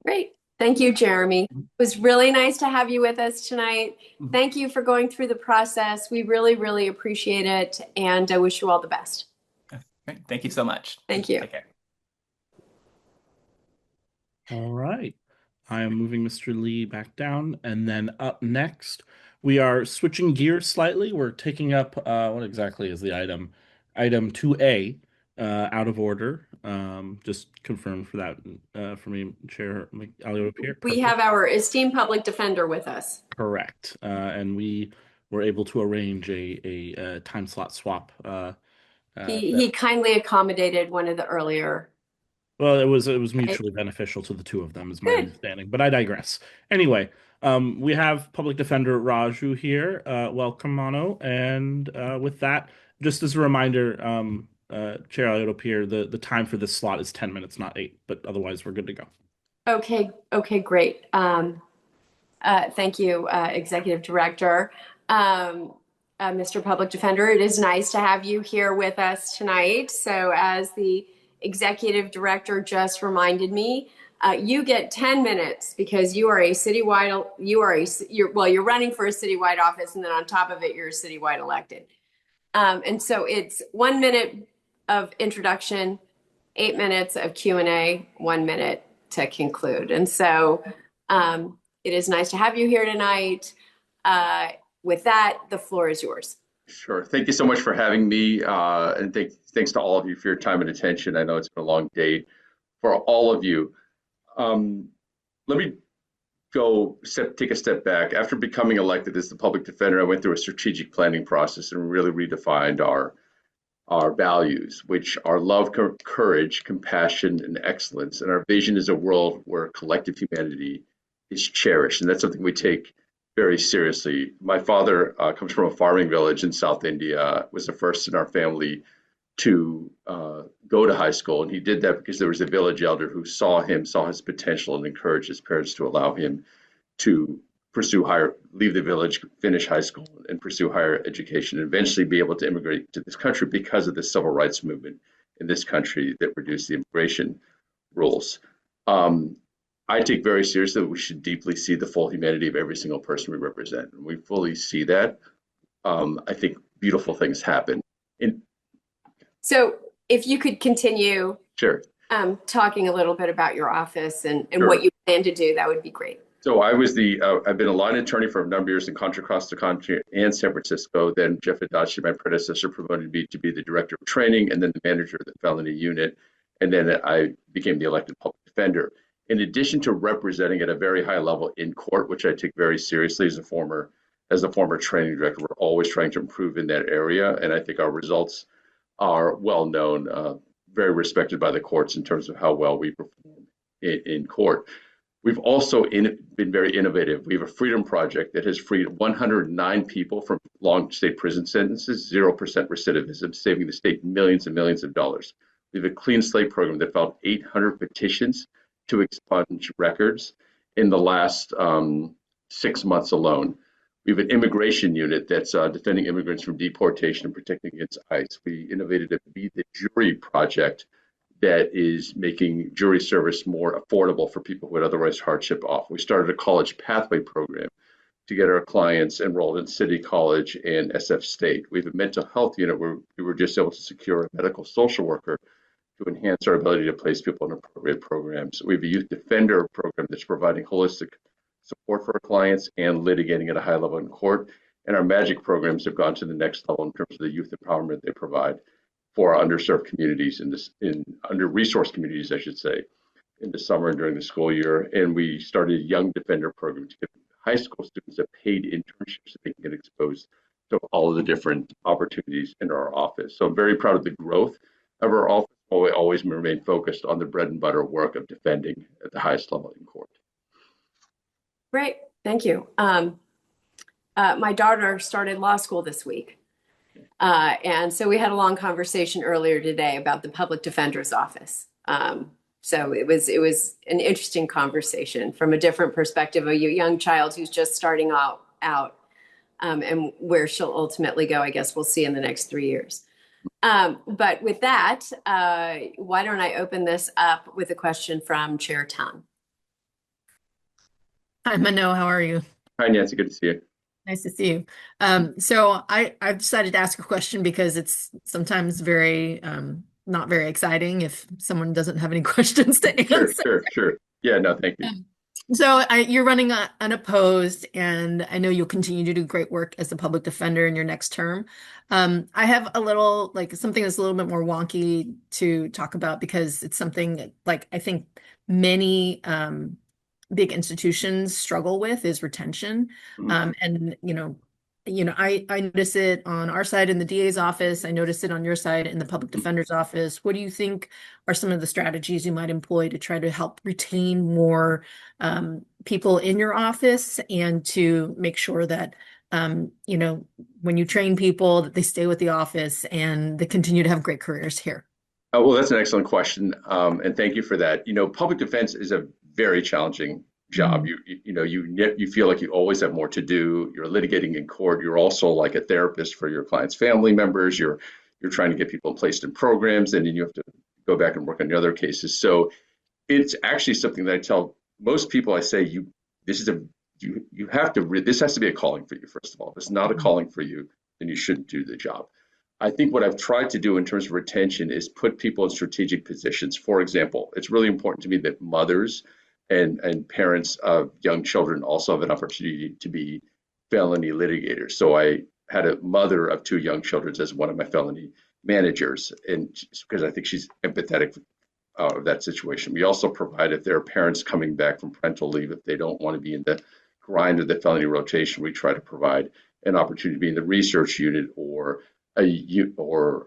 Great. Thank you, Jeremy. It was really nice to have you with us tonight. Thank you for going through the process. We really, really appreciate it, and I wish you all the best. Great. Thank you so much. Thank you. Take care. All right. I am moving Mr. Lee back down. And then up next, We are switching gears slightly. We're taking up what exactly is the item? Item 2A, out of order. Just confirm for that for me, Chair Alida here. We have our esteemed public defender with us. Correct. And we were able to arrange a time slot swap. He kindly accommodated one of the earlier. Well, it was mutually beneficial to the two of them, is my understanding. But I digress. Anyway, we have Public Defender Raju here. Welcome, Mano. And with that, just as a reminder, Chair Alida here, the time for this slot is 10 minutes, not 8. But otherwise, we're good to go. Okay, great. Thank you, Executive Director. Mr. Public Defender, it is nice to have you here with us tonight. So as the Executive Director just reminded me, you get 10 minutes because you are a citywide, you're running for a citywide office, and then on top of it, you're citywide elected. And so it's 1 minute of introduction, 8 minutes of Q&A, 1 minute to conclude. And so it is nice to have you here tonight. With that, the floor is yours. Sure. Thank you so much for having me. And thanks to all of you for your time and attention. I know it's been a long day for all of you. Let me take a step back. After becoming elected as the public defender, I went through a strategic planning process and really redefined our values, which are love, courage, compassion, and excellence. And our vision is a world where collective humanity is cherished. And that's something we take very seriously. My father comes from a farming village in South India, was the first in our family to go to high school. And he did that because there was a village elder who saw his potential and encouraged his parents to allow him to leave the village, finish high school, and pursue higher education, and eventually be able to immigrate to this country because of the civil rights movement in this country that reduced the immigration rules. I take very seriously that we should deeply see the full humanity of every single person we represent. And we fully see that. I think beautiful things happen. So if you could continue Sure. Talking a little bit about your office and Sure. what you plan to do, that would be great. So I've been a line attorney for a number of years in Contra Costa County and San Francisco. Then Jeff Adachi, my predecessor, promoted me to be the director of training and then the manager of the felony unit. And then I became the elected public defender. In addition to representing at a very high level in court, which I take very seriously as a former training director, we're always trying to improve in that area. And I think our results are well known, very respected by the courts in terms of how well we perform in court. We've also been very innovative. We have a freedom project that has freed 109 people from long state prison sentences, 0% recidivism, saving the state millions and millions of dollars. We have a clean slate program that filed 800 petitions to expunge records in the last 6 months alone. We have an immigration unit that's defending immigrants from deportation and protecting against ICE. We innovated a Be the Jury project that is making jury service more affordable for people who would otherwise hardship off. We started a college pathway program to get our clients enrolled in City College and SF State. We have a mental health unit where we were just able to secure a medical social worker to enhance our ability to place people in appropriate programs. We have a youth defender program that's providing holistic support for our clients and litigating at a high level in court. And our MAGIC programs have gone to the next level in terms of the youth empowerment they provide for our underserved communities in under-resourced communities, I should say, in the summer and during the school year. And we started a young defender program to give high school students a paid internship so they can get exposed to all of the different opportunities in our office. So I'm very proud of the growth of our office, while we always remain focused on the bread and butter work of defending at the highest level in court. Great, thank you. My daughter started law school this week. And so we had a long conversation earlier today about the public defender's office. So it was an interesting conversation from a different perspective of a young child who's just starting out and where she'll ultimately go, I guess we'll see in the next 3 years. But with that, why don't I open this up with a question from Chair Tung. Hi, Mano, how are you? Hi, Nancy, good to see you. Nice to see you. So I've decided to ask a question because it's sometimes very not very exciting if someone doesn't have any questions to answer. Sure. Yeah, no, thank you. You're running unopposed, and I know you'll continue to do great work as a public defender in your next term. I have a little, like, something that's a little bit more wonky to talk about because it's something like I think many big institutions struggle with is retention. And I notice it on our side in the DA's office. I notice it on your side in the public defender's office. What do you think are some of the strategies you might employ to try to help retain more people in your office and to make sure that when you train people that they stay with the office and they continue to have great careers here? Well, that's an excellent question, and thank you for that. Public defense is a very challenging job. You feel like you always have more to do. You're litigating in court. You're also like a therapist for your client's family members. You're trying to get people placed in programs, and then you have to go back and work on the other cases. So it's actually something that I tell most people. I say this has to be a calling for you. First of all, if it's not a calling for you, then you shouldn't do the job. I think what I've tried to do in terms of retention is put people in strategic positions. For example, it's really important to me that mothers and parents of young children also have an opportunity to be felony litigators. So I had a mother of 2 young children as one of my felony managers, and because I think she's empathetic of that situation. We also provide, if there are parents coming back from parental leave, if they don't want to be in the grind of the felony rotation, we try to provide an opportunity to be in the research unit or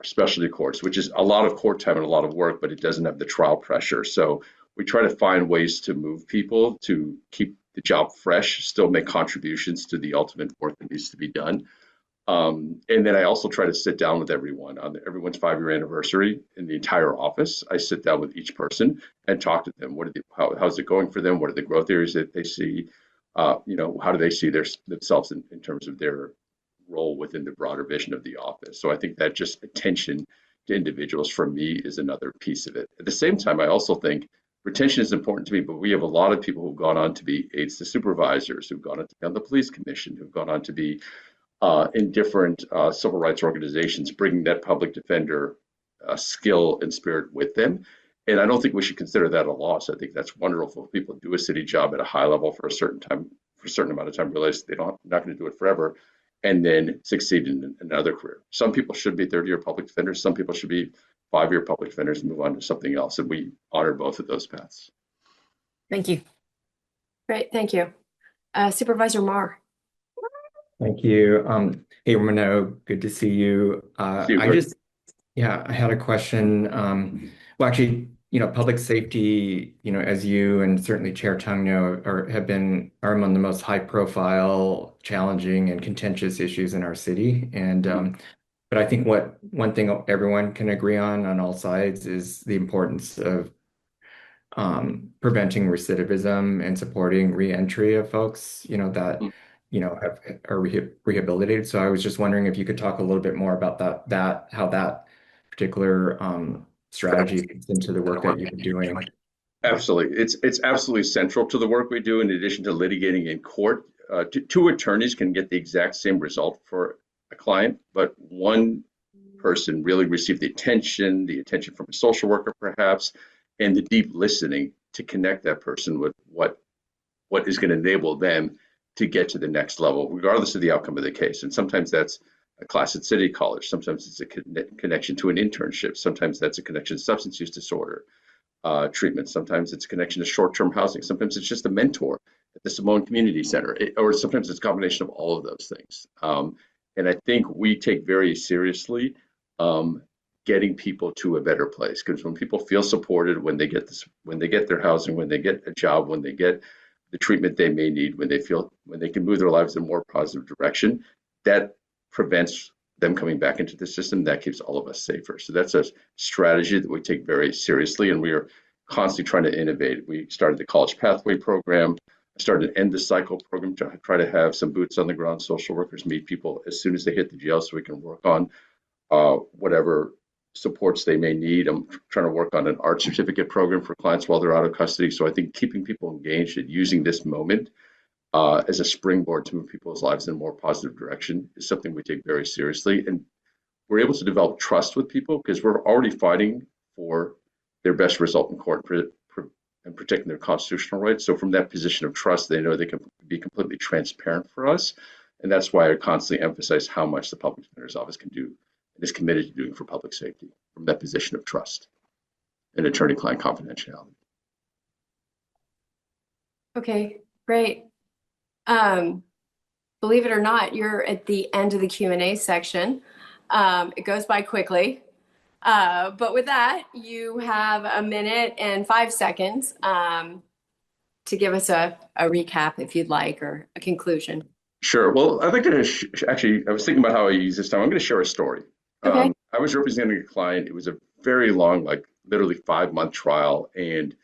specialty courts, which is a lot of court time and a lot of work, but it doesn't have the trial pressure. So we try to find ways to move people to keep the job fresh, still make contributions to the ultimate work that needs to be done. And then I also try to sit down with everyone on everyone's 5-year anniversary in the entire office. I sit down with each person and talk to them. How's it going for them? What are the growth areas that they see? How do they see themselves in terms of their role within the broader vision of the office? So I think that just attention to individuals for me is another piece of it. At the same time, I also think retention is important to me, but we have a lot of people who've gone on to be aides to supervisors, who've gone on to be on the police commission, who've gone on to be in different civil rights organizations, bringing that public defender skill and spirit with them. And I don't think we should consider that a loss. I think that's wonderful. People do a city job at a high level for a certain amount of time, realize not going to do it forever, and then succeed in another career. Some people should be 30-year public defenders. Some people should be 5-year public defenders and move on to something else. And we honor both of those paths. Thank you. Great, thank you. Supervisor Marr. Thank you. Hey, Mano, good to see you. I had a question. Well, actually, public safety, as you and certainly Chair Tung know, are among the most high-profile, challenging, and contentious issues in our city. And but I think one thing everyone can agree on all sides is the importance of preventing recidivism and supporting reentry of folks, that are rehabilitated. So I was just wondering if you could talk a little bit more about how that particular strategy fits into the work that you've been doing. Absolutely. It's absolutely central to the work we do. In addition to litigating in court, 2 attorneys can get the exact same result for a client, but one person really received the attention from a social worker perhaps, and the deep listening to connect that person with what is going to enable them to get to the next level, regardless of the outcome of the case. And sometimes that's a class at City College. Sometimes it's a connection to an internship. Sometimes that's a connection to substance use disorder treatment. Sometimes it's a connection to short-term housing. Sometimes it's just a mentor at the Simone Community Center, or sometimes it's a combination of all of those things. And I think we take very seriously getting people to a better place, because when people feel supported, when they get their housing, when they get a job, when they get the treatment they may need, when they can move their lives in a more positive direction, that prevents them coming back into the system. That keeps all of us safer. So that's a strategy that we take very seriously, and we are constantly trying to innovate. We started the College Pathway Program. I started an End the Cycle program to try to have some boots on the ground social workers meet people as soon as they hit the jail so we can work on whatever supports they may need. I'm trying to work on an art certificate program for clients while they're out of custody. So I think keeping people engaged and using this moment as a springboard to move people's lives in a more positive direction is something we take very seriously. And we're able to develop trust with people because we're already fighting for their best result in court, and protecting their constitutional rights. So from that position of trust, they know they can be completely transparent for us. And that's why I constantly emphasize how much the public defender's office can do and is committed to doing for public safety from that position of trust and attorney-client confidentiality. Okay, great. Believe it or not, you're at the end of the Q&A section. It goes by quickly. But with that, you have a minute and 5 seconds to give us a recap if you'd like, or a conclusion. Sure. Well, I'd like to actually, I was thinking about how I use this time. I'm going to share a story. Okay. I was representing a client. It was a very long, like literally 5-month trial. And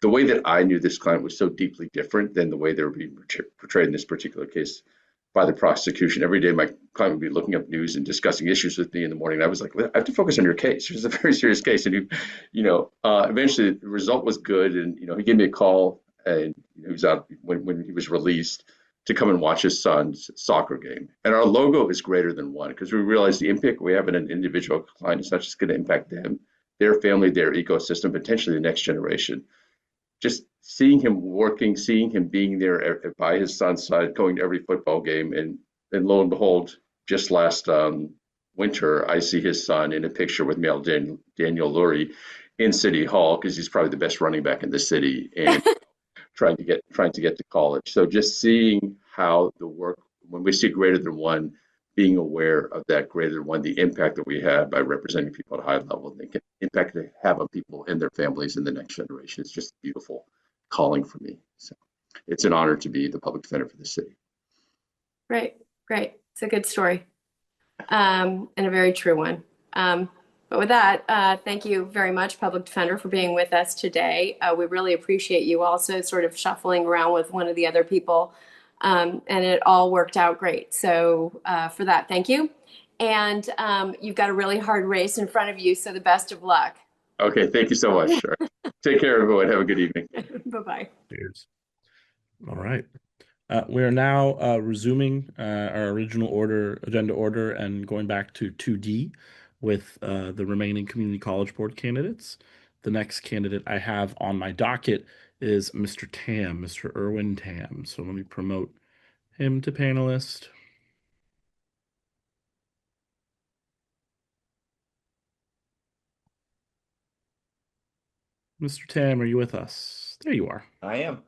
the way that I knew this client was so deeply different than the way they were being portrayed in this particular case by the prosecution. Every day, my client would be looking up news and discussing issues with me in the morning. And I was like, I have to focus on your case. This is a very serious case. And eventually the result was good. And, he gave me a call, and he was out when he was released to come and watch his son's soccer game. And our logo is greater than one, because we realize the impact we have in an individual client is not just going to impact them, their family, their ecosystem, potentially the next generation. Just seeing him working, seeing him being there by his son's side, going to every football game, and lo and behold, just last winter, I see his son in a picture with Daniel Lurie in City Hall, because he's probably the best running back in the city, and trying to get to college. So just seeing how the work, when we see greater than one, being aware of that greater than one, the impact that we have by representing people at a high level, the impact they have on people and their families in the next generation, is just a beautiful calling for me. So it's an honor to be the public defender for the city. Great. It's a good story, and a very true one. But with that, thank you very much, Public Defender, for being with us today. We really appreciate you also sort of shuffling around with one of the other people, and it all worked out great. So for that, thank you. And you've got a really hard race in front of you, so the best of luck. Okay, thank you so much. Sure. Take care, everyone. Have a good evening. Bye-bye. Cheers. All right. We are now resuming our original agenda order and going back to 2D with the remaining community college board candidates. The next candidate I have on my docket is Mr. Tam, Mr. Erwin Tam. So let me promote him to panelist. Mr. Tam, are you with us? There you are. I am.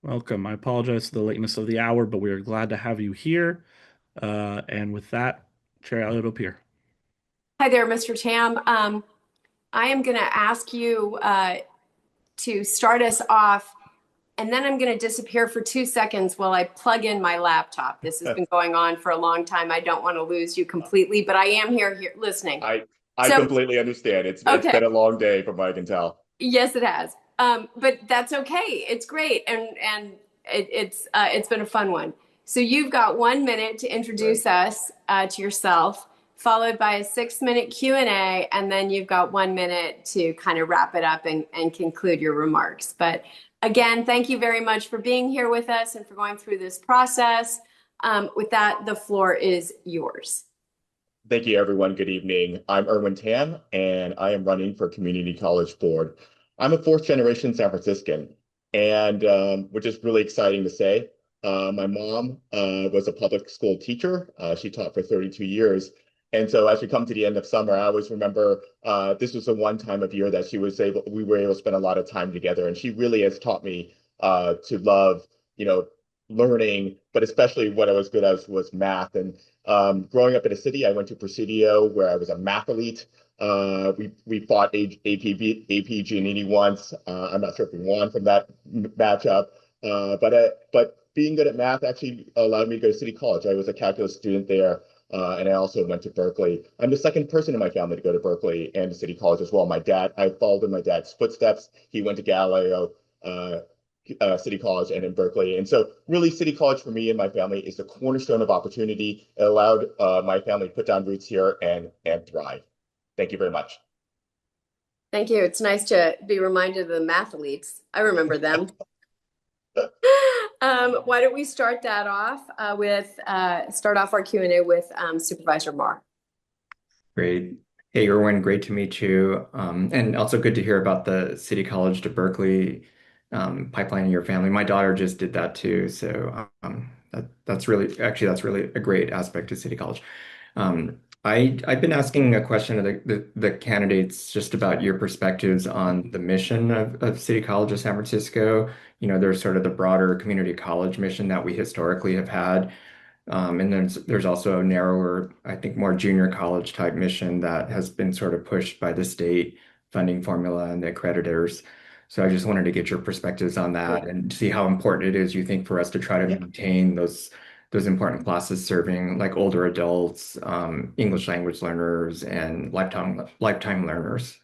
Welcome. I apologize for the lateness of the hour, but we are glad to have you here. And with that, Chair Alida here. Hi there, Mr. Tam. I am going to ask you to start us off, and then I'm going to disappear for 2 seconds while I plug in my laptop. This has been going on for a long time. I don't want to lose you completely, but I am here listening. I completely understand. It's been a long day from what I can tell. Yes, it has. But that's okay. It's great, and it's been a fun one. So you've got 1 minute to introduce us to yourself, followed by a 6-minute Q&A, and then you've got 1 minute to kind of wrap it up and conclude your remarks. But again, thank you very much for being here with us and for going through this process. With that, the floor is yours. Thank you, everyone. Good evening. I'm Erwin Tam, and I am running for Community College Board. I'm a 4th-generation San Franciscan, and which is really exciting to say. My mom was a public school teacher. She taught for 32 years. And so as we come to the end of summer, I always remember this was the one time of year that we were able to spend a lot of time together. And she really has taught me to love, learning, but especially what I was good at was math. And growing up in a city, I went to Presidio, where I was a math elite. We fought AP Giannini once. I'm not sure if we won from that matchup, but being good at math actually allowed me to go to City College. I was a calculus student there. And I also went to Berkeley. I'm the second person in my family to go to Berkeley and to City College as well. I followed in my dad's footsteps. He went to Galileo, City College, and in Berkeley. And so really City College for me and my family is the cornerstone of opportunity. It allowed my family to put down roots here and thrive. Thank you very much. Thank you. It's nice to be reminded of the math elites. I remember them. Why don't we start that off start off our Q&A with Supervisor Marr. Great. Hey, Erwin, great to meet you. And also good to hear about the City College to Berkeley pipelining your family. My daughter just did that too. So that's really a great aspect to City College. I've been asking a question of the candidates just about your perspectives on the mission of City College of San Francisco. There's sort of the broader community college mission that we historically have had. And there's also a narrower, I think, more junior college type mission that has been sort of pushed by the state funding formula and the accreditors. So I just wanted to get your perspectives on that and see how important it is, you think, for us to try to maintain those important classes serving like older adults, English language learners, and lifetime learners.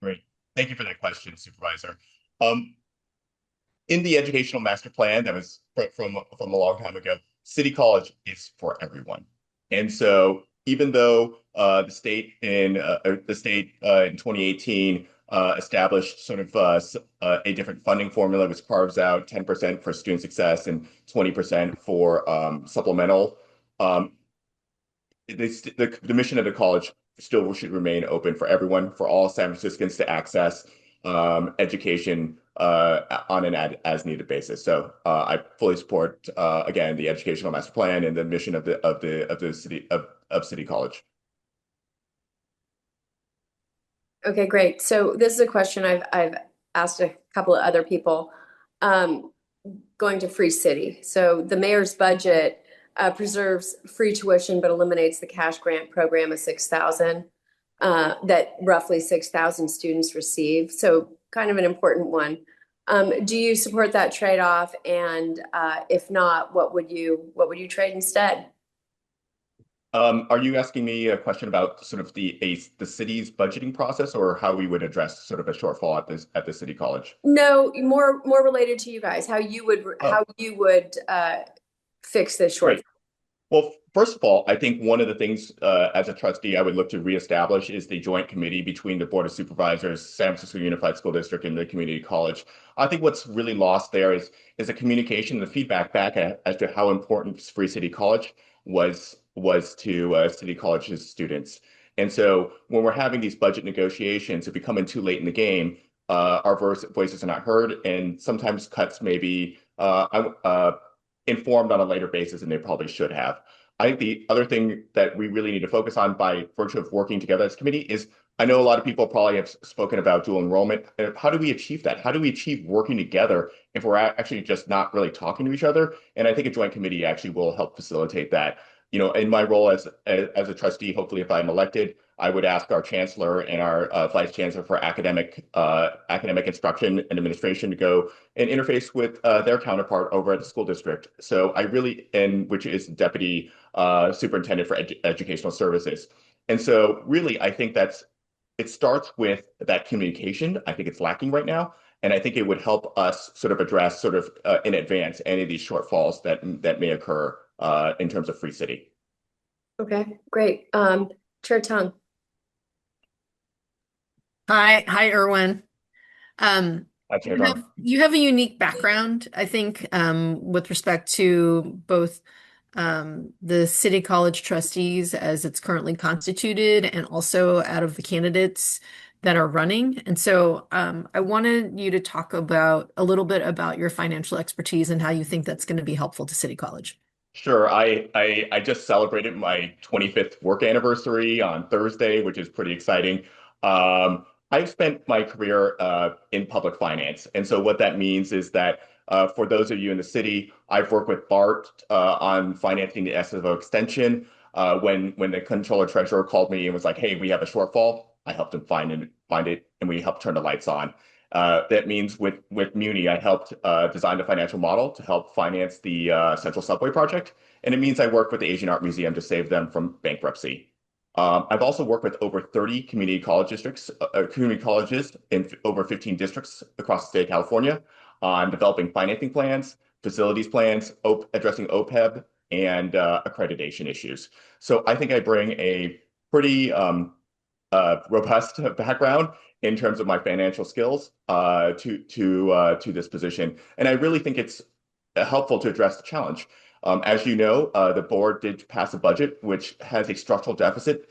Great. Thank you for that question, Supervisor. In the educational master plan that was from a long time ago, City College is for everyone. And so even though the state in 2018 established sort of a different funding formula, which carves out 10% for student success and 20% for supplemental, the mission of the college still should remain open for everyone, for all San Franciscans to access education on an as-needed basis. So I fully support again the educational master plan and the mission of the City College. Okay, great. So this is a question I've asked a couple of other people. Going to Free City. So the mayor's budget preserves free tuition but eliminates the cash grant program of 6,000 that roughly 6,000 students receive. So kind of an important one. Do you support that trade-off? And if not, what would you trade instead? Are you asking me a question about sort of the city's budgeting process, or how we would address sort of a shortfall at the City College? No, more related to you guys, how you would fix this shortfall. Great. Well, first of all, I think one of the things as a trustee I would look to reestablish is the joint committee between the Board of Supervisors, San Francisco Unified School District, and the community college. I think what's really lost there is the communication, the feedback back as to how important Free City College was to City College's students. And so when we're having these budget negotiations, if we come in too late in the game, our voices are not heard, and sometimes cuts may be informed on a later basis than they probably should have. I think the other thing that we really need to focus on by virtue of working together as a committee is, I know a lot of people probably have spoken about dual enrollment. How do we achieve that? How do we achieve working together if we're actually just not really talking to each other? And I think a joint committee actually will help facilitate that. In my role as a trustee, hopefully if I'm elected, I would ask our chancellor and our vice chancellor for academic instruction and administration to go and interface with their counterpart over at the school district. So which is deputy superintendent for educational services. And so really, I think it starts with that communication. I think it's lacking right now. And I think it would help us sort of address sort of in advance any of these shortfalls that may occur in terms of Free City. Okay, great. Chair Tung. Hi, Erwin. Hi, Chair. You have a unique background, I think, with respect to both the City College trustees as it's currently constituted and also out of the candidates that are running. And so I wanted you to talk a little bit about your financial expertise and how you think that's going to be helpful to City College. Sure. I just celebrated my 25th work anniversary on Thursday, which is pretty exciting. I've spent my career in public finance. And so what that means is that for those of you in the city, I've worked with Barz on financing the SFO extension. When the controller treasurer called me and was like, hey, we have a shortfall, I helped him find it, and we helped turn the lights on. That means with Muni, I helped design the financial model to help finance the Central Subway project. And it means I work with the Asian Art Museum to save them from bankruptcy. I've also worked with over 30 community colleges in over 15 districts across the state of California on developing financing plans, facilities plans, addressing OPEB, and accreditation issues. So I think I bring a pretty robust background in terms of my financial skills to this position. And I really think it's helpful to address the challenge. As you know, the board did pass a budget which has a structural deficit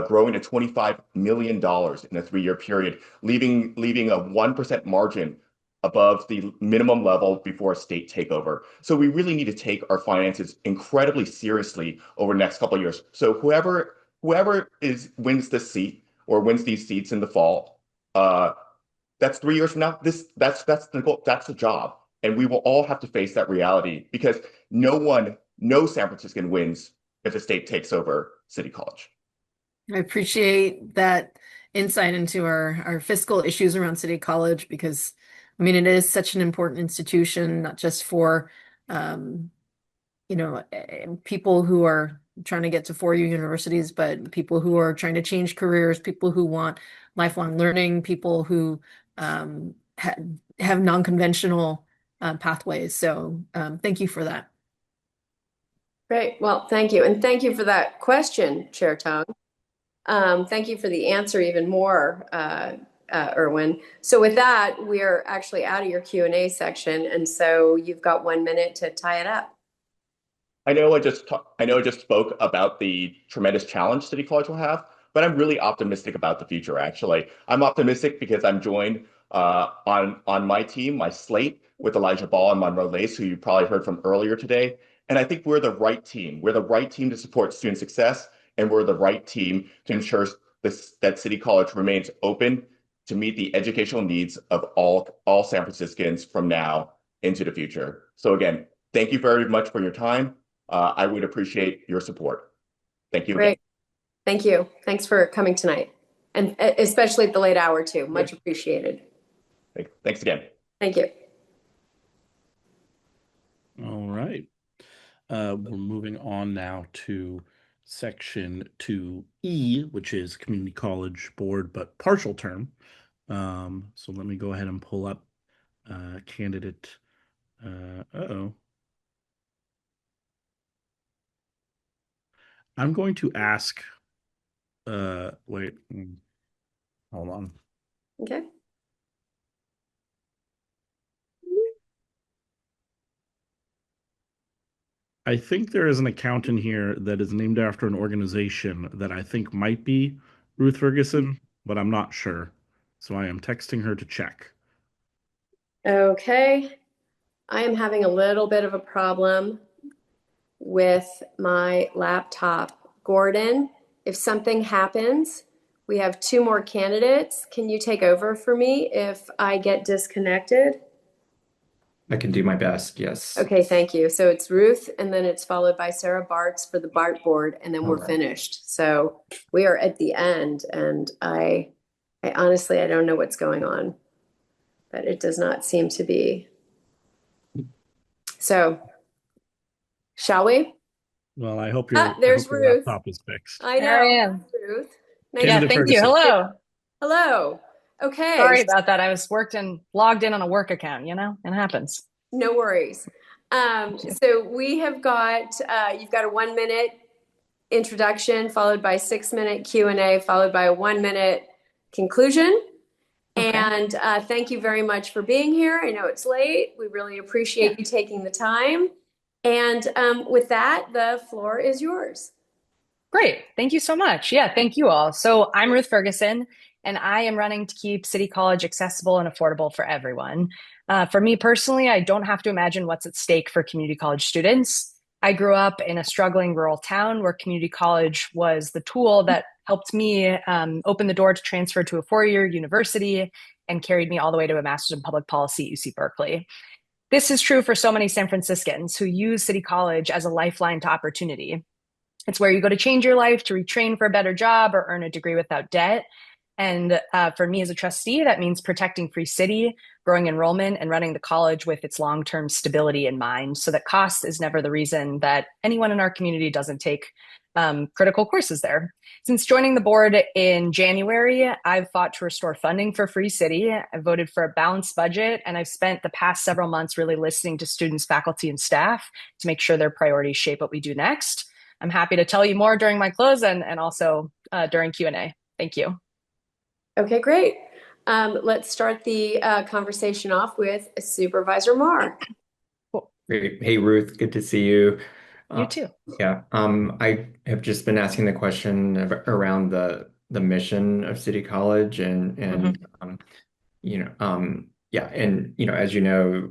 growing to $25 million in a 3-year period, leaving a 1% margin above the minimum level before a state takeover. So we really need to take our finances incredibly seriously over the next couple of years. So whoever wins this seat or wins these seats in the fall, that's 3 years from now. That's the goal. That's the job, and we will all have to face that reality because no San Franciscan wins if the state takes over City College. I appreciate that insight into our fiscal issues around City College because, I mean, it is such an important institution, not just for, people who are trying to get to four-year universities, but people who are trying to change careers, people who want lifelong learning, people who have non-conventional pathways. So thank you for that. Great. Well, thank you. And thank you for that question, Chair Tung. Thank you for the answer even more, Erwin. So with that, we're actually out of your Q&A section. And so you've got 1 minute to tie it up. I know I just spoke about the tremendous challenge City College will have, but I'm really optimistic about the future, actually. I'm optimistic because I'm joined on my team, my slate, with Elijah Ball and Monroe, who you probably heard from earlier today. And I think we're the right team. We're the right team to support student success, and we're the right team to ensure that City College remains open to meet the educational needs of all San Franciscans from now into the future. So again, thank you very much for your time. I would appreciate your support. Thank you. Great. Again. Thank you. Thanks for coming tonight. And especially at the late hour too. Much appreciated. Thanks again. Thank you. All right. We're moving on now to section 2E, which is community college board, but partial term. So let me go ahead and pull up candidate. I'm going to ask, wait, hold on. Okay. I think there is an account in here that is named after an organization that I think might be Ruth Ferguson, but I'm not sure. So I am texting her to check. Okay. I am having a little bit of a problem with my laptop. Gordon, if something happens, we have 2 more candidates. Can you take over for me if I get disconnected? I can do my best, yes. Okay, thank you. So it's Ruth, and then it's followed by Sara Barz for the BART board, and then we're right. finished. So we are at the end, and I honestly, I don't know what's going on, but it does not seem to be. So, shall we? Well, I hope your Ruth. laptop is fixed. I know. There I am. Ruth. Nice yeah, thank you. Hello. Hello. Okay. Sorry about that. I was logged in on a work account, it happens. No worries. So we have got, you've got a 1 minute introduction followed by 6 minute Q&A followed by a 1 minute conclusion. Okay. And thank you very much for being here. I know it's late. We really appreciate you taking the time. And with that, the floor is yours. Great. Thank you so much. Yeah, thank you all. So I'm Ruth Ferguson, and I am running to keep City College accessible and affordable for everyone. For me personally, I don't have to imagine what's at stake for community college students. I grew up in a struggling rural town where community college was the tool that helped me open the door to transfer to a 4-year university and carried me all the way to a master's in public policy at UC Berkeley. This is true for so many San Franciscans who use City College as a lifeline to opportunity. It's where you go to change your life, to retrain for a better job, or earn a degree without debt. And for me as a trustee, that means protecting Free City, growing enrollment, and running the college with its long-term stability in mind so that cost is never the reason that anyone in our community doesn't take critical courses there. Since joining the board in January, I've fought to restore funding for Free City. I voted for a balanced budget, and I've spent the past several months really listening to students, faculty, and staff to make sure their priorities shape what we do next. I'm happy to tell you more during my close and also during Q&A. Thank you. Okay, great. Let's start the conversation off with Supervisor Marr. Cool. Great. Hey, Ruth, good to see you. You too. Yeah, I have just been asking the question around the mission of City College and yeah, and as you know,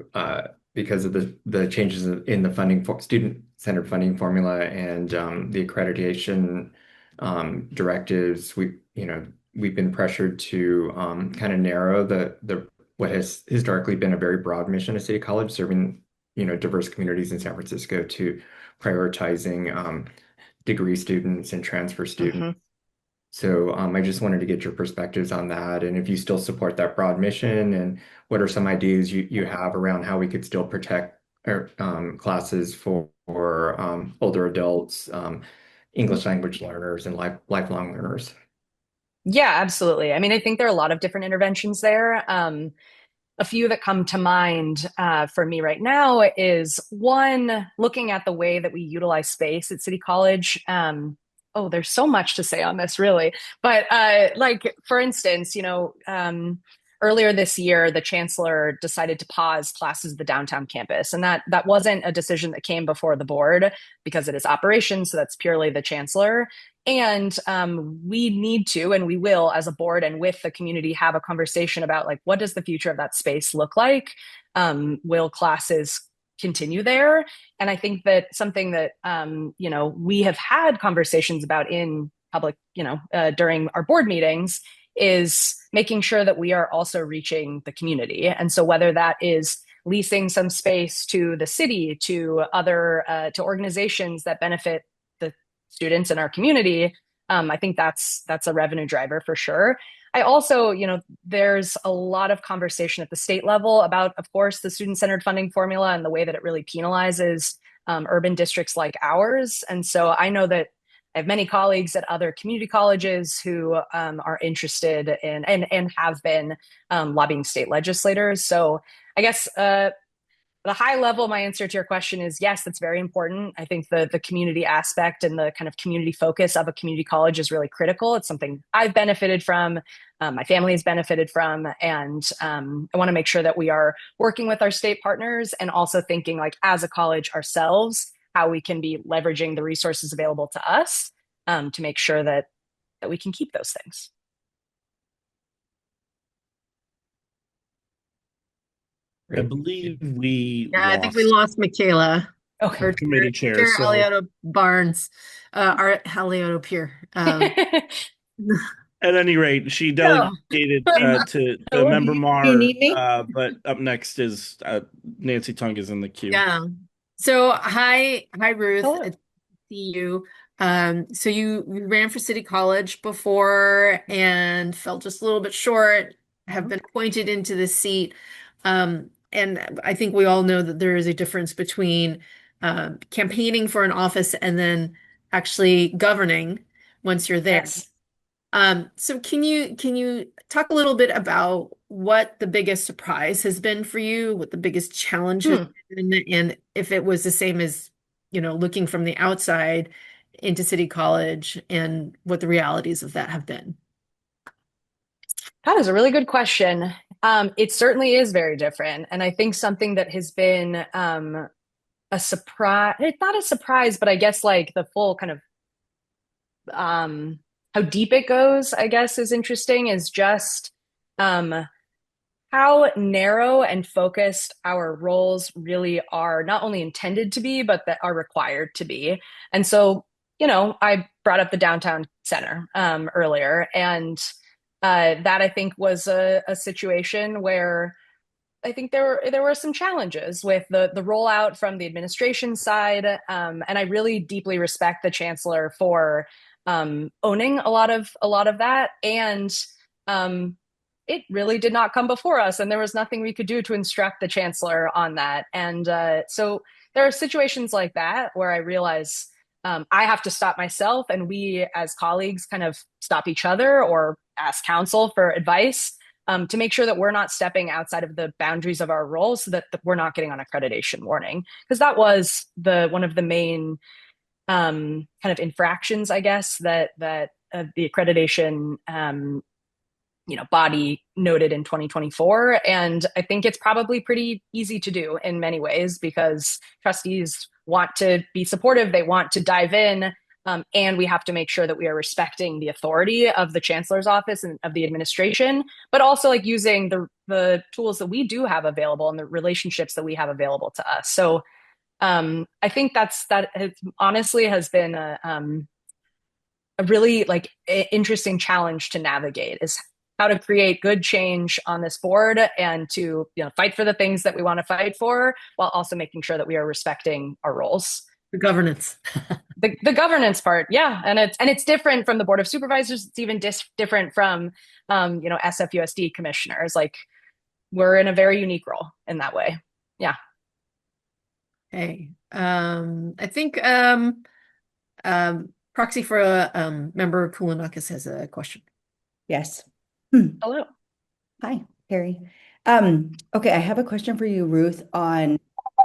because of the changes in the funding for student-centered funding formula and the accreditation directives, we've been pressured to kind of narrow the what has historically been a very broad mission of City College, serving diverse communities in San Francisco, to prioritizing degree students and transfer students. So I just wanted to get your perspectives on that, and if you still support that broad mission, and what are some ideas you have around how we could still protect our classes for older adults, English language learners, and lifelong learners. Yeah, absolutely. I mean, I think there are a lot of different interventions there. A few that come to mind for me right now is one, looking at the way that we utilize space at City College. Oh, there's so much to say on this, really. But like, for instance, earlier this year, the chancellor decided to pause classes at the downtown campus. And that wasn't a decision that came before the board because it is operations. So that's purely the chancellor. And we need to, and we will, as a board and with the community, have a conversation about, like, what does the future of that space look like? Will classes continue there? And I think that something that, we have had conversations about in public, during our board meetings, is making sure that we are also reaching the community. And so whether that is leasing some space to the city, to other, to organizations that benefit the students in our community, I think that's a revenue driver for sure. I also, there's a lot of conversation at the state level about, of course, the student-centered funding formula and the way that it really penalizes urban districts like ours. And so I know that I have many colleagues at other community colleges who are interested in and have been lobbying state legislators. So I guess at a high level, my answer to your question is yes, that's very important. I think the community aspect and the kind of community focus of a community college is really critical. It's something I've benefited from, my family has benefited from, and I want to make sure that we are working with our state partners and also thinking, like, as a college ourselves, how we can be leveraging the resources available to us to make sure that we can keep those things. I believe we I think we lost Michaela. Okay. Our committee chair. Chair So Alida Barnes, our Alida Pier. at any rate, she delegated to Member Mar. You need me? But up next is Nancy Tung is in the queue. Yeah. So hi Ruth. Hello. It's good to see you. So you ran for City College before and fell just a little bit short, have been appointed into the seat. And I think we all know that there is a difference between campaigning for an office and then actually governing once you're there. Yes. So can you talk a little bit about what the biggest surprise has been for you, what the biggest challenge has been, and if it was the same as, looking from the outside into City College, and what the realities of that have been? That is a really good question. It certainly is very different. And I think something that has been a surprise, it's not a surprise, but I guess like the full kind of how deep it goes, I guess, is interesting, is just how narrow and focused our roles really are, not only intended to be, but that are required to be. And so, I brought up the downtown center earlier, and that I think was a situation where I think there were some challenges with the rollout from the administration side, and I really deeply respect the chancellor for owning a lot of that, and it really did not come before us, and there was nothing we could do to instruct the chancellor on that. And so there are situations like that where I realize I have to stop myself, and we as colleagues kind of stop each other or ask counsel for advice to make sure that we're not stepping outside of the boundaries of our role, so that we're not getting on accreditation warning. Because that was one of the main kind of infractions, I guess, that the accreditation body noted in 2024. And I think it's probably pretty easy to do in many ways, because trustees want to be supportive. They want to dive in. And we have to make sure that we are respecting the authority of the chancellor's office and of the administration, but also like using the tools that we do have available and the relationships that we have available to us. So I think that honestly has been a really like interesting challenge to navigate, is how to create good change on this board and to fight for the things that we want to fight for, while also making sure that we are respecting our roles. The governance. The governance part, yeah, and it's different from the Board of Supervisors. It's even different from SFUSD commissioners. Like, we're in a very unique role in that way. Yeah. Okay. I think proxy for member Koulianakis has a question. Yes. Hello. Hi, Harry. Okay, I have a question for you, Ruth, on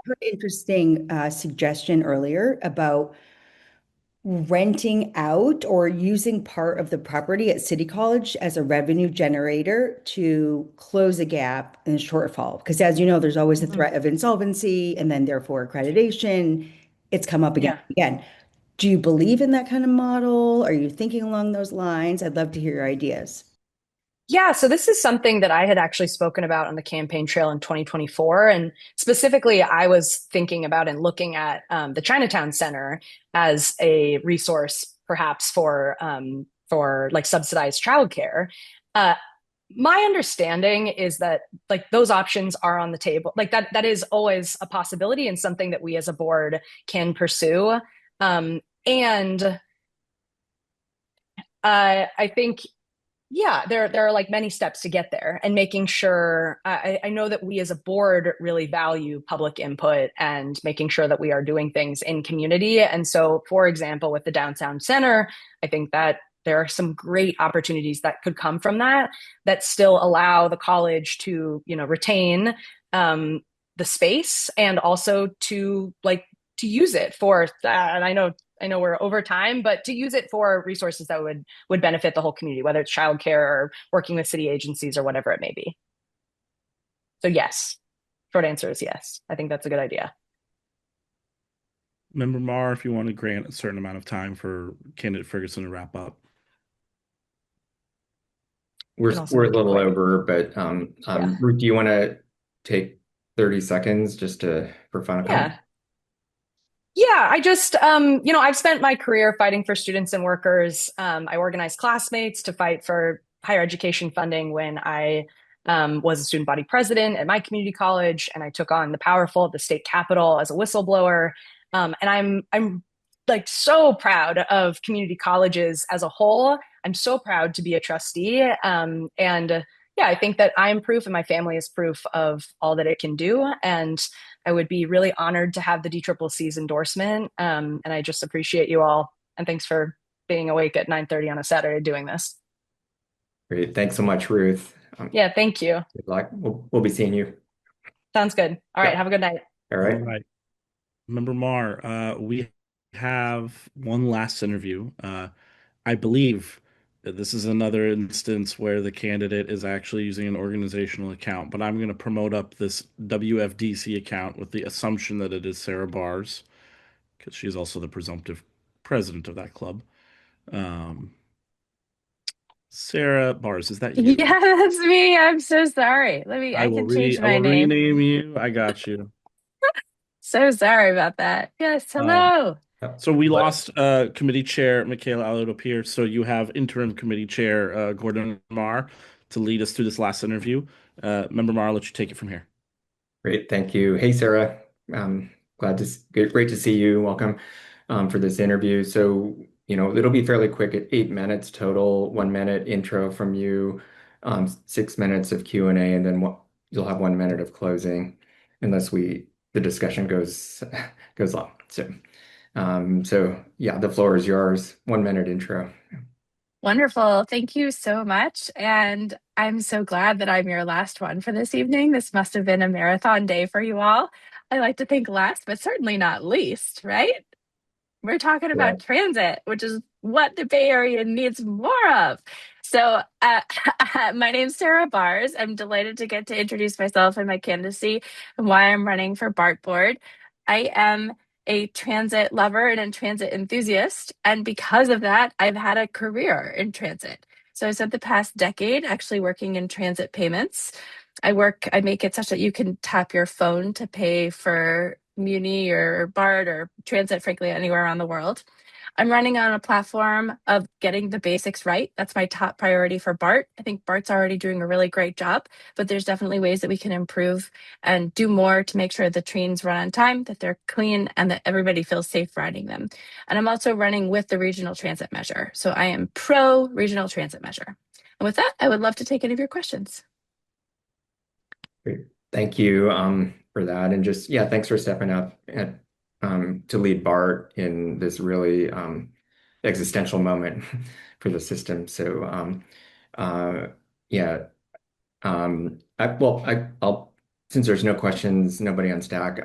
her interesting suggestion earlier about renting out or using part of the property at City College as a revenue generator to close a gap in the shortfall. Because as you know, there's always the threat of insolvency and then therefore accreditation. It's come up again and again. Do you believe in that kind of model? Are you thinking along those lines? I'd love to hear your ideas. Yeah, so this is something that I had actually spoken about on the campaign trail in 2024. And specifically, I was thinking about and looking at the Chinatown Center as a resource, perhaps for like subsidized childcare. My understanding is that like those options are on the table. Like that is always a possibility and something that we as a board can pursue. And I think, yeah, there are like many steps to get there, and making sure I know that we as a board really value public input and making sure that we are doing things in community. And so, for example, with the downtown center, I think that there are some great opportunities that could come from that still allow the college to, retain the space and also to use it for, and I know we're over time, but to use it for resources that would benefit the whole community, whether it's childcare or working with city agencies or whatever it may be. So yes, short answer is yes. I think that's a good idea. Member Marr, if you want to grant a certain amount of time for candidate Ferguson to wrap up. We're a little over, but Ruth, do you want to take 30 seconds just for final comment? Yeah, I just, I've spent my career fighting for students and workers. I organized classmates to fight for higher education funding when I was a student body president at my community college, and I took on the powerful at the state capitol as a whistleblower. And I'm like so proud of community colleges as a whole. I'm so proud to be a trustee. And yeah, I think that I'm proof and my family is proof of all that it can do. And I would be really honored to have the DCCC's endorsement. And I just appreciate you all. And thanks for being awake at 9:30 on a Saturday doing this. Great. Thanks so much, Ruth. Yeah, thank you. Good luck. We'll be seeing you. Sounds good. All right. Have a good night. All right. All right. Member Marr, we have one last interview. I believe that this is another instance where the candidate is actually using an organizational account, but I'm going to promote up this WFDC account with the assumption that it is Sara Barz, because she's also the presumptive president of that club. Sara Barz, is that you? Yeah, that's me. I'm so sorry. I can change my name. Rename you. I got you. So sorry about that. Yes, hello. So we lost committee chair Michaela Alida-Pierce, so you have interim committee chair Gordon Marr to lead us through this last interview. Member Marr, I'll let you take it from here. Great, thank you. Hey, Sara. Great to see you. Welcome for this interview. So, it'll be fairly quick at 8 minutes total, 1 minute intro from you, 6 minutes of Q&A, and then you'll have 1 minute of closing, unless the discussion goes long. So yeah, the floor is yours. 1 minute intro. Wonderful. Thank you so much. And I'm so glad that I'm your last one for this evening. This must have been a marathon day for you all. I like to think last, but certainly not least, right? We're talking about transit, which is what the Bay Area needs more of. So my name's Sara Barz. I'm delighted to get to introduce myself and my candidacy and why I'm running for BART board. I am a transit lover and a transit enthusiast. And because of that, I've had a career in transit. So I spent the past decade actually working in transit payments. I make it such that you can tap your phone to pay for Muni or BART or transit, frankly, anywhere around the world. I'm running on a platform of getting the basics right. That's my top priority for BART. I think BART's already doing a really great job, but there's definitely ways that we can improve and do more to make sure the trains run on time, that they're clean, and that everybody feels safe riding them. And I'm also running with the regional transit measure. So I am pro regional transit measure. And with that, I would love to take any of your questions. Great. Thank you for that. And just, yeah, thanks for stepping up to lead BART in this really existential moment for the system. So, yeah, I'll since there's no questions, nobody on stack.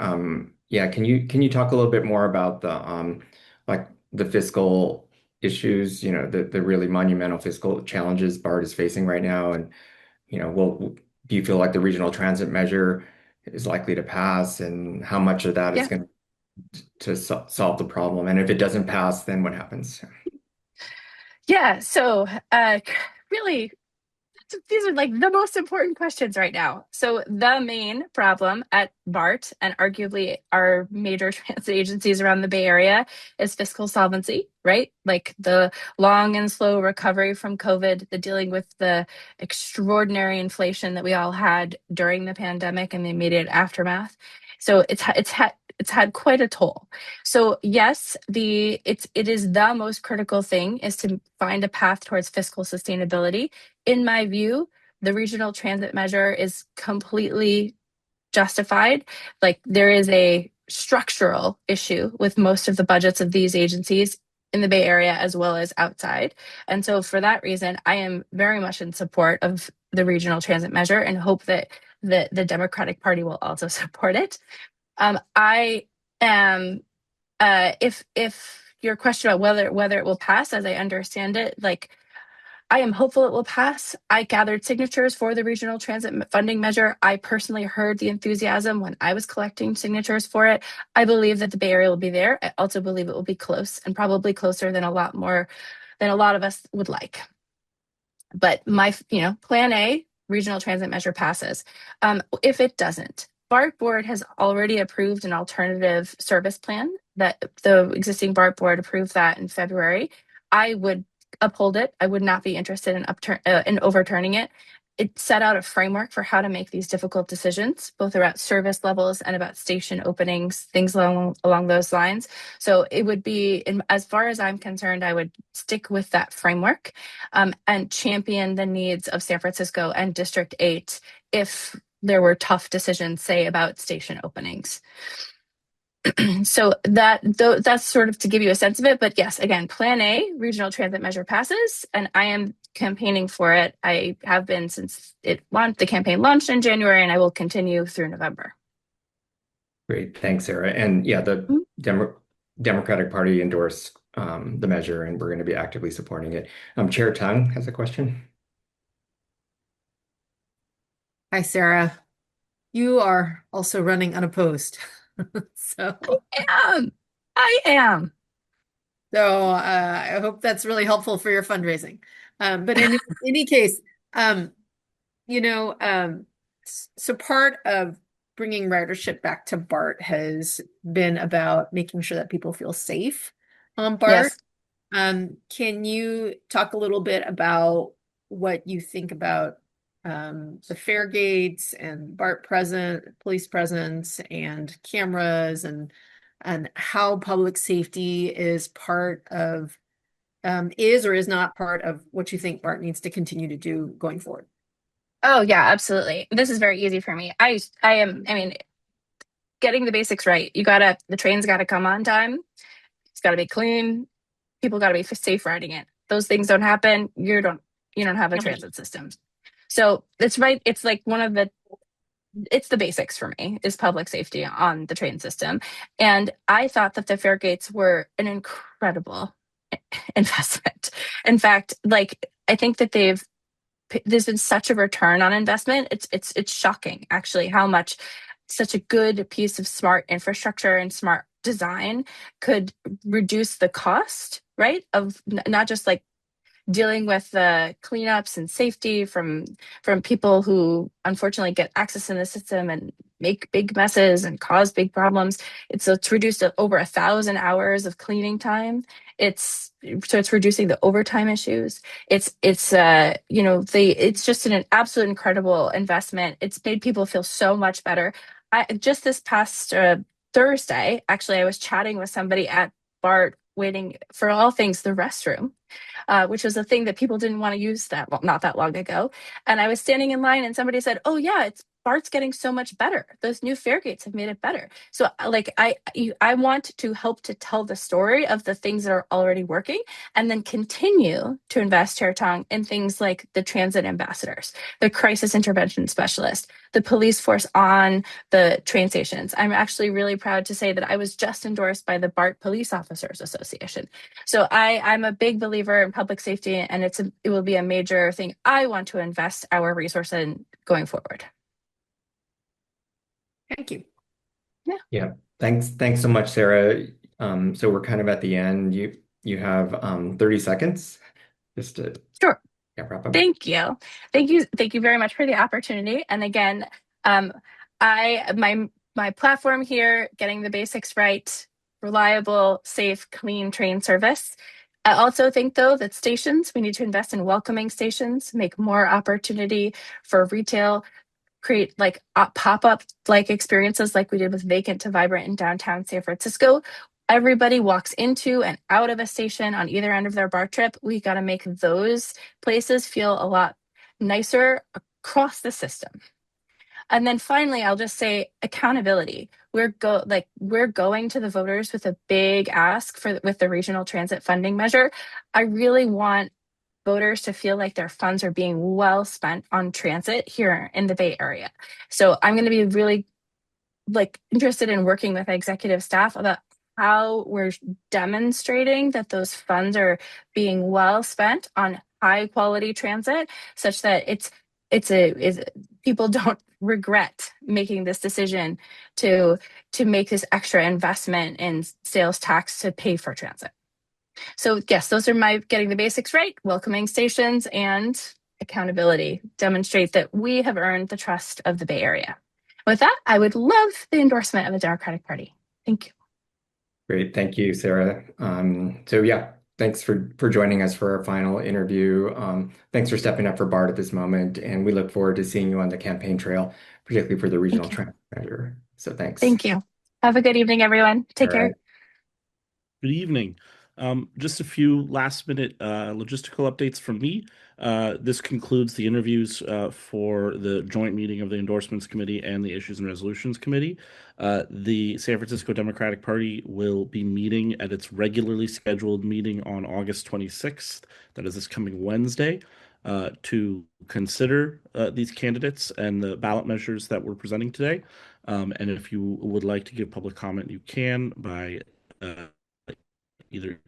Yeah, can you talk a little bit more about the like the fiscal issues, the really monumental fiscal challenges BART is facing right now, and do you feel like the regional transit measure is likely to pass, and how much of that is going to solve the problem? And if it doesn't pass, then what happens? Yeah, so really, these are like the most important questions right now. So the main problem at BART and arguably our major transit agencies around the Bay Area is fiscal solvency, right? Like the long and slow recovery from COVID, the dealing with the extraordinary inflation that we all had during the pandemic and the immediate aftermath. So it's had quite a toll. So yes, it is the most critical thing is to find a path towards fiscal sustainability. In my view, the regional transit measure is completely justified. Like there is a structural issue with most of the budgets of these agencies in the Bay Area as well as outside. And so for that reason, I am very much in support of the regional transit measure and hope that the Democratic Party will also support it. I am, if your question about whether it will pass, as I understand it, like I am hopeful it will pass. I gathered signatures for the regional transit funding measure. I personally heard the enthusiasm when I was collecting signatures for it. I believe that the Bay Area will be there. I also believe it will be close, and probably closer than a lot of us would like. But my, plan A, regional transit measure passes. If it doesn't, BART board has already approved an alternative service plan that the existing BART board approved that in February. I would uphold it. I would not be interested in overturning it. It set out a framework for how to make these difficult decisions, both about service levels and about station openings, things along those lines. So it would be, as far as I'm concerned, I would stick with that framework and champion the needs of San Francisco and District 8 if there were tough decisions, say, about station openings. So that's sort of to give you a sense of it. But yes, again, Plan A, regional transit measure passes, and I am campaigning for it. I have been since the campaign launched in January, and I will continue through November. Great, thanks, Sara. And yeah, the Democratic Party endorsed the measure, and we're going to be actively supporting it. Chair Tung has a question. Hi, Sara. You are also running unopposed. So I am. So I hope that's really helpful for your fundraising. But in any case, so part of bringing ridership back to BART has been about making sure that people feel safe on BART. Yes. Can you talk a little bit about what you think about the fare gates and BART police presence and cameras and how public safety is part of is or is not part of what you think BART needs to continue to do going forward? Oh yeah, absolutely. This is very easy for me. I mean, getting the basics right. The train's gotta come on time. It's gotta be clean. People gotta be safe riding it. Those things don't happen. You don't have a transit system. So it's right. It's like it's the basics for me is public safety on the train system. And I thought that the fare gates were an incredible investment. In fact, I think that there's been such a return on investment. It's shocking actually how much such a good piece of smart infrastructure and smart design could reduce the cost, right, of not just like dealing with the cleanups and safety from people who unfortunately get access in the system and make big messes and cause big problems. It's reduced to over 1,000 hours of cleaning time. It's reducing the overtime issues. It's just an absolute incredible investment. It's made people feel so much better. Just this past Thursday, actually, I was chatting with somebody at BART waiting for all things the restroom, which was a thing that people didn't want to use not that long ago. And I was standing in line and somebody said, "Oh yeah, BART's getting so much better. Those new fare gates have made it better." So I want to help to tell the story of the things that are already working and then continue to invest here, Tung, in things like the transit ambassadors, the crisis intervention specialist, the police force on the train stations. I'm actually really proud to say that I was just endorsed by the BART Police Officers Association. So I'm a big believer in public safety, and it will be a major thing I want to invest our resources in going forward. Thank you. Yeah. Yeah. Thanks so much, Sara. So we're kind of at the end. You have 30 seconds just to Sure. wrap up. Thank you. Thank you very much for the opportunity. And again, my platform here, getting the basics right, reliable, safe, clean train service. I also think, though, that we need to invest in welcoming stations, make more opportunity for retail, create like pop-up like experiences like we did with Vacant to Vibrant in downtown San Francisco. Everybody walks into and out of a station on either end of their BART trip. We got to make those places feel a lot nicer across the system. And then finally, I'll just say accountability. We're going to the voters with a big ask with the regional transit funding measure. I really want voters to feel like their funds are being well spent on transit here in the Bay Area. So I'm going to be really interested in working with executive staff about how we're demonstrating that those funds are being well spent on high quality transit, such that people don't regret making this decision to make this extra investment in sales tax to pay for transit. So yes, those are my getting the basics right, welcoming stations, and accountability. Demonstrate that we have earned the trust of the Bay Area. With that, I would love the endorsement of the Democratic Party. Thank you. Great. Thank you, Sara. So yeah, thanks for joining us for our final interview. Thanks for stepping up for BART at this moment. And we look forward to seeing you on the campaign trail, particularly for the regional transit measure. So thanks. Thank you. Have a good evening, everyone. Take care. Good evening. Just a few last-minute logistical updates from me. This concludes the interviews for the joint meeting of the Endorsements Committee and the Issues and Resolutions Committee. The San Francisco Democratic Party will be meeting at its regularly scheduled meeting on August 26th, that is this coming Wednesday, to consider these candidates and the ballot measures that we're presenting today. And if you would like to give public comment, you can by either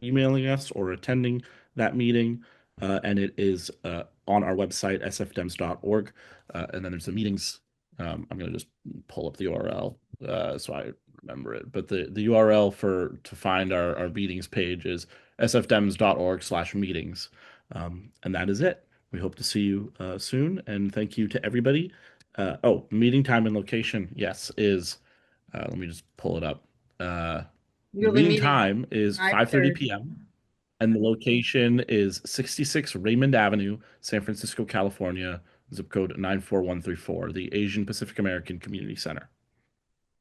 emailing us or attending that meeting. And it is on our website, sfdems.org. And then there's the meetings. I'm going to just pull up the URL so I remember it. But the URL to find our meetings page is sfdems.org/meetings. And that is it. We hope to see you soon. And thank you to everybody. Meeting time and location, yes, is, let me just pull it up. The meeting time is 5:30 p.m. and the location is 66 Raymond Avenue, San Francisco, California, zip code 94134, the Asian Pacific American Community Center.